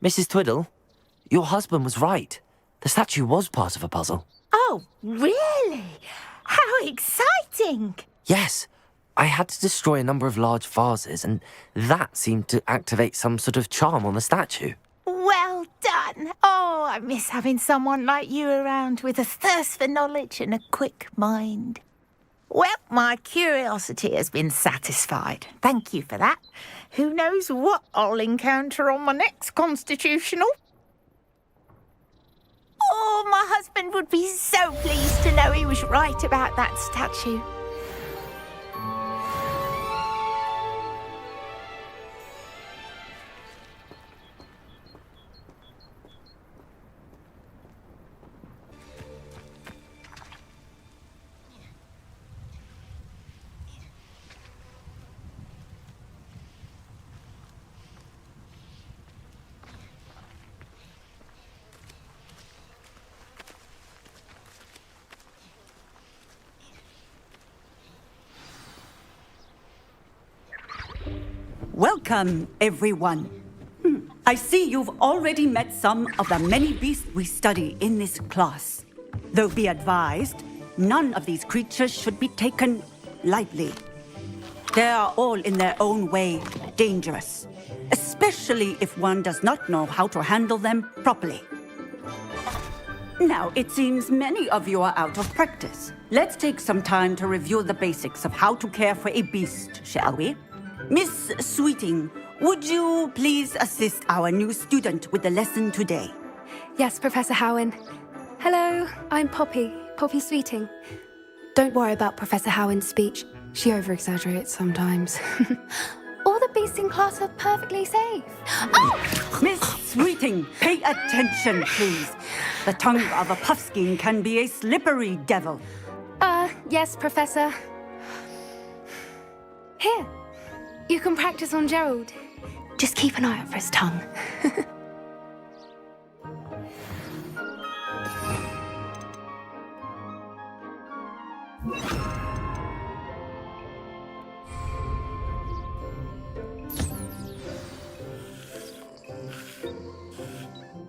Mrs. Twiddle, your husband was right. The statue was part of a puzzle. Oh, really? How exciting! Yes, I had to destroy a number of large vases, and that seemed to activate some sort of charm on the statue. Well done. Oh, I miss having someone like you around with a thirst for knowledge and a quick mind. Well, my curiosity has been satisfied. Thank you for that. Who knows what I'll encounter on my next constitutional? Oh, my husband would be so pleased to know he was right about that statue. Welcome, everyone. I see you've already met some of the many beasts we study in this class. Though be advised, none of these creatures should be taken lightly. They are all in their own way dangerous, especially if one does not know how to handle them properly. Now, it seems many of you are out of practice. Let's take some time to review the basics of how to care for a beast, shall we? Miss Sweeting, would you please assist our new student with the lesson today? Yes, Professor Howen. Hello, I'm Poppy Sweeting. Don't worry about Professor Howen's speech. She over-exaggerates sometimes. All the beasts in class are perfectly safe. Oh! Miss Sweeting, pay attention, please. The tongue of a puffskein can be a slippery devil. Yes, Professor. Here, you can practice on Gerald. Just keep an eye out for his tongue.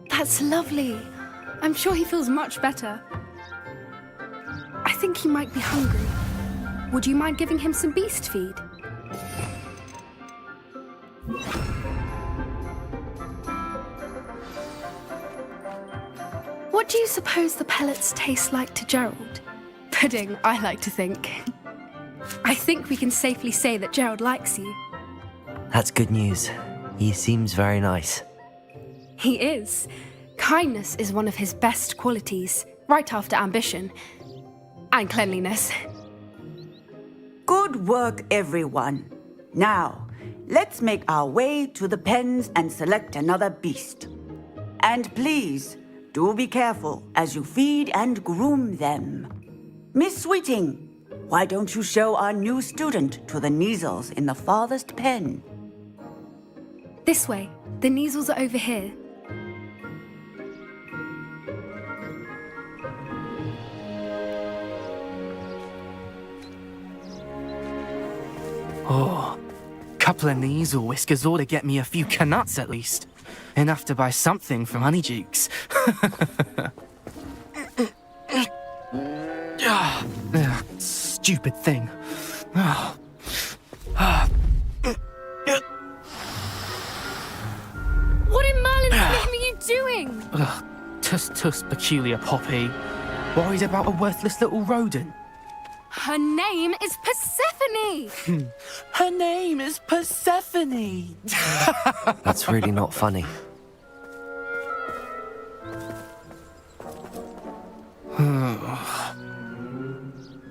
That's lovely. I'm sure he feels much better. I think he might be hungry. Would you mind giving him some beast feed? What do you suppose the pellets taste like to Gerald? Pudding, I like to think. I think we can safely say that Gerald likes you. That's good news. He seems very nice. He is. Kindness is one of his best qualities, right after ambition. And cleanliness. Good work, everyone. Now, let's make our way to the pens and select another beast. And please, do be careful as you feed and groom them. Miss Sweeting, why don't you show our new student to the Neasels in the farthest pen? This way. The Neasels are over here. Oh, couple of Neasel whiskers ought to get me a few canuts at least. Enough to buy something from Honeydukes. Stupid thing. What in Merlin's name are you doing? Tuss, peculiar Poppy. Worried about a worthless little rodent. Her name is Persephone! Her name is Persephone! That's really not funny.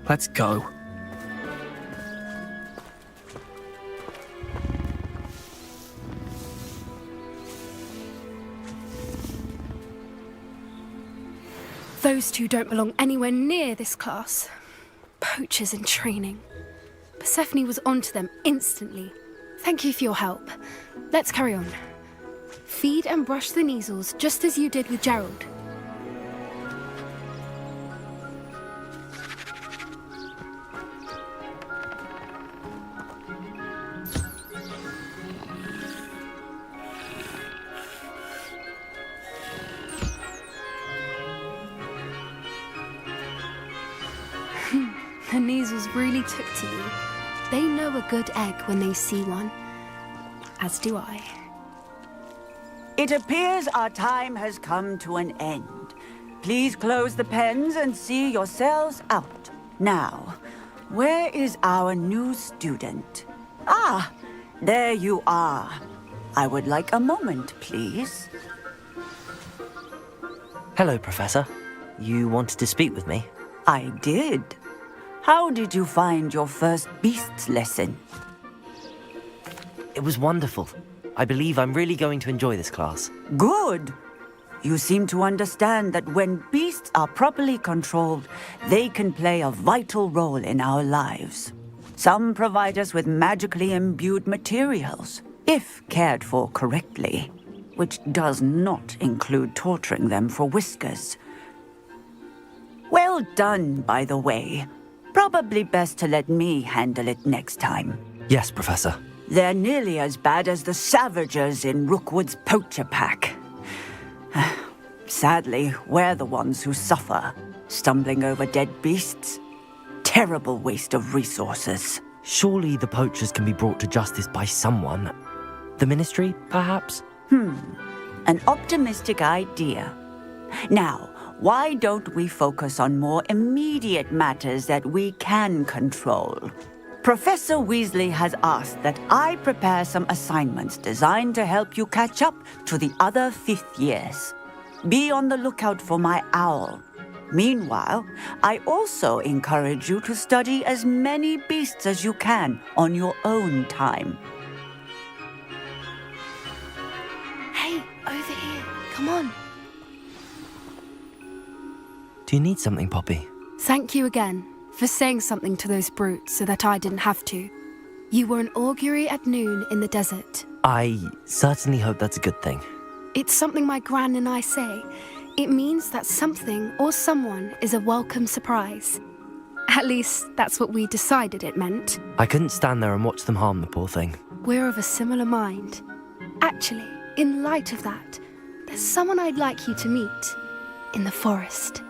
Let's go. Those two don't belong anywhere near this class. Poachers in training. Persephone was onto them instantly. Thank you for your help. Let's carry on. Feed and brush the Neasels just as you did with Gerald. The Neasels really took to you. They know a good egg when they see one. As do I. It appears our time has come to an end. Please close the pens and see yourselves out. Now, where is our new student? Ah, there you are. I would like a moment, please. Hello, Professor. You wanted to speak with me? I did. How did you find your first beasts lesson? It was wonderful. I believe I'm really going to enjoy this class. Good. You seem to understand that when beasts are properly controlled, they can play a vital role in our lives. Some provide us with magically imbued materials, if cared for correctly, which does not include torturing them for whiskers. Well done, by the way. Probably best to let me handle it next time. Yes, Professor. They're nearly as bad as the Savagers in Rookwood's poacher pack. Sadly, we're the ones who suffer, stumbling over dead beasts. Terrible waste of resources. Surely the poachers can be brought to justice by someone. The Ministry, perhaps? An optimistic idea. Now, why don't we focus on more immediate matters that we can control? Professor Weasley has asked that I prepare some assignments designed to help you catch up to the other fifth years. Be on the lookout for my owl. Meanwhile, I also encourage you to study as many beasts as you can on your own time. Hey, over here. Come on. Do you need something, Poppy? Thank you again for saying something to those brutes so that I didn't have to. You were an augury at noon in the desert. I certainly hope that's a good thing. It's something my gran and I say. It means that something or someone is a welcome surprise. At least, that's what we decided it meant. I couldn't stand there and watch them harm the poor thing. We're of a similar mind. Actually, in light of that, there's someone I'd like you to meet in the forest.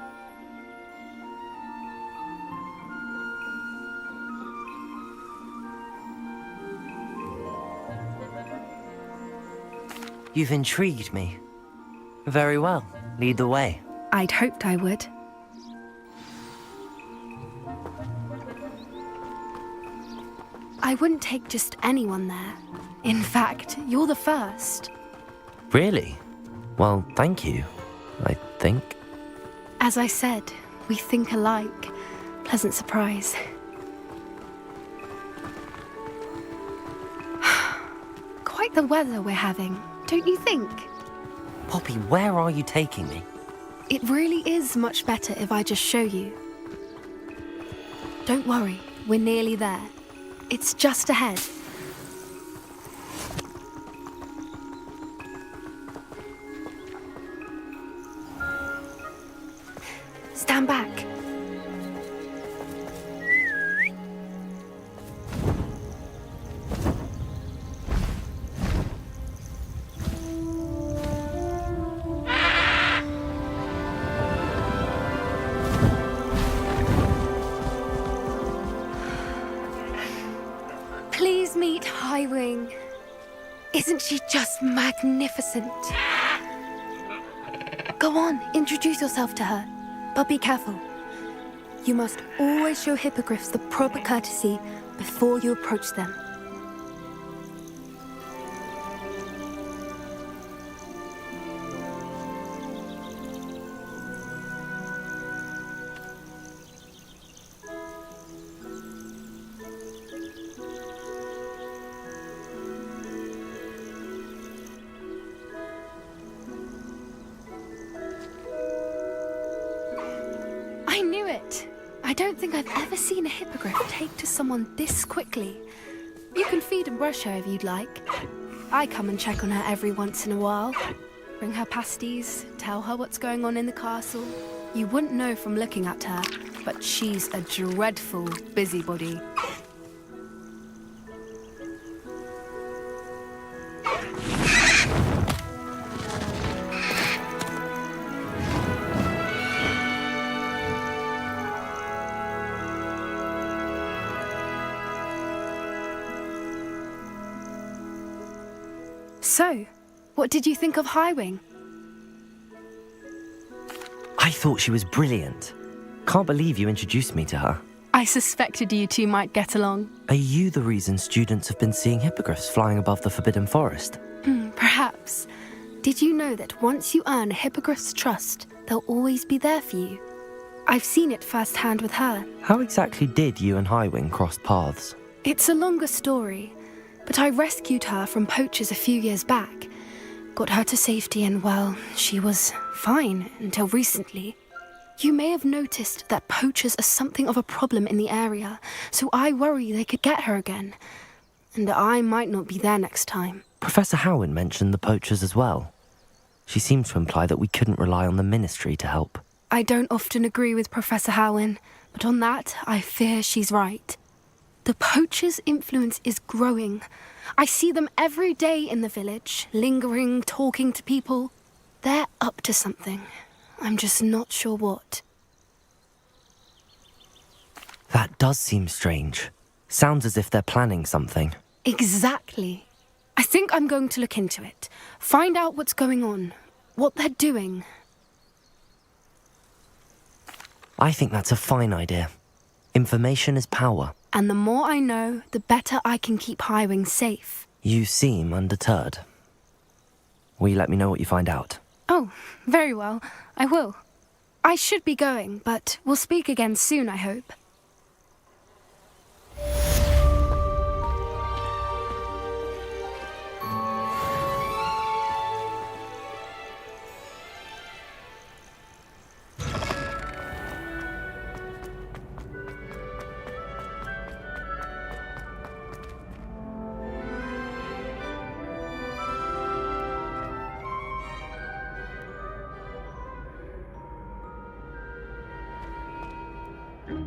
You've intrigued me. Very well. Lead the way. I'd hoped I would. I wouldn't take just anyone there. In fact, you're the first. Really? Well, thank you, I think. As I said, we think alike. Pleasant surprise. Quite the weather we're having, don't you think? Poppy, where are you taking me? It really is much better if I just show you. Don't worry, we're nearly there. It's just ahead. Stand back. Please meet Highwing. Isn't she just magnificent? Go on, introduce yourself to her. But be careful. You must always show hippogriffs the proper courtesy before you approach them. I knew it! I don't think I've ever seen a hippogriff take to someone this quickly. You can feed and brush her if you'd like. I come and check on her every once in a while. Bring her pasties, tell her what's going on in the castle. You wouldn't know from looking at her, but she's a dreadful busybody. So, what did you think of Highwing? I thought she was brilliant. Can't believe you introduced me to her. I suspected you two might get along. Are you the reason students have been seeing hippogriffs flying above the Forbidden Forest? Perhaps. Did you know that once you earn a hippogriff's trust, they'll always be there for you? I've seen it firsthand with her. How exactly did you and Highwing cross paths? It's a longer story, but I rescued her from poachers a few years back. Got her to safety and, well, she was fine until recently. You may have noticed that poachers are something of a problem in the area, so I worry they could get her again. And I might not be there next time. Professor Howin mentioned the poachers as well. She seemed to imply that we couldn't rely on the Ministry to help. I don't often agree with Professor Howin, but on that, I fear she's right. The poachers' influence is growing. I see them every day in the village, lingering, talking to people. They're up to something. I'm just not sure what. That does seem strange. Sounds as if they're planning something. Exactly. I think I'm going to look into it. Find out what's going on. What they're doing. I think that's a fine idea. Information is power. And the more I know, the better I can keep Highwing safe. You seem undeterred. Will you let me know what you find out? Oh, very well. I will. I should be going, but we'll speak again soon, I hope.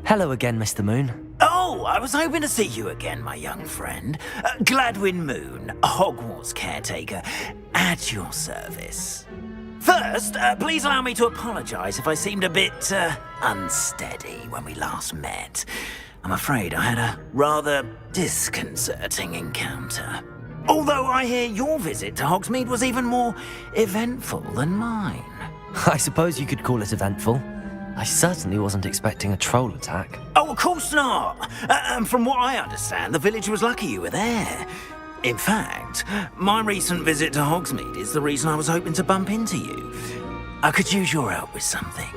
Hello again, Mr. Moon. Oh, I was hoping to see you again, my young friend. Gladwin Moon, Hogwarts Caretaker, at your service. First, please allow me to apologise if I seemed a bit, unsteady when we last met. I'm afraid I had a rather disconcerting encounter. Although I hear your visit to Hogsmeade was even more eventful than mine. I suppose you could call it eventful. I certainly wasn't expecting a troll attack. Oh, of course not. And from what I understand, the village was lucky you were there. In fact, my recent visit to Hogsmeade is the reason I was hoping to bump into you. I could use your help with something.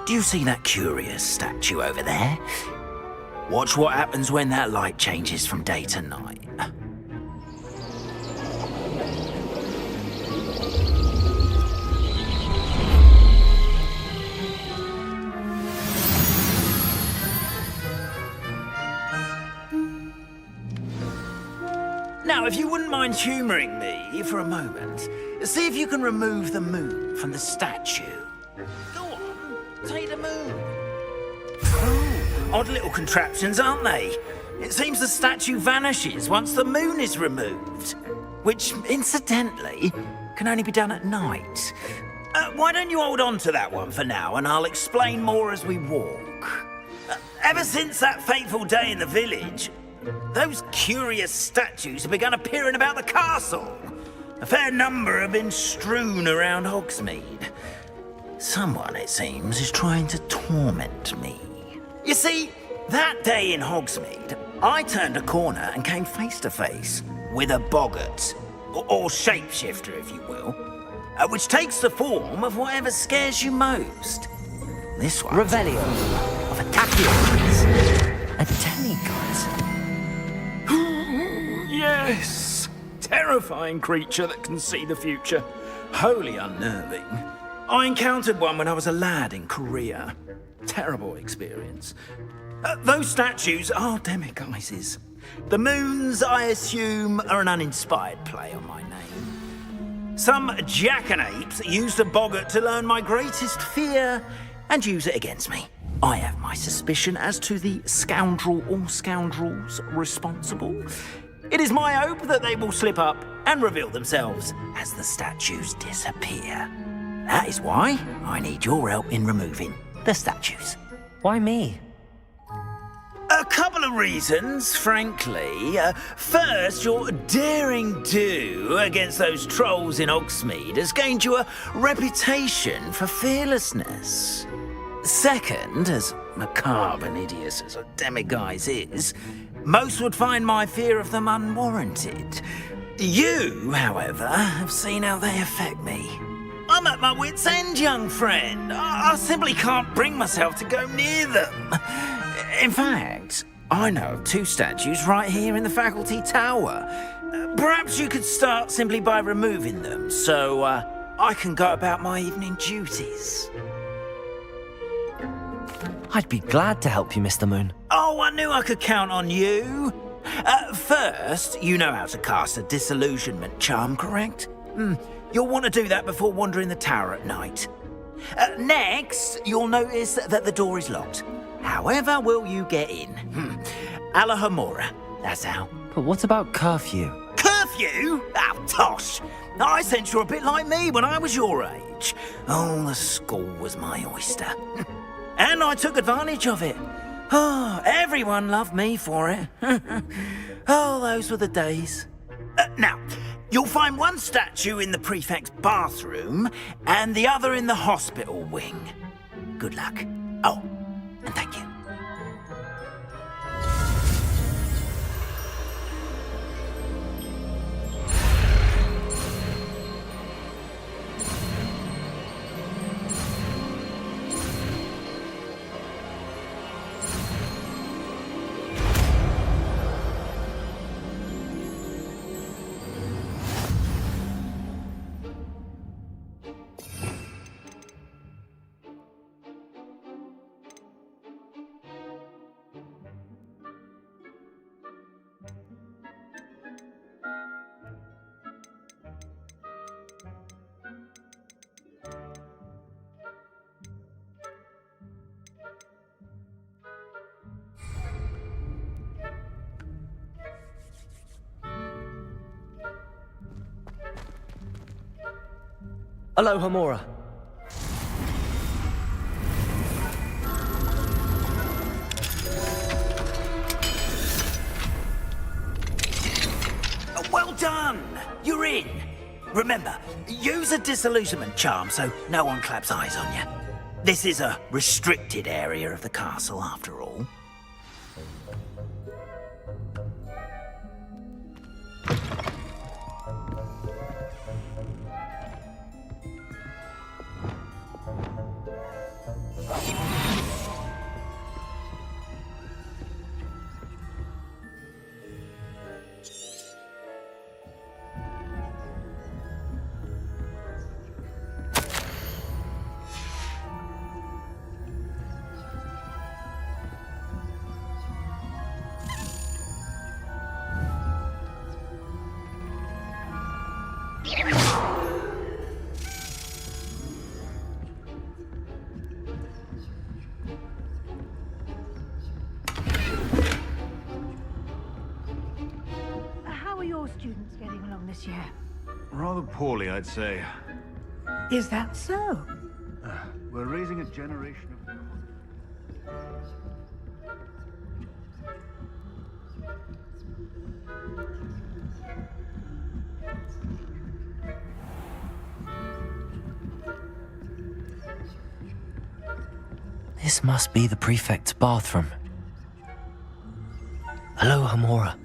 Do you see that curious statue over there? Watch what happens when that light changes from day to night. Now, if you wouldn't mind humouring me for a moment, see if you can remove the moon from the statue. Go on, take the moon. Oh, odd little contraptions, aren't they? It seems the statue vanishes once the moon is removed, which, incidentally, can only be done at night. Why don't you hold on to that one for now, and I'll explain more as we walk. Ever since that fateful day in the village, those curious statues have begun appearing about the castle. A fair number have been strewn around Hogsmeade. Someone, it seems, is trying to torment me. You see, that day in Hogsmeade, I turned a corner and came face to face with a boggart, or shapeshifter, if you will, which takes the form of whatever scares you most. This one... Revelio of Atacians. A demigod. Yes! Terrifying creature that can see the future. Wholly unnerving. I encountered one when I was a lad in Korea. Terrible experience. Those statues are demiguises. The moons, I assume, are an uninspired play on my name. Some jackanapes used a boggart to learn my greatest fear and use it against me. I have my suspicion as to the scoundrel or scoundrels responsible. It is my hope that they will slip up and reveal themselves as the statues disappear. That is why I need your help in removing the statues. Why me? A couple of reasons, frankly. First, your daring do against those trolls in Hogsmeade has gained you a reputation for fearlessness. Second, as macabre and hideous as a demiguise is, most would find my fear of them unwarranted. You, however, have seen how they affect me. I'm at my wit's end, young friend. I simply can't bring myself to go near them. In fact, I know of two statues right here in the faculty tower. Perhaps you could start simply by removing them, so I can go about my evening duties. I'd be glad to help you, Mr. Moon. Oh, I knew I could count on you. First, you know how to cast a disillusionment charm, correct? You'll want to do that before wandering the tower at night. Next, you'll notice that the door is locked. However will you get in? Alahomora, that's how. But what about curfew? Curfew? Oh, tosh. I sense you're a bit like me when I was your age. Oh, the school was my oyster. And I took advantage of it. Oh, everyone loved me for it. Oh, those were the days. Now, you'll find one statue in the prefect's bathroom and the other in the hospital wing. Good luck. Oh, and thank you. Hello, Hamura. Well done! You're in! Remember, use a disillusionment charm so no one claps eyes on you. This is a restricted area of the castle, after all. How are your students getting along this year? Rather poorly, I'd say. Is that so? We're raising a generation of... This must be the prefect's bathroom. Hello, Hamura.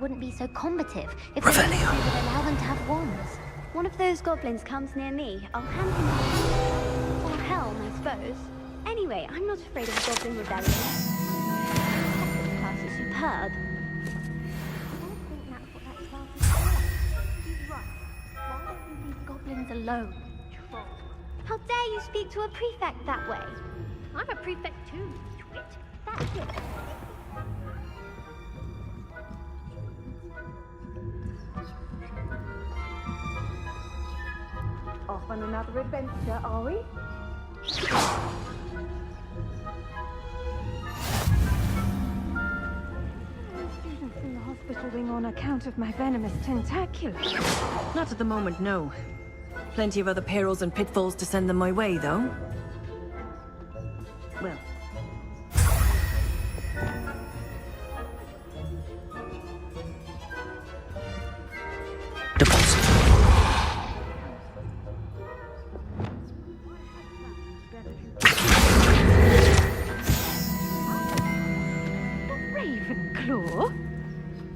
Wouldn't be so combative if they would allow them to have wands. One of those goblins comes near me, I'll hand him or Helm, I suppose. Anyway, I'm not afraid of a goblin rebellion. This class is superb. I don't think that's what that class is for. Right. Why don't you leave goblins alone? Troll. How dare you speak to a prefect that way? I'm a prefect too, twit. That's it. Off on another adventure, are we? Students in the hospital wing on account of my venomous tentaculus. Not at the moment, no. Plenty of other perils and pitfalls to send them my way, though. Well.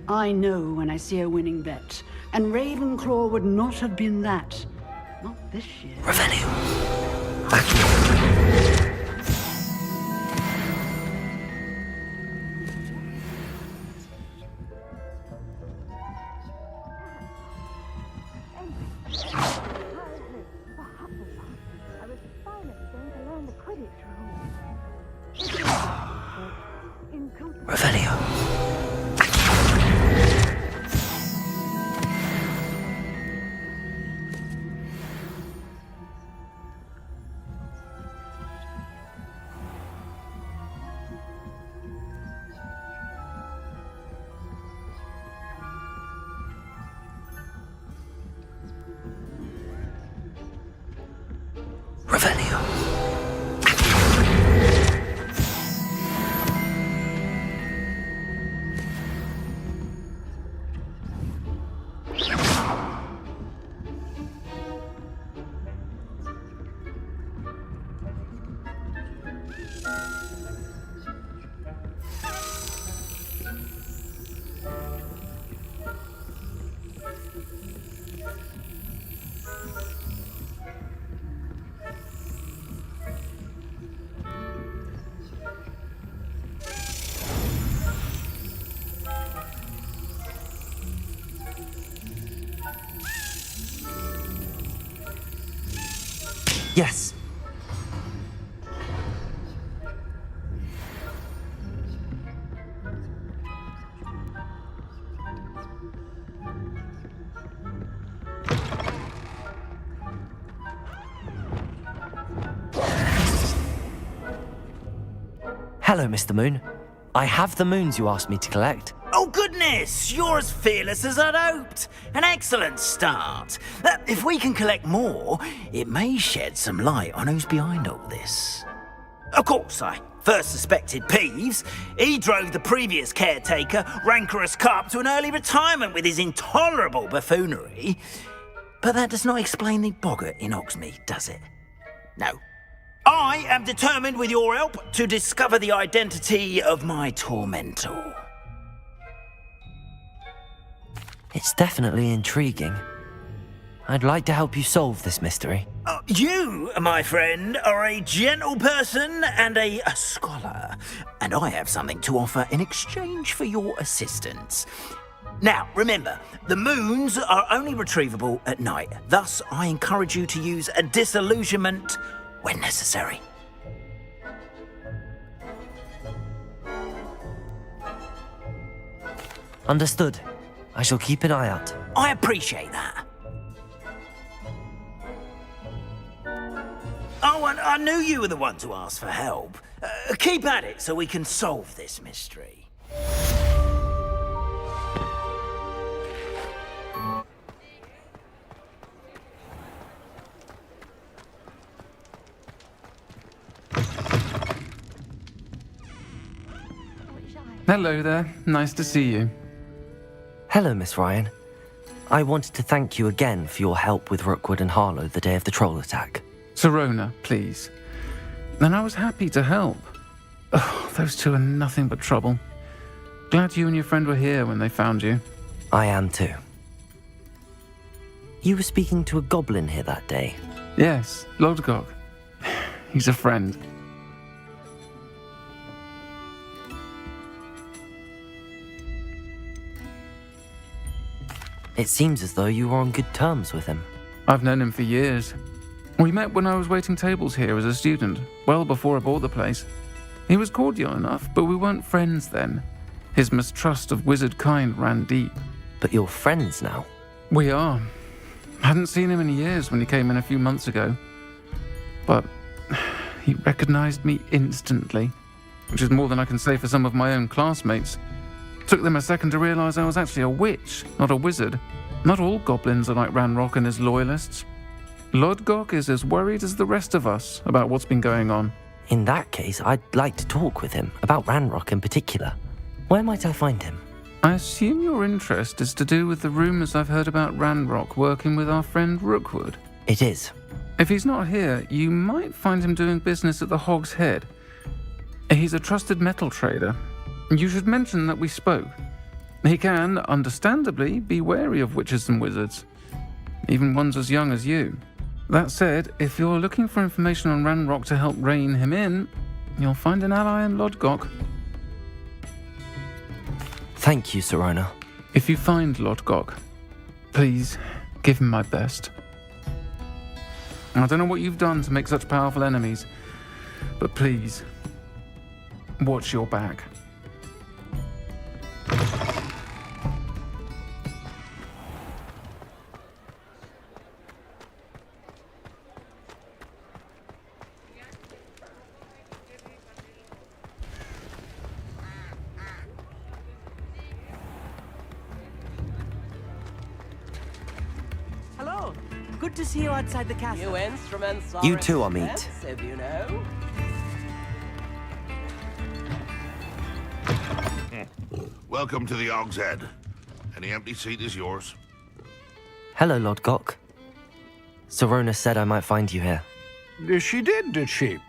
I know when I see a winning bet, and Ravenclaw would not have been that. Not this year. Revenue. I was finally going to learn the Quidditch rules. Revenue. Revelio. Yes. Hello, Mr. Moon. I have the moons you asked me to collect. Oh, goodness! You're as fearless as I'd hoped. An excellent start. If we can collect more, it may shed some light on who's behind all this. Of course, I first suspected Peeves. He drove the previous caretaker, rancorous Carp, to an early retirement with his intolerable buffoonery. But that does not explain the boggart in Hogsmeade, does it? No. I am determined, with your help, to discover the identity of my tormentor. It's definitely intriguing. I'd like to help you solve this mystery. You, my friend, are a gentle person and a scholar, and I have something to offer in exchange for your assistance. Now, remember, the moons are only retrievable at night. Thus, I encourage you to use a disillusionment when necessary. Understood. I shall keep an eye out. I appreciate that. Oh, and I knew you were the one to ask for help. Keep at it so we can solve this mystery. Hello there. Nice to see you. Hello, Miss Ryan. I wanted to thank you again for your help with Rookwood and Harlow the day of the troll attack. Serona, please. And I was happy to help. Oh, those two are nothing but trouble. Glad you and your friend were here when they found you. I am too. You were speaking to a goblin here that day. Yes, Lodgok. He's a friend. It seems as though you were on good terms with him. I've known him for years. We met when I was waiting tables here as a student, well before I bought the place. He was cordial enough, but we weren't friends then. His mistrust of wizard kind ran deep. But you're friends now? We are. Hadn't seen him in years when he came in a few months ago. But he recognized me instantly, which is more than I can say for some of my own classmates. Took them a second to realize I was actually a witch, not a wizard. Not all goblins are like Ranrock and his loyalists. Lodgok is as worried as the rest of us about what's been going on. In that case, I'd like to talk with him, about Ranrock in particular. Where might I find him? I assume your interest is to do with the rumors I've heard about Ranrock working with our friend Rookwood. It is. If he's not here, you might find him doing business at the Hog's Head. He's a trusted metal trader. You should mention that we spoke. He can, understandably, be wary of witches and wizards, even ones as young as you. That said, if you're looking for information on Ranrock to help rein him in, you'll find an ally in Lodgok. Thank you, Serona. If you find Lodgok, please give him my best. I don't know what you've done to make such powerful enemies, but please, watch your back. Good to see you outside the castle. New instruments are You too, Amit. expensive, you know. Welcome to the Og's Head. Any empty seat is yours. Hello, Lord Gok. Sorona said I might find you here. She did she?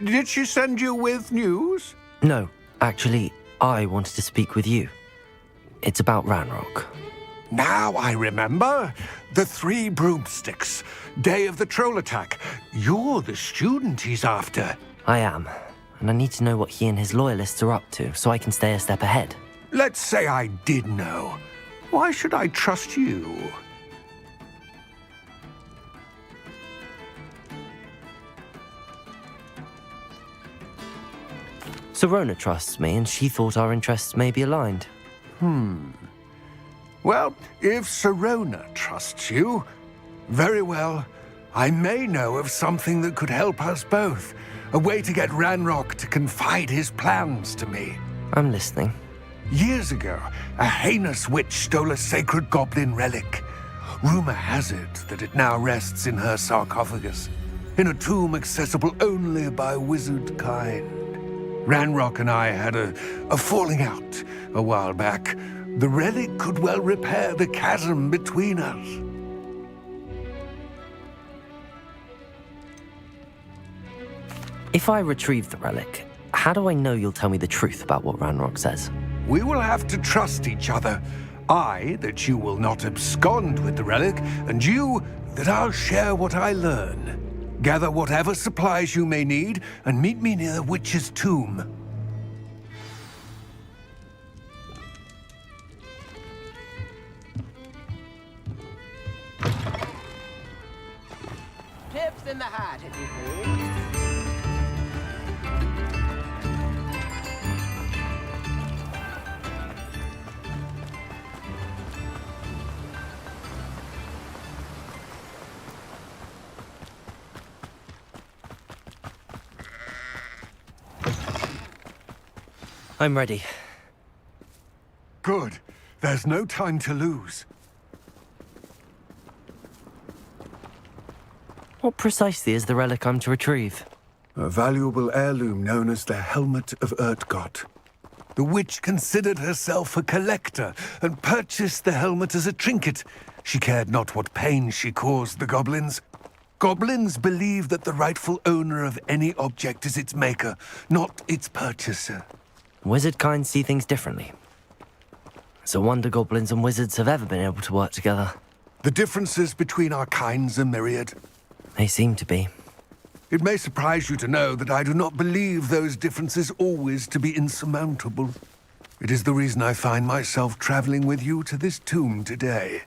Did she send you with news? No, actually, I wanted to speak with you. It's about Ranrock. Now I remember. The 3 broomsticks. Day of the troll attack. You're the student he's after. I am, and I need to know what he and his loyalists are up to so I can stay a step ahead. Let's say I did know. Why should I trust you? Sorona trusts me, and she thought our interests may be aligned. Well, if Sorona trusts you, very well. I may know of something that could help us both. A way to get Ranrock to confide his plans to me. I'm listening. Years ago, a heinous witch stole a sacred goblin relic. Rumor has it that it now rests in her sarcophagus, in a tomb accessible only by wizard kind. Ranrock and I had a falling out a while back. The relic could well repair the chasm between us. If I retrieve the relic, how do I know you'll tell me the truth about what Ranrock says? We will have to trust each other. I, that you will not abscond with the relic, and you, that I'll share what I learn. Gather whatever supplies you may need, and meet me near the witch's tomb. Tips in the hat, if you please. I'm ready. Good. There's no time to lose. What precisely is the relic I'm to retrieve? A valuable heirloom known as the Helmet of Urtkot. The witch considered herself a collector and purchased the helmet as a trinket. She cared not what pain she caused the goblins. Goblins believe that the rightful owner of any object is its maker, not its purchaser. Wizard kind see things differently. It's a wonder goblins and wizards have ever been able to work together. The differences between our kinds are myriad. They seem to be. It may surprise you to know that I do not believe those differences always to be insurmountable. It is the reason I find myself traveling with you to this tomb today.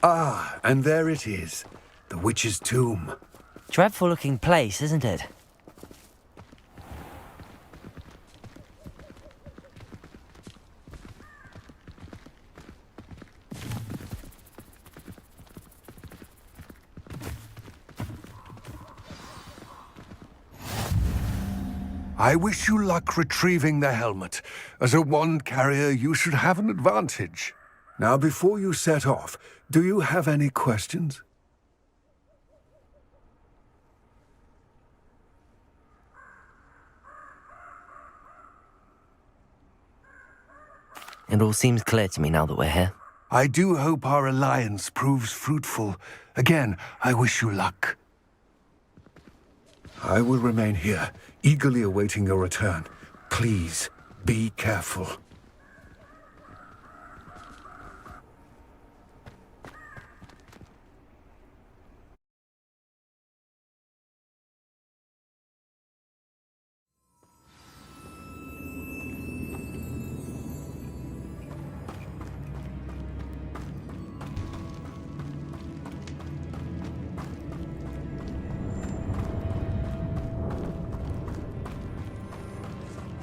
Ah, and there it is, the witch's tomb. Dreadful looking place, isn't it? I wish you luck retrieving the helmet. As a wand carrier, you should have an advantage. Now, before you set off, do you have any questions? It all seems clear to me now that we're here. I do hope our alliance proves fruitful. Again, I wish you luck. I will remain here, eagerly awaiting your return. Please, be careful.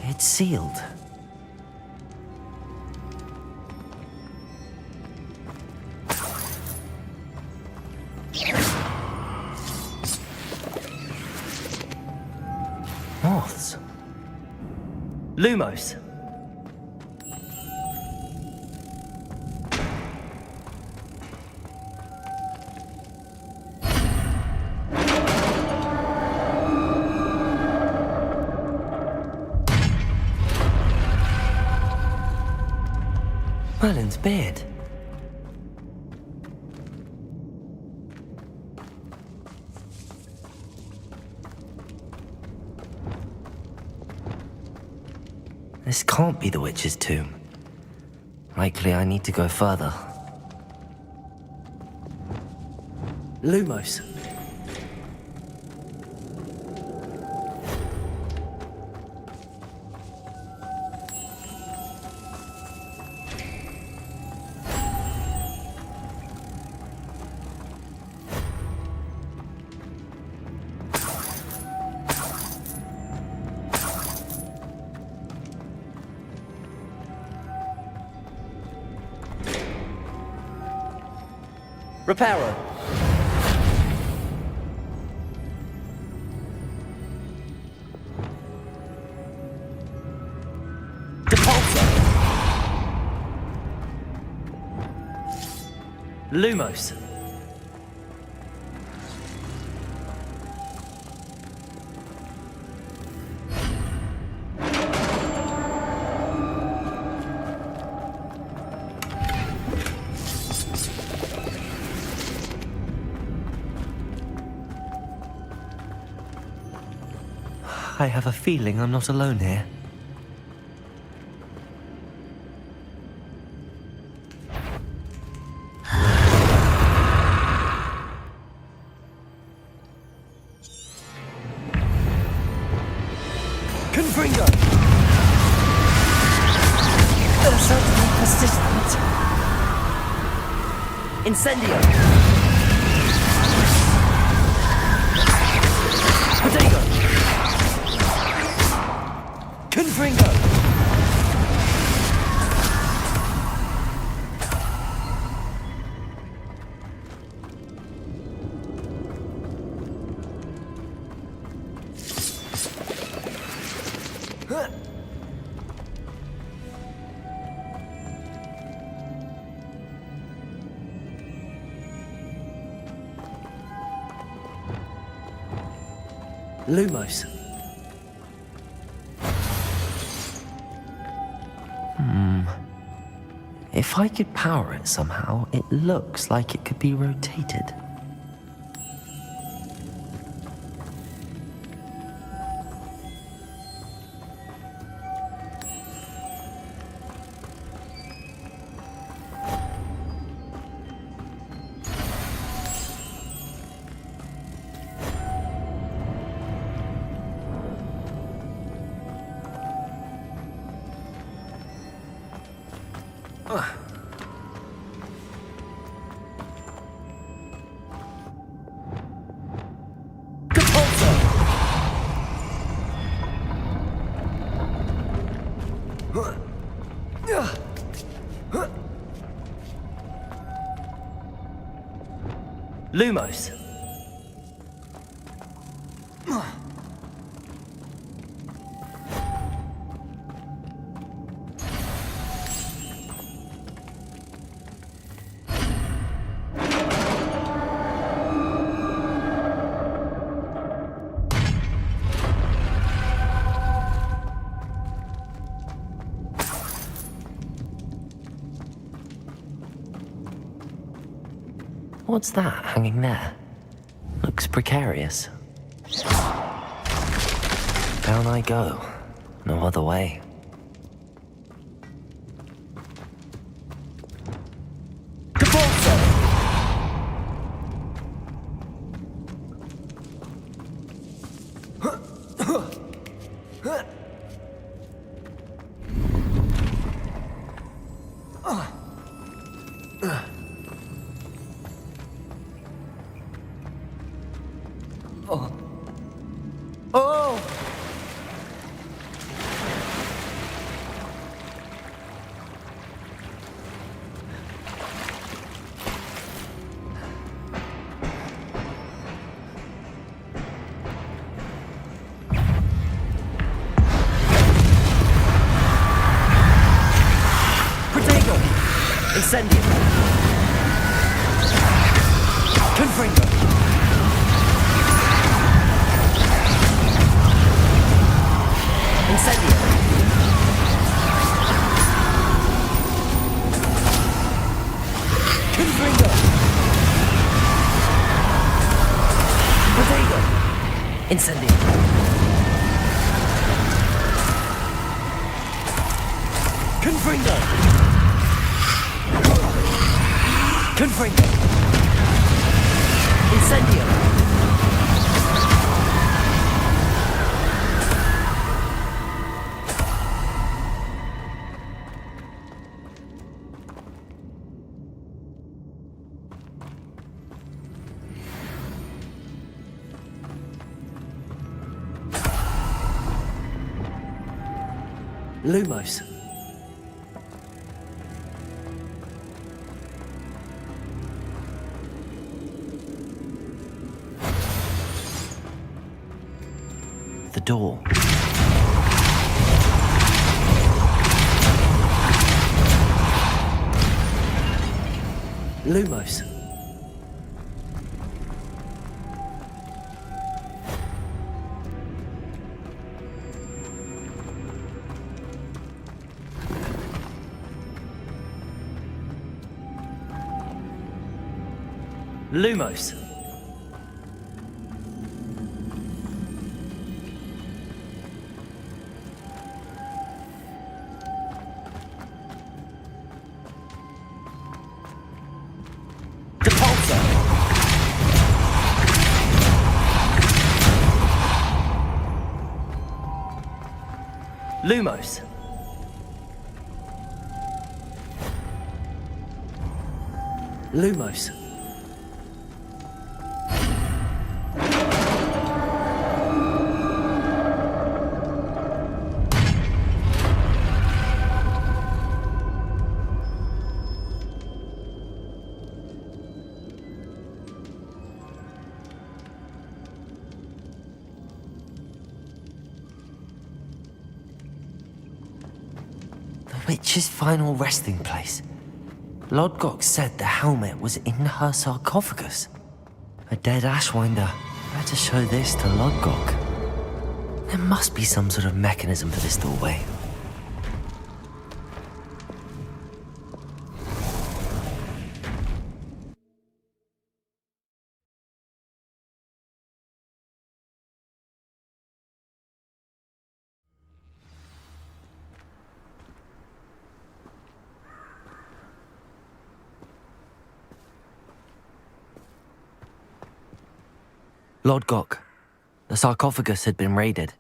It's sealed. Moths. Lumos. Merlin's beard. This can't be the witch's tomb. Likely I need to go further. Lumos. Reparo. Depulsor. Lumos. I have a feeling I'm not alone here. Confringo! They're certainly persistent. Incendio! Potato! Confringo! Lumos. If I could power it somehow, it looks like it could be rotated. Lumos. What's that hanging there? Looks precarious. Down I go. No other way. Incendio. Confringo. Incendio. Confringo. Protego. Incendio. Confringo. Confringo. Incendio. Lumos. The door. Lumos. Lumos. Lumos. Lumos. Witch's final resting place. Lodgok said the helmet was in her sarcophagus. A dead Ashwinder. Better show this to Lodgok. There must be some sort of mechanism for this doorway. Lodgok, the sarcophagus had been raided.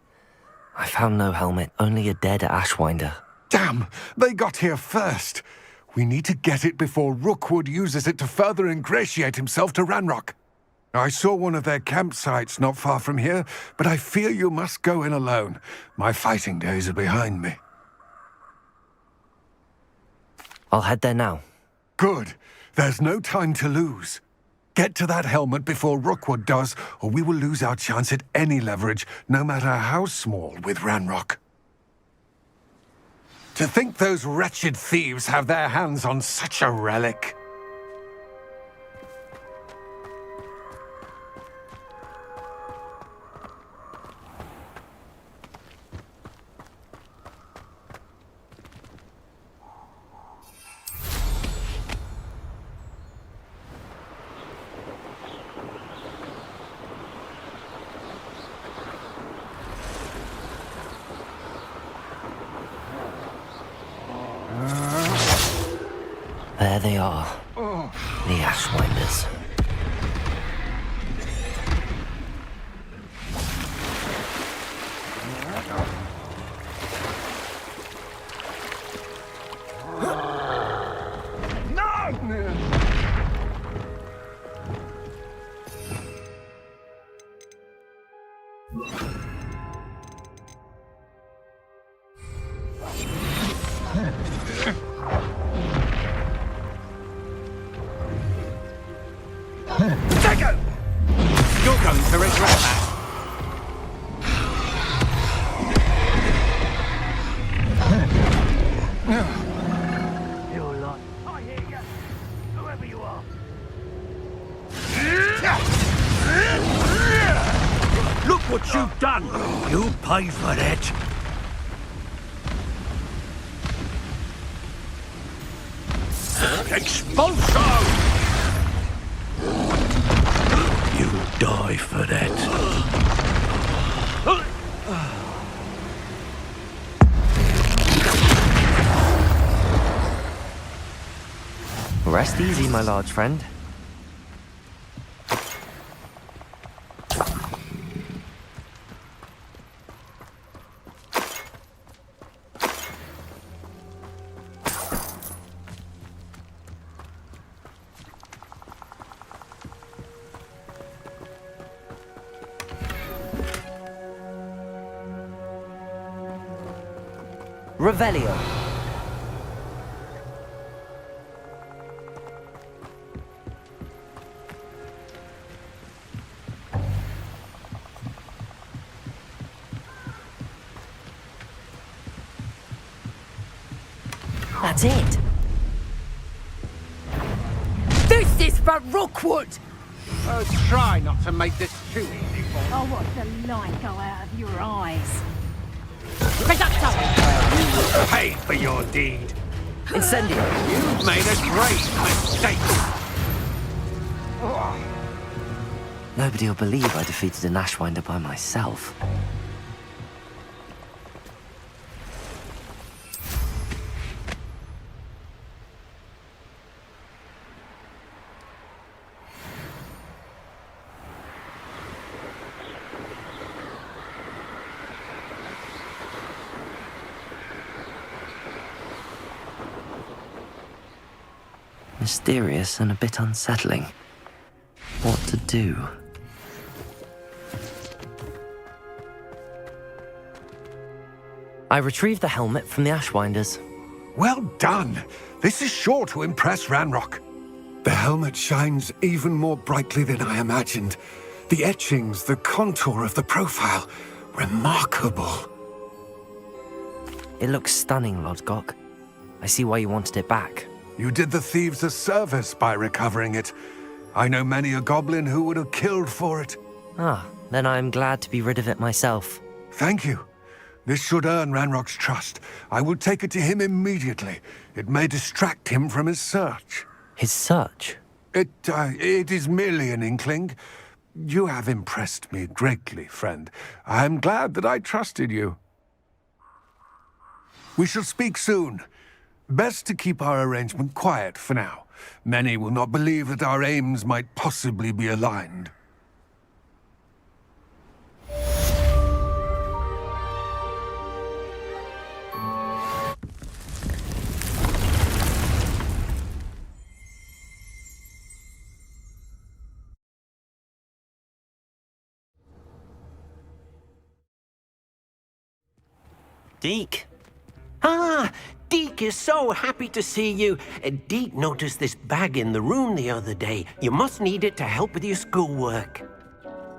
I found no helmet, only a dead Ashwinder. Damn! They got here first! We need to get it before Rookwood uses it to further ingratiate himself to Ranrock. I saw one of their campsites not far from here, but I fear you must go in alone. My fighting days are behind me. I'll head there now. Good. There's no time to lose. Get to that helmet before Rookwood does, or we will lose our chance at any leverage, no matter how small, with Ranrock. To think those wretched thieves have their hands on such a relic. There they are, the Ashwinders. You're going to regret that. You're like... I hear you. Whoever you are. Look what you've done! You pay for that! Expulso! You die for that. Rest easy, my large friend. Revelio. That's it. This is for Rookwood! Try not to make this too easy for you. I'll watch the light go out of your eyes. Pay for your deed. Incendio. You've made a great mistake. Nobody will believe I defeated an Ashwinder by myself. Mysterious and a bit unsettling. What to do? I retrieved the helmet from the Ashwinders. Well done! This is sure to impress Ranrock. The helmet shines even more brightly than I imagined. The etchings, the contour of the profile, remarkable. It looks stunning, Lodgok. I see why you wanted it back. You did the thieves a service by recovering it. I know many a goblin who would have killed for it. Ah, then I am glad to be rid of it myself. Thank you. This should earn Ranrock's trust. I will take it to him immediately. It may distract him from his search. His search? It is merely an inkling. You have impressed me greatly, friend. I am glad that I trusted you. We shall speak soon. Best to keep our arrangement quiet for now. Many will not believe that our aims might possibly be aligned. Deke. Ah, Deke is so happy to see you. Deke noticed this bag in the room the other day. You must need it to help with your schoolwork.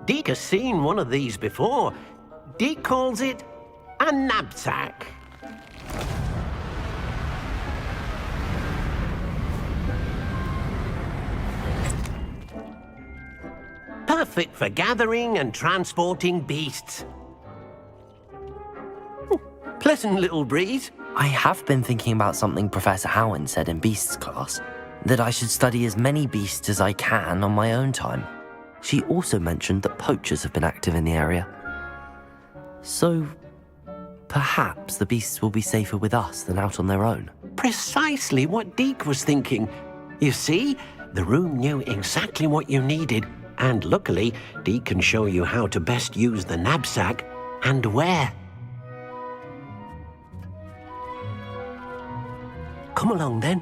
Deke has seen one of these before. Deke calls it a Nab-Sack. Perfect for gathering and transporting beasts. Pleasant little breeze. I have been thinking about something Professor Howard said in Beasts class, that I should study as many beasts as I can on my own time. She also mentioned that poachers have been active in the area. So, perhaps the beasts will be safer with us than out on their own. Precisely what Deke was thinking. You see, the room knew exactly what you needed, and luckily, Deke can show you how to best use the Nab-Sack and where. Come along, then.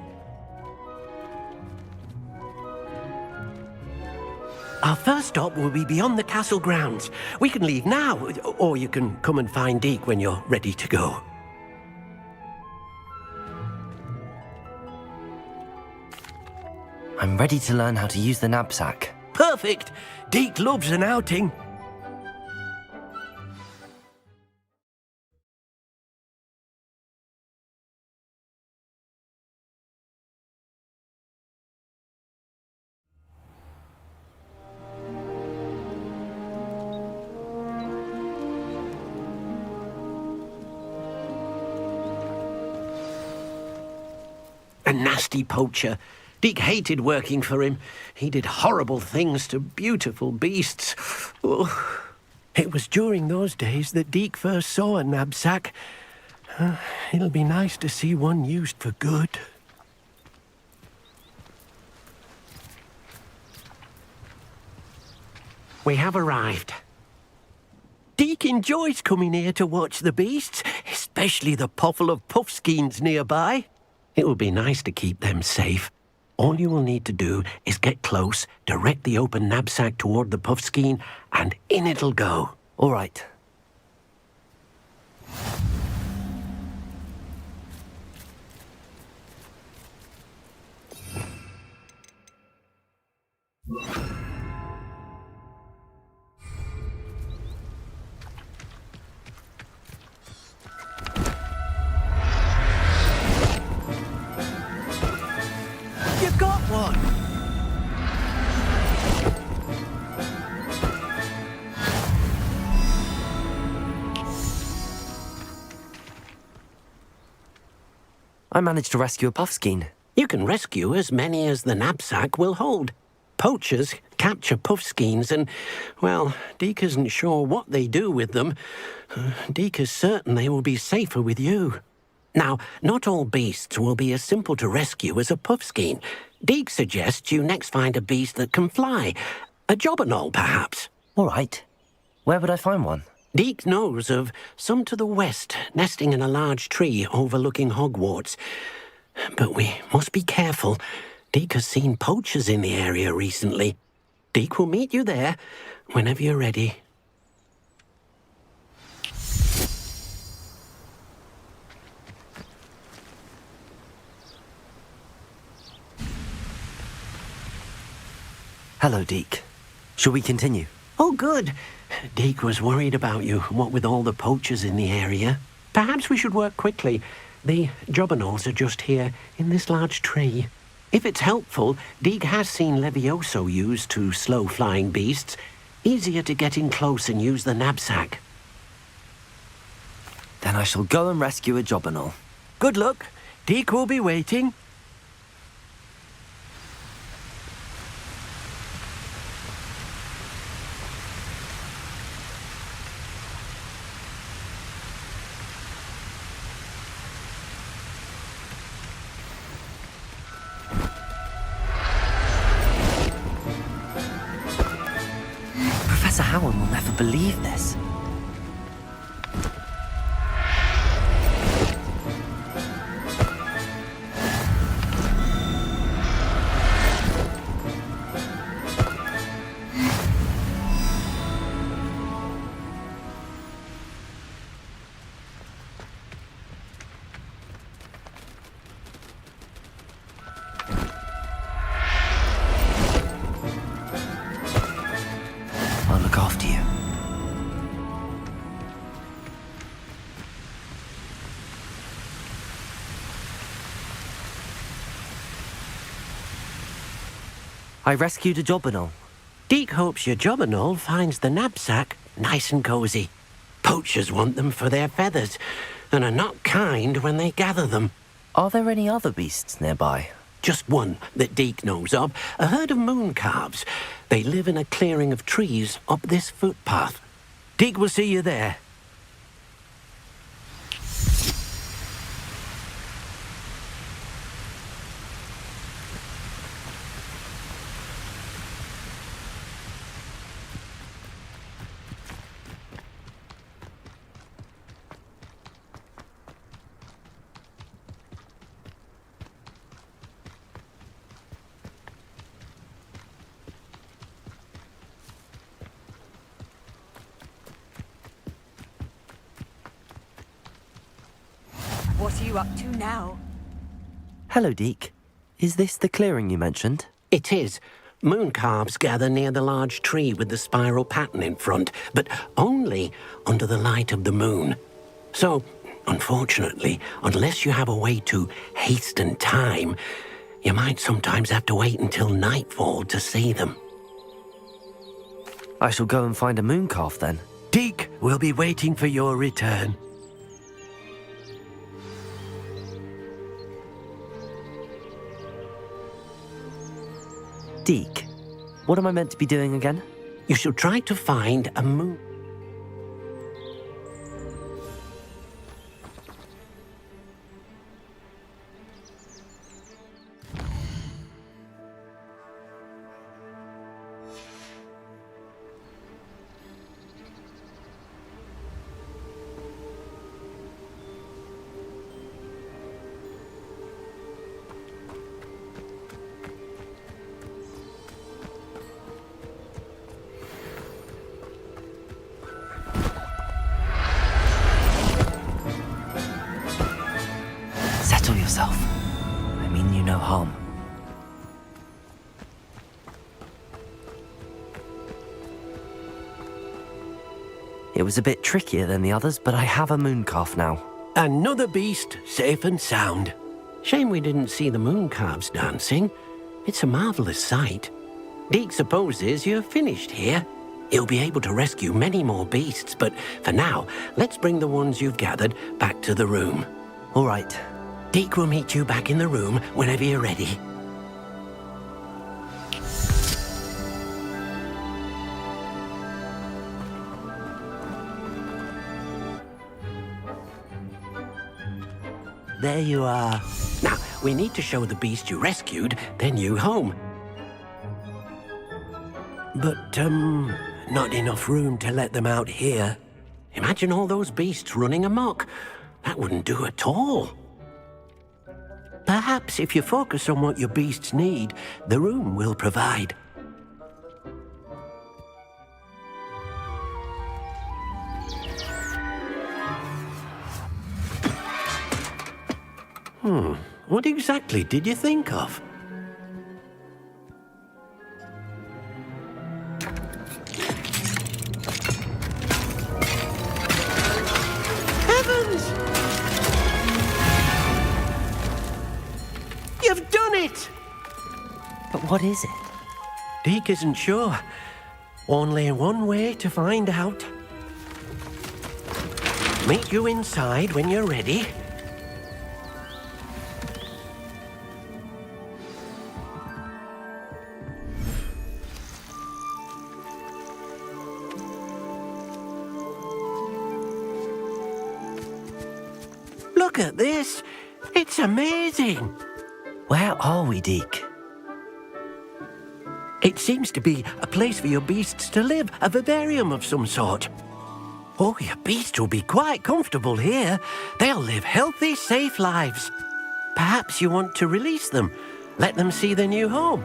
Our first stop will be beyond the castle grounds. We can leave now, or you can come and find Deke when you're ready to go. I'm ready to learn how to use the Nab-Sack. Perfect! Deke loves an outing. A nasty poacher. Deke hated working for him. He did horrible things to beautiful beasts. Oh. It was during those days that Deke first saw a Nab-Sack. It'll be nice to see one used for good. We have arrived. Deke enjoys coming here to watch the beasts, especially the puffle of puffskeins nearby. It will be nice to keep them safe. All you will need to do is get close, direct the open Nab-Sack toward the puffskein, and in it'll go. All right. You got one! I managed to rescue a puffskein. You can rescue as many as the Nab-Sack will hold. Poachers capture puffskeins and, well, Deke isn't sure what they do with them. Deke is certain they will be safer with you. Now, not all beasts will be as simple to rescue as a puffskein. Deke suggests you next find a beast that can fly. A jobberknoll, perhaps. All right. Where would I find one? Deke knows of some to the west, nesting in a large tree overlooking Hogwarts. But we must be careful. Deke has seen poachers in the area recently. Deke will meet you there whenever you're ready. Hello, Deke. Shall we continue? Oh, good. Deke was worried about you, what with all the poachers in the area. Perhaps we should work quickly. The jobberknolls are just here, in this large tree. If it's helpful, Deke has seen Levioso used to slow flying beasts. Easier to get in close and use the Nab-Sack. Then I shall go and rescue a jobberknoll. Good luck. Deke will be waiting. Professor Howard will never believe this. I rescued a Jobberknoll. Deke hopes your Jobberknoll finds the Nab-Sack nice and cozy. Poachers want them for their feathers, and are not kind when they gather them. Are there any other beasts nearby? Just one that Deke knows of, a herd of moon calves. They live in a clearing of trees up this footpath. Deke will see you there. What are you up to now? Hello, Deke. Is this the clearing you mentioned? It is. Moon calves gather near the large tree with the spiral pattern in front, but only under the light of the moon. So, unfortunately, unless you have a way to hasten time, you might sometimes have to wait until nightfall to see them. I shall go and find a moon calf then. Deke will be waiting for your return. Deke, what am I meant to be doing again? You shall try to find a moon. Settle yourself. I mean you no harm. It was a bit trickier than the others, but I have a moon calf now. Another beast, safe and sound. Shame we didn't see the moon calves dancing. It's a marvellous sight. Deke supposes you're finished here. He'll be able to rescue many more beasts, but for now, let's bring the ones you've gathered back to the room. All right. Deke will meet you back in the room whenever you're ready. There you are. Now, we need to show the beast you rescued their new home. But, not enough room to let them out here. Imagine all those beasts running amok. That wouldn't do at all. Perhaps if you focus on what your beasts need, the room will provide. What exactly did you think of? Heavens! You've done it! But what is it? Deke isn't sure. Only one way to find out. Meet you inside when you're ready. Look at this. It's amazing. Where are we, Deke? It seems to be a place for your beasts to live, a vivarium of some sort. Oh, your beasts will be quite comfortable here. They'll live healthy, safe lives. Perhaps you want to release them, let them see their new home.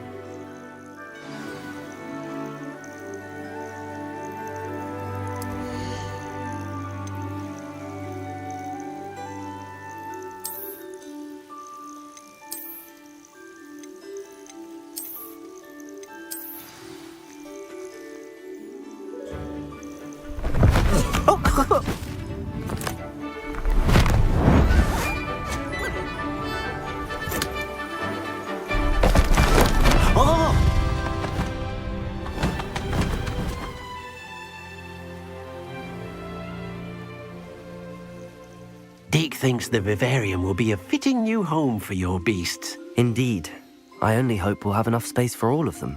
thinks the vivarium will be a fitting new home for your beasts. Indeed. I only hope we'll have enough space for all of them.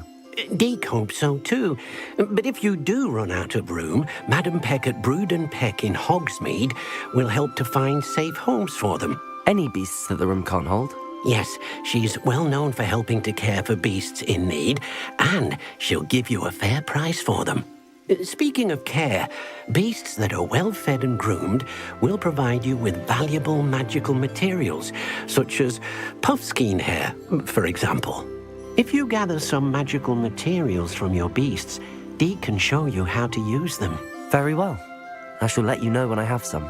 Deke hopes so too. But if you do run out of room, Madam Peck at Brood and Peck in Hogsmeade will help to find safe homes for them. Any beasts that the room can't hold? Yes, she's well known for helping to care for beasts in need, and she'll give you a fair price for them. Speaking of care, beasts that are well fed and groomed will provide you with valuable magical materials, such as puffskein hair, for example. If you gather some magical materials from your beasts, Deke can show you how to use them. Very well. I shall let you know when I have some.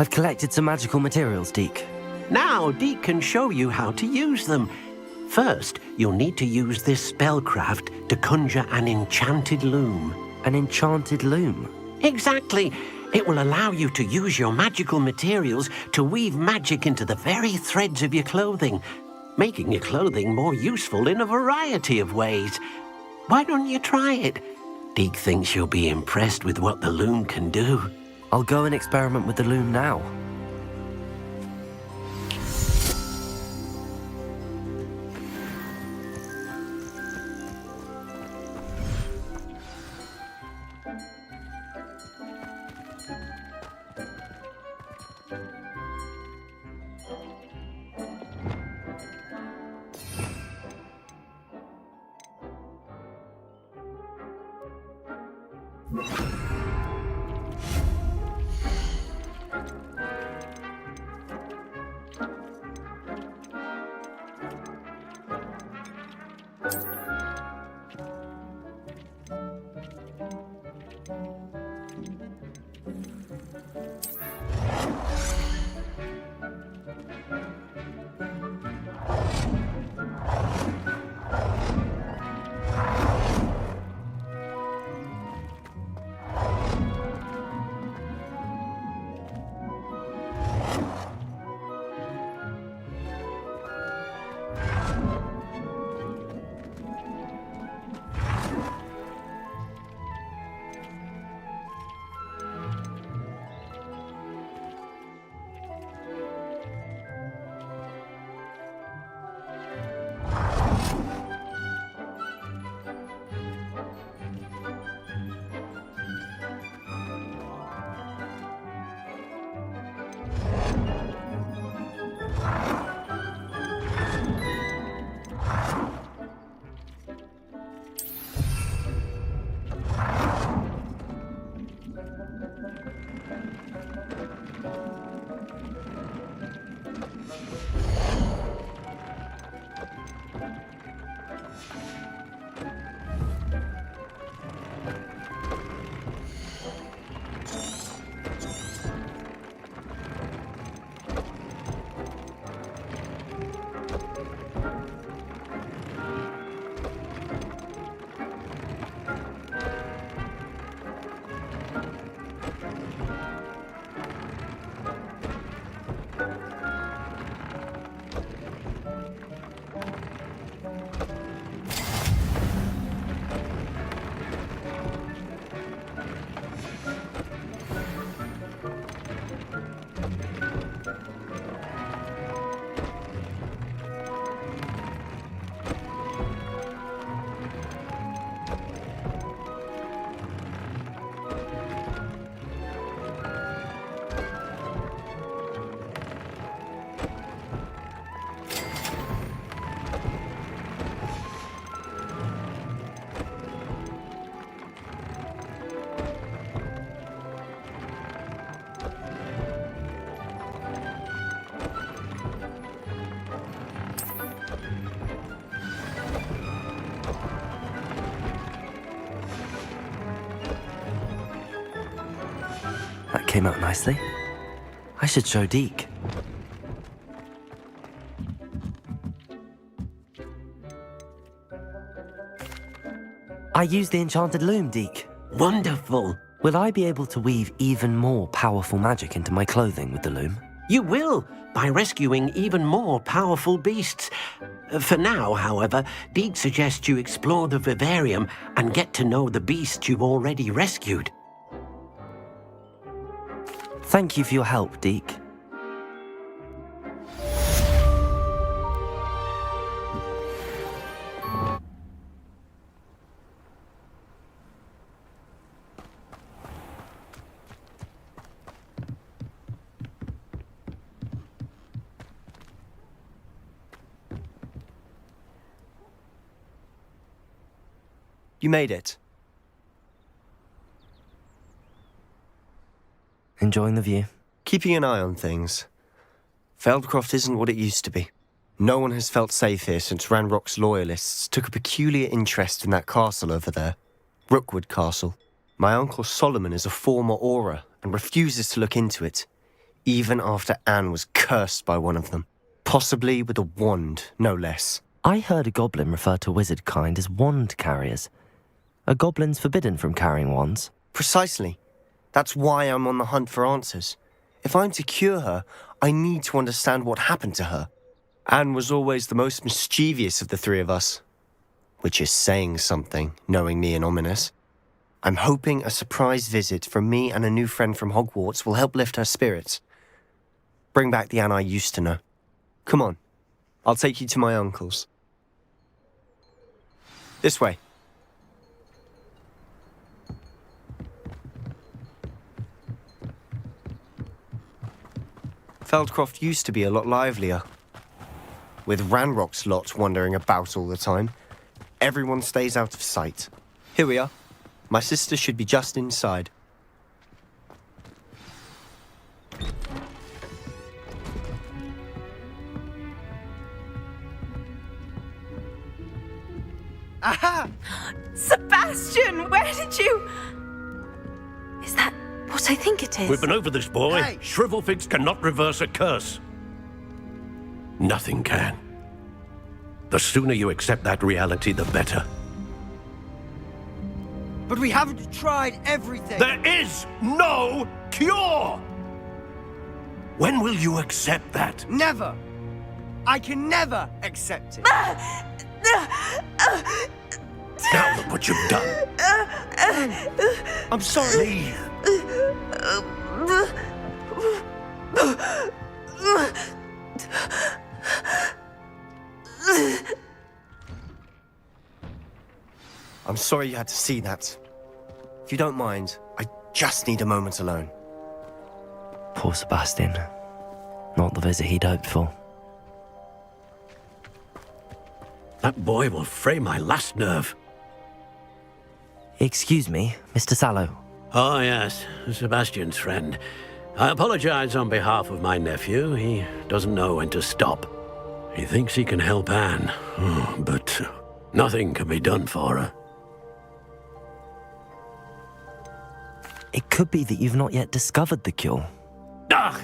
I've collected some magical materials, Deke. Now Deke can show you how to use them. First, you'll need to use this spellcraft to conjure an enchanted loom. An enchanted loom? Exactly. It will allow you to use your magical materials to weave magic into the very threads of your clothing, making your clothing more useful in a variety of ways. Why don't you try it? Deke thinks you'll be impressed with what the loom can do. I'll go and experiment with the loom now. came out nicely. I should show Deke. I used the enchanted loom, Deke. Wonderful. Will I be able to weave even more powerful magic into my clothing with the loom? You will, by rescuing even more powerful beasts. For now, however, Deke suggests you explore the vivarium and get to know the beasts you've already rescued. Thank you for your help, Deke. You made it. Enjoying the view? Keeping an eye on things. Feldcroft isn't what it used to be. No one has felt safe here since Ranrock's loyalists took a peculiar interest in that castle over there. Rookwood Castle. My uncle Solomon is a former Auror and refuses to look into it, even after Anne was cursed by one of them. Possibly with a wand, no less. I heard a goblin refer to wizard kind as wand carriers. Are goblins forbidden from carrying wands? Precisely. That's why I'm on the hunt for answers. If I'm to cure her, I need to understand what happened to her. Anne was always the most mischievous of the three of us. Which is saying something, knowing me and Ominous. I'm hoping a surprise visit from me and a new friend from Hogwarts will help lift her spirits. Bring back the Anne I used to know. Come on, I'll take you to my uncle's. This way. Feldcroft used to be a lot livelier. With Ranrock's lot wandering about all the time, everyone stays out of sight. Here we are. My sister should be just inside. Aha! Sebastian, where did you... Is that what I think it is? We've been over this, boy. Hey. Shrivelfigs cannot reverse a curse. Nothing can. The sooner you accept that reality, the better. But we haven't tried everything. There is no cure! When will you accept that? Never. I can never accept it. Now look what you've done. I'm sorry. I'm sorry you had to see that. If you don't mind, I just need a moment alone. Poor Sebastian. Not the visit he'd hoped for. That boy will fray my last nerve. Excuse me, Mr. Sahdow. Oh, yes, Sebastian's friend. I apologize on behalf of my nephew. He doesn't know when to stop. He thinks he can help Anne, but nothing can be done for her. It could be that you've not yet discovered the cure. Ah,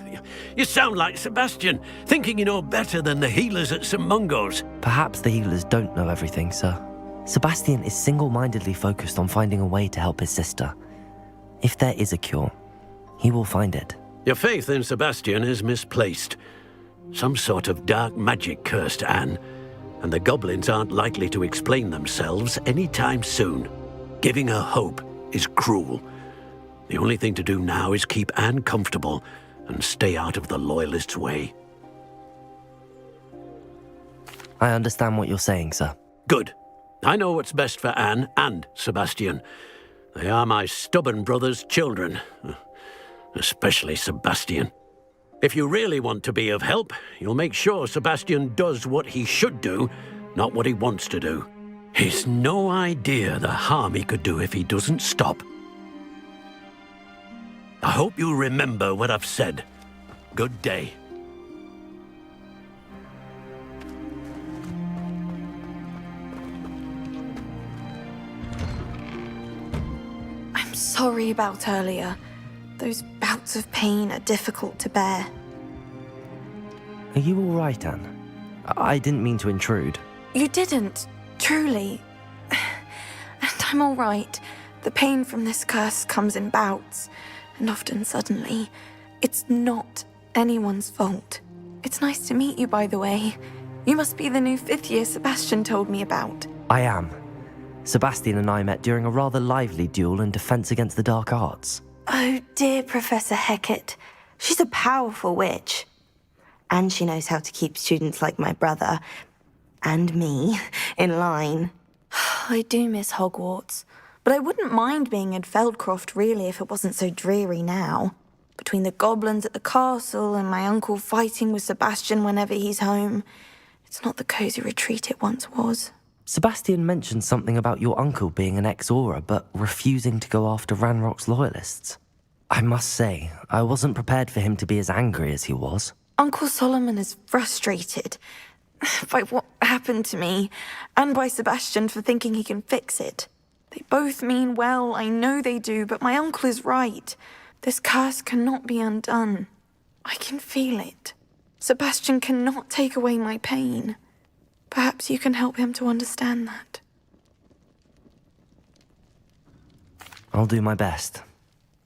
you sound like Sebastian, thinking you know better than the healers at St. Mungo's. Perhaps the healers don't know everything, sir. Sebastian is single-mindedly focused on finding a way to help his sister. If there is a cure, he will find it. Your faith in Sebastian is misplaced. Some sort of dark magic cursed Anne, and the goblins aren't likely to explain themselves anytime soon. Giving her hope is cruel. The only thing to do now is keep Anne comfortable and stay out of the Loyalists' way. I understand what you're saying, sir. Good. I know what's best for Anne and Sebastian. They are my stubborn brother's children. Especially Sebastian. If you really want to be of help, you'll make sure Sebastian does what he should do, not what he wants to do. He's no idea the harm he could do if he doesn't stop. I hope you remember what I've said. Good day. I'm sorry about earlier. Those bouts of pain are difficult to bear. Are you all right, Anne? I didn't mean to intrude. You didn't, truly. And I'm all right. The pain from this curse comes in bouts, and often suddenly. It's not anyone's fault. It's nice to meet you, by the way. You must be the new 5th year Sebastian told me about. I am. Sebastian and I met during a rather lively duel in Defense Against the Dark Arts. Oh, dear Professor Hecat. She's a powerful witch. And she knows how to keep students like my brother, and me, in line. I do miss Hogwarts, but I wouldn't mind being in Feldcroft, really, if it wasn't so dreary now. Between the goblins at the castle and my uncle fighting with Sebastian whenever he's home, it's not the cosy retreat it once was. Sebastian mentioned something about your uncle being an ex-Auror, but refusing to go after Ranrock's loyalists. I must say, I wasn't prepared for him to be as angry as he was. Uncle Solomon is frustrated by what happened to me, and by Sebastian for thinking he can fix it. They both mean well, I know they do, but my uncle is right. This curse cannot be undone. I can feel it. Sebastian cannot take away my pain. Perhaps you can help him to understand that. I'll do my best.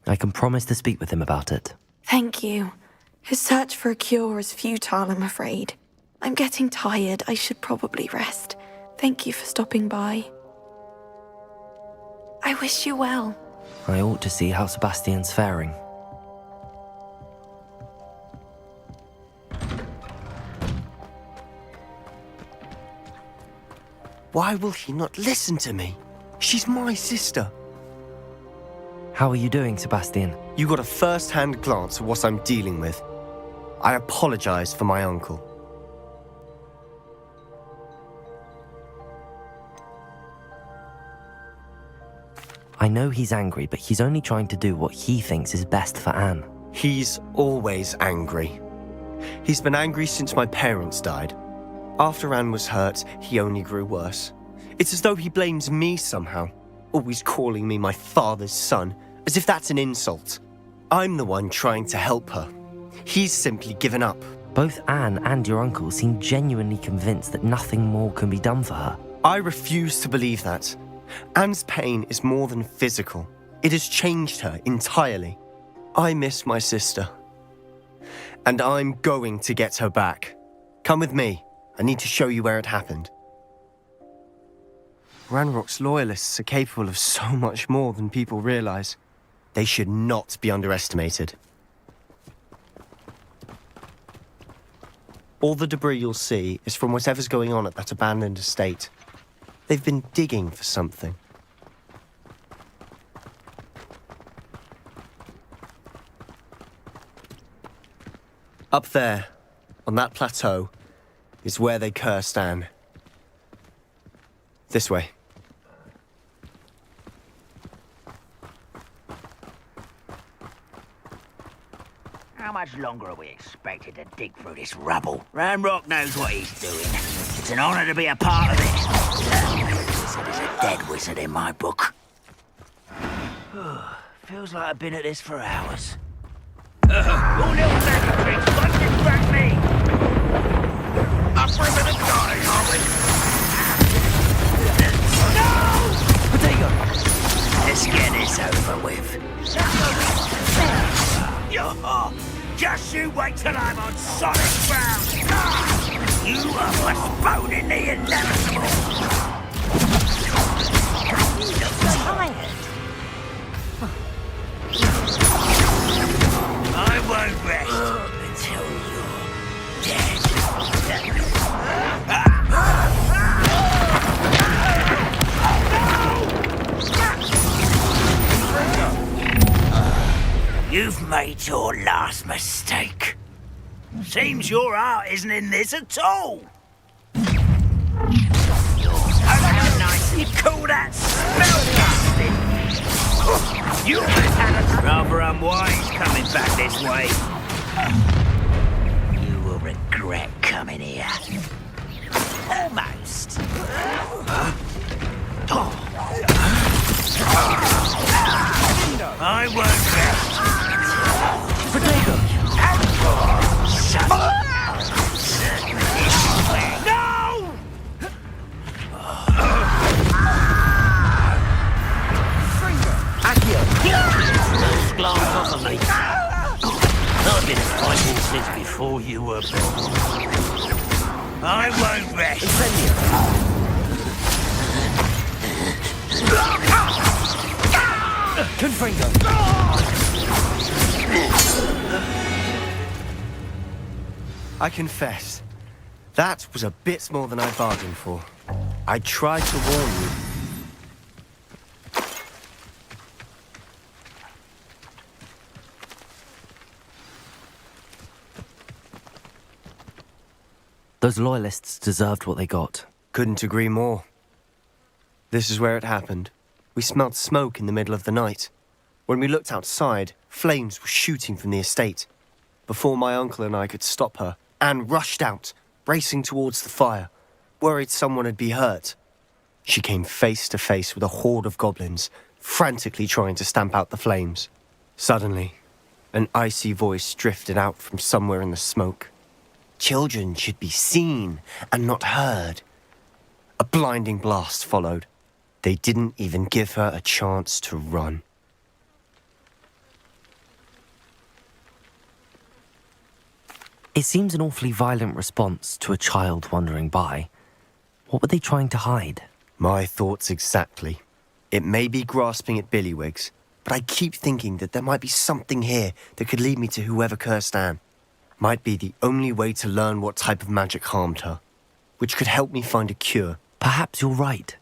I can promise to speak with him about it. Thank you. His search for a cure is futile, I'm afraid. I'm getting tired. I should probably rest. Thank you for stopping by. I wish you well. I ought to see how Sebastian's faring. Why will he not listen to me? She's my sister. How are you doing, Sebastian? You got a first-hand glance at what I'm dealing with. I apologize for my uncle. I know he's angry, but he's only trying to do what he thinks is best for Anne. He's always angry. He's been angry since my parents died. After Anne was hurt, he only grew worse. It's as though he blames me somehow, always calling me my father's son, as if that's an insult. I'm the one trying to help her. He's simply given up. Both Anne and your uncle seem genuinely convinced that nothing more can be done for her. I refuse to believe that. Anne's pain is more than physical. It has changed her entirely. I miss my sister. And I'm going to get her back. Come with me. I need to show you where it happened. Ranrock's loyalists are capable of so much more than people realize. They should not be underestimated. All the debris you'll see is from whatever's going on at that abandoned estate. They've been digging for something. Up there, on that plateau, is where they cursed Anne. This way. How much longer are we expected to dig through this rubble? Ranrock knows what he's doing. It's an honor to be a part of this. Wizard is a dead wizard in my book. Feels like I've been at this for hours. All little magic tricks, must distract me! Up for a bit of dying, are we? No! Potato! Let's get this over with. Just you wait till I'm on solid ground! You are postponing the inevitable! You look tired. I won't rest until you're dead. You've made your last mistake. Seems your heart isn't in this at all. How nice you call that spellcasting? You must have a rather unwise coming back this way. You will regret coming here. Almost. I won't rest Since before you were born. I won't rest. Confringo. I confess, that was a bit more than I bargained for. I tried to warn you. Those loyalists deserved what they got. Couldn't agree more. This is where it happened. We smelled smoke in the middle of the night. When we looked outside, flames were shooting from the estate. Before my uncle and I could stop her, Anne rushed out, racing towards the fire, worried someone had been hurt. She came face to face with a horde of goblins, frantically trying to stamp out the flames. Suddenly, an icy voice drifted out from somewhere in the smoke. Children should be seen and not heard. A blinding blast followed. They didn't even give her a chance to run. It seems an awfully violent response to a child wandering by. What were they trying to hide? My thoughts exactly. It may be grasping at Billywigs, but I keep thinking that there might be something here that could lead me to whoever cursed Anne. Might be the only way to learn what type of magic harmed her, which could help me find a cure. Perhaps you're right.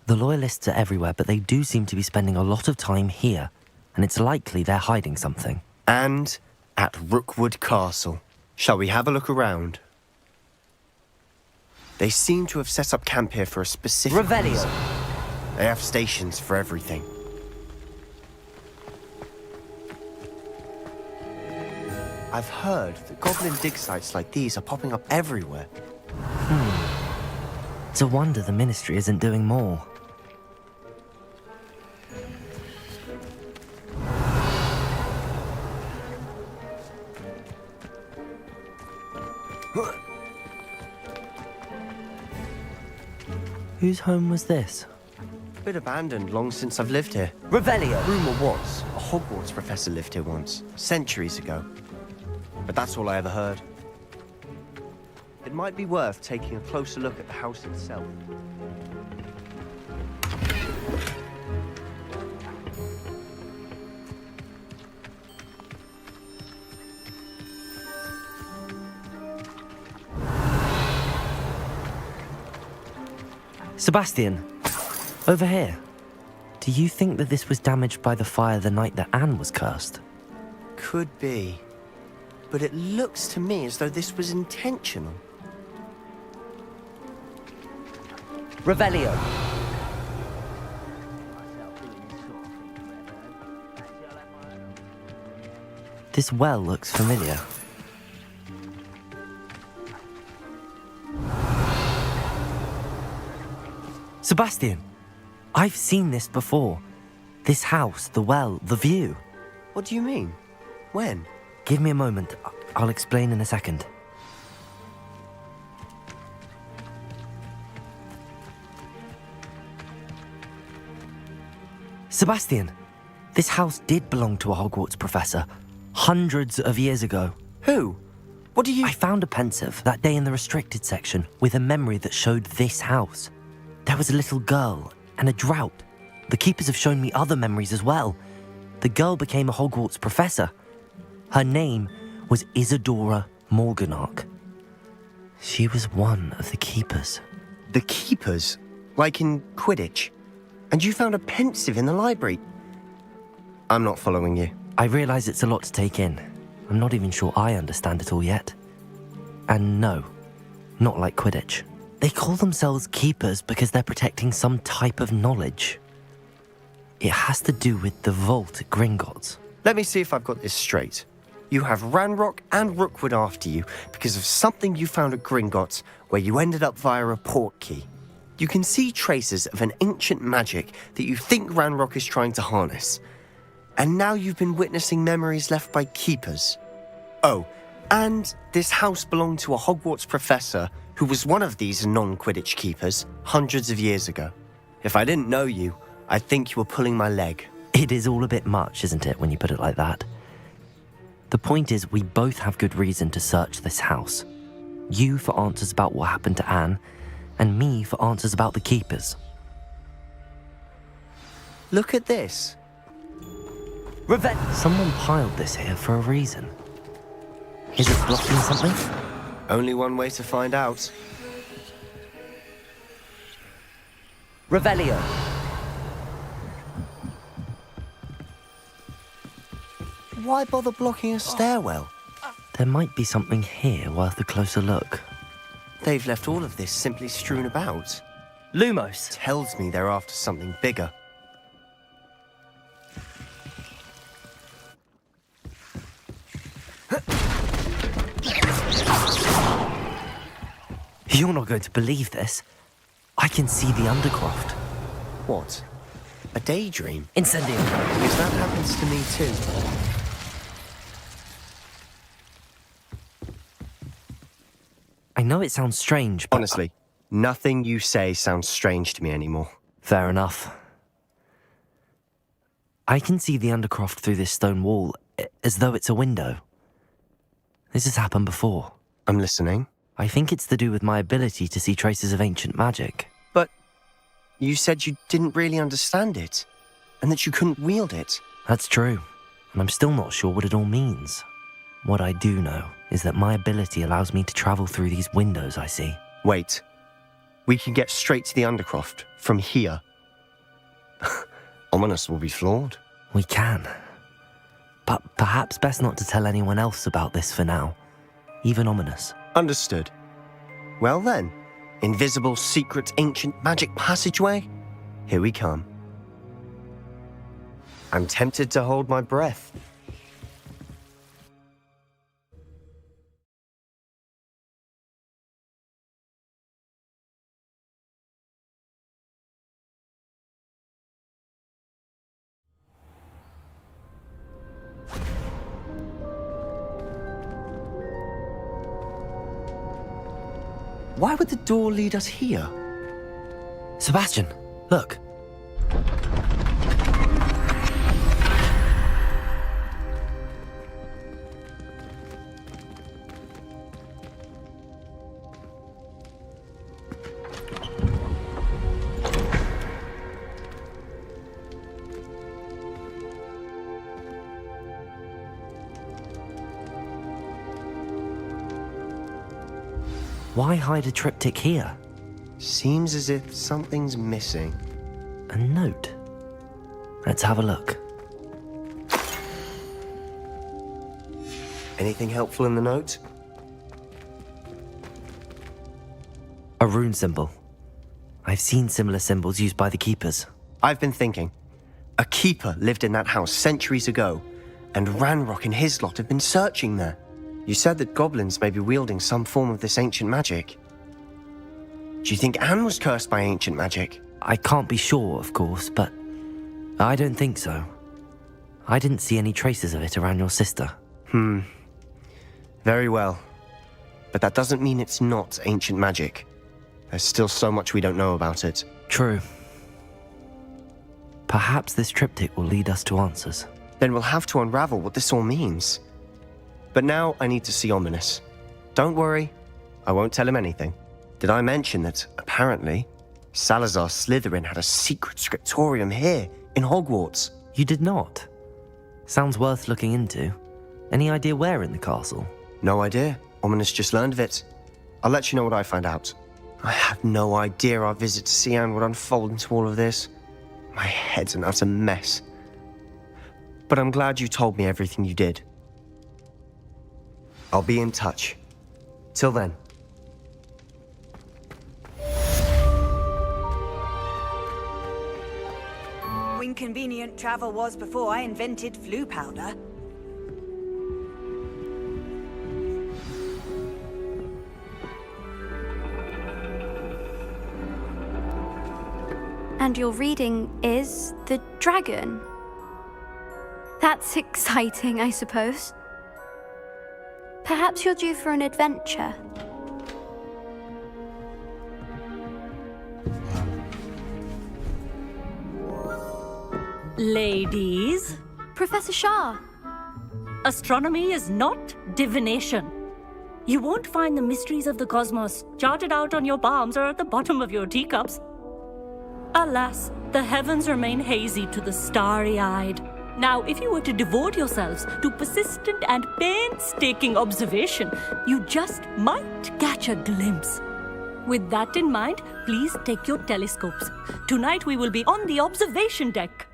The Loyalists are everywhere, but they do seem to be spending a lot of time here, and it's likely they're hiding something. And at Rookwood Castle. Shall we have a look around? They seem to have set up camp here for a specific reason. They have stations for everything. I've heard that goblin dig sites like these are popping up everywhere. It's a wonder the Ministry isn't doing more. Whose home was this? Bit abandoned long since I've lived here. Revelio! Rumour was a Hogwarts professor lived here once, centuries ago. But that's all I ever heard. It might be worth taking a closer look at the house itself. Sebastian, over here. Do you think that this was damaged by the fire the night that Anne was cursed? Could be. But it looks to me as though this was intentional. Revelio. This well looks familiar. Sebastian, I've seen this before. This house, the well, the view. What do you mean? When? Give me a moment. I'll explain in a second. Sebastian, this house did belong to a Hogwarts professor, hundreds of years ago. Who? What do you... I found a pensive that day in the restricted section with a memory that showed this house. There was a little girl and a drought. The keepers have shown me other memories as well. The girl became a Hogwarts professor. Her name was Isadora Morganach. She was one of the keepers. The keepers? Like in Quidditch? And you found a pensive in the library? I'm not following you. I realise it's a lot to take in. I'm not even sure I understand it all yet. And no, not like Quidditch. They call themselves keepers because they're protecting some type of knowledge. It has to do with the vault at Gringotts. Let me see if I've got this straight. You have Ranrock and Rookwood after you because of something you found at Gringotts where you ended up via a port key. You can see traces of an ancient magic that you think Ranrock is trying to harness. And now you've been witnessing memories left by keepers. Oh, and this house belonged to a Hogwarts professor who was one of these non-Quidditch keepers hundreds of years ago. If I didn't know you, I'd think you were pulling my leg. It is all a bit much, isn't it, when you put it like that? The point is, we both have good reason to search this house. You for answers about what happened to Anne, and me for answers about the Keepers. Look at this. Someone piled this here for a reason. Is it blocking something? Only one way to find out. Revelio. Why bother blocking a stairwell? There might be something here worth a closer look. They've left all of this simply strewn about. Lumos. Tells me they're after something bigger. You're not going to believe this. I can see the Undercroft. What? A daydream? Incendio. Because that happens to me too. I know it sounds strange, but... Honestly, nothing you say sounds strange to me anymore. Fair enough. I can see the Undercroft through this stone wall, as though it's a window. This has happened before. I'm listening. I think it's to do with my ability to see traces of ancient magic. But you said you didn't really understand it, and that you couldn't wield it. That's true, and I'm still not sure what it all means. What I do know is that my ability allows me to travel through these windows I see. Wait. We can get straight to the Undercroft from here. Ominous will be floored. We can. But perhaps best not to tell anyone else about this for now. Even Ominous. Understood. Well then, invisible, secret, ancient magic passageway? Here we come. I'm tempted to hold my breath. Why would the door lead us here? Sebastian, look. Why hide a triptych here? Seems as if something's missing. A note. Let's have a look. Anything helpful in the note? A rune symbol. I've seen similar symbols used by the Keepers. I've been thinking. A Keeper lived in that house centuries ago, and Ranrock and his lot have been searching there. You said that goblins may be wielding some form of this ancient magic. Do you think Anne was cursed by ancient magic? I can't be sure, of course, but I don't think so. I didn't see any traces of it around your sister. Very well. But that doesn't mean it's not ancient magic. There's still so much we don't know about it. True. Perhaps this triptych will lead us to answers. Then we'll have to unravel what this all means. But now I need to see Ominous. Don't worry, I won't tell him anything. Did I mention that, apparently, Salazar Slytherin had a secret scriptorium here in Hogwarts? You did not? Sounds worth looking into. Any idea where in the castle? No idea. Ominous just learned of it. I'll let you know what I find out. I had no idea our visit to Sian would unfold into all of this. My head's an utter mess. But I'm glad you told me everything you did. I'll be in touch. Till then. Inconvenient travel was before I invented flu powder. And your reading is the dragon. That's exciting, I suppose. Perhaps you're due for an adventure. Ladies? Professor Shah. Astronomy is not divination. You won't find the mysteries of the cosmos charted out on your palms or at the bottom of your teacups. Alas, the heavens remain hazy to the starry-eyed. Now, if you were to devote yourselves to persistent and painstaking observation, you just might catch a glimpse. With that in mind, please take your telescopes. Tonight we will be on the observation deck.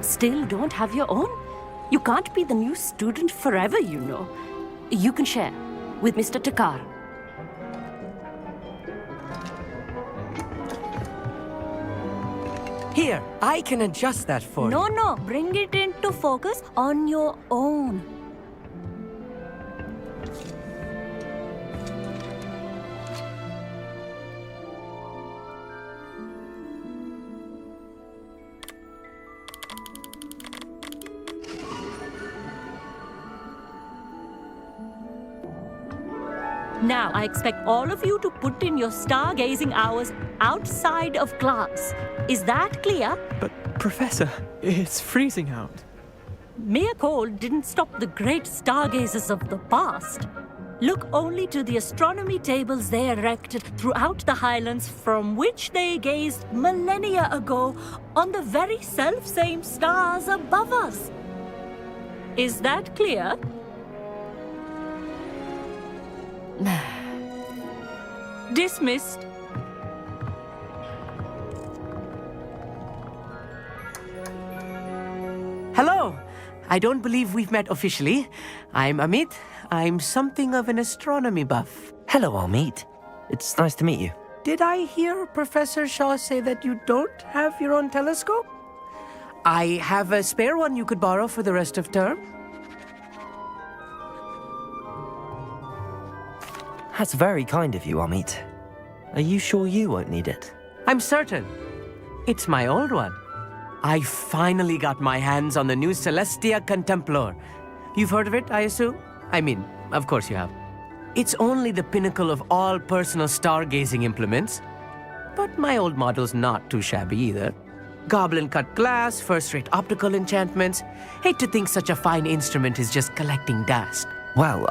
Still don't have your own? You can't be the new student forever, you know. You can share with Mr. Takar. Here, I can adjust that for you. No, bring it into focus on your own. Now, I expect all of you to put in your stargazing hours outside of class. Is that clear? But, Professor, it's freezing out. Mere cold didn't stop the great stargazers of the past. Look only to the astronomy tables they erected throughout the highlands from which they gazed millennia ago on the very self-same stars above us. Is that clear? Dismissed. Hello! I don't believe we've met officially. I'm Amit. I'm something of an astronomy buff. Hello, Amit. It's nice to meet you. Did I hear Professor Shaw say that you don't have your own telescope? I have a spare one you could borrow for the rest of term. That's very kind of you, Amit. Are you sure you won't need it? I'm certain. It's my old one. I finally got my hands on the new Celestia Contemplar. You've heard of it, I assume? I mean, of course you have. It's only the pinnacle of all personal stargazing implements. But my old model's not too shabby either. Goblin-cut glass, first-rate optical enchantments. Hate to think such a fine instrument is just collecting dust. Well,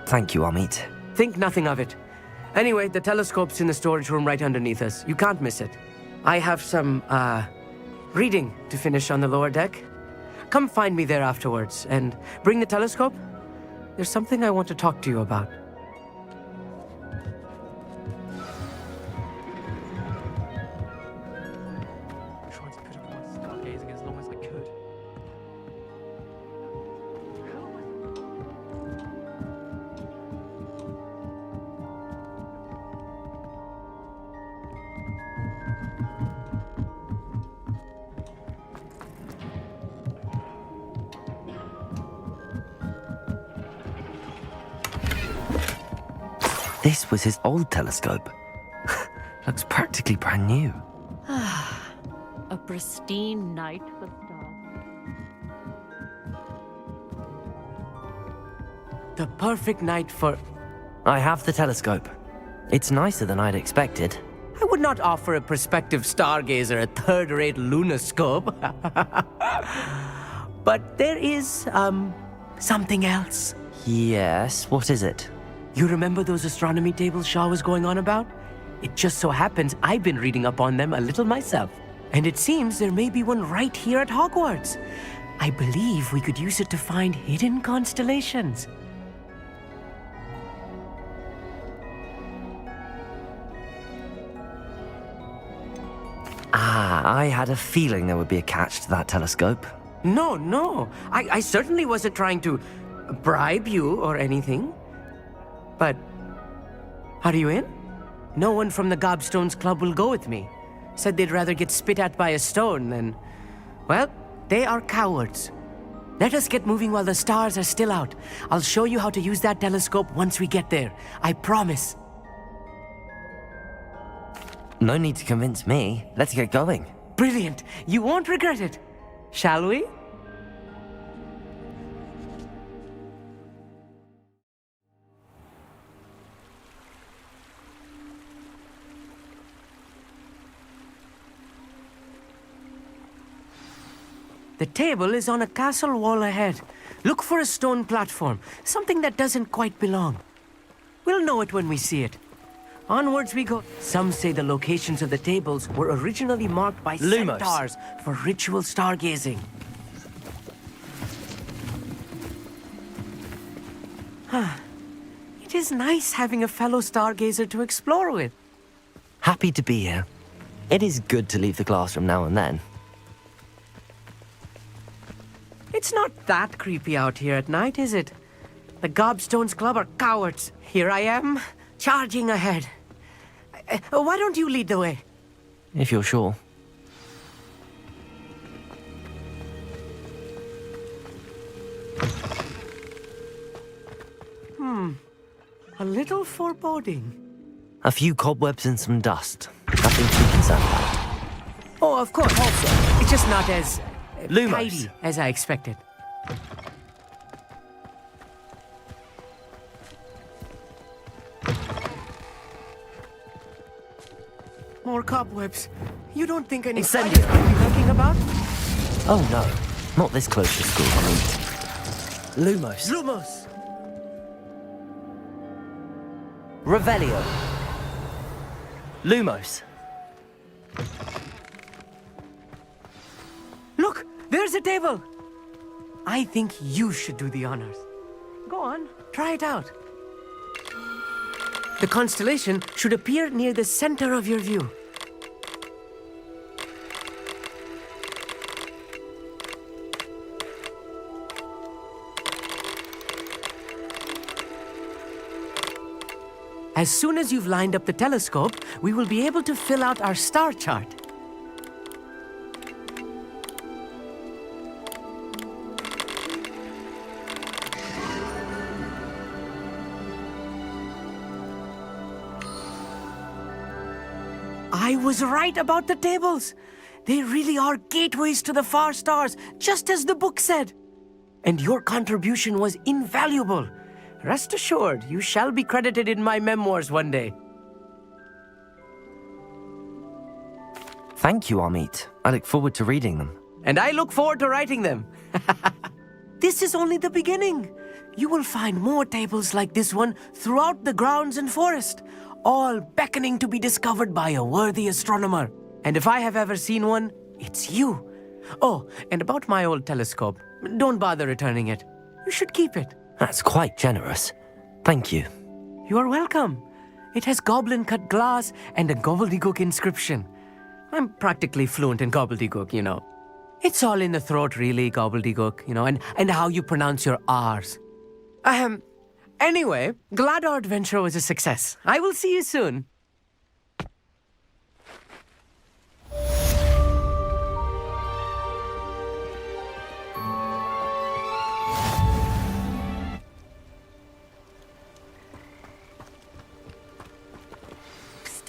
thank you, Amit. Think nothing of it. Anyway, the telescope's in the storage room right underneath us. You can't miss it. I have some, reading to finish on the lower deck. Come find me there afterwards, and bring the telescope. There's something I want to talk to you about. I'm trying to put up my stargazing as long as I could. This was his old telescope. Looks practically brand new. A pristine night for stars. The perfect night for... I have the telescope. It's nicer than I'd expected. I would not offer a prospective stargazer a third-rate lunoscope. But there is, something else. Yes, what is it? You remember those astronomy tables Shaw was going on about? It just so happens I've been reading up on them a little myself. And it seems there may be one right here at Hogwarts. I believe we could use it to find hidden constellations. I had a feeling there would be a catch to that telescope. No. I certainly wasn't trying to bribe you or anything. But, are you in? No one from the Gobstones Club will go with me. Said they'd rather get spit at by a stone than... Well, they are cowards. Let us get moving while the stars are still out. I'll show you how to use that telescope once we get there. I promise. No need to convince me. Let's get going. Brilliant. You won't regret it. Shall we? The table is on a castle wall ahead. Look for a stone platform, something that doesn't quite belong. We'll know it when we see it. Onwards we go. Some say the locations of the tables were originally marked by Lumos. centaurs for ritual stargazing. It is nice having a fellow stargazer to explore with. Happy to be here. It is good to leave the classroom now and then. It's not that creepy out here at night, is it? The Gobstones Club are cowards. Here I am, charging ahead. Why don't you lead the way? If you're sure. A little foreboding. A few cobwebs and some dust. Nothing too concerned about. Oh, of course. Also, it's just not as Lumos. tidy as I expected. More cobwebs. You don't think any Incendio. might be lurking about? Oh no, not this close to school. Lumos. Lumos! Revelio. Lumos. Look, there's a table. I think you should do the honors. Go on, try it out. The constellation should appear near the center of your view. As soon as you've lined up the telescope, we will be able to fill out our star chart. I was right about the tables. They really are gateways to the far stars, just as the book said. And your contribution was invaluable. Rest assured, you shall be credited in my memoirs one day. Thank you, Amit. I look forward to reading them. And I look forward to writing them. This is only the beginning. You will find more tables like this one throughout the grounds and forest, all beckoning to be discovered by a worthy astronomer. And if I have ever seen one, it's you. Oh, and about my old telescope, don't bother returning it. You should keep it. That's quite generous. Thank you. You are welcome. It has goblin-cut glass and a gobbledegook inscription. I'm practically fluent in gobbledegook, you know. It's all in the throat, really, gobbledegook, you know, and how you pronounce your R's. Anyway, glad our adventure was a success. I will see you soon.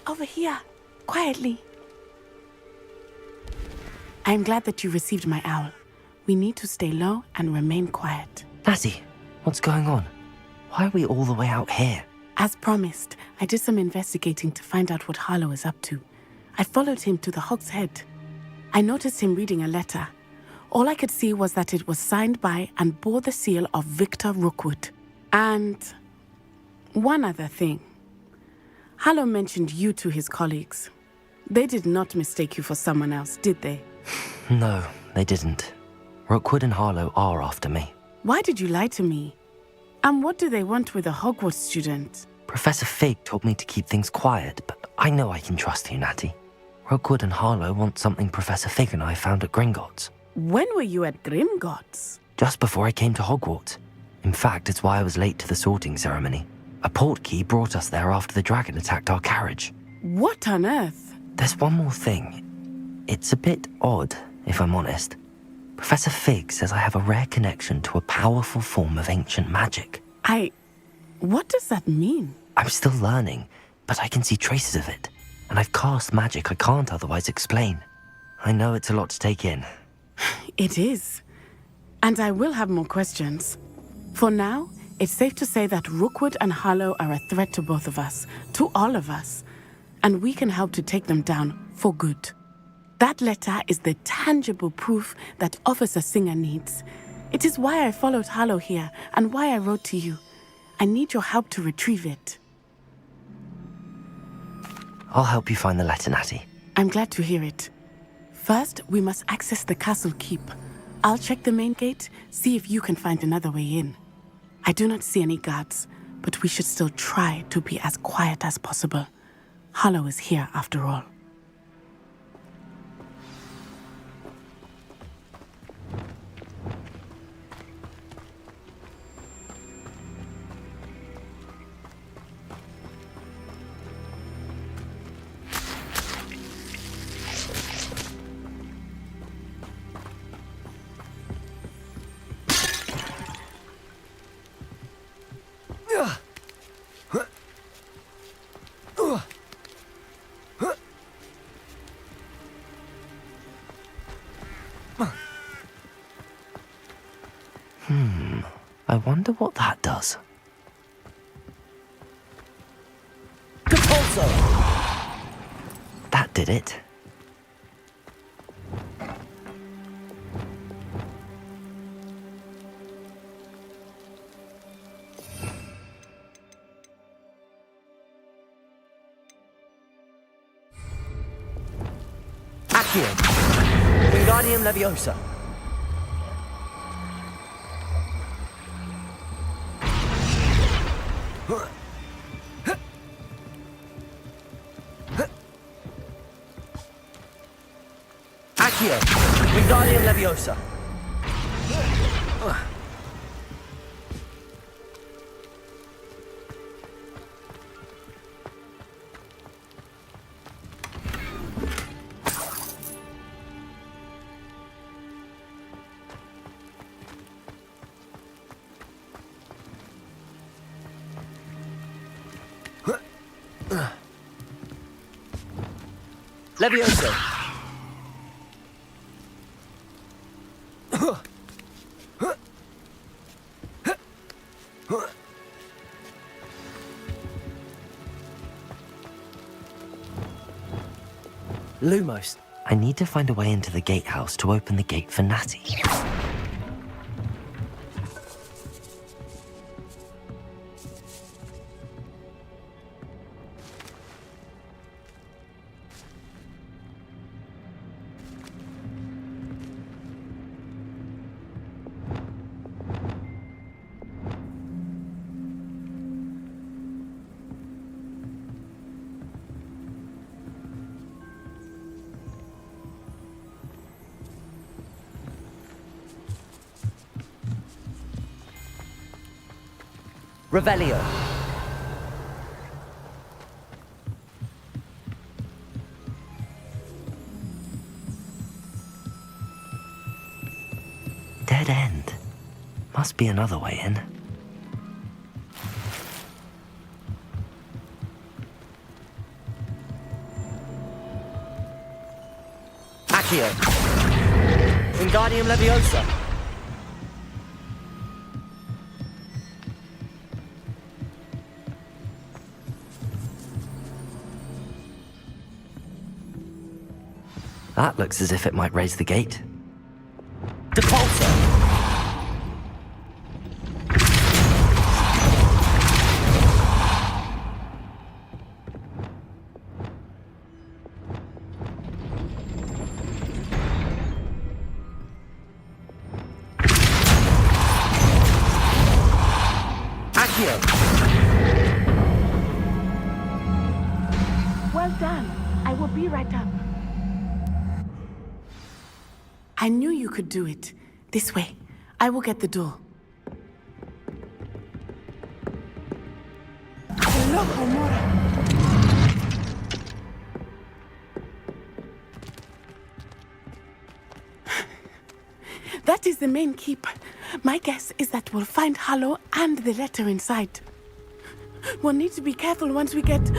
Over here, quietly. I am glad that you received my owl. We need to stay low and remain quiet. Lassie, what's going on? Why are we all the way out here? As promised, I did some investigating to find out what Harlow is up to. I followed him to the Hog's Head. I noticed him reading a letter. All I could see was that it was signed by and bore the seal of Victor Rookwood. And one other thing. Harlow mentioned you to his colleagues. They did not mistake you for someone else, did they? No, they didn't. Rookwood and Harlow are after me. Why did you lie to me? And what do they want with a Hogwarts student? Professor Fig told me to keep things quiet, but I know I can trust you, Natty. Rookwood and Harlow want something Professor Fig and I found at Gringotts. When were you at Gringotts? Just before I came to Hogwarts. In fact, it's why I was late to the sorting ceremony. A portkey brought us there after the dragon attacked our carriage. What on earth? There's one more thing. It's a bit odd, if I'm honest. Professor Fig says I have a rare connection to a powerful form of ancient magic. What does that mean? I'm still learning, but I can see traces of it. And I've cast magic I can't otherwise explain. I know it's a lot to take in. It is. And I will have more questions. For now, it's safe to say that Rookwood and Harlow are a threat to both of us, to all of us. And we can help to take them down for good. That letter is the tangible proof that Officer Singer needs. It is why I followed Harlow here and why I wrote to you. I need your help to retrieve it. I'll help you find the letter, Natty. I'm glad to hear it. First, we must access the castle keep. I'll check the main gate, see if you can find another way in. I do not see any guards, but we should still try to be as quiet as possible. Harlow is here after all. I wonder what that does. Repulsor! That did it. Accio! Wingardium Leviosa! Accio! Wingardium Leviosa! Leviosa! Lumos. I need to find a way into the gatehouse to open the gate for Natty. Revelio. Dead end. Must be another way in. Accio. Wingardium Leviosa. That looks as if it might raise the gate. Depulsor! Accio! Well done. I will be right up. I knew you could do it. This way. I will get the door. That is the main keep. My guess is that we'll find Harlow and the letter inside. We'll need to be careful once we get...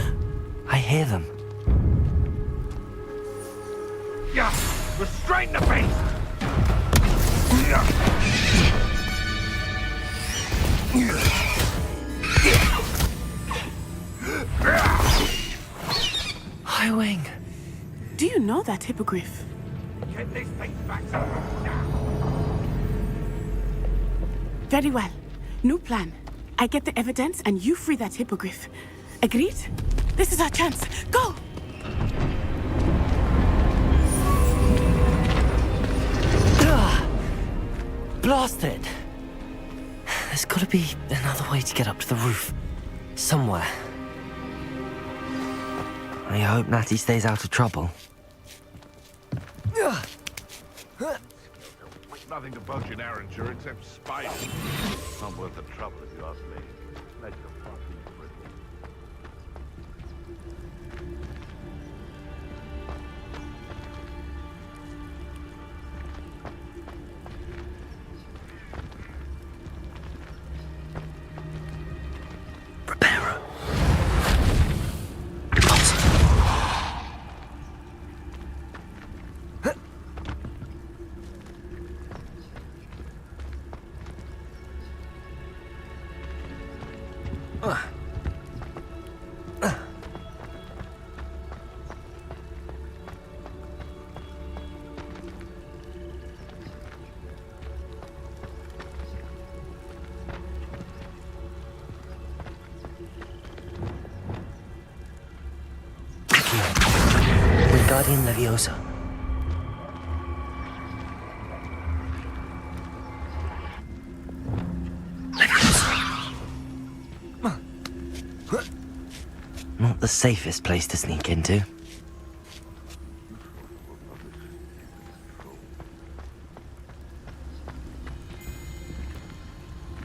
I hear them. Yeah, restrain the beast! High Wing. Do you know that hippogriff? Get this thing back to Very well. New plan. I get the evidence and you free that hippogriff. Agreed? This is our chance. Go! Blasted! There's gotta be another way to get up to the roof. Somewhere. I hope Natty stays out of trouble. Nothing to budge in Arranger except spiders. Not worth the trouble if you ask me. Make it a fucking brittle. Guardian Leviosa. Not the safest place to sneak into.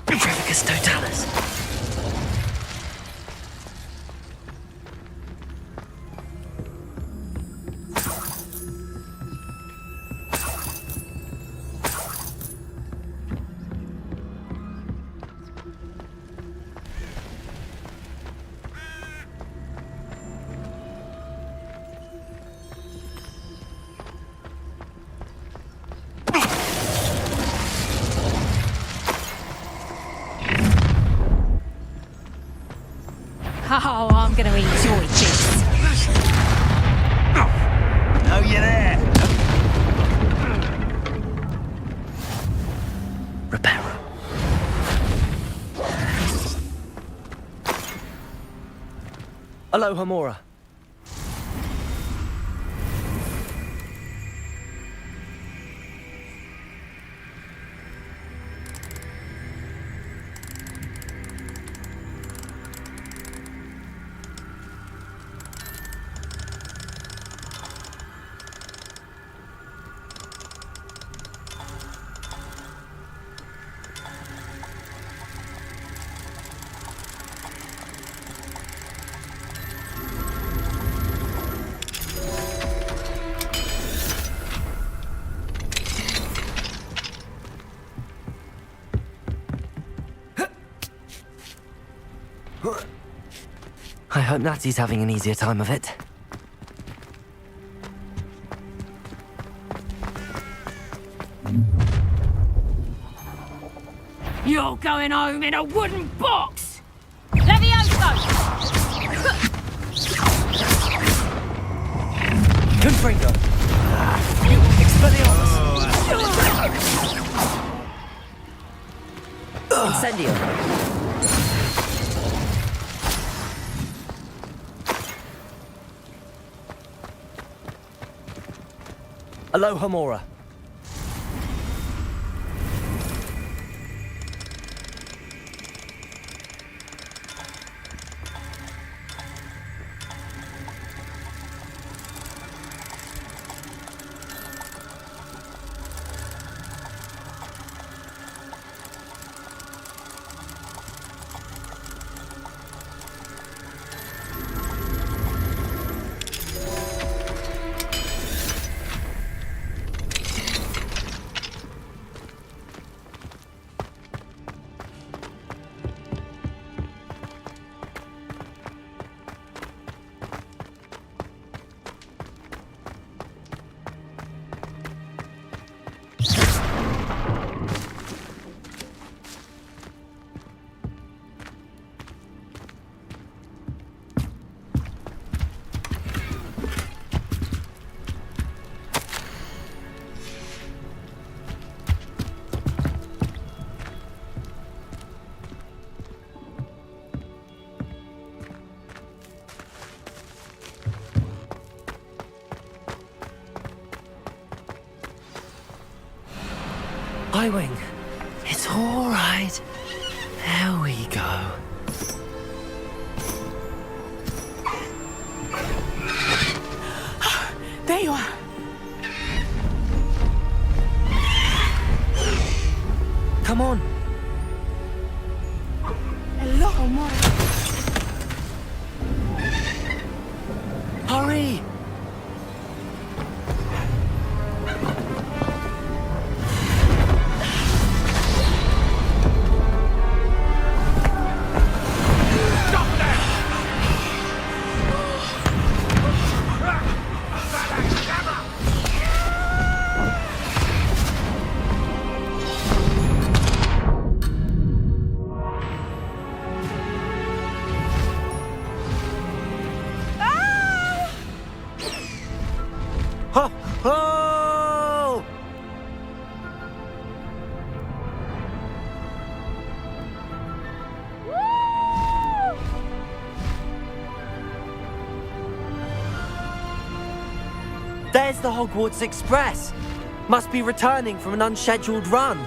Trevicus Totalis. Oh, I'm going to enjoy this. Oh, you're there. Reparo. Aloha Mora. I hope Natty's having an easier time of it. You're going home in a wooden box! Levioso! Confringo! Expelliarmus! Incendio! Aloha Mora. Highwing. It's all right. There we go. There you are. Come on. Hello, Homora. Hurry! Oh! There's the Hogwarts Express. Must be returning from an unscheduled run.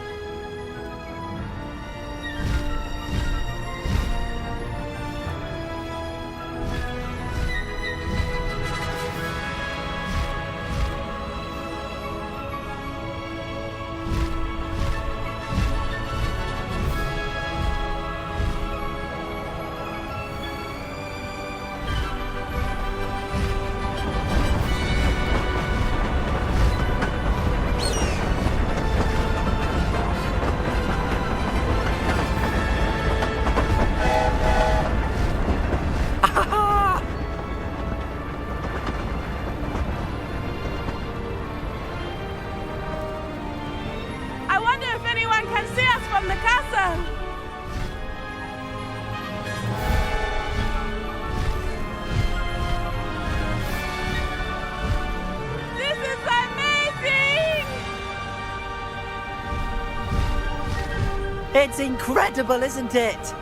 It's incredible, isn't it?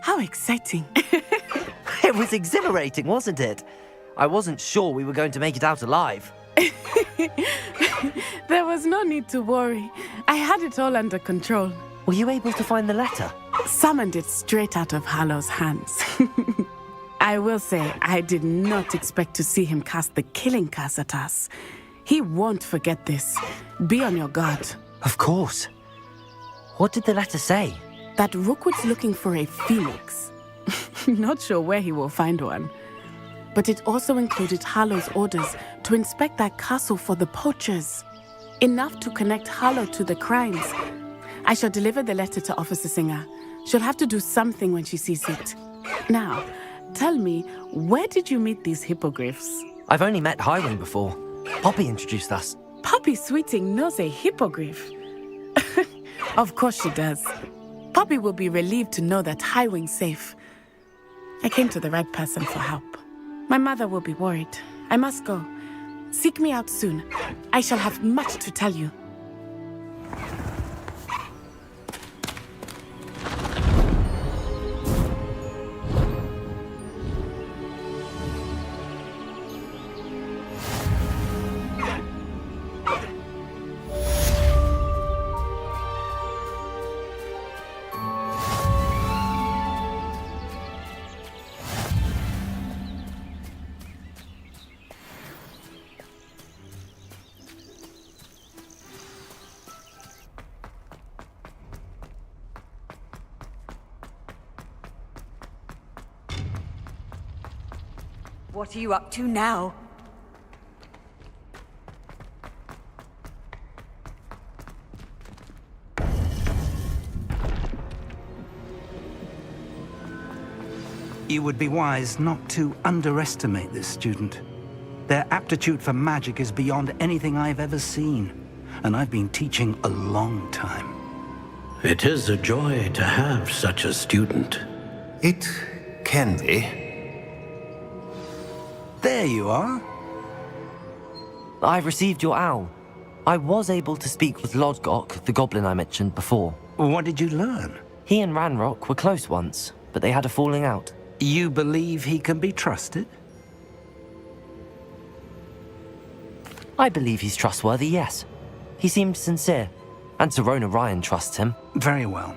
How exciting. It was exhilarating, wasn't it? I wasn't sure we were going to make it out alive. There was no need to worry. I had it all under control. Were you able to find the letter? Summoned it straight out of Hallow's hands. I will say, I did not expect to see him cast the killing curse at us. He won't forget this. Be on your guard. Of course. What did the letter say? That Rookwood's looking for a phoenix. Not sure where he will find one. But it also included Hallow's orders to inspect that castle for the poachers. Enough to connect Hallow to the crimes. I shall deliver the letter to Officer Singer. She'll have to do something when she sees it. Now, tell me, where did you meet these hippogriffs? I've only met Highwing before. Poppy introduced us. Poppy Sweeting knows a hippogriff. Of course she does. Poppy will be relieved to know that Highwing's safe. I came to the right person for help. My mother will be worried. I must go. Seek me out soon. I shall have much to tell you. What are you up to now? You would be wise not to underestimate this student. Their aptitude for magic is beyond anything I've ever seen, and I've been teaching a long time. It is a joy to have such a student. It can be. There you are. I've received your owl. I was able to speak with Lodgok, the goblin I mentioned before. What did you learn? He and Ranrock were close once, but they had a falling out. You believe he can be trusted? I believe he's trustworthy, yes. He seemed sincere, and Sir Ronen Ryan trusts him. Very well.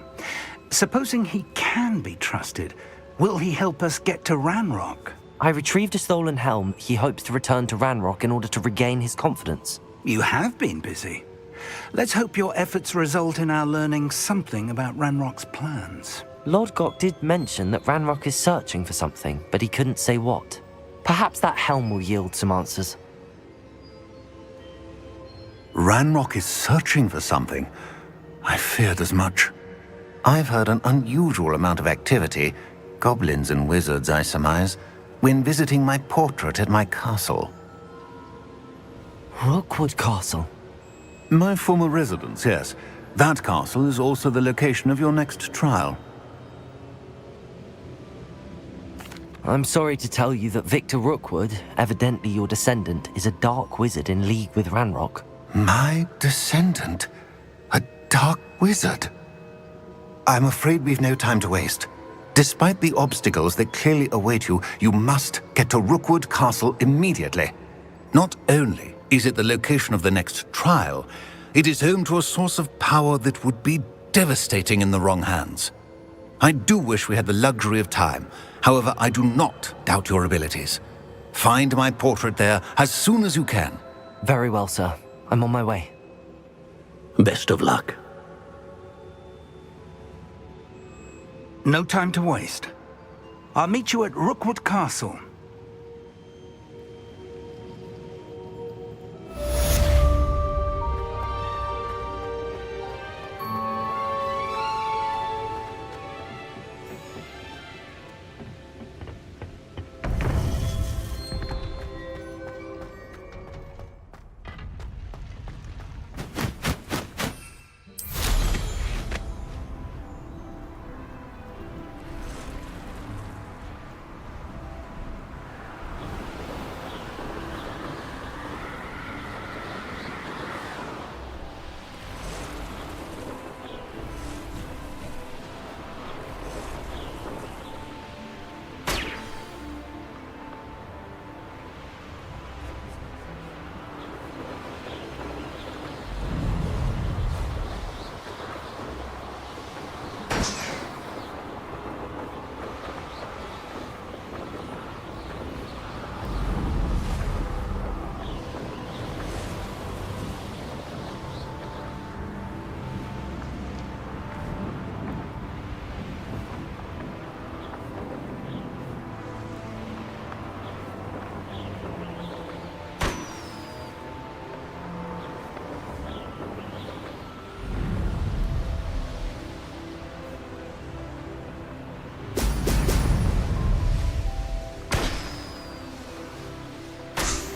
Supposing he can be trusted, will he help us get to Ranrock? I retrieved a stolen helm he hopes to return to Ranrock in order to regain his confidence. You have been busy. Let's hope your efforts result in our learning something about Ranrock's plans. Lodgok did mention that Ranrock is searching for something, but he couldn't say what. Perhaps that helm will yield some answers. Ranrock is searching for something. I feared as much. I've heard an unusual amount of activity, goblins and wizards, I surmise, when visiting my portrait at my castle. Rookwood Castle? My former residence, yes. That castle is also the location of your next trial. I'm sorry to tell you that Victor Rookwood, evidently your descendant, is a dark wizard in league with Ranrock. My descendant? A dark wizard? I'm afraid we've no time to waste. Despite the obstacles that clearly await you, you must get to Rookwood Castle immediately. Not only is it the location of the next trial, it is home to a source of power that would be devastating in the wrong hands. I do wish we had the luxury of time. However, I do not doubt your abilities. Find my portrait there as soon as you can. Very well, sir. I'm on my way. Best of luck. No time to waste. I'll meet you at Rookwood Castle.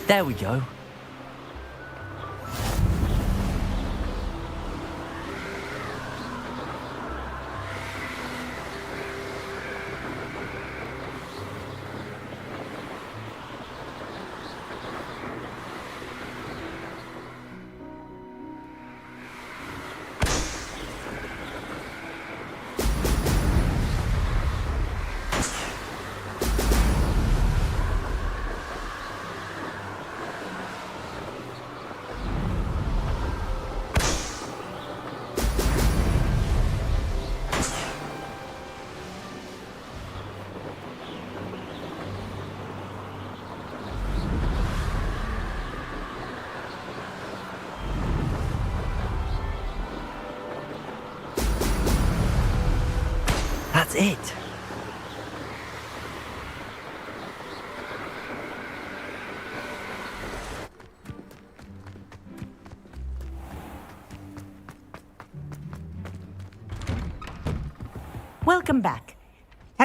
There we go. That's it. Welcome back.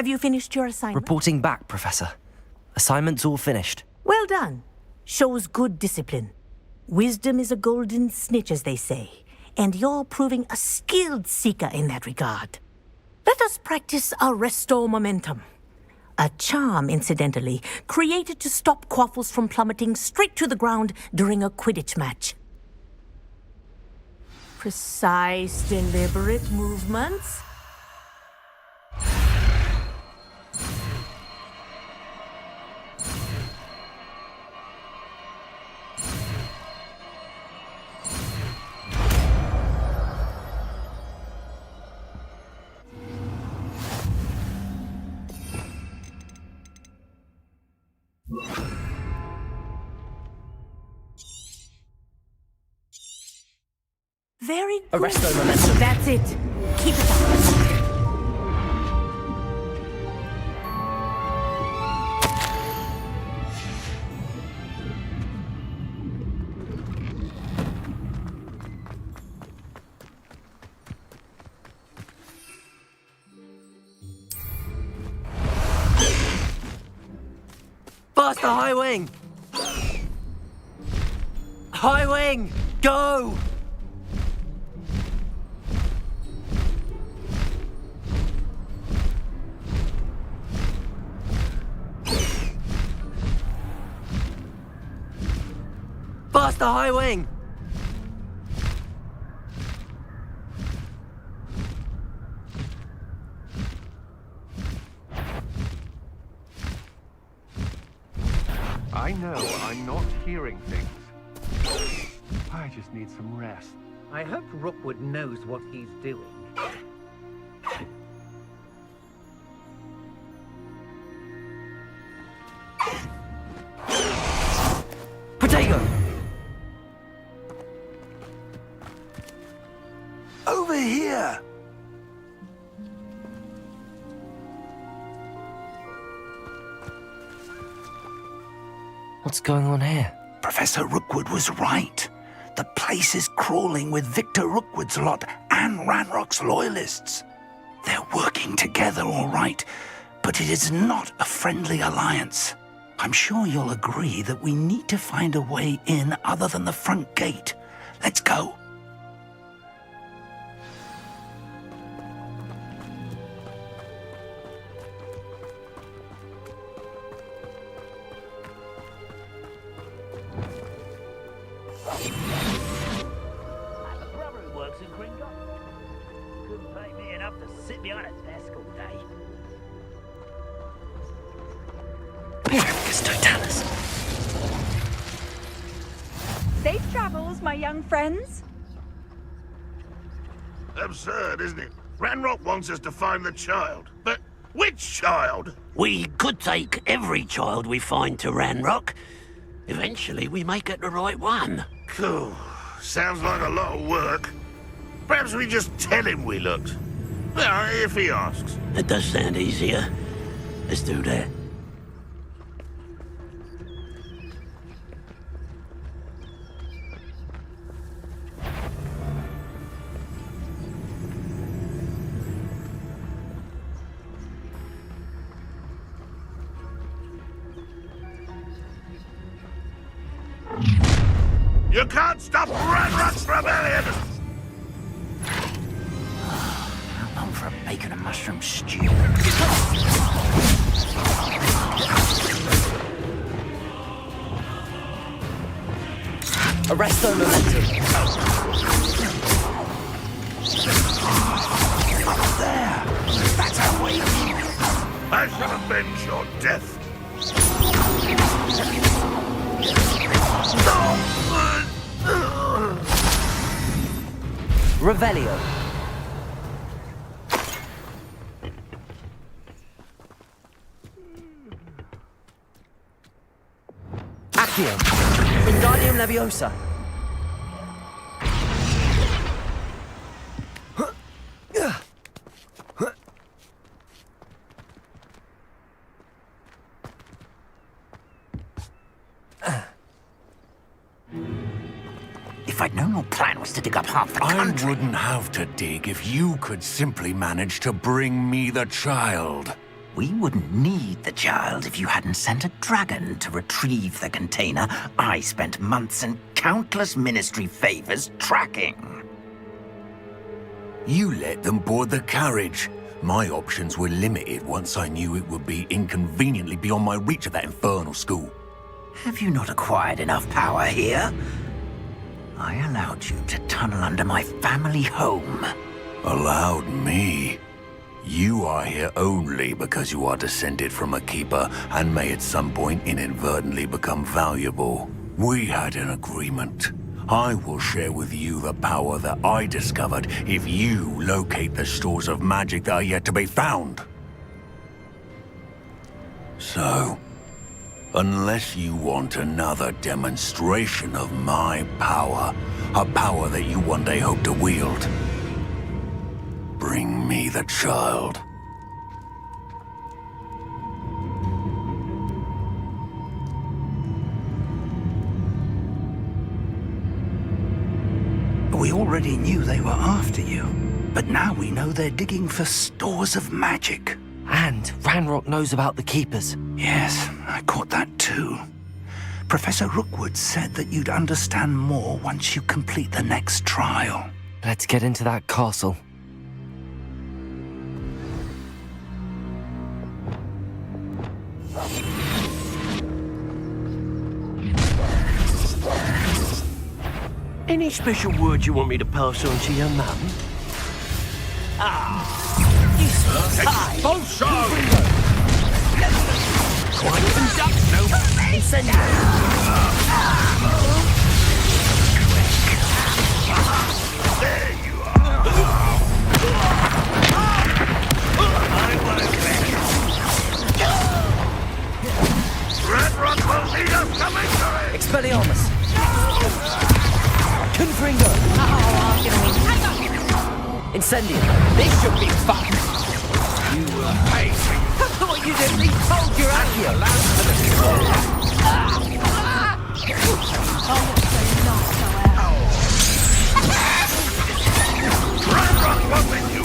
Have you finished your assignment? Reporting back, Professor. Assignment's all finished. Well done. Shows good discipline. Wisdom is a golden snitch, as they say, and you're proving a skilled seeker in that regard. Let us practice our Restore Momentum. A charm, incidentally, created to stop quaffles from plummeting straight to the ground during a Quidditch match. Precise, deliberate movements. Very good. Arresto momentum. That's it. Keep it up. Faster, high wing! High wing! Go! Faster, high wing! I know I'm not hearing things. I just need some rest. I hope Rookwood knows what he's doing. Potato! Over here! What's going on here? Professor Rookwood was right. The place is crawling with Victor Rookwood's lot and Ranrock's loyalists. They're working together, all right, but it is not a friendly alliance. I'm sure you'll agree that we need to find a way in other than the front gate. Let's go. Safe travels, my young friends. Absurd, isn't it? Ranrock wants us to find the child. But which child? We could take every child we find to Ranrock. Eventually, we may get the right one. Cool. Sounds like a lot of work. Perhaps we just tell him we looked. Well, if he asks. It does sound easier. Let's do that. You can't stop Ranrock's rebellion! How long for a bacon and mushroom stew? Arresto momentum. Up there! That's how we... I shall avenge your death. Revelio. Accio. Wingardium Leviosa. If I'd known your plan was to dig up half the country... I wouldn't have to dig if you could simply manage to bring me the child. We wouldn't need the child if you hadn't sent a dragon to retrieve the container I spent months and countless ministry favors tracking. You let them board the carriage. My options were limited once I knew it would be inconveniently beyond my reach at that infernal school. Have you not acquired enough power here? I allowed you to tunnel under my family home. Allowed me? You are here only because you are descended from a keeper and may at some point inadvertently become valuable. We had an agreement. I will share with you the power that I discovered if you locate the stores of magic that are yet to be found. So, unless you want another demonstration of my power, a power that you one day hope to wield, bring me the child. We already knew they were after you, but now we know they're digging for stores of magic. And Ranrock knows about the Keepers. Yes, I caught that too. Professor Rookwood said that you'd understand more once you complete the next trial. Let's get into that castle. Any special word you want me to pass on to your mum? Expulsion! Quite even ducks, no. Send it. There you are! Ranrock will need us to victory! Expelliarmus! Confringo! Incendium! This should be fun! You will pay! I thought you'd at least hold your Accio! Ranrock will win you!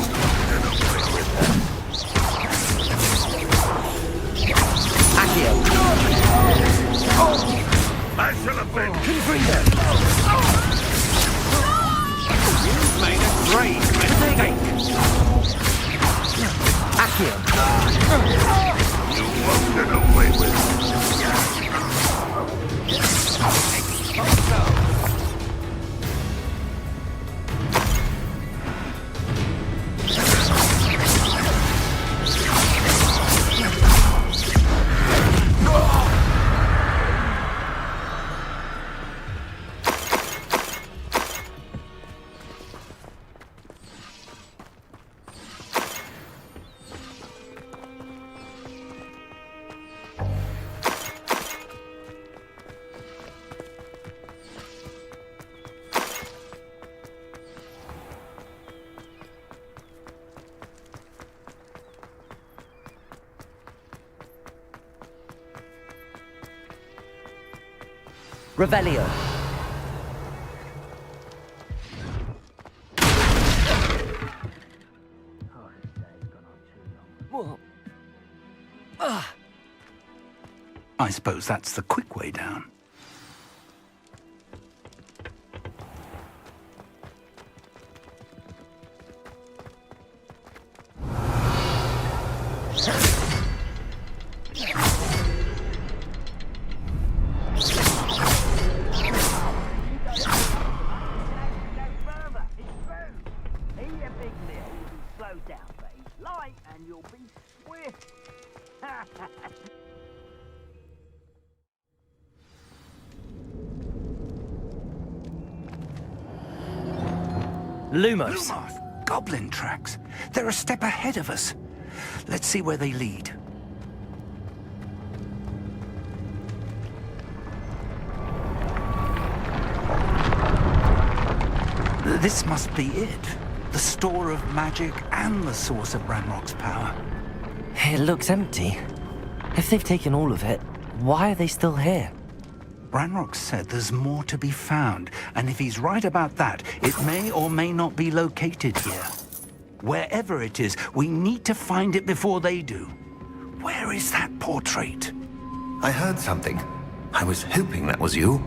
Accio! I shall have been! Confringo! You've made a grave mistake! Accio! You won't get away with it! Revelio. I suppose that's the quick way down. Lumos. Lumos, goblin tracks. They're a step ahead of us. Let's see where they lead. This must be it. The store of magic and the source of Ranrock's power. It looks empty. If they've taken all of it, why are they still here? Ranrock said there's more to be found, and if he's right about that, it may or may not be located here. Wherever it is, we need to find it before they do. Where is that portrait? I heard something. I was hoping that was you.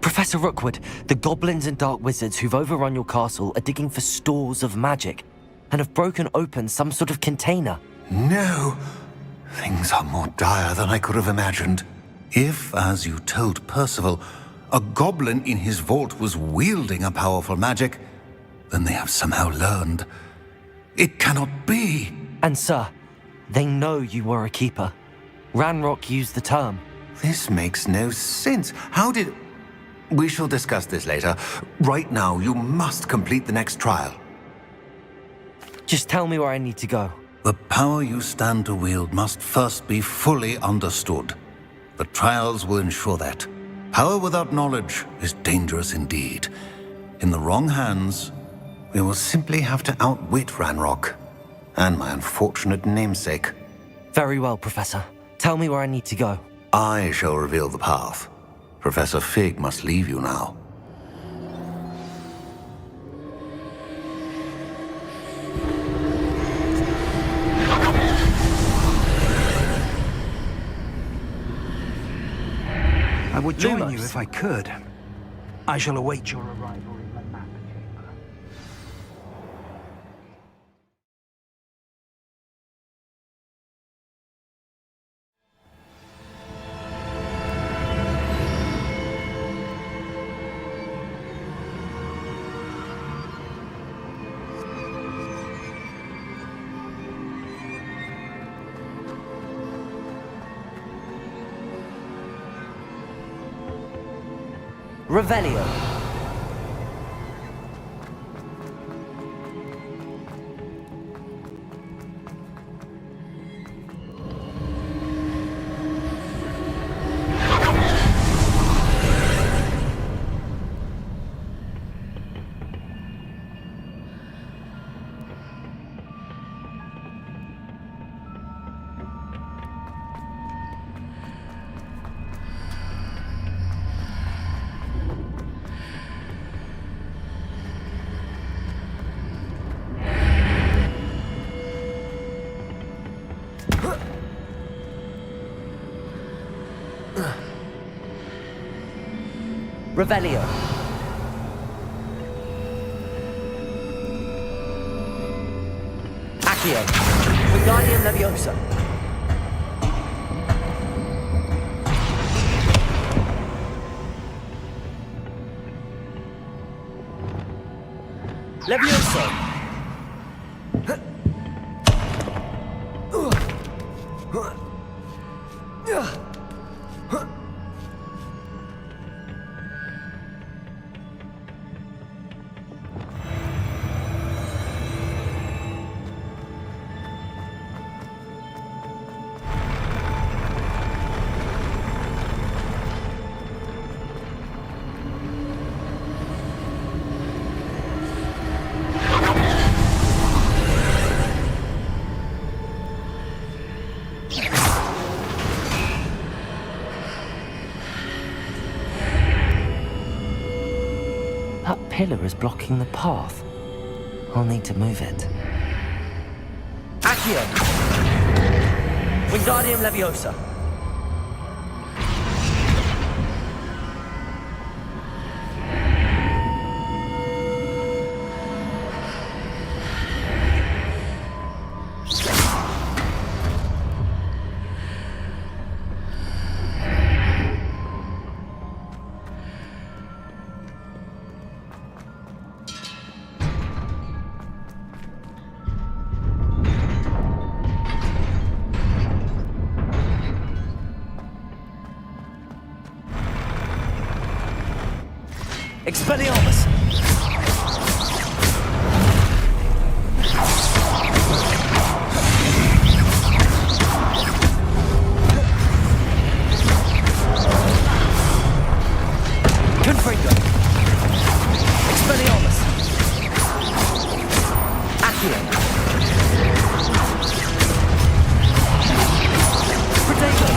Professor Rookwood, the goblins and dark wizards who've overrun your castle are digging for stores of magic and have broken open some sort of container. No! Things are more dire than I could have imagined. If, as you told Percival, a goblin in his vault was wielding a powerful magic, then they have somehow learned. It cannot be! And sir, they know you were a keeper. Ranrock used the term. This makes no sense. How did... We shall discuss this later. Right now, you must complete the next trial. Just tell me where I need to go. The power you stand to wield must first be fully understood. The trials will ensure that. Power without knowledge is dangerous indeed. In the wrong hands, we will simply have to outwit Ranrock and my unfortunate namesake. Very well, Professor. Tell me where I need to go. I shall reveal the path. Professor Fig must leave you now. I would join Lumos. you if I could. I shall await your arrival in the map chamber. Revelio. Revelio. Accio. Wingardium Leviosa. Leviosa. That pillar is blocking the path. I'll need to move it. Accio! Wingardium Leviosa. Expelliarmus! Confringo! Expelliarmus! Accio! Protego!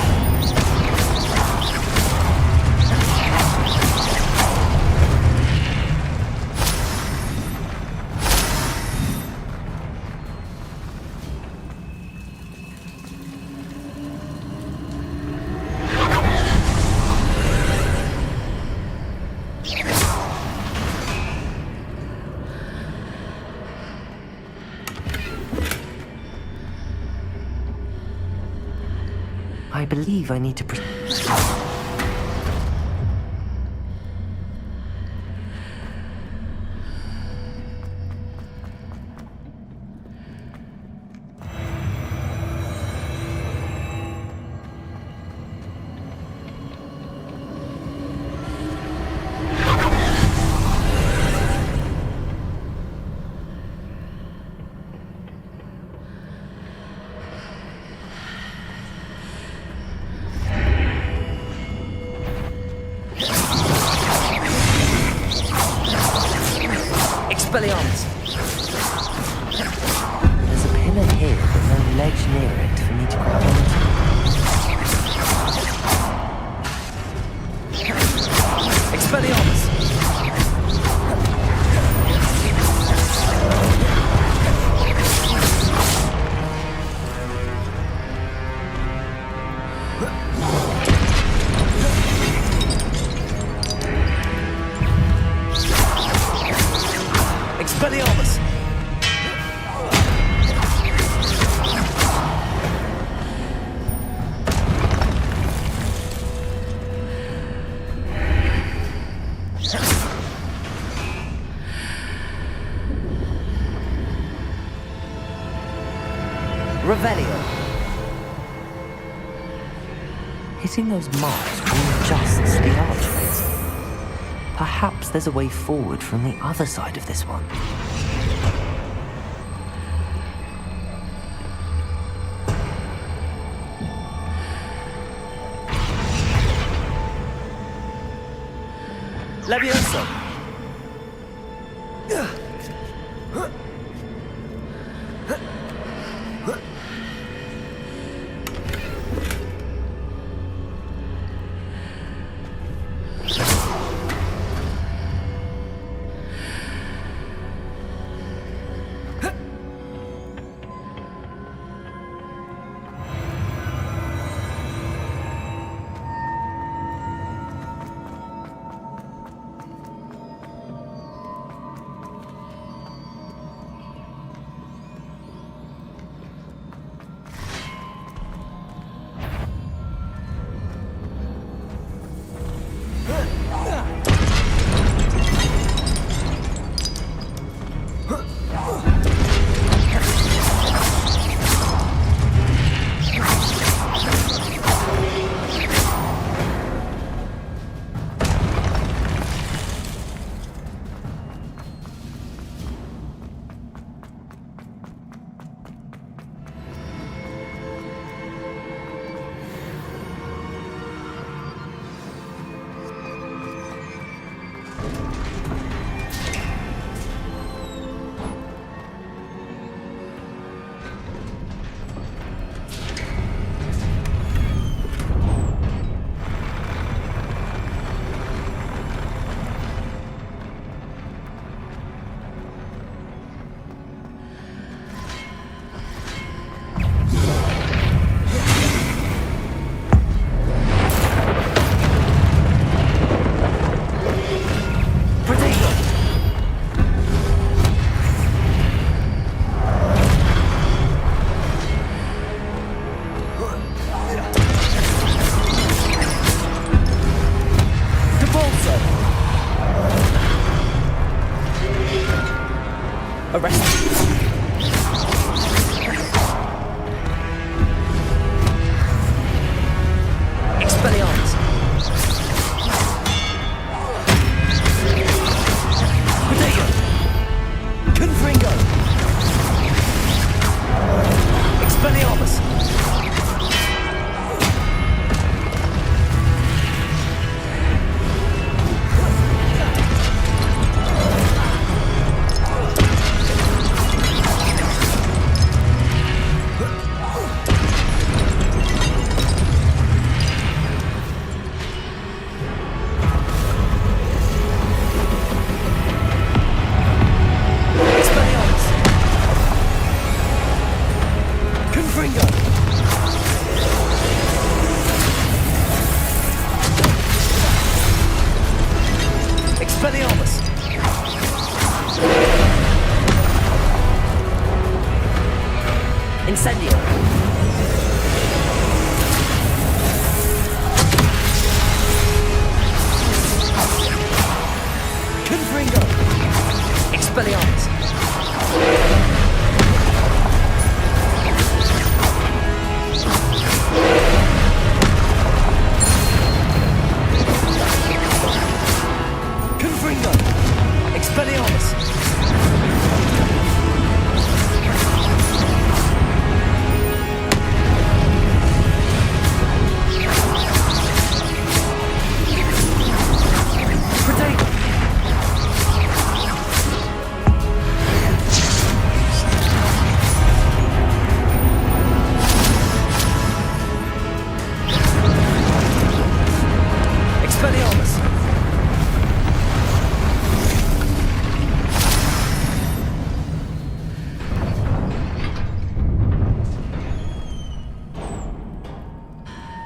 believe I need to Expelliarmus! There's a pillar here, but no ledge near it for me to grab onto. Expelliarmus! Expelliarmus! Revelio. Hitting those marks readjusts the archways. Perhaps there's a way forward from the other side of this one. Levioso! Expelliarmus! Confringo! Expelliarmus!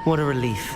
What a relief.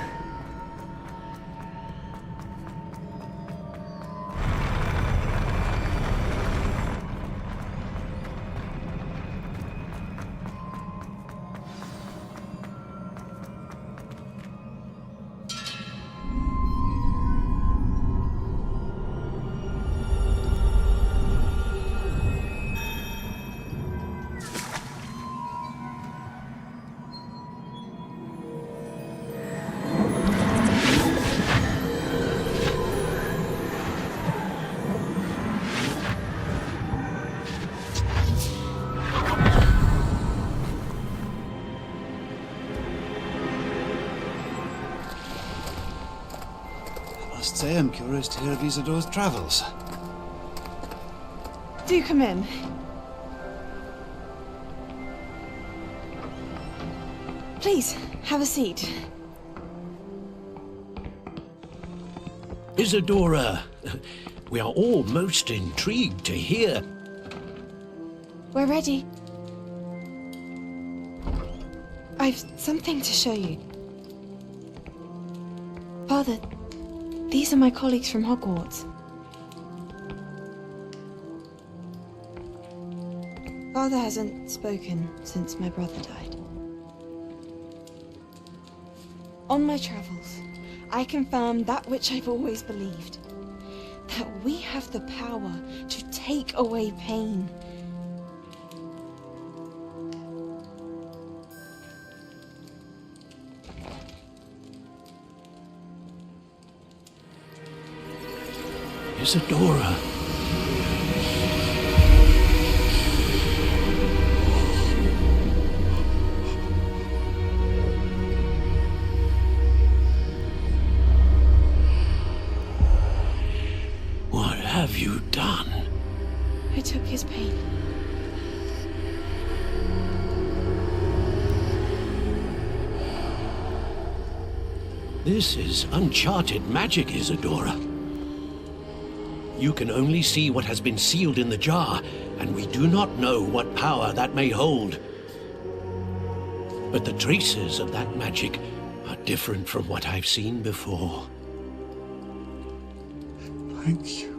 I say I'm curious to hear of Isidor's travels. Do come in. Please, have a seat. Isadora, we are all most intrigued to hear. We're ready. I've something to show you. Father, these are my colleagues from Hogwarts. Father hasn't spoken since my brother died. On my travels, I confirmed that which I've always believed. That we have the power to take away pain. Isadora. What have you done? I took his pain. This is uncharted magic, Isadora. You can only see what has been sealed in the jar, and we do not know what power that may hold. But the traces of that magic are different from what I've seen before. Thank you.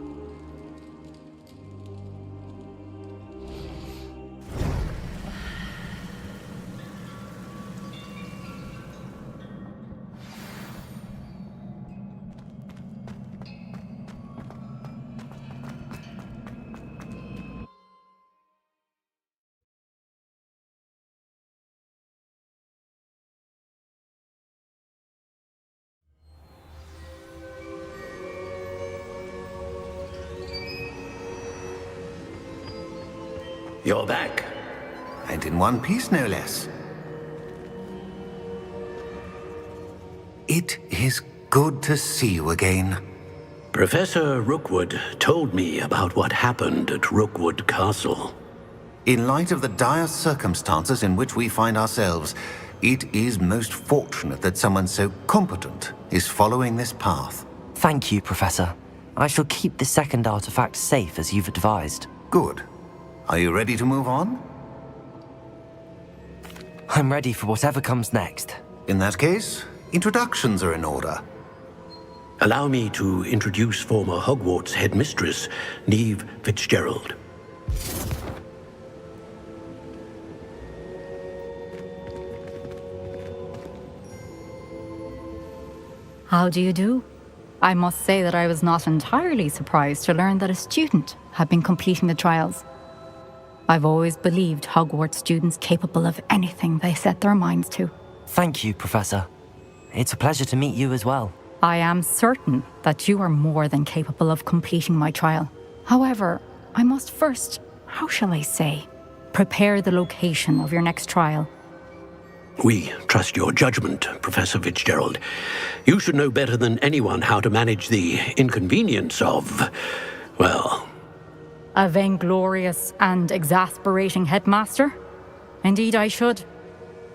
You're back. And in one piece, no less. It is good to see you again. Professor Rookwood told me about what happened at Rookwood Castle. In light of the dire circumstances in which we find ourselves, it is most fortunate that someone so competent is following this path. Thank you, Professor. I shall keep the second artifact safe as you've advised. Good. Are you ready to move on? I'm ready for whatever comes next. In that case, introductions are in order. Allow me to introduce former Hogwarts Headmistress, Neve Fitzgerald. How do you do? I must say that I was not entirely surprised to learn that a student had been completing the trials. I've always believed Hogwarts students capable of anything they set their minds to. Thank you, Professor. It's a pleasure to meet you as well. I am certain that you are more than capable of completing my trial. However, I must first, how shall I say, prepare the location of your next trial. We trust your judgment, Professor Fitzgerald. You should know better than anyone how to manage the inconvenience of, well... A vainglorious and exasperating headmaster? Indeed I should.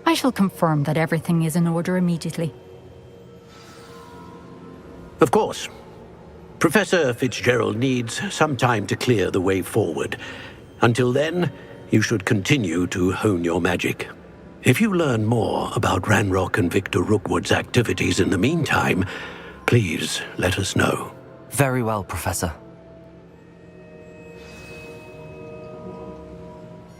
I shall confirm that everything is in order immediately. Of course. Professor Fitzgerald needs some time to clear the way forward. Until then, you should continue to hone your magic. If you learn more about Ranrock and Victor Rookwood's activities in the meantime, please let us know. Very well, Professor.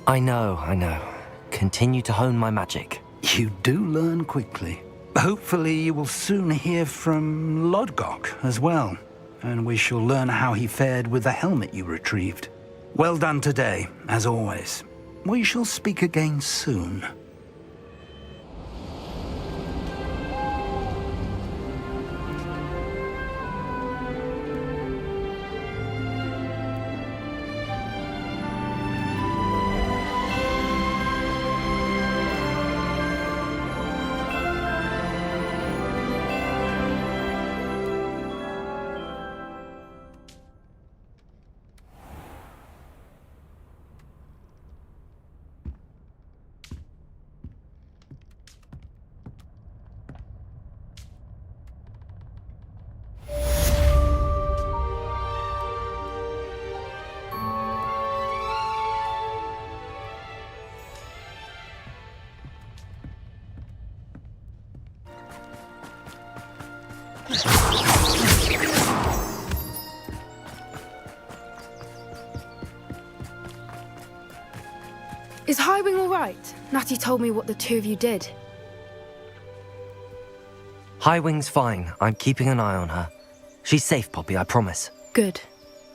I know. Continue to hone my magic. You do learn quickly. Hopefully you will soon hear from Lodgok as well, and we shall learn how he fared with the helmet you retrieved. Well done today, as always. We shall speak again soon. Is Highwing all right? Natty told me what the two of you did. Highwing's fine. I'm keeping an eye on her. She's safe, Poppy, I promise. Good.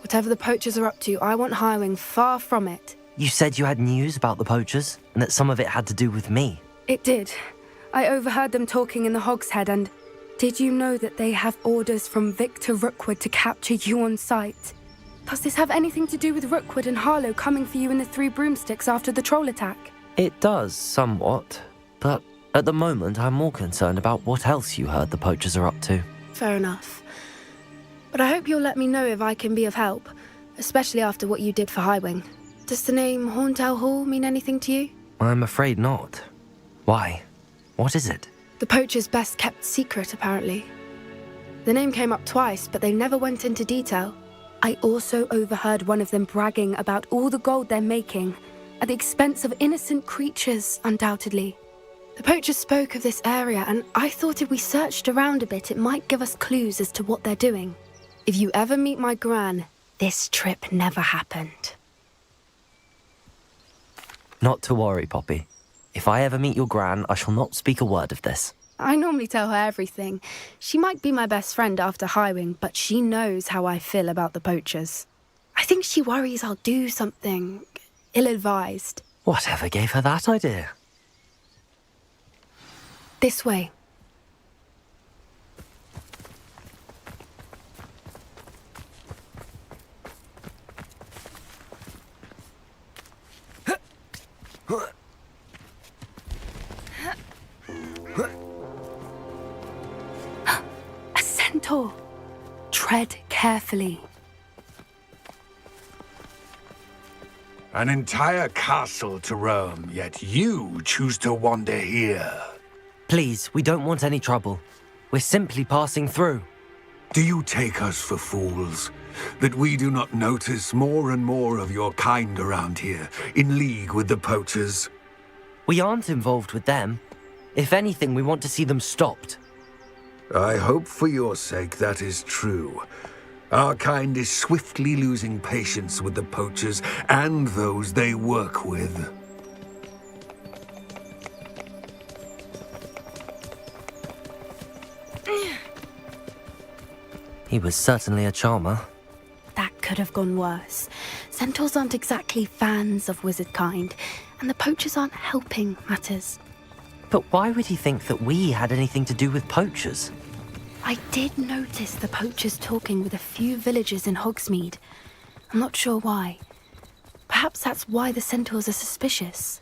Whatever the poachers are up to, I want Highwing far from it. You said you had news about the poachers, and that some of it had to do with me. It did. I overheard them talking in the Hogshead, and did you know that they have orders from Victor Rookwood to capture you on sight? Does this have anything to do with Rookwood and Harlow coming for you in the Three Broomsticks after the troll attack? It does, somewhat. But at the moment, I'm more concerned about what else you heard the poachers are up to. Fair enough. But I hope you'll let me know if I can be of help, especially after what you did for Highwing. Does the name Hauntel Hall mean anything to you? I'm afraid not. Why? What is it? The poachers' best kept secret, apparently. The name came up twice, but they never went into detail. I also overheard one of them bragging about all the gold they're making, at the expense of innocent creatures, undoubtedly. The poachers spoke of this area, and I thought if we searched around a bit, it might give us clues as to what they're doing. If you ever meet my Gran, this trip never happened. Not to worry, Poppy. If I ever meet your Gran, I shall not speak a word of this. I normally tell her everything. She might be my best friend after Highwing, but she knows how I feel about the poachers. I think she worries I'll do something ill-advised. Whatever gave her that idea? This way. A centaur. Tread carefully. An entire castle to roam, yet you choose to wander here. Please, we don't want any trouble. We're simply passing through. Do you take us for fools? That we do not notice more and more of your kind around here, in league with the poachers? We aren't involved with them. If anything, we want to see them stopped. I hope for your sake that is true. Our kind is swiftly losing patience with the poachers and those they work with. He was certainly a charmer. That could have gone worse. Centaurs aren't exactly fans of wizard kind, and the poachers aren't helping matters. But why would he think that we had anything to do with poachers? I did notice the poachers talking with a few villagers in Hogsmeade. I'm not sure why. Perhaps that's why the centaurs are suspicious.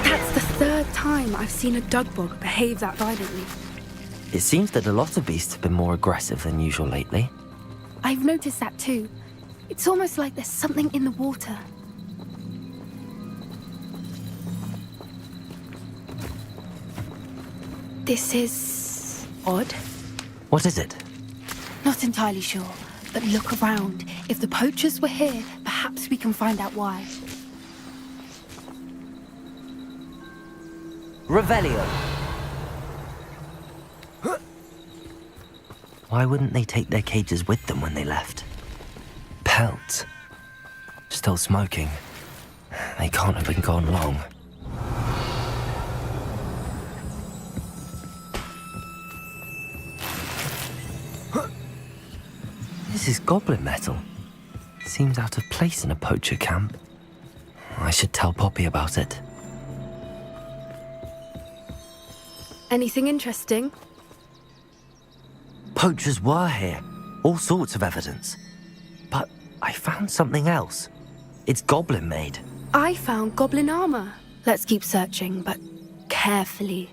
That's the third time I've seen a dugbog behave that violently. It seems that a lot of beasts have been more aggressive than usual lately. I've noticed that too. It's almost like there's something in the water. This is odd. What is it? Not entirely sure, but look around. If the poachers were here, perhaps we can find out why. Revelio. Why wouldn't they take their cages with them when they left? Pelts. Still smoking. They can't have been gone long. This is goblin metal. Seems out of place in a poacher camp. I should tell Poppy about it. Anything interesting? Poachers were here. All sorts of evidence. But I found something else. It's goblin made. I found goblin armor. Let's keep searching, but carefully.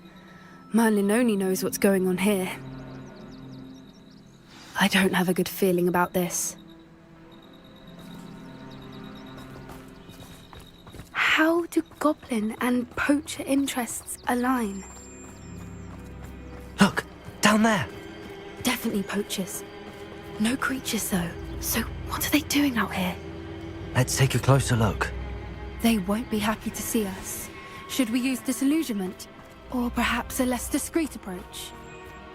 Merlin only knows what's going on here. I don't have a good feeling about this. How do goblin and poacher interests align? Look, down there. Definitely poachers. No creatures, though. So what are they doing out here? Let's take a closer look. They won't be happy to see us. Should we use disillusionment? Or perhaps a less discreet approach?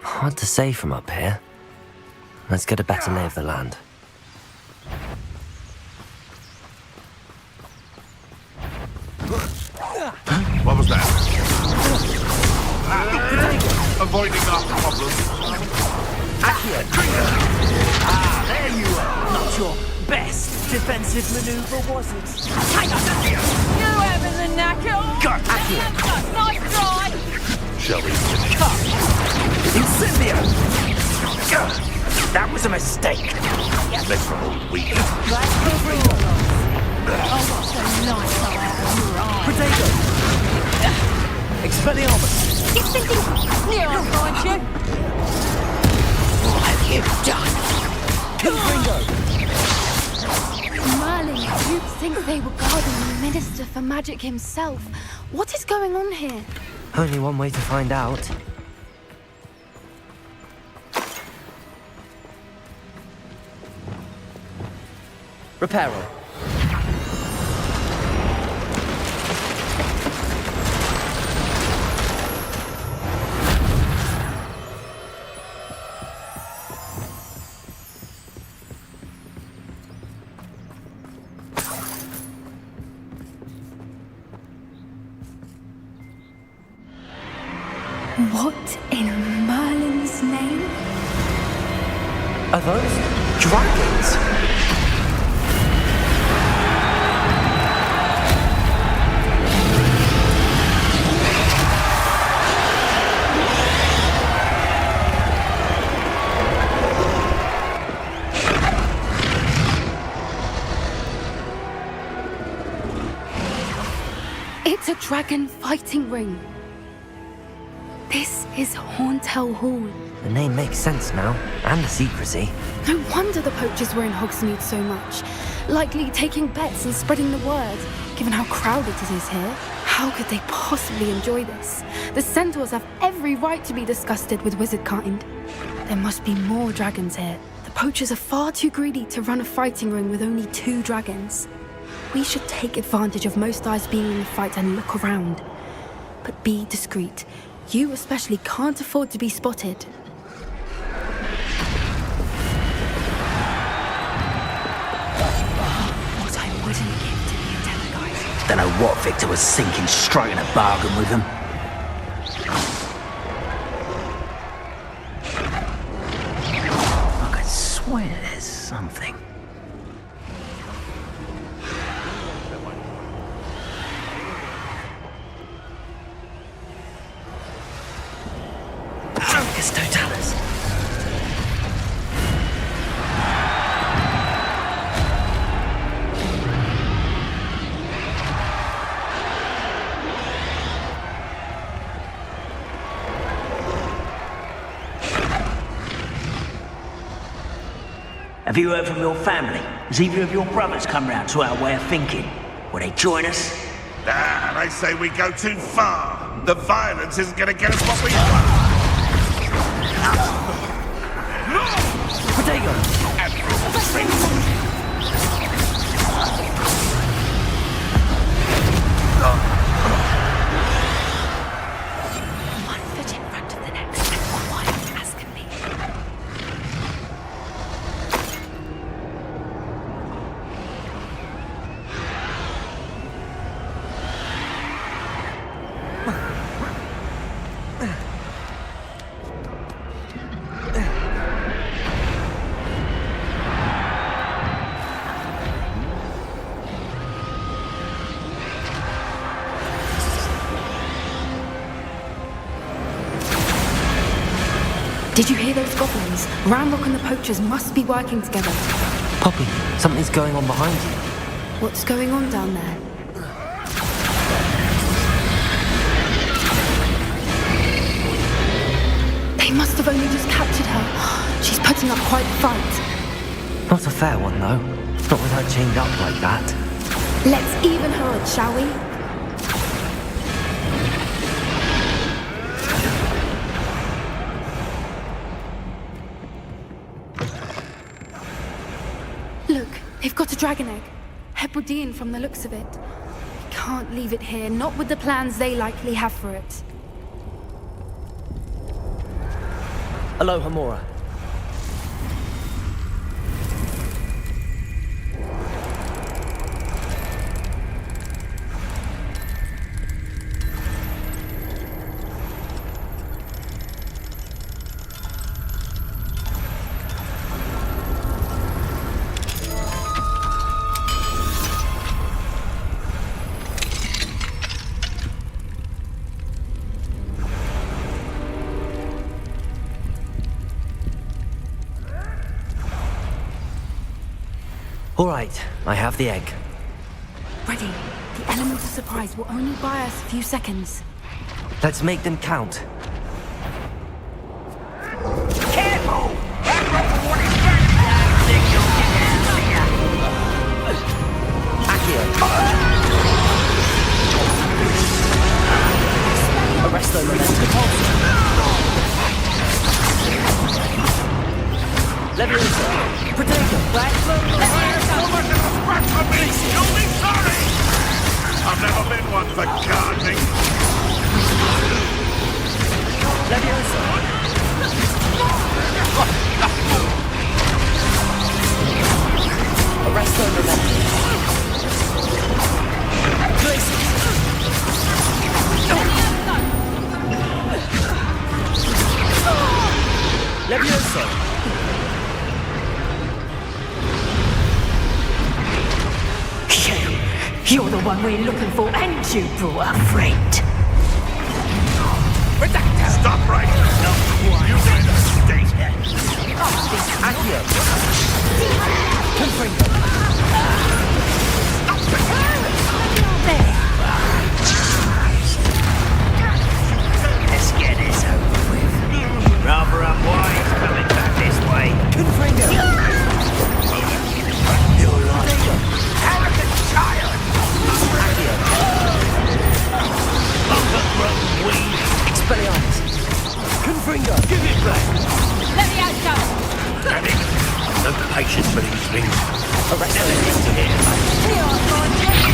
Hard to say from up here. Let's get a better lay of the land. What was that? Avoiding our problems. Accurate. There you are. Not your best defensive maneuver, was it? You having the knacker? Got accurate. Nice try. Shall we? Incendio! That was a mistake. Miserable weak. Oh, what's so nice your eyes. Potato! Expelliarmus! It's thinking, yeah, I'll find you. What have you done? Confringo! Merlin, you'd think they were guarding the Minister for Magic himself. What is going on here? Only one way to find out. Reparo. What in Merlin's name? Are those dragons? It's a dragon fighting ring. This is Hauntel Hall. The name makes sense now, and the secrecy. No wonder the poachers were in Hogsmeade so much. Likely taking bets and spreading the word, given how crowded it is here. How could they possibly enjoy this? The centaurs have every right to be disgusted with wizard kind. There must be more dragons here. The poachers are far too greedy to run a fighting ring with only 2 dragons. We should take advantage of most eyes being in the fight and look around. But be discreet. You especially can't afford to be spotted. What I wouldn't give to be a teleguide. Don't know what Victor was thinking, striking a bargain with him. I could swear there's something. Focus Totalis. Have you heard from your family? Has either of your brothers come round to our way of thinking? Will they join us? Ah, they say we go too far. The violence isn't going to get us what we want. One foot in front of the next. Why are you asking me? Did you hear those goblins? Ranrock and the poachers must be working together. Poppy, something's going on behind you. What's going on down there? They must have only just captured her. She's putting up quite a fight. Not a fair one, though. Not with her chained up like that. Let's even her odds, shall we? Look, they've got a dragon egg. Hebridean from the looks of it. We can't leave it here, not with the plans they likely have for it. Aloha, Mora. All right, I have the egg. Ready. The element of surprise will only buy us a few seconds. Let's make them count. Careful! Arrest the Lament. Leviosa! Protector! You'll be sorry! I've never been one for gardening. Leviosa! Arrest the Lament. Leviosa! You're the one we're looking for, and you brought a friend. Stop right now! You guys are stink! Accio! Confringo! Let's get this over with. Rather unwise coming back this way. Confringo! You're like arrogant child! Overgrown weed! Expelliarmus! Confringo! Give it back! Let me out, go! Damn it! No patience for these things. Arrest the Lament. Here, I'll find you.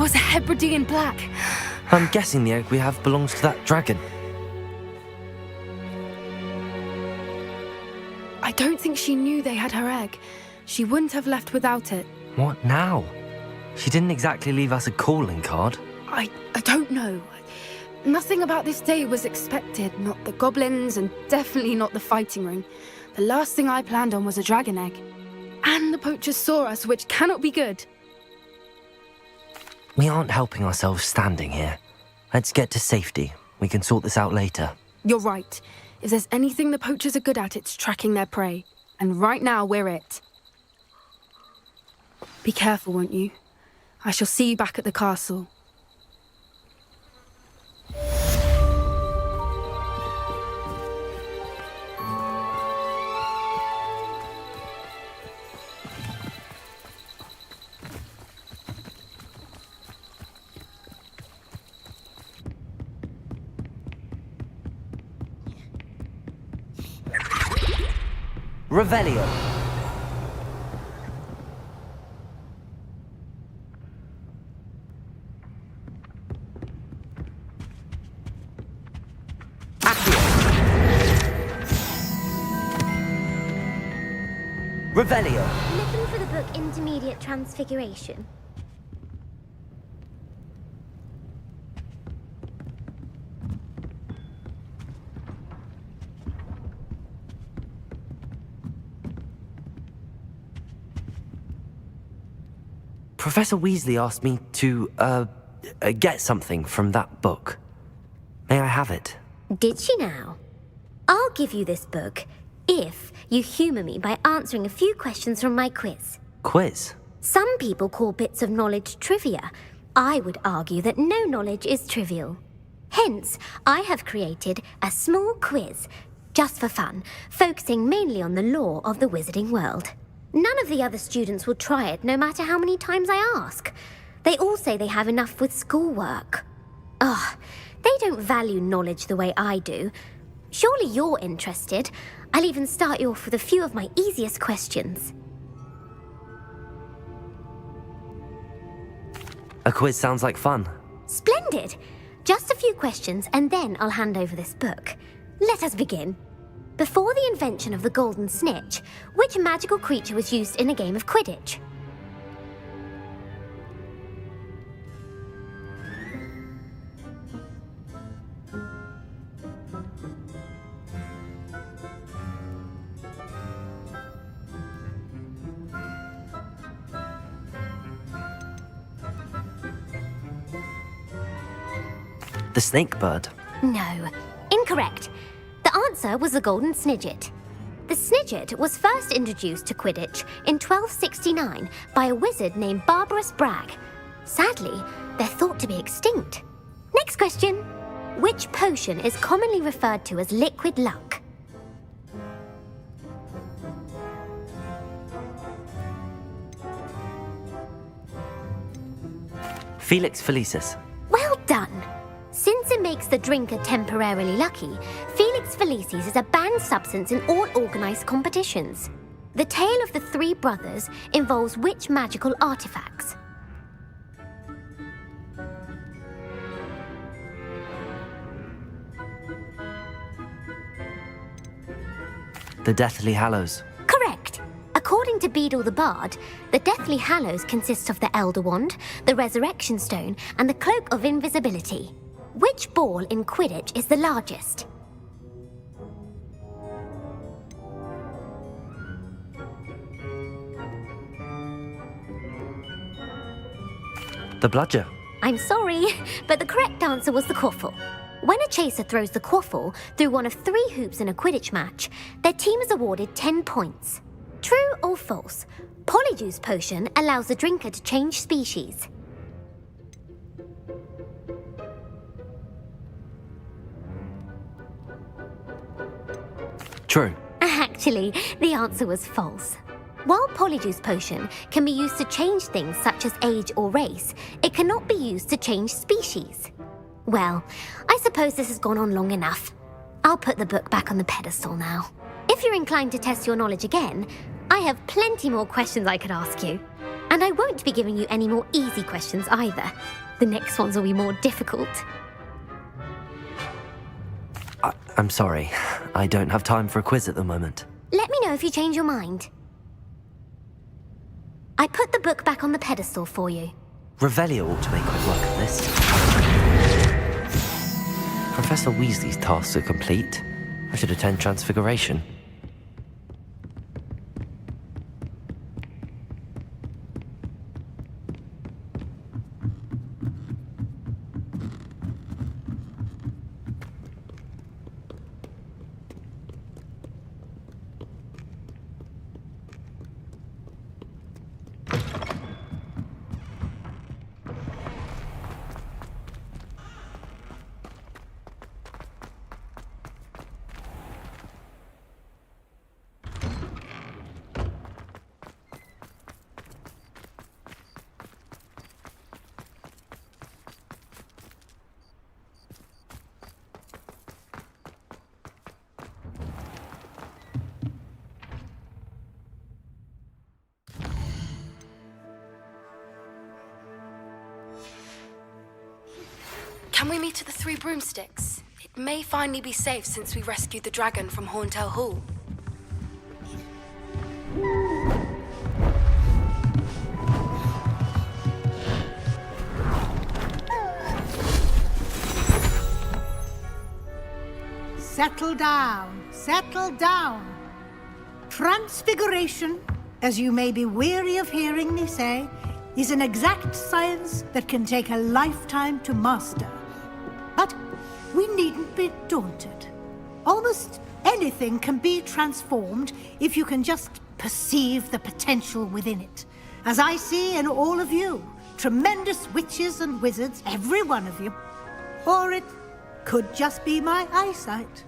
was a Hebridean black. I'm guessing the egg we have belongs to that dragon. I don't think she knew they had her egg. She wouldn't have left without it. What now? She didn't exactly leave us a calling card. I don't know. Nothing about this day was expected. Not the goblins, and definitely not the fighting ring. The last thing I planned on was a dragon egg. And the poachers saw us, which cannot be good. We aren't helping ourselves standing here. Let's get to safety. We can sort this out later. You're right. If there's anything the poachers are good at, it's tracking their prey. And right now, we're it. Be careful, won't you? I shall see you back at the castle. Revelio. Revelio. Looking for the book Intermediate Transfiguration. Professor Weasley asked me to, get something from that book. May I have it? Did she now? I'll give you this book if you humour me by answering a few questions from my quiz. Quiz? Some people call bits of knowledge trivia. I would argue that no knowledge is trivial. Hence, I have created a small quiz, just for fun, focusing mainly on the lore of the wizarding world. None of the other students will try it, no matter how many times I ask. They all say they have enough with schoolwork. Ugh, they don't value knowledge the way I do. Surely you're interested. I'll even start you off with a few of my easiest questions. A quiz sounds like fun. Splendid! Just a few questions, and then I'll hand over this book. Let us begin. Before the invention of the golden snitch, which magical creature was used in a game of Quidditch? The snake bird. No, incorrect. The answer was the golden snidget. The snidget was first introduced to Quidditch in 1269 by a wizard named Barbarous Bragg. Sadly, they're thought to be extinct. Next question. Which potion is commonly referred to as liquid luck? Felix Felicis. Well done. Since it makes the drinker temporarily lucky, Felix Felicis is a banned substance in all organised competitions. The tale of the three brothers involves which magical artifacts? The Deathly Hallows. Correct. According to Beadle the Bard, the Deathly Hallows consists of the Elder Wand, the Resurrection Stone, and the Cloak of Invisibility. Which ball in Quidditch is the largest? The bludger. I'm sorry, but the correct answer was the quaffle. When a chaser throws the quaffle through one of 3 hoops in a Quidditch match, their team is awarded 10 points. True or false? Polyjuice potion allows the drinker to change species. True. Actually, the answer was false. While Polyjuice potion can be used to change things such as age or race, it cannot be used to change species. Well, I suppose this has gone on long enough. I'll put the book back on the pedestal now. If you're inclined to test your knowledge again, I have plenty more questions I could ask you. And I won't be giving you any more easy questions either. The next ones will be more difficult. I'm sorry. I don't have time for a quiz at the moment. Let me know if you change your mind. I put the book back on the pedestal for you. Revelio ought to make quick work of this. Professor Weasley's tasks are complete. I should attend Transfiguration. Can we meet at the Three Broomsticks? It may finally be safe since we rescued the dragon from Horntail Hall. Settle down, settle down. Transfiguration, as you may be weary of hearing me say, is an exact science that can take a lifetime to master. But we needn't be daunted. Almost anything can be transformed if you can just perceive the potential within it. As I see in all of you, tremendous witches and wizards, every one of you. Or it could just be my eyesight.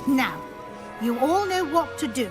Now, you all know what to do.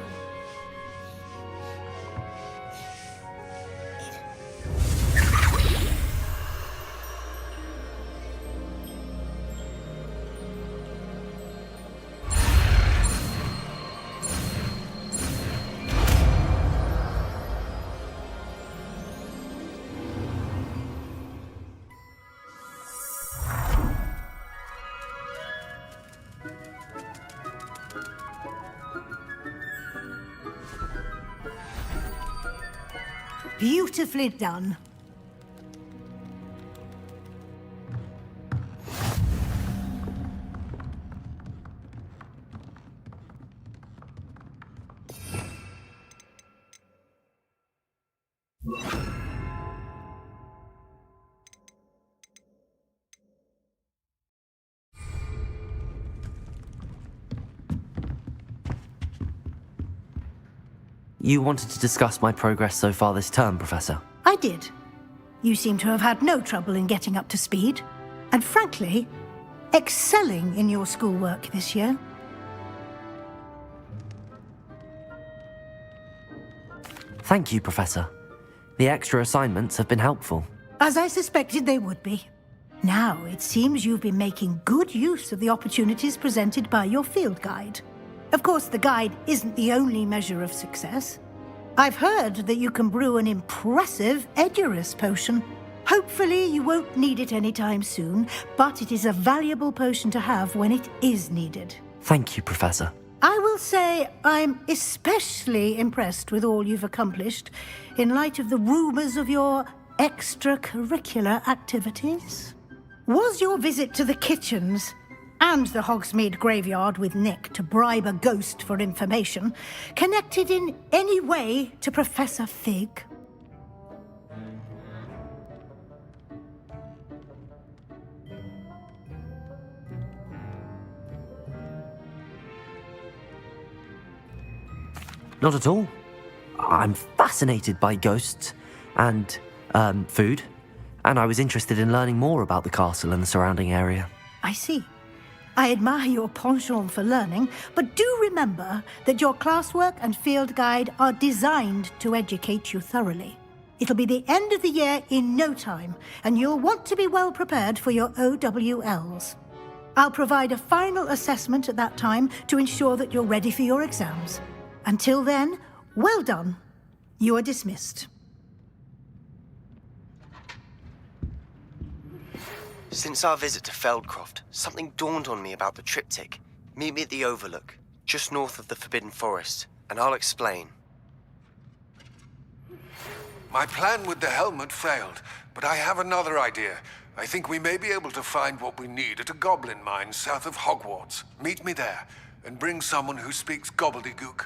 Beautifully done. You wanted to discuss my progress so far this term, Professor? I did. You seem to have had no trouble in getting up to speed, and frankly, excelling in your schoolwork this year. Thank you, Professor. The extra assignments have been helpful. As I suspected they would be. Now, it seems you've been making good use of the opportunities presented by your field guide. Of course, the guide isn't the only measure of success. I've heard that you can brew an impressive Edurus potion. Hopefully, you won't need it anytime soon, but it is a valuable potion to have when it is needed. Thank you, Professor. I will say I'm especially impressed with all you've accomplished in light of the rumors of your extracurricular activities. Was your visit to the kitchens and the Hogsmeade graveyard with Nick to bribe a ghost for information connected in any way to Professor Fig? Not at all. I'm fascinated by ghosts and food, and I was interested in learning more about the castle and the surrounding area. I see. I admire your penchant for learning, but do remember that your classwork and field guide are designed to educate you thoroughly. It'll be the end of the year in no time, and you'll want to be well prepared for your OWLs. I'll provide a final assessment at that time to ensure that you're ready for your exams. Until then, Well done. You are dismissed. Since our visit to Feldcroft, something dawned on me about the triptych. Meet me at the Overlook, just north of the Forbidden Forest, and I'll explain. My plan with the helmet failed, but I have another idea. I think we may be able to find what we need at a goblin mine south of Hogwarts. Meet me there, and bring someone who speaks gobbledygook.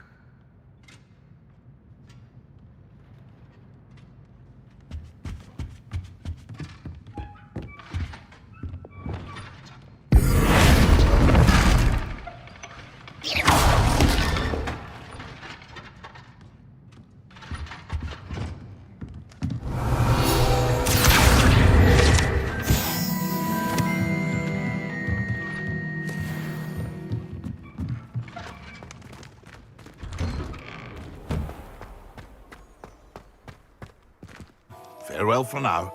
Farewell for now.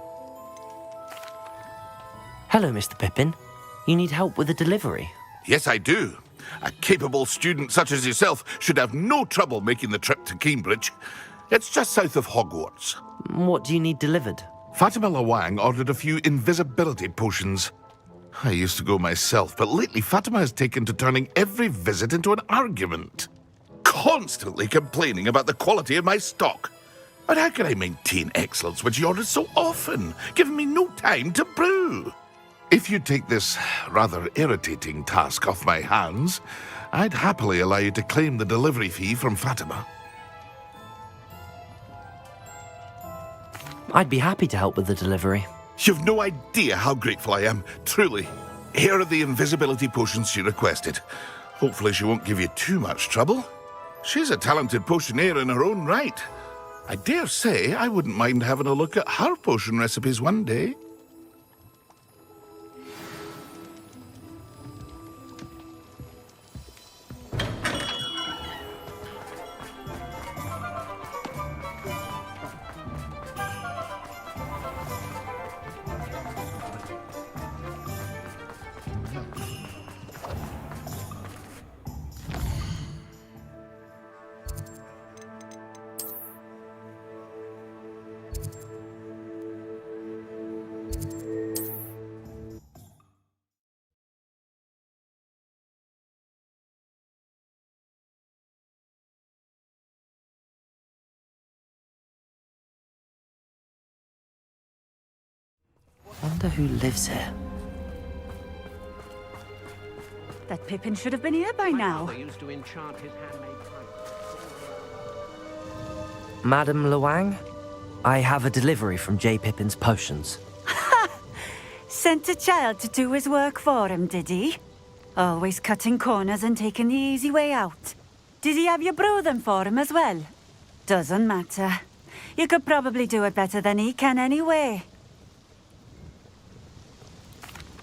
Hello, Mr. Pippin. You need help with a delivery? Yes, I do. A capable student such as yourself should have no trouble making the trip to Cambridge. It's just south of Hogwarts. What do you need delivered? Fatima Lawang ordered a few invisibility potions. I used to go myself, but lately Fatima has taken to turning every visit into an argument. Constantly complaining about the quality of my stock. But how can I maintain excellence when she orders so often, giving me no time to brew? If you take this rather irritating task off my hands, I'd happily allow you to claim the delivery fee from Fatima. I'd be happy to help with the delivery. You've no idea how grateful I am, truly. Here are the invisibility potions she requested. Hopefully she won't give you too much trouble. She's a talented potioneer in her own right. I dare say I wouldn't mind having a look at her potion recipes one day. Wonder who lives here. That Pippin should have been here by now. Used to enchant his handmade Madam Lawang, I have a delivery from J. Pippin's potions. Sent a child to do his work for him, did he? Always cutting corners and taking the easy way out. Did he have you brew them for him as well? Doesn't matter. You could probably do it better than he can anyway.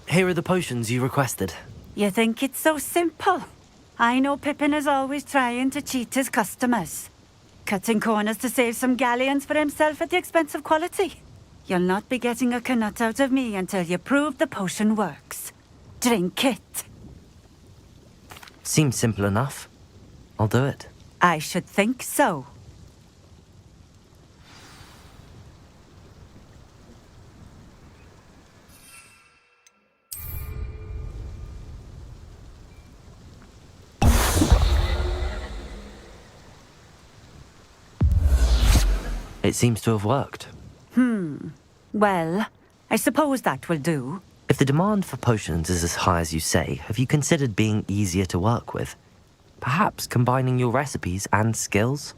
Here are the potions you requested. You think it's so simple? I know Pippin is always trying to cheat his customers. Cutting corners to save some galleons for himself at the expense of quality. You'll not be getting a canut out of me until you prove the potion works. Drink it. Seems simple enough. I'll do it. I should think so. It seems to have worked. Well, I suppose that will do. If the demand for potions is as high as you say, have you considered being easier to work with? Perhaps combining your recipes and skills?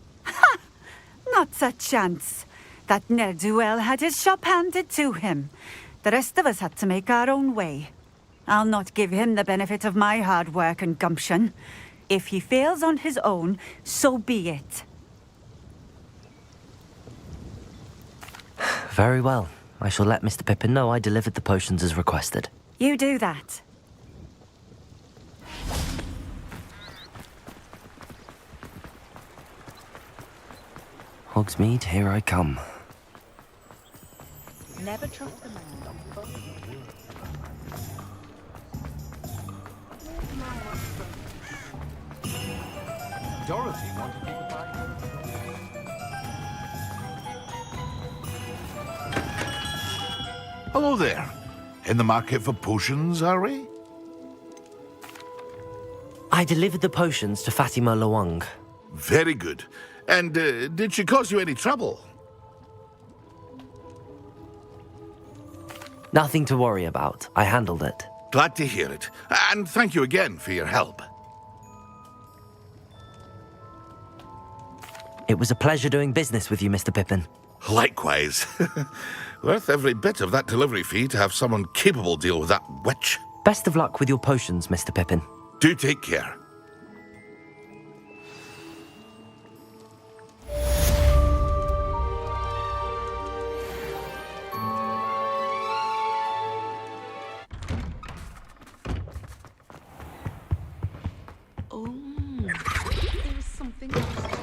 Not a chance. That ne'er-do-well had his shop handed to him. The rest of us had to make our own way. I'll not give him the benefit of my hard work and gumption. If he fails on his own, so be it. Very well. I shall let Mr. Pippin know I delivered the potions as requested. You do that. Hogsmeade, here I come. Never trust a man. Dorothy wanted me to buy Hello there. In the market for potions, are we? I delivered the potions to Fatima Lawang. Very good. And did she cause you any trouble? Nothing to worry about. I handled it. Glad to hear it. And thank you again for your help. It was a pleasure doing business with you, Mr. Pippin. Likewise. Worth every bit of that delivery fee to have someone capable deal with that witch. Best of luck with your potions, Mr. Pippin. Do take care. There's something else too.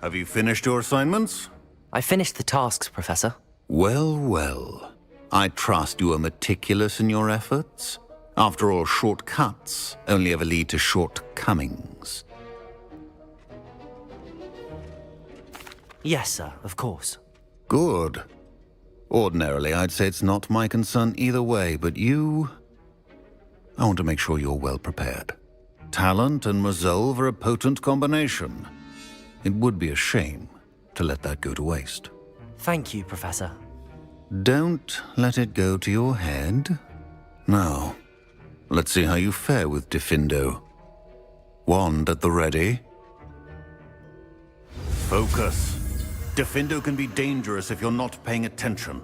Have you finished your assignments? I finished the tasks, Professor. Well, well. I trust you are meticulous in your efforts. After all, shortcuts only ever lead to shortcomings. Yes, sir, of course. Good. Ordinarily, I'd say it's not my concern either way, but you... I want to make sure you're well prepared. Talent and resolve are a potent combination. It would be a shame to let that go to waste. Thank you, Professor. Don't let it go to your head. Now, let's see how you fare with Diffindo. Wand at the ready. Focus. Diffindo can be dangerous if you're not paying attention.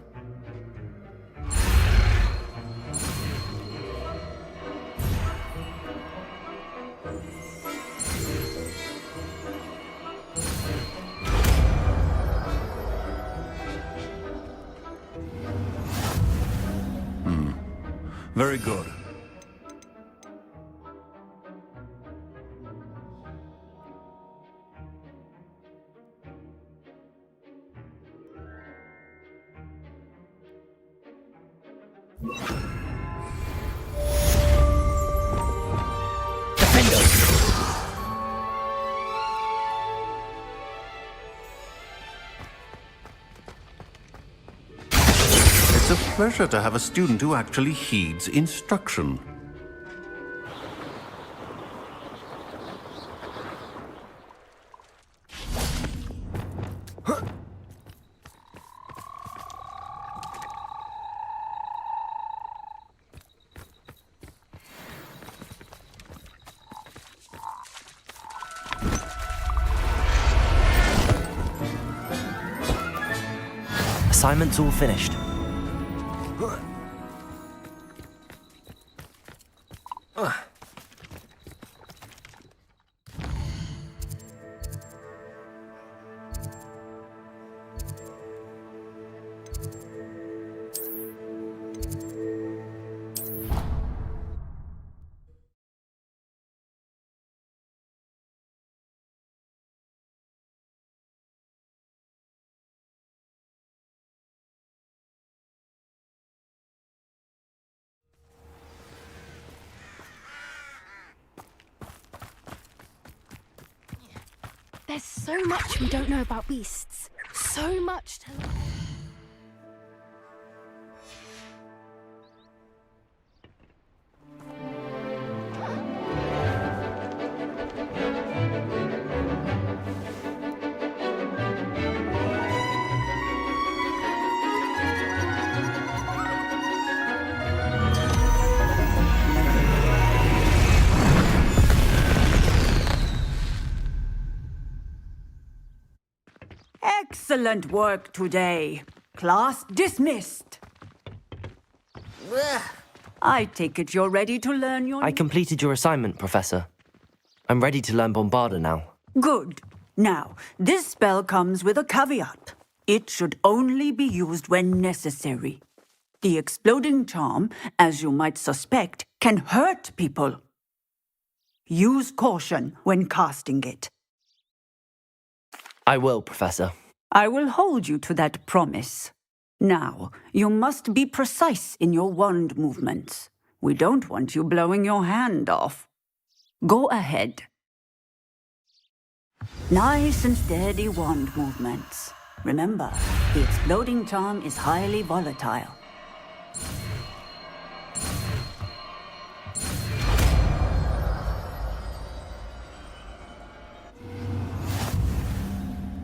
Very good. It's a pleasure to have a student who actually heeds instruction. Assignment's all finished. There's so much we don't know about beasts. So much to learn. Excellent work today. Class dismissed. I take it you're ready to learn your... I completed your assignment, Professor. I'm ready to learn Bombarda now. Good. Now, this spell comes with a caveat. It should only be used when necessary. The exploding charm, as you might suspect, can hurt people. Use caution when casting it. I will, Professor. I will hold you to that promise. Now, you must be precise in your wand movements. We don't want you blowing your hand off. Go ahead. Nice and steady wand movements. Remember, the exploding charm is highly volatile.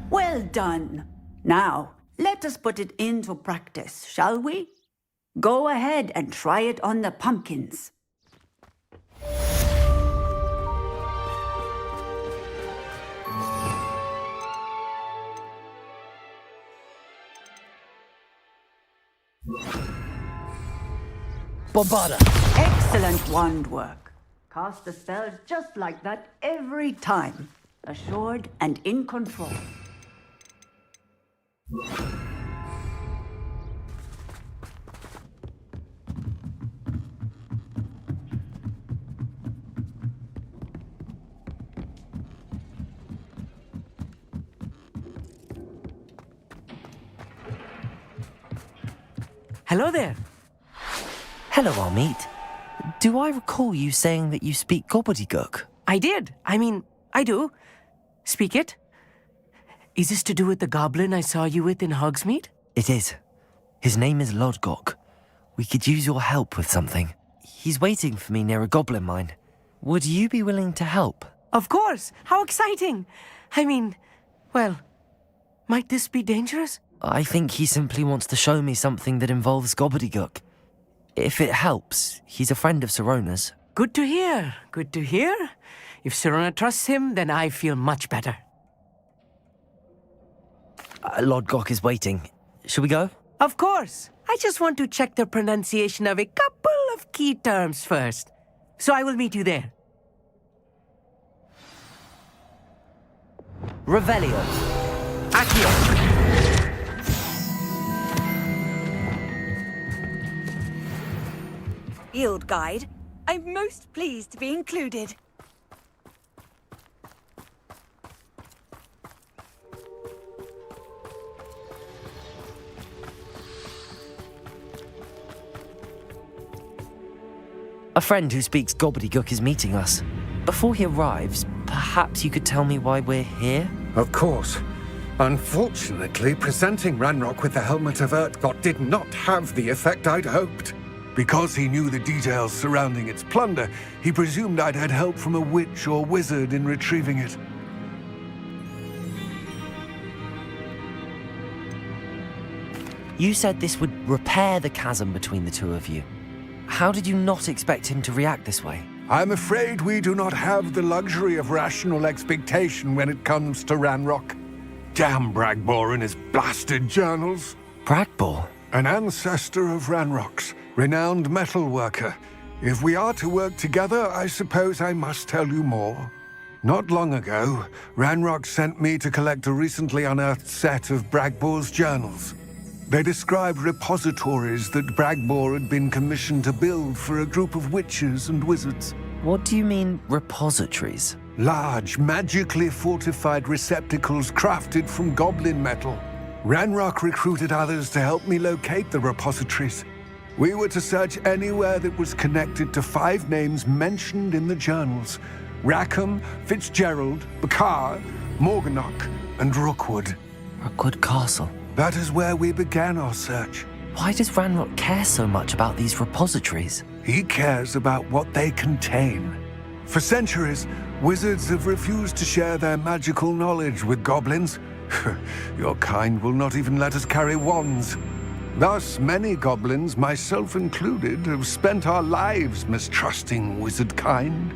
Well done. Now, let us put it into practice, shall we? Go ahead and try it on the pumpkins. Bombada! Excellent wand work. Cast the spells just like that every time. Assured and in control. Hello there. Hello, Armeet. Do I recall you saying that you speak gobbledygook? I did. I do. Speak it. Is this to do with the goblin I saw you with in Hogsmeade? It is. His name is Lodgok. We could use your help with something. He's waiting for me near a goblin mine. Would you be willing to help? Of course. How exciting. Well, might this be dangerous? I think he simply wants to show me something that involves gobbledygook. If it helps, he's a friend of Sirona's. Good to hear. Good to hear. If Sirona trusts him, then I feel much better. Lodgok is waiting. Shall we go? Of course. I just want to check the pronunciation of a couple of key terms first. So I will meet you there. Revelio. Accio. Field Guide. I'm most pleased to be included. A friend who speaks gobbledygook is meeting us. Before he arrives, perhaps you could tell me why we're here? Of course. Unfortunately, presenting Ranrock with the Helmet of Urtkot did not have the effect I'd hoped. Because he knew the details surrounding its plunder, he presumed I'd had help from a witch or wizard in retrieving it. You said this would repair the chasm between the two of you. How did you not expect him to react this way? I'm afraid we do not have the luxury of rational expectation when it comes to Ranrock. Damn Bragbor and his blasted journals. Bragbor? An ancestor of Ranrock's, renowned metal worker. If we are to work together, I suppose I must tell you more. Not long ago, Ranrock sent me to collect a recently unearthed set of Bragbor's journals. They described repositories that Bragbor had been commissioned to build for a group of witches and wizards. What do you mean, repositories? Large, magically fortified receptacles crafted from goblin metal. Ranrock recruited others to help me locate the repositories. We were to search anywhere that was connected to 5 names mentioned in the journals: Rackham, Fitzgerald, Bakar, Morganach, and Rookwood. Rookwood Castle? That is where we began our search. Why does Ranrock care so much about these repositories? He cares about what they contain. For centuries, wizards have refused to share their magical knowledge with goblins. Your kind will not even let us carry wands. Thus, many goblins, myself included, have spent our lives mistrusting wizard kind.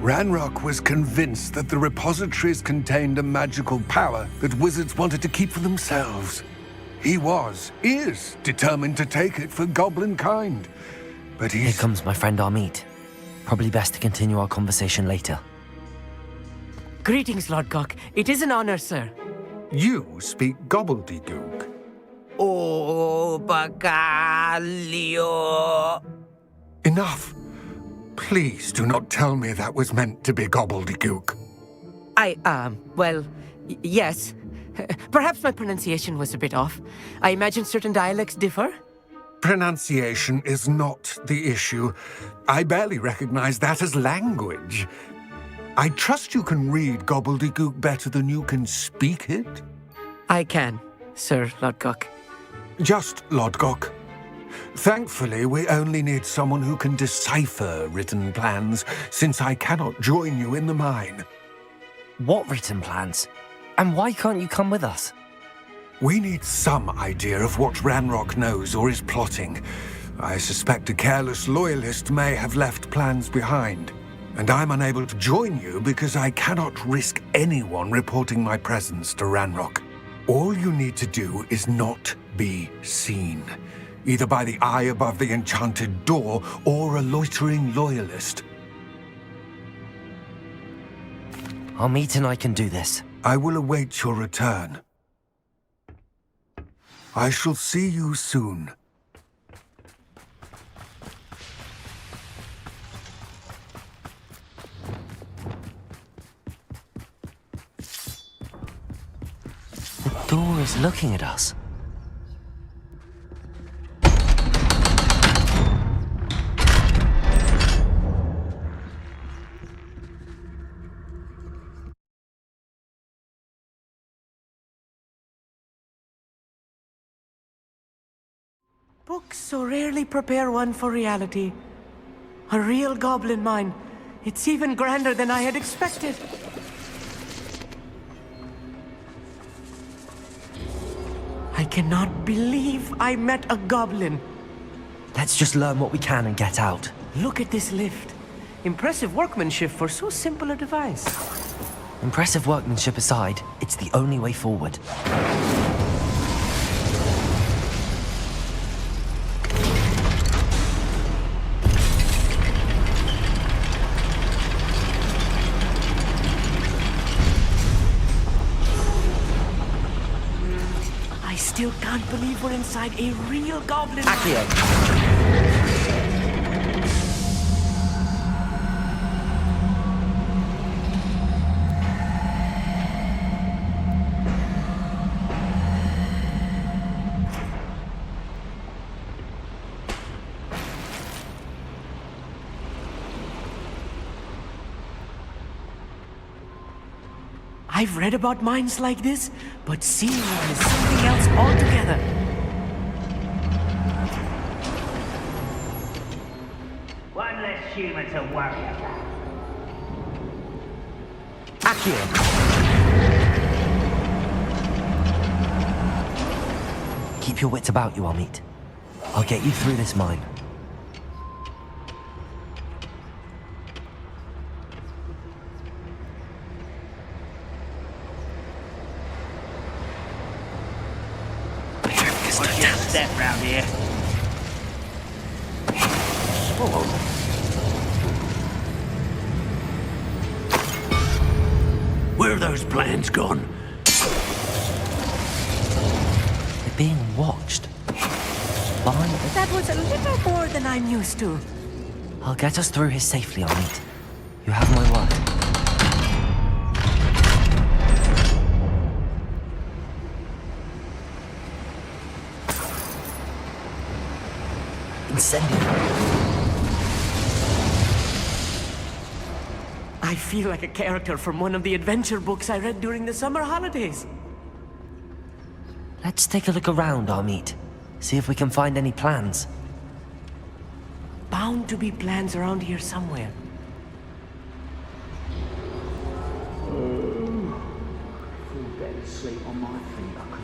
Ranrock was convinced that the repositories contained a magical power that wizards wanted to keep for themselves. He is determined to take it for goblin kind. But Here comes my friend Armeet. Probably best to continue our conversation later. Greetings, Lodgok. It is an honor, sir. You speak gobbledygook. Oh, Bacalio. Enough. Please do not tell me that was meant to be gobbledygook. Yes. Perhaps my pronunciation was a bit off. I imagine certain dialects differ. Pronunciation is not the issue. I barely recognize that as language. I trust you can read gobbledygook better than you can speak it? I can, Sir Lodgok. Just Lodgok. Thankfully, we only need someone who can decipher written plans, since I cannot join you in the mine. What written plans? And why can't you come with us? We need some idea of what Ranrock knows or is plotting. I suspect a careless loyalist may have left plans behind. And I'm unable to join you because I cannot risk anyone reporting my presence to Ranrock. All you need to do is not be seen, either by the eye above the enchanted door or a loitering loyalist. Amit and I can do this. I will await your return. I shall see you soon. The door is looking at us. Books so rarely prepare one for reality. A real goblin mine. It's even grander than I had expected. I cannot believe I met a goblin. Let's just learn what we can and get out. Look at this lift. Impressive workmanship for so simple a device. Impressive workmanship aside, it's the only way forward. I still can't believe we're inside a real goblin. I've read about mines like this, but seeing one is something else altogether. One less human to worry about. Akio. Keep your wits about you, Amit. I'll get you through this mine. Step round here. Where have those plans gone? They're being watched. Behind us. That was a little more than I'm used to. I'll get us through here safely, Amit. You have my word. I feel like a character from one of the adventure books I read during the summer holidays. Let's take a look around, Amit. See if we can find any plans. Bound to be plans around here somewhere. Full better sleep on my feet, I could.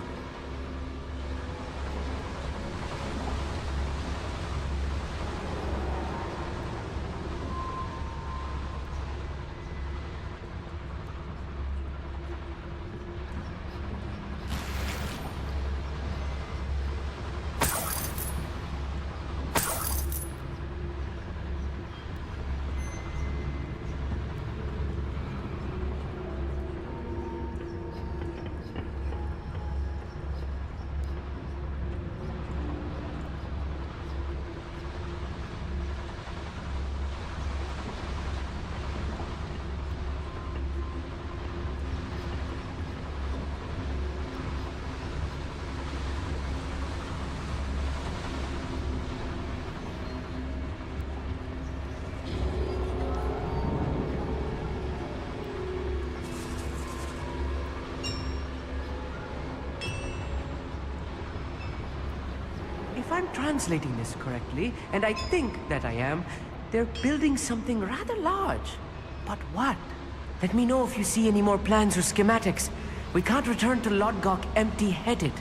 I'm translating this correctly, and I think that I am, they're building something rather large. But what? Let me know if you see any more plans or schematics. We can't return to Lodgok empty-headed.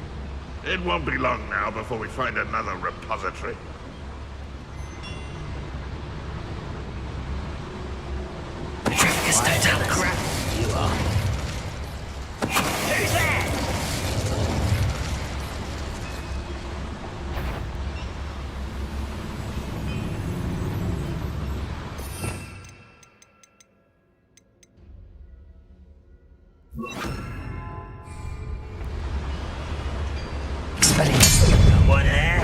It won't be long now before we find another repository. Petrificus totalis. You are. Who's that? What there?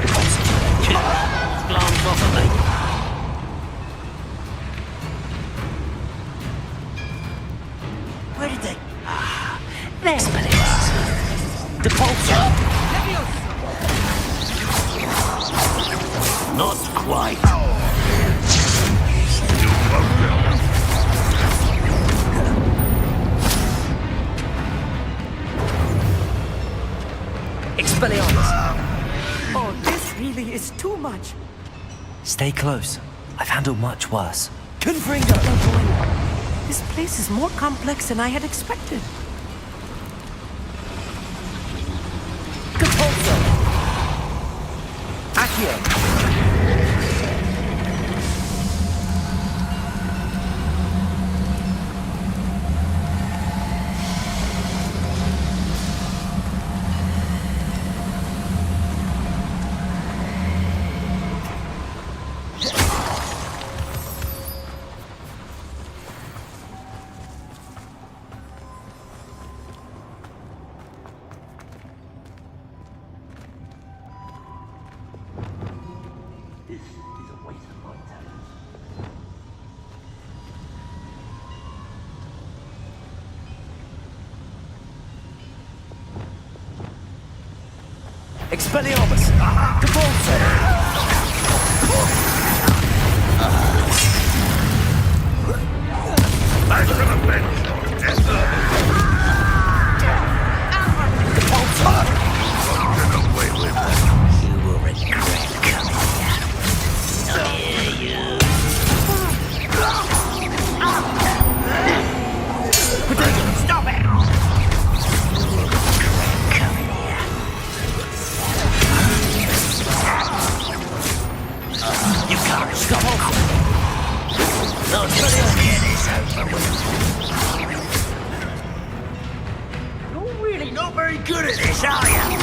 Glance off of me. Where did they? There. Depulsor. Not quite. Expelliarmus. Oh, this really is too much. Stay close. I've handled much worse. Confringo! This place is more complex than I had expected. Depulsor. Accio. Expelliarmus! Depulsor! Back to the bench! Depulsor! Get away with it. You will regret coming here. Oh, yeah, you. Stop it! You can't stop off. No, just get this over with. You're really not very good at this, are you?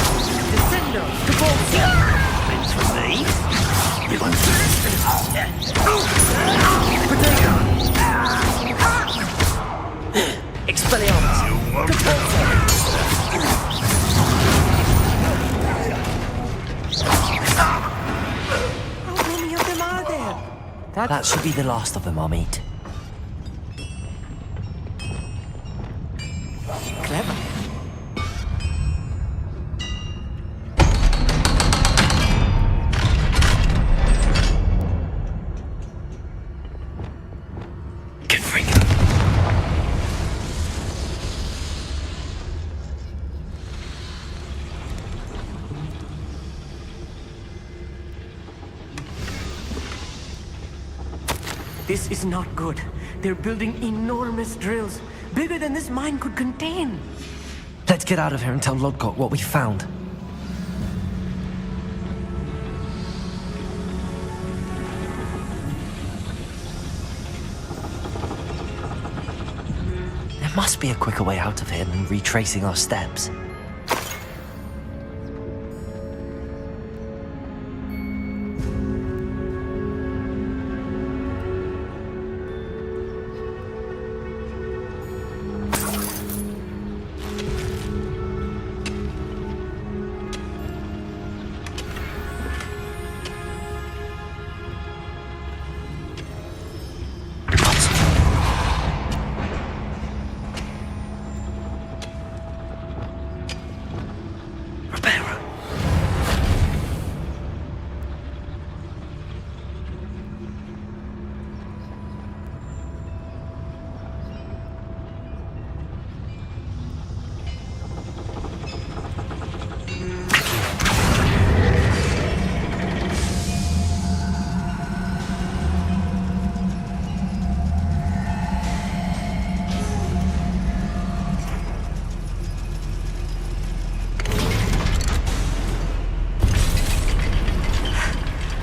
Descendo! Depulsor! Thanks for me. You want Expelliarmus! Depulsor! How many of them are there? That should be the last of them I'll meet. Clever. This is not good. They're building enormous drills, bigger than this mine could contain. Let's get out of here and tell Lodgok what we found. There must be a quicker way out of here than retracing our steps.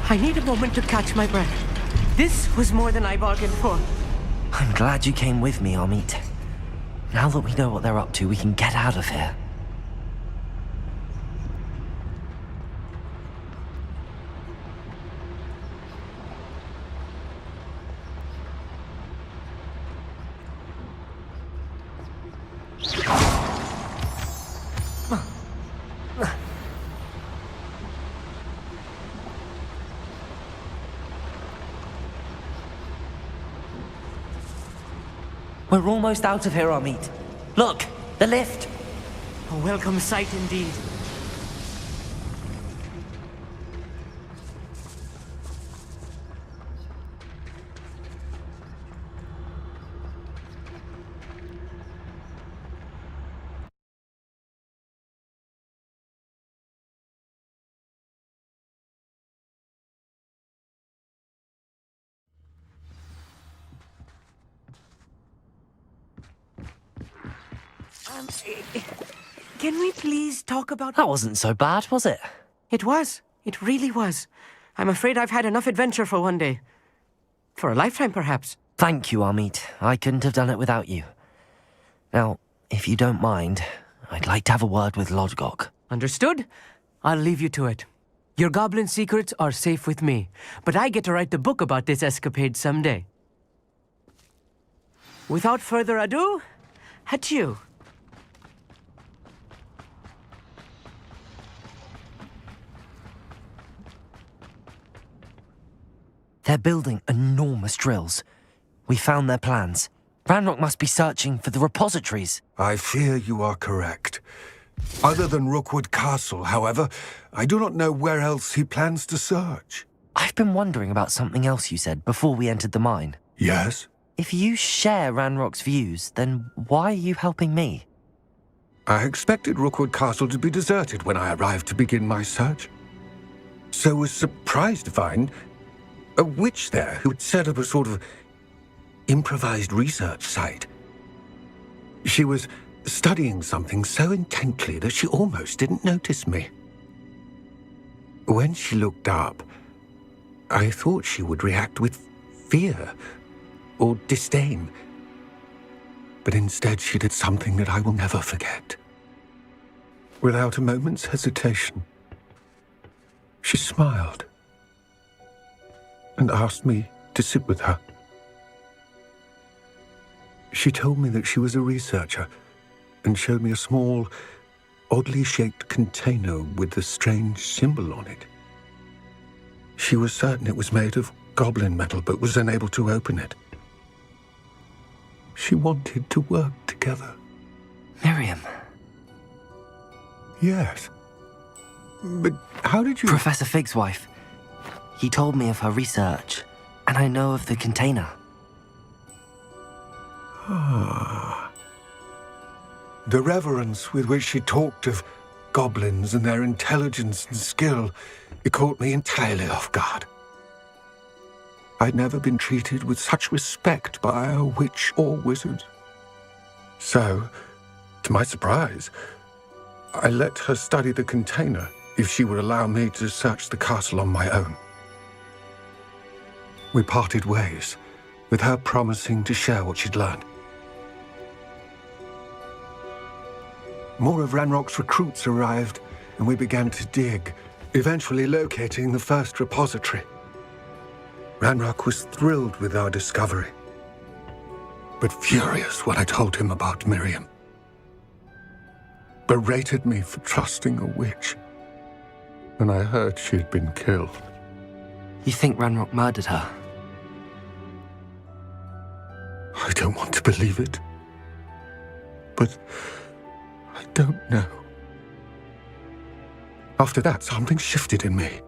I need a moment to catch my breath. This was more than I bargained for. I'm glad you came with me, Amit. Now that we know what they're up to, we can get out of here. We're almost out of here, Amit. Look, the lift. A welcome sight indeed. Can we please talk about... That wasn't so bad, was it? It was. It really was. I'm afraid I've had enough adventure for one day. For a lifetime, perhaps. Thank you, Amit. I couldn't have done it without you. Now, if you don't mind, I'd like to have a word with Lodgok. Understood? I'll leave you to it. Your goblin secrets are safe with me, but I get to write the book about this escapade someday. Without further ado, adieu. They're building enormous drills. We found their plans. Ranrock must be searching for the repositories. I fear you are correct. Other than Rookwood Castle, however, I do not know where else he plans to search. I've been wondering about something else you said before we entered the mine. Yes? If you share Ranrock's views, then why are you helping me? I expected Rookwood Castle to be deserted when I arrived to begin my search. So was surprised to find a witch there who had set up a sort of improvised research site. She was studying something so intently that she almost didn't notice me. When she looked up, I thought she would react with fear or disdain. But instead she did something that I will never forget. Without a moment's hesitation, she smiled and asked me to sit with her. She told me that she was a researcher and showed me a small, oddly shaped container with a strange symbol on it. She was certain it was made of goblin metal, but was unable to open it. She wanted to work together. Miriam. Yes. But how did you... Professor Fig's wife. He told me of her research, and I know of the container. Ah. The reverence with which she talked of goblins and their intelligence and skill, it caught me entirely off guard. I'd never been treated with such respect by a witch or wizard. So, to my surprise, I let her study the container if she would allow me to search the castle on my own. We parted ways, with her promising to share what she'd learned. More of Ranrock's recruits arrived, and we began to dig, eventually locating the first repository. Ranrock was thrilled with our discovery, but furious when I told him about Miriam. Berated me for trusting a witch when I heard she'd been killed. You think Ranrock murdered her? I don't want to believe it, but I don't know. After that, something shifted in me.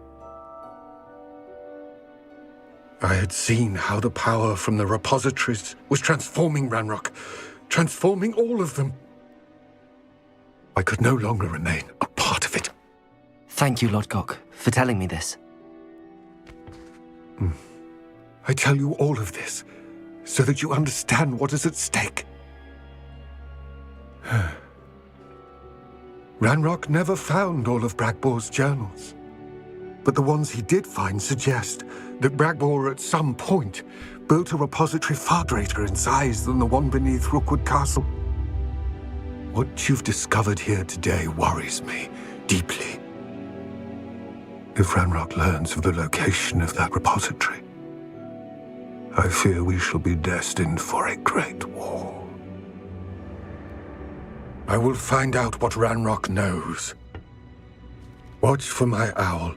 I had seen how the power from the repositories was transforming Ranrock, transforming all of them. I could no longer remain a part of it. Thank you, Lodgok, for telling me this. I tell you all of this so that you understand what is at stake. Ranrock never found all of Bragbor's journals, but the ones he did find suggest that Bragbor at some point built a repository far greater in size than the one beneath Rookwood Castle. What you've discovered here today worries me deeply. If Ranrock learns of the location of that repository, I fear we shall be destined for a great war. I will find out what Ranrock knows. Watch for my owl.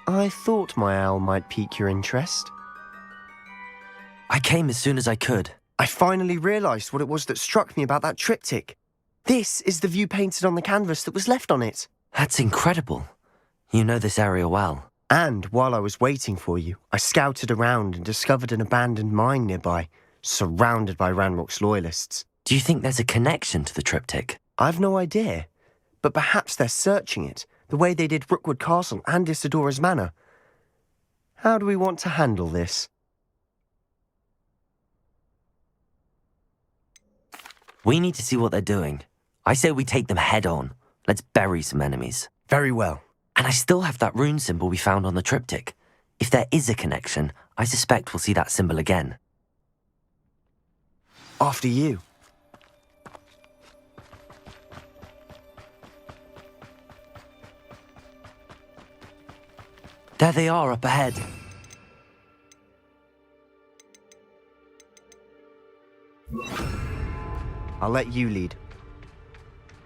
I thought my owl might pique your interest. I came as soon as I could. I finally realised what it was that struck me about that triptych. This is the view painted on the canvas that was left on it. That's incredible. You know this area well. And while I was waiting for you, I scouted around and discovered an abandoned mine nearby, surrounded by Ranrock's loyalists. Do you think there's a connection to the triptych? I've no idea, but perhaps they're searching it, the way they did Rookwood Castle and Isidora's Manor. How do we want to handle this? We need to see what they're doing. I say we take them head on. Let's bury some enemies. Very well. And I still have that rune symbol we found on the triptych. If there is a connection, I suspect we'll see that symbol again. After you. There they are up ahead. I'll let you lead.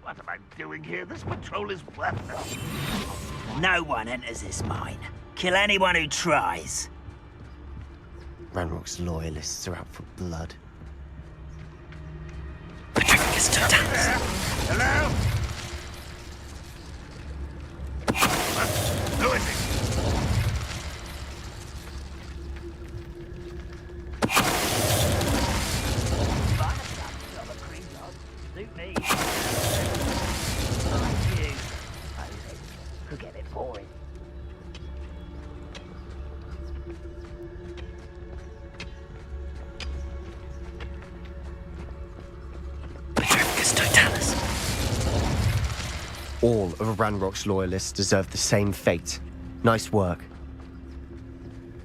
What am I doing here? This patrol is worthless. No one enters this mine. Kill anyone who tries. Ranrock's loyalists are out for blood. Hello? Who is it? All of Ranrock's loyalists deserve the same fate. Nice work.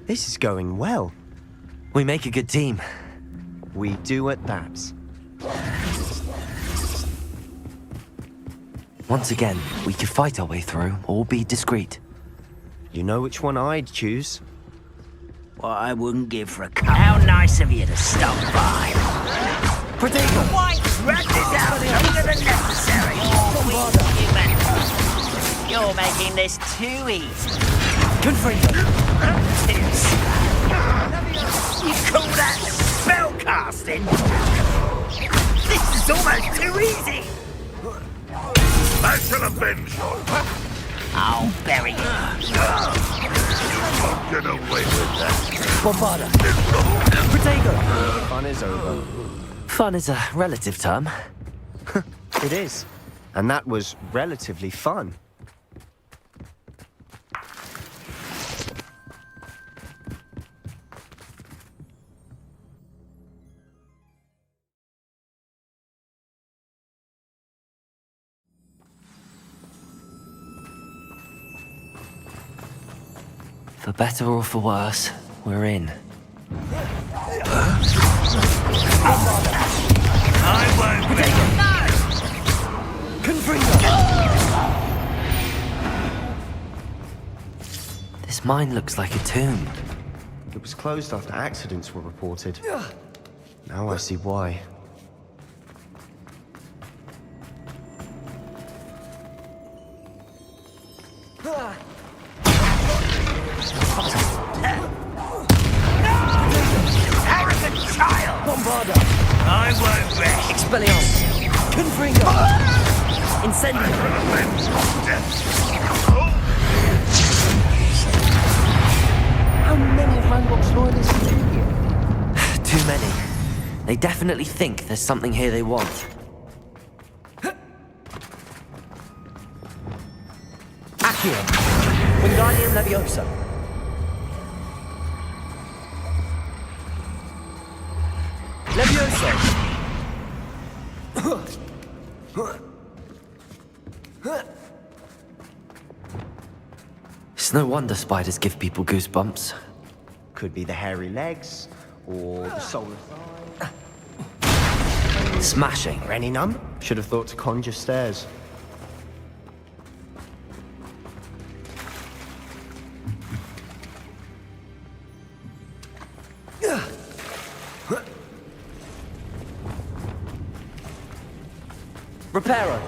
This is going well. We make a good team. We do at that. Once again, we could fight our way through or be discreet. You know which one I'd choose. What I wouldn't give for a cup. How nice of you to stop by. Potato! Why? Drag this out longer than necessary. You're making this too easy. Confringo! You call that spell casting? This is almost too easy. I shall avenge your... I'll bury you. Don't get away with that. Bombarda! Potato! Fun is over. Fun is a relative term. It is. And that was relatively fun. For better or for worse, we're in. I won't be. This mine looks like a tomb. It was closed after accidents were reported. Now I see why. Bombarda! I won't rest. Expelliarmus! Confringo! Incendio! How many of Ranrock's loyalists are in here? Too many. They definitely think there's something here they want. Accio! Wingardium Leviosa! Leviosa! It's no wonder spiders give people goosebumps. Could be the hairy legs, or the solar thigh. Smashing. Or any number. Should have thought to conjure stairs. Reparo!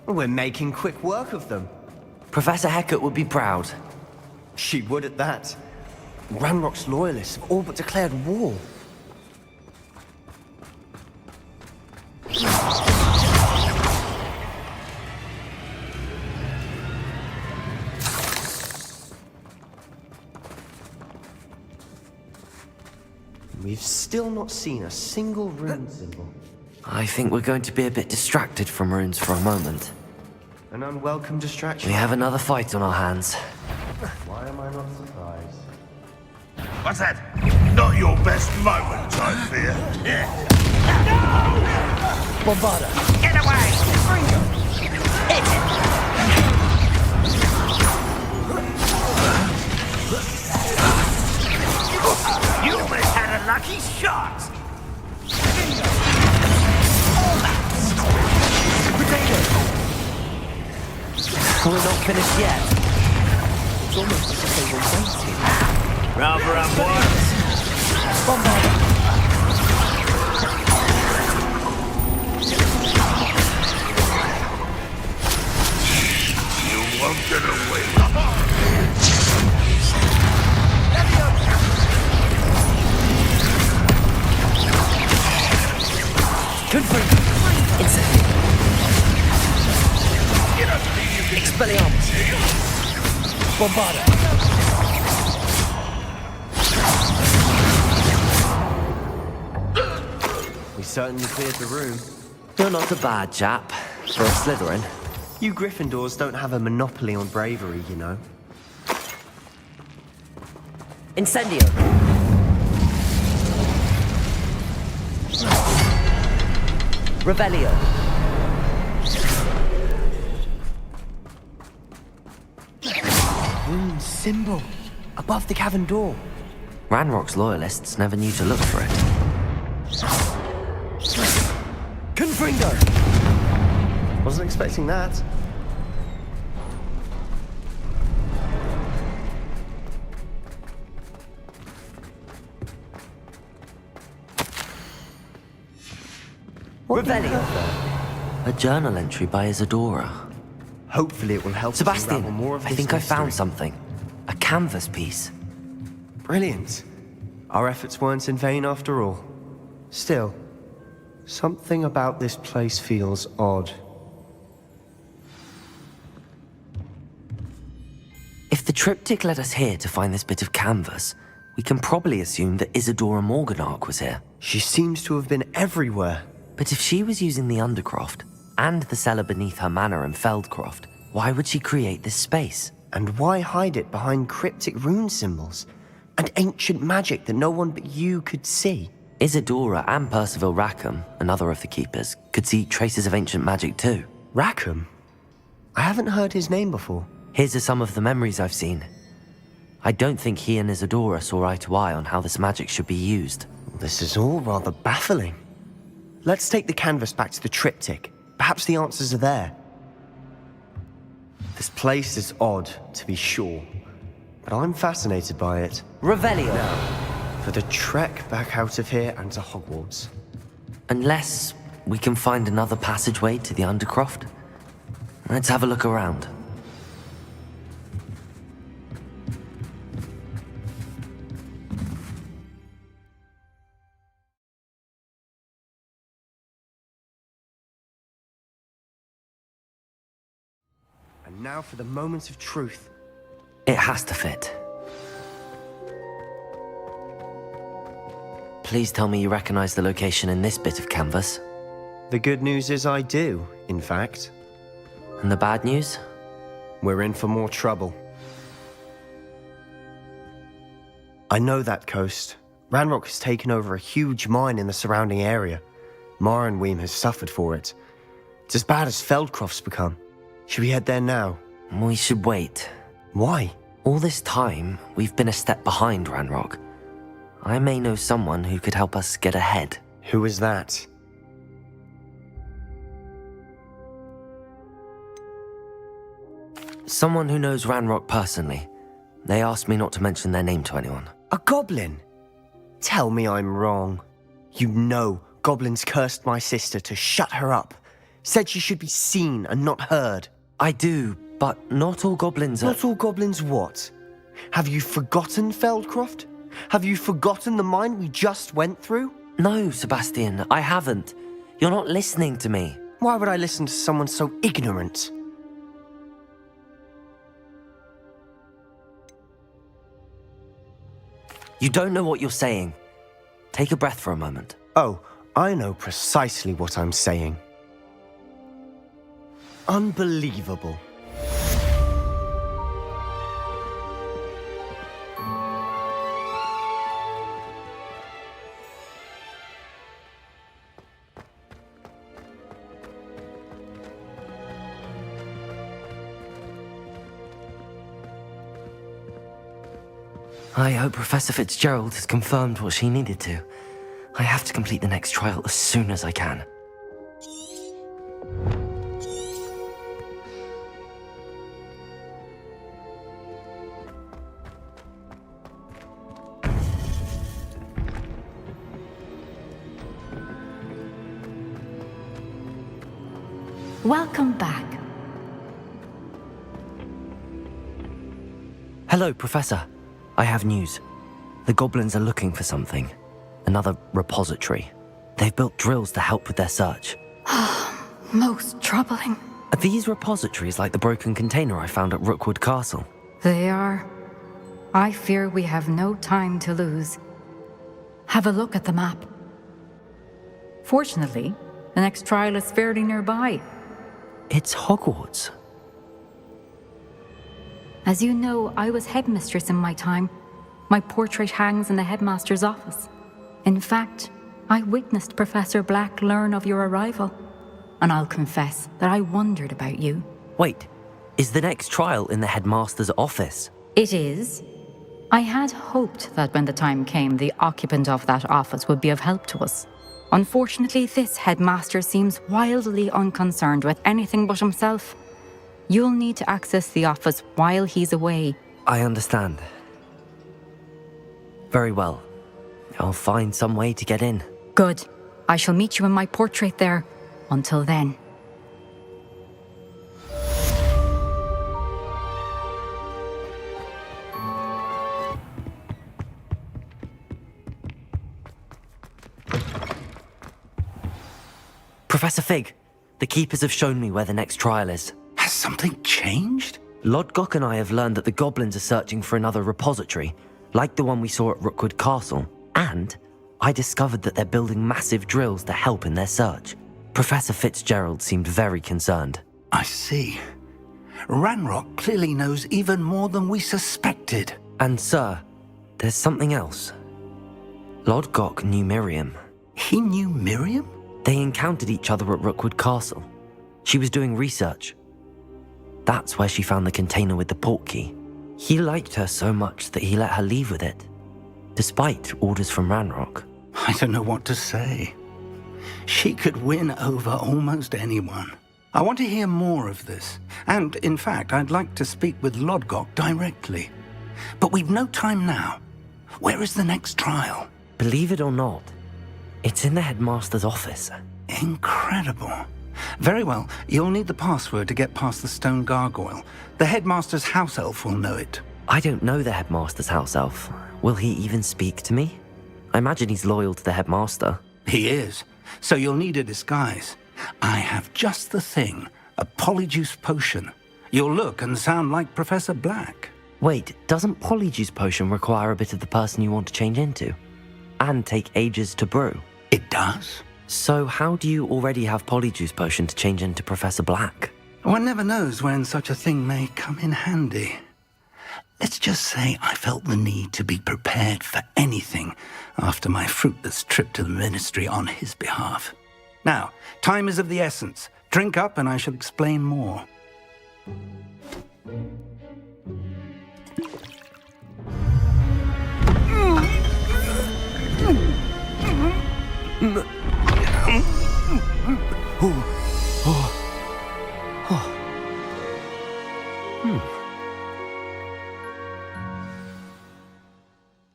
We're making quick work of them. Professor Hecat would be proud. She would at that. Ranrock's loyalists have all but declared war. We've still not seen a single rune symbol. I think we're going to be a bit distracted from runes for a moment. An unwelcome distraction. We have another fight on our hands. Why am I not surprised? What's that? Not your best moment, I fear. Bombarda! Get away! Hit it! You almost had a lucky shot! We're not finished yet. It's almost as if they were waiting. Rather unwise. Bombarda! You won't get away. Confirm. Incendio. Expelliarmus. Bombarda. We certainly cleared the room. You're not a bad chap for a Slytherin. You Gryffindors don't have a monopoly on bravery, you know. Incendio. Revelio. Rune symbol above the cavern door. Ranrock's loyalists never knew to look for it. Confringo! Wasn't expecting that. Revelio. A journal entry by Isadora. Hopefully it will help us Sebastian, unravel more of I this think I found mystery. something. A canvas piece. Brilliant. Our efforts weren't in vain after all. Still, something about this place feels odd. If the triptych led us here to find this bit of canvas, we can probably assume that Isadora Morganach was here. She seems to have been everywhere. But if she was using the Undercroft, and the cellar beneath her manor in Feldcroft, why would she create this space? And why hide it behind cryptic rune symbols? And ancient magic that no one but you could see? Isadora and Percival Rackham, another of the keepers, could see traces of ancient magic too. Rackham? I haven't heard his name before. Here's some of the memories I've seen. I don't think he and Isadora saw eye to eye on how this magic should be used. This is all rather baffling. Let's take the canvas back to the triptych. Perhaps the answers are there. This place is odd, to be sure, but I'm fascinated by it. Revelio! Now, for the trek back out of here and to Hogwarts. Unless we can find another passageway to the Undercroft. Let's have a look around. And now for the moment of truth. It has to fit. Please tell me you recognize the location in this bit of canvas. The good news is I do, in fact. And the bad news? We're in for more trouble. I know that coast. Ranrock has taken over a huge mine in the surrounding area. Mornweem has suffered for it. It's as bad as Feldcroft's become. Should we head there now? We should wait. Why? All this time, we've been a step behind Ranrock. I may know someone who could help us get ahead. Who is that? Someone who knows Ranrock personally. They asked me not to mention their name to anyone. A goblin? Tell me I'm wrong. You know goblins cursed my sister to shut her up. Said she should be seen and not heard. I do, but not all goblins are... Not all goblins what? Have you forgotten Feldcroft? Have you forgotten the mine we just went through? No, Sebastian, I haven't. You're not listening to me. Why would I listen to someone so ignorant? You don't know what you're saying. Take a breath for a moment. Oh, I know precisely what I'm saying. Unbelievable. I hope Professor Fitzgerald has confirmed what she needed to. I have to complete the next trial as soon as I can. Welcome back. Hello, Professor. I have news. The goblins are looking for something. Another repository. They've built drills to help with their search. Most troubling. Are these repositories like the broken container I found at Rookwood Castle? They are. I fear we have no time to lose. Have a look at the map. Fortunately, the next trial is fairly nearby. It's Hogwarts. As you know, I was headmistress in my time. My portrait hangs in the headmaster's office. In fact, I witnessed Professor Black learn of your arrival. And I'll confess that I wondered about you. Wait, is the next trial in the headmaster's office? It is. I had hoped that when the time came, the occupant of that office would be of help to us. Unfortunately, this headmaster seems wildly unconcerned with anything but himself. You'll need to access the office while he's away. I understand. Very well. I'll find some way to get in. Good. I shall meet you in my portrait there. Until then. Professor Fig, the Keepers have shown me where the next trial is. Has something changed? Lodgok and I have learned that the goblins are searching for another repository, like the one we saw at Rookwood Castle, and I discovered that they're building massive drills to help in their search. Professor Fitzgerald seemed very concerned. I see. Ranrock clearly knows even more than we suspected. And sir, there's something else. Lodgok knew Miriam. He knew Miriam? They encountered each other at Rookwood Castle. She was doing research. That's where she found the container with the portkey. He liked her so much that he let her leave with it, despite orders from Ranrock. I don't know what to say. She could win over almost anyone. I want to hear more of this. And, in fact, I'd like to speak with Lodgok directly. But we've no time now. Where is the next trial? Believe it or not, it's in the headmaster's office. Incredible. Very well, you'll need the password to get past the stone gargoyle. The headmaster's house elf will know it. I don't know the headmaster's house elf. Will he even speak to me? I imagine he's loyal to the headmaster. He is. So you'll need a disguise. I have just the thing. A Polyjuice potion. You'll look and sound like Professor Black. Wait, doesn't Polyjuice potion require a bit of the person you want to change into? And take ages to brew? It does. So how do you already have Polyjuice potion to change into Professor Black? One never knows when such a thing may come in handy. Let's just say I felt the need to be prepared for anything after my fruitless trip to the ministry on his behalf. Now, time is of the essence. Drink up and I shall explain more.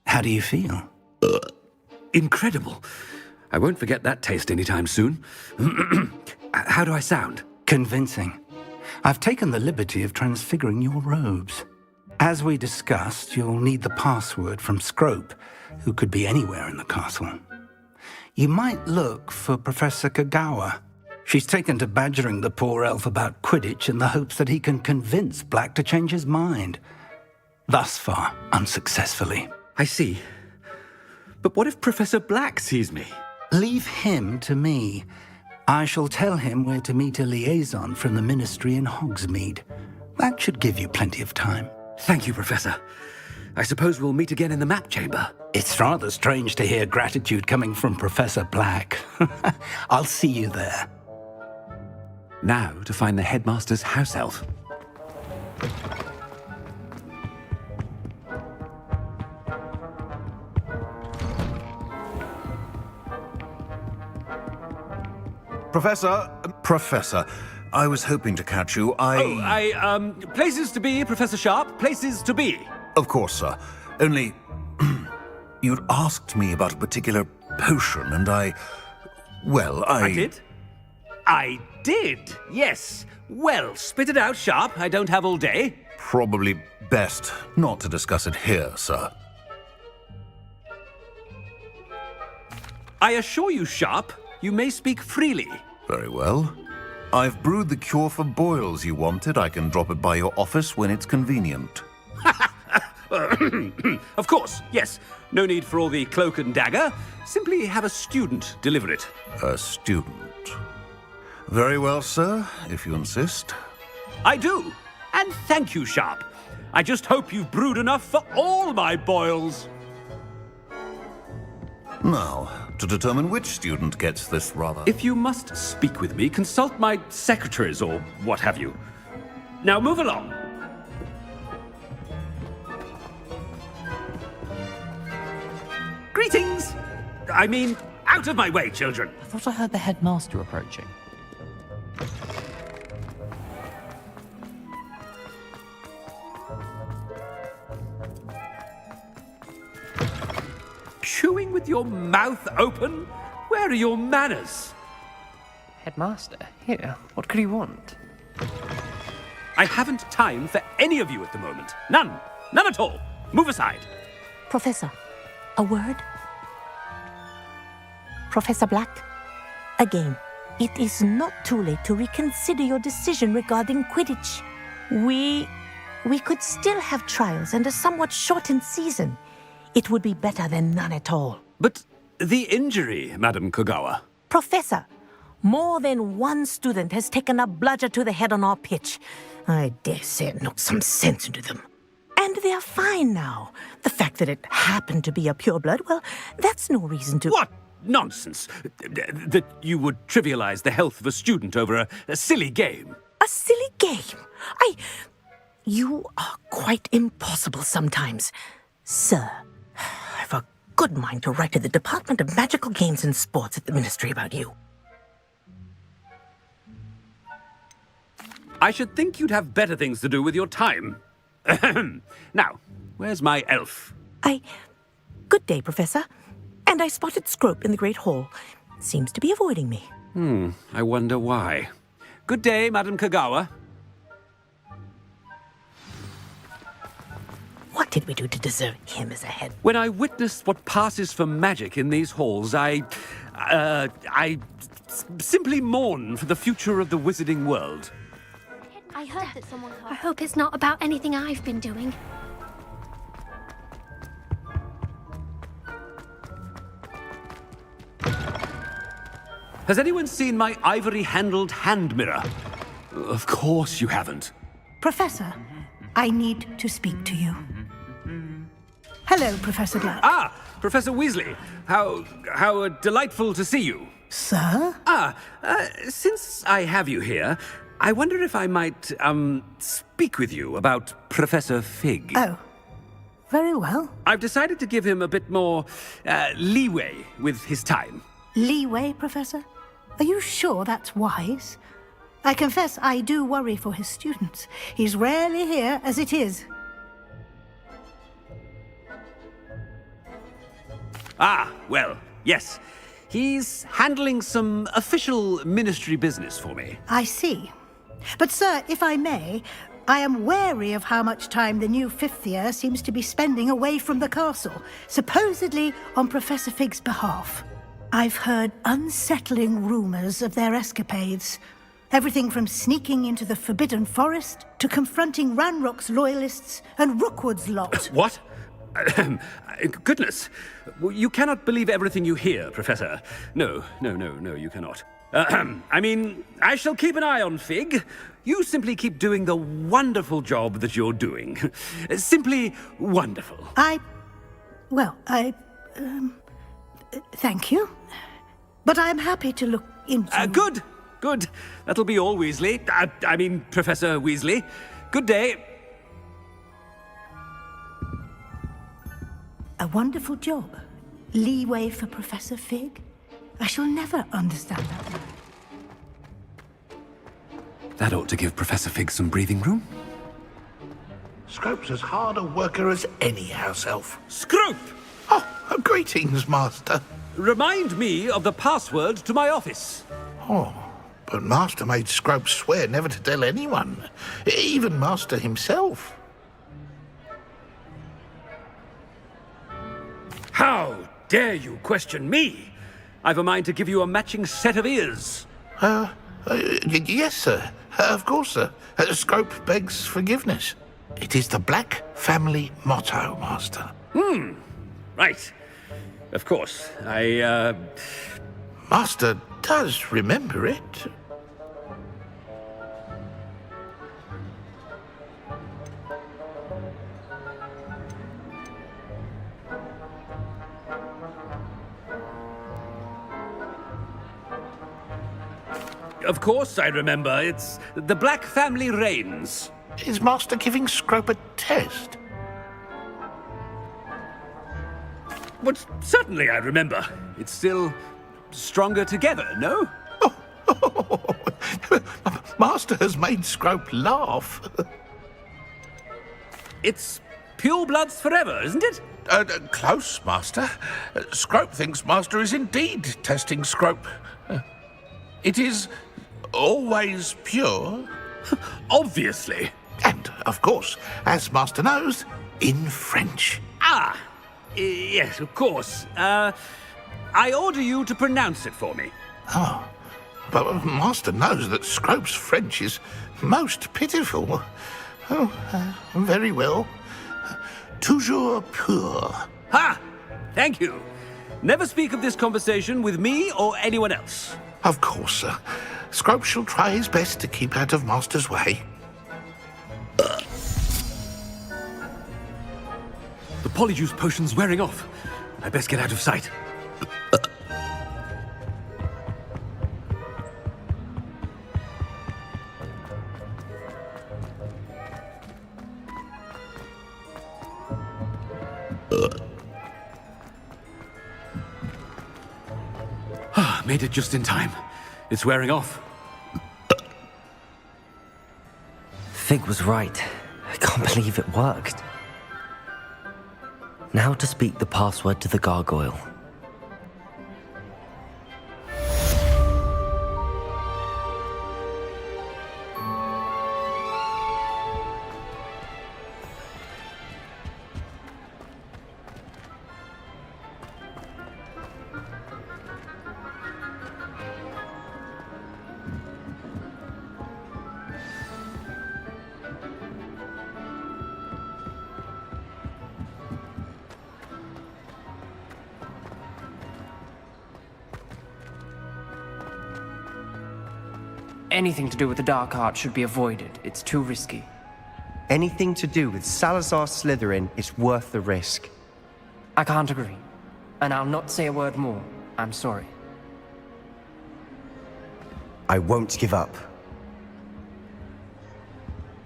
How do you feel? Incredible. I won't forget that taste anytime soon. How do I sound? Convincing. I've taken the liberty of transfiguring your robes. As we discussed, you'll need the password from Scrope, who could be anywhere in the castle. You might look for Professor Kogawa. She's taken to badgering the poor elf about Quidditch in the hopes that he can convince Black to change his mind. Thus far, unsuccessfully. I see. But what if Professor Black sees me? Leave him to me. I shall tell him where to meet a liaison from the ministry in Hogsmeade. That should give you plenty of time. Thank you, Professor. I suppose we'll meet again in the map chamber. It's rather strange to hear gratitude coming from Professor Black. I'll see you there. Now to find the headmaster's house elf. Professor, I was hoping to catch you. Places to be, Professor Sharp, places to be. Of course, sir. Only, you'd asked me about a particular potion, and I did? I did, yes. Well, spit it out, Sharp. I don't have all day. Probably best not to discuss it here, sir. I assure you, Sharp, you may speak freely. Very well. I've brewed the cure for boils you wanted. I can drop it by your office when it's convenient. Of course, yes. No need for all the cloak and dagger. Simply have a student deliver it. A student? Very well, sir, if you insist. I do. And thank you, Sharp. I just hope you've brewed enough for all my boils. Now, to determine which student gets this rather... If you must speak with me, consult my secretaries or what have you. Now move along. Greetings! I mean, out of my way, children. I thought I heard the headmaster approaching. Chewing with your mouth open? Where are your manners? Headmaster, here, what could he want? I haven't time for any of you at the moment. None. None at all. Move aside. Professor, a word? Professor Black, again, it is not too late to reconsider your decision regarding Quidditch. We could still have trials and a somewhat shortened season. It would be better than none at all. But the injury, Madam Kogawa. Professor, more than one student has taken a bludger to the head on our pitch. I dare say it knocked some sense into them. And they're fine now. The fact that it happened to be a pureblood, well, that's no reason to... What nonsense! That you would trivialize the health of a student over a silly game. A silly game. You are quite impossible sometimes. Sir, I've a good mind to write to the Department of Magical Games and Sports at the Ministry about you. I should think you'd have better things to do with your time. Now, where's my elf? Good day, Professor. And I spotted Scrope in the Great Hall. Seems to be avoiding me. I wonder why. Good day, Madam Kogawa. What did we do to deserve him as a head? When I witnessed what passes for magic in these halls, I simply mourn for the future of the wizarding world. I heard that someone... I hope it's not about anything I've been doing. Has anyone seen my ivory-handled hand mirror? Of course you haven't. Professor, I need to speak to you. Hello, Professor Black. Ah, Professor Weasley. How delightful to see you. Sir? Since I have you here, I wonder if I might, speak with you about Professor Fig. Oh, very well. I've decided to give him a bit more, leeway with his time. Leeway, Professor? Are you sure that's wise? I confess I do worry for his students. He's rarely here as it is. Ah, well, yes. He's handling some official ministry business for me. I see. But, sir, if I may, I am wary of how much time the new fifth year seems to be spending away from the castle, supposedly on Professor Fig's behalf. I've heard unsettling rumors of their escapades. Everything from sneaking into the Forbidden Forest to confronting Ranrock's loyalists and Rookwood's lot. What? Goodness. You cannot believe everything you hear, Professor. No, you cannot. I mean, I shall keep an eye on Fig. You simply keep doing the wonderful job that you're doing. Simply wonderful. Thank you. But I'm happy to look into... Good. That'll be all, Weasley. I mean, Professor Weasley. Good day. A wonderful job. Leeway for Professor Fig? I shall never understand that one. That ought to give Professor Fig some breathing room. Scrope's as hard a worker as any house elf. Scrope! Oh, greetings, Master. Remind me of the password to my office. Oh, but Master made Scrope swear never to tell anyone, even Master himself. How dare you question me? I've a mind to give you a matching set of ears. Yes, sir. Of course, sir. Scrope begs forgiveness. It is the Black family motto, Master. Right. Of course. Master does remember it. Of course I remember. It's the Black family reigns. Is Master giving Scrope a test? But certainly I remember. It's still stronger together, no? Master has made Scrope laugh. It's pure bloods forever, isn't it? Close, Master. Scrope thinks Master is indeed testing Scrope. It is always pure. Obviously. And, of course, as Master knows, in French. Ah! Yes, of course. I order you to pronounce it for me. Oh, but Master knows that Scrope's French is most pitiful. Oh, very well. Toujours pur. Ha! Thank you. Never speak of this conversation with me or anyone else. Of course, sir. Scrope shall try his best to keep out of Master's way. The Polyjuice potion's wearing off. I best get out of sight. Made it just in time. It's wearing off. Fig was right. I can't believe it worked. Now to speak the password to the gargoyle. Anything to do with the dark art should be avoided. It's too risky. Anything to do with Salazar Slytherin is worth the risk. I can't agree. And I'll not say a word more. I'm sorry. I won't give up.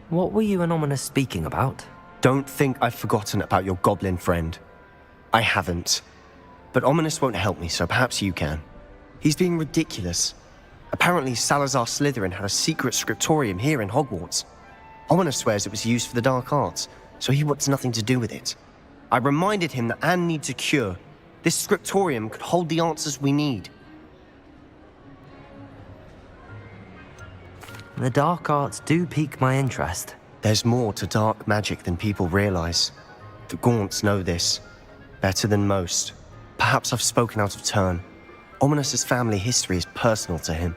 What were you and Ominous speaking about? Don't think I've forgotten about your goblin friend. I haven't. But Ominous won't help me, so perhaps you can. He's being ridiculous. Apparently, Salazar Slytherin had a secret scriptorium here in Hogwarts. Ominous swears it was used for the dark arts, so he wants nothing to do with it. I reminded him that Anne needs a cure. This scriptorium could hold the answers we need. The dark arts do pique my interest. There's more to dark magic than people realize. The Gaunts know this. Better than most. Perhaps I've spoken out of turn. Ominous's family history is personal to him.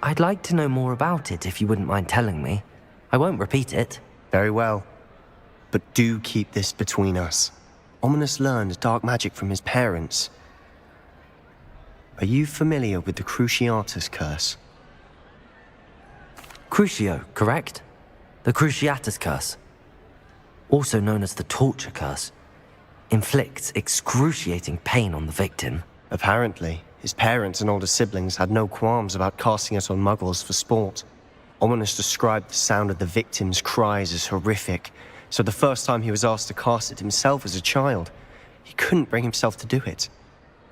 I'd like to know more about it if you wouldn't mind telling me. I won't repeat it. Very well. But do keep this between us. Ominous learned dark magic from his parents. Are you familiar with the Cruciatus Curse? Crucio, correct? The Cruciatus Curse. Also known as the Torture Curse. Inflicts excruciating pain on the victim. Apparently, his parents and older siblings had no qualms about casting it on muggles for sport. Ominous described the sound of the victim's cries as horrific, so the first time he was asked to cast it himself as a child, he couldn't bring himself to do it.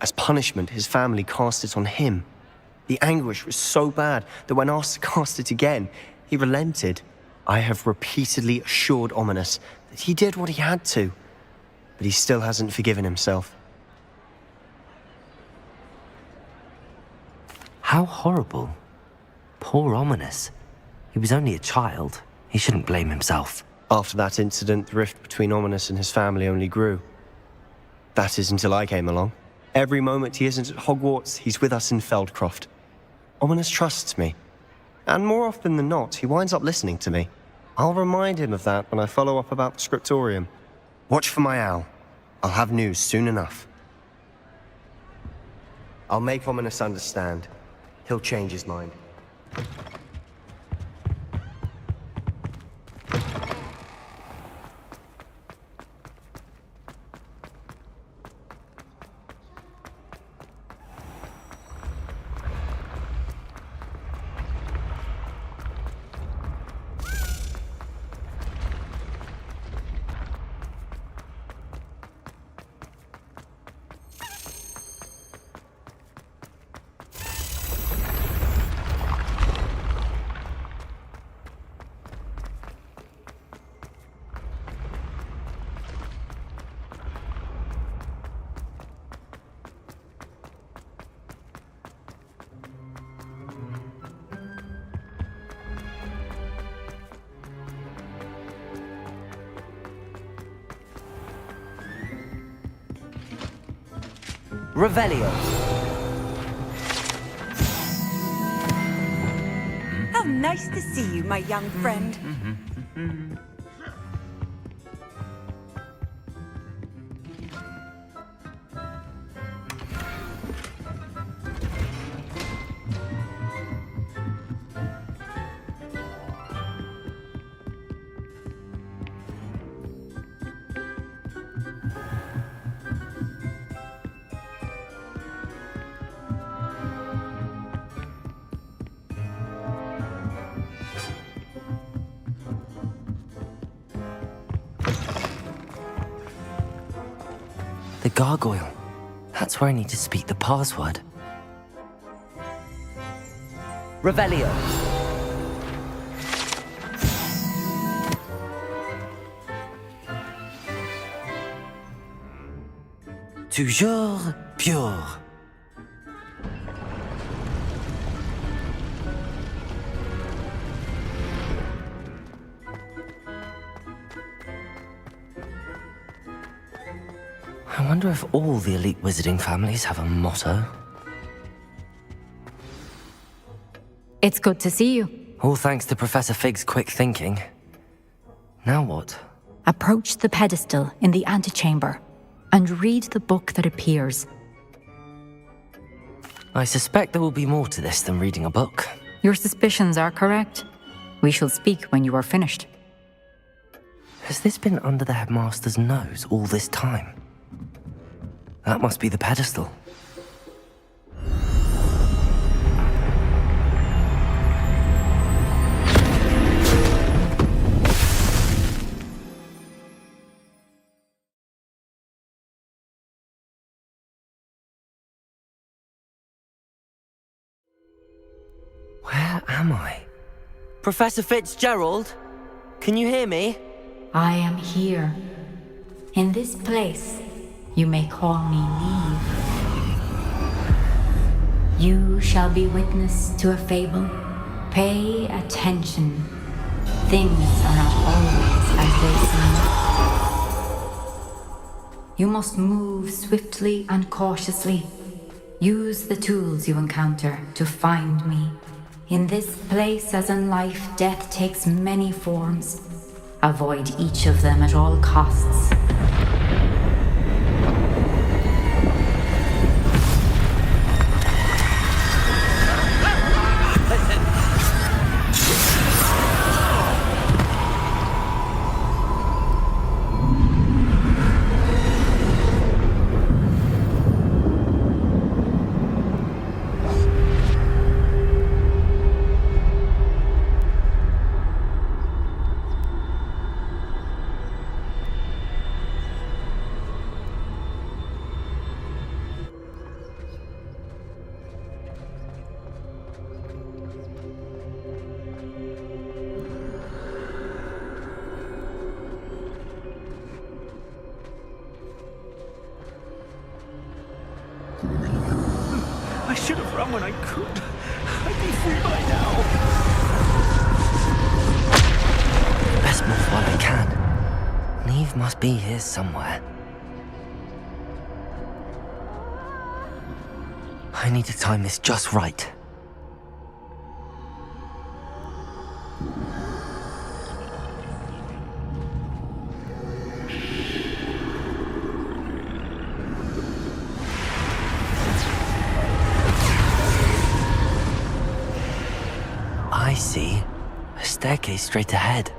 As punishment, his family cast it on him. The anguish was so bad that when asked to cast it again, he relented. I have repeatedly assured Ominous that he did what he had to, but he still hasn't forgiven himself. How horrible. Poor Ominous. He was only a child. He shouldn't blame himself. After that incident, the rift between Ominous and his family only grew. That is until I came along. Every moment he isn't at Hogwarts, he's with us in Feldcroft. Ominous trusts me. And more often than not, he winds up listening to me. I'll remind him of that when I follow up about the scriptorium. Watch for my owl. I'll have news soon enough. I'll make Ominous understand. He'll change his mind. Revelio. How nice to see you, my young friend. The gargoyle. That's where I need to speak the password. Revelio. Toujours pure. I wonder if all the elite wizarding families have a motto. It's good to see you. All thanks to Professor Fig's quick thinking. Now what? Approach the pedestal in the antechamber and read the book that appears. I suspect there will be more to this than reading a book. Your suspicions are correct. We shall speak when you are finished. Has this been under the headmaster's nose all this time? That must be the pedestal. Where am I? Professor Fitzgerald? Can you hear me? I am here. In this place, you may call me Neve. You shall be witness to a fable. Pay attention. Things are not always as they seem. You must move swiftly and cautiously. Use the tools you encounter to find me. In this place, as in life, death takes many forms. Avoid each of them at all costs. I should have run when I could. I'd be free by now. Best move while I can. Neve must be here somewhere. I need to time this just right. I see. A staircase straight ahead.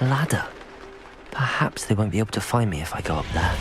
Ladder. Perhaps they won't be able to find me if I go up there.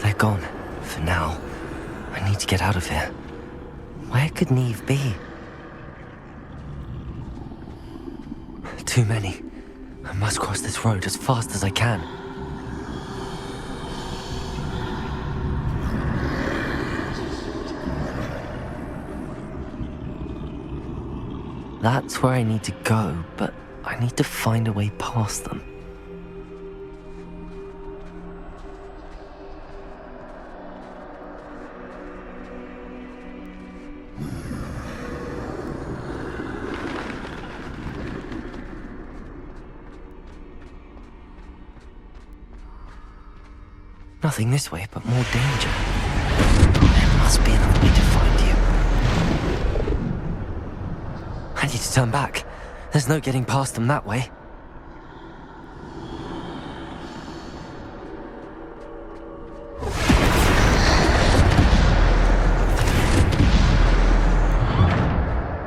They're gone. For now. I need to get out of here. Where could Neve be? Too many. I must cross this road as fast as I can. That's where I need to go, but I need to find a way past them. Nothing this way, but more danger. There must be another way to find you. I need to turn back. There's no getting past them that way.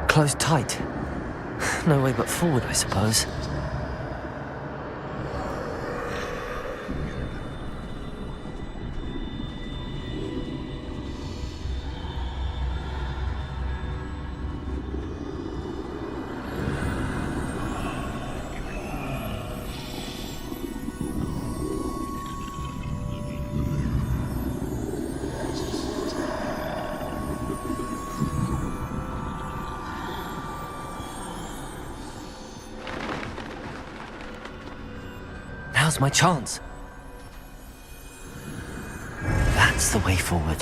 Closed tight. No way but forward, I suppose. Now's my chance. That's the way forward.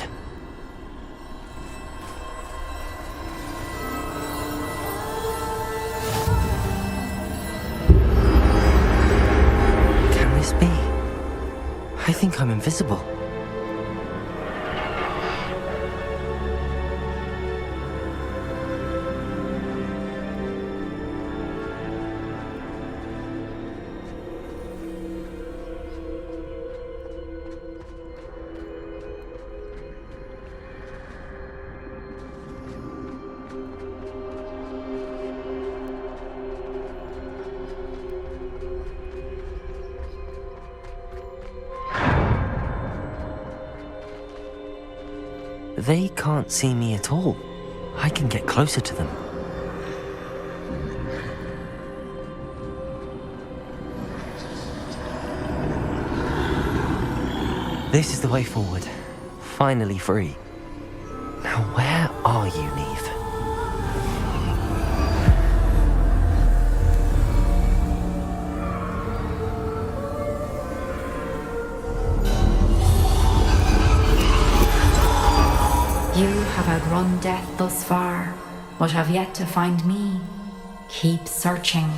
Can this be? I think I'm invisible. They can't see me at all. I can get closer to them. This is the way forward. Finally free. Now where are you, Neve? You have outrun death thus far, but have yet to find me. Keep searching,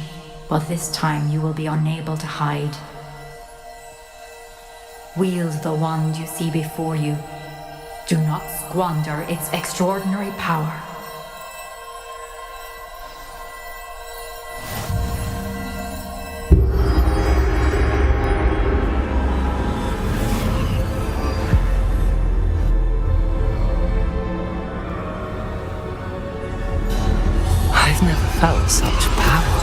but this time you will be unable to hide. Wield the wand you see before you. Do not squander its extraordinary power. I've never felt such power.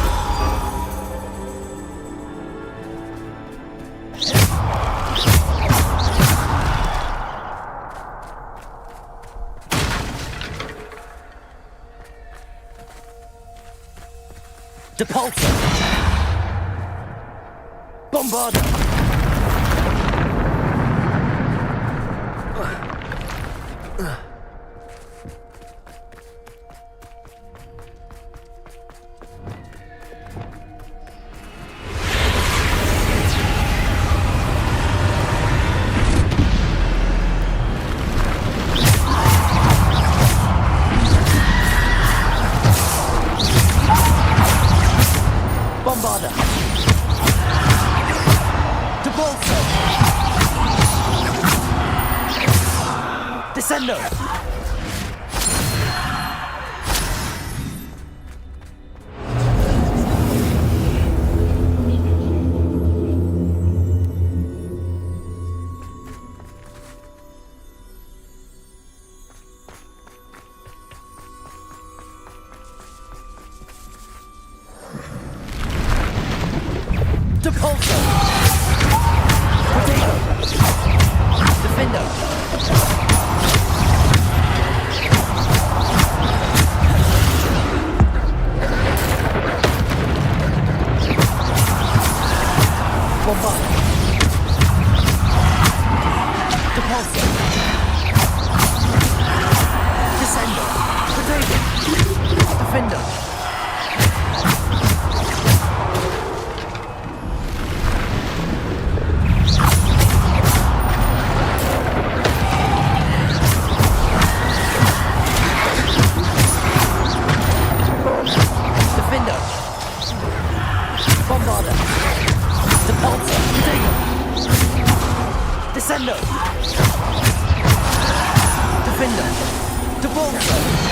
Depulsor! Bombarder! Bombarder! Depulsor! Descendo! Depulsor! Potato! Defender! Bombard! Depulsor! Descender! Potato! Defender! Descendo! Defender! Devolver!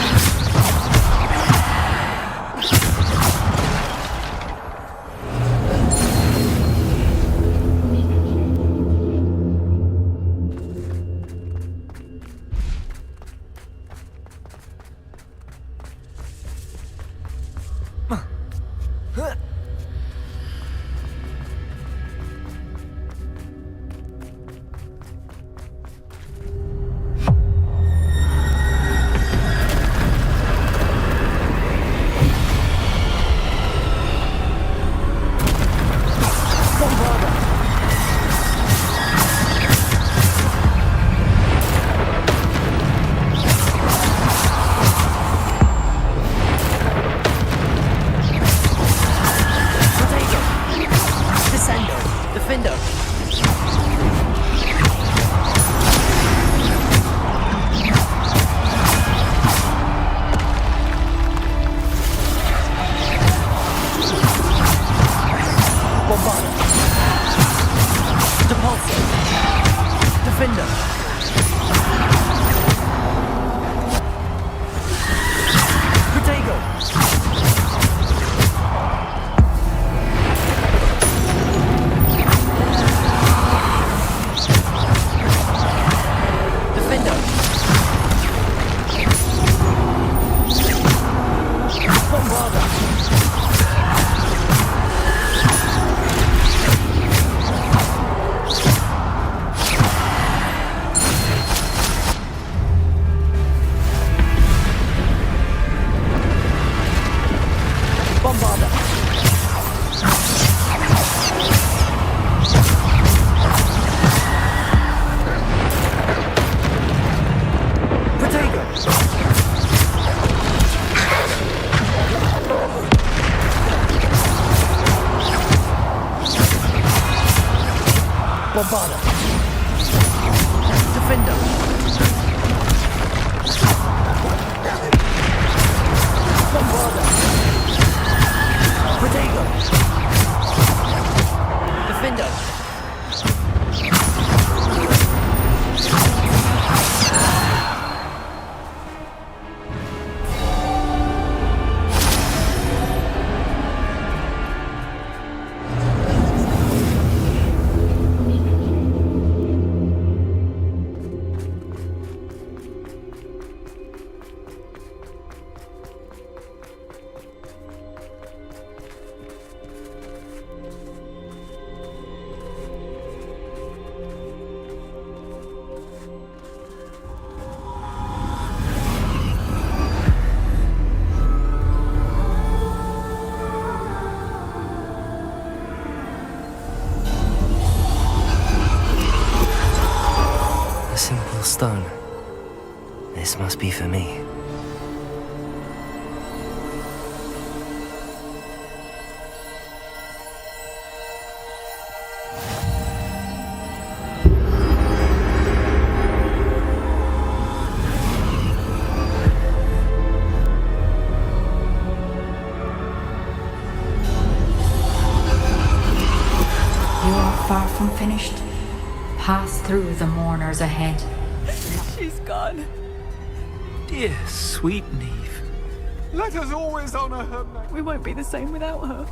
Bombarda. Defender. Bombarda. Protego. Defender. Stone. This must be for me. You are far from finished. Pass through the mourners ahead. She's gone. Dear, sweet Neve. Let us always honor her. We won't be the same without her.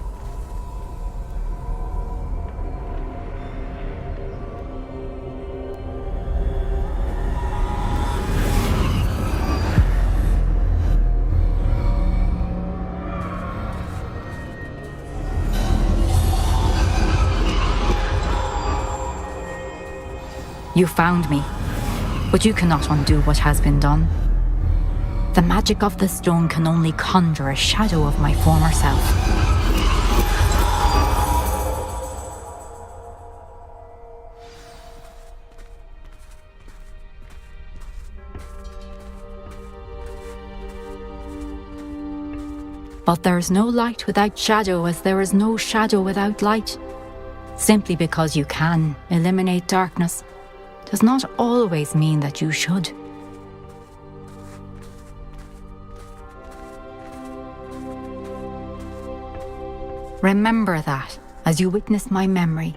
You found me, but you cannot undo what has been done. The magic of the stone can only conjure a shadow of my former self. But there is no light without shadow, as there is no shadow without light. Simply because you can eliminate darkness does not always mean that you should. Remember that as you witness my memory.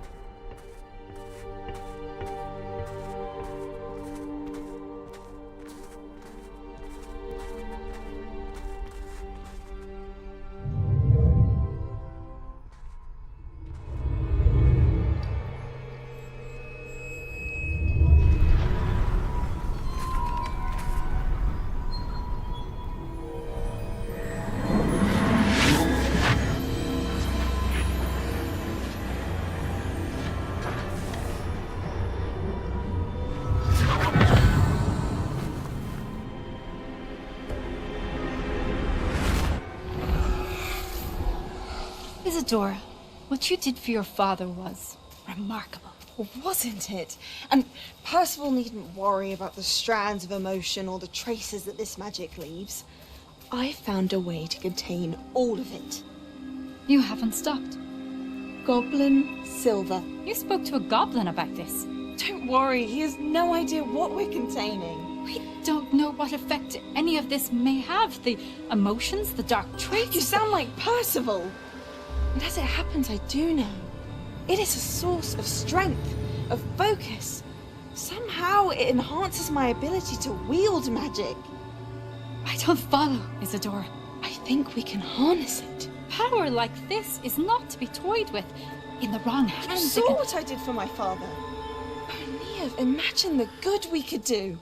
Isidore, what you did for your father was remarkable. Well, wasn't it? And Percival needn't worry about the strands of emotion or the traces that this magic leaves. I found a way to contain all of it. You haven't stopped. Goblin silver. You spoke to a goblin about this. Don't worry, he has no idea what we're containing. We don't know what effect any of this may have. The emotions, the dark traits. You sound like Percival. And as it happens, I do know. It is a source of strength, of focus. Somehow it enhances my ability to wield magic. I don't follow, Isidore. I think we can harness it. Power like this is not to be toyed with. In the wrong hands. You saw what I did for my father. Neve, imagine the good we could do.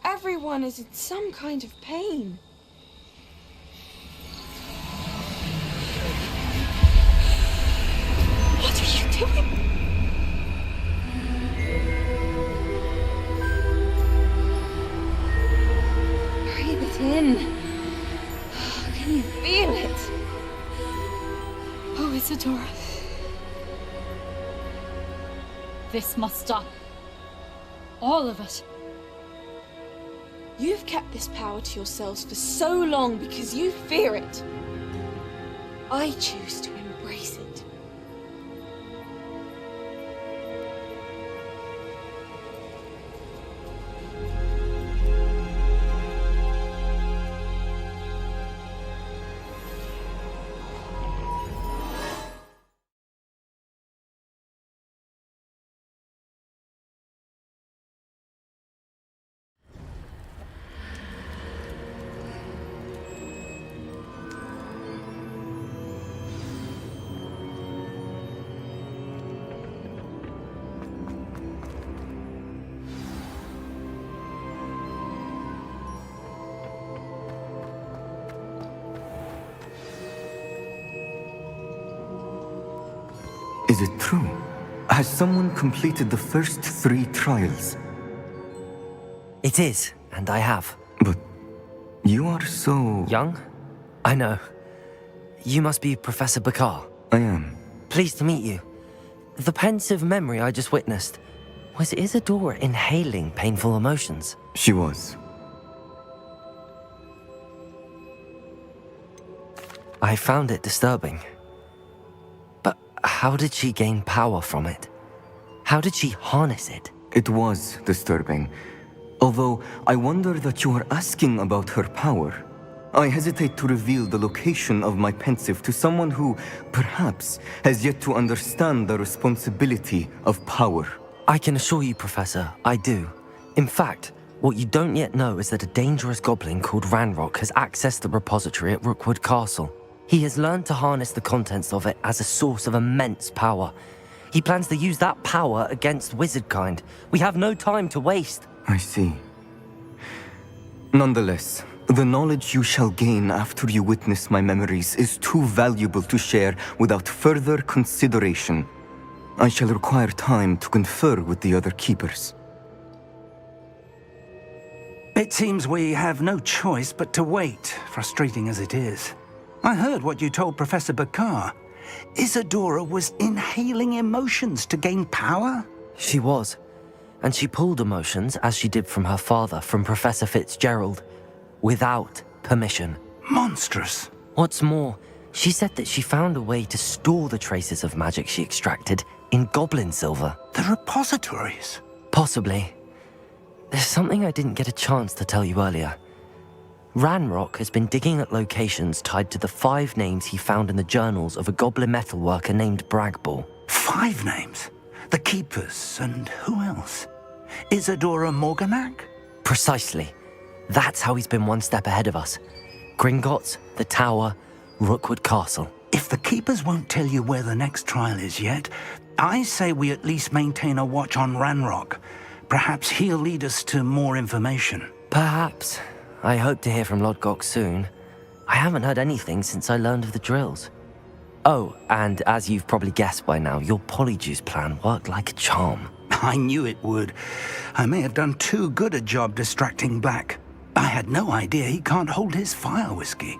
Everyone is in some kind of pain. What are you doing? Breathe it in. Can you feel it? Oh, Isidore. This must stop. All of it. You've kept this power to yourselves for so long because you fear it. I choose to embrace it. Is it true? Has someone completed the first 3 trials? It is, and I have. But you are so... young? I know. You must be Professor Bakar. I am. Pleased to meet you. The pensive memory I just witnessed. Was Isidore inhaling painful emotions? She was. I found it disturbing. But how did she gain power from it? How did she harness it? It was disturbing. Although I wonder that you are asking about her power. I hesitate to reveal the location of my pensive to someone who, perhaps, has yet to understand the responsibility of power. I can assure you, Professor, I do. In fact, what you don't yet know is that a dangerous goblin called Ranrock has accessed the repository at Rookwood Castle. He has learned to harness the contents of it as a source of immense power. He plans to use that power against wizardkind. We have no time to waste. I see. Nonetheless, the knowledge you shall gain after you witness my memories is too valuable to share without further consideration. I shall require time to confer with the other keepers. It seems we have no choice but to wait, frustrating as it is. I heard what you told Professor Bakar. Isadora was inhaling emotions to gain power? She was. And she pulled emotions, as she did from her father, from Professor Fitzgerald, without permission. Monstrous. What's more, she said that she found a way to store the traces of magic she extracted in goblin silver. The repositories? Possibly. There's something I didn't get a chance to tell you earlier. Ranrock has been digging at locations tied to the 5 names he found in the journals of a goblin metalworker named Bragball. 5 names? The Keepers, and who else? Isadora Morganac? Precisely. That's how he's been one step ahead of us. Gringotts, the Tower, Rookwood Castle. If the Keepers won't tell you where the next trial is yet, I say we at least maintain a watch on Ranrock. Perhaps he'll lead us to more information. Perhaps. I hope to hear from Lodgok soon. I haven't heard anything since I learned of the drills. Oh, and as you've probably guessed by now, your Polyjuice plan worked like a charm. I knew it would. I may have done too good a job distracting Black. I had no idea he can't hold his fire whiskey.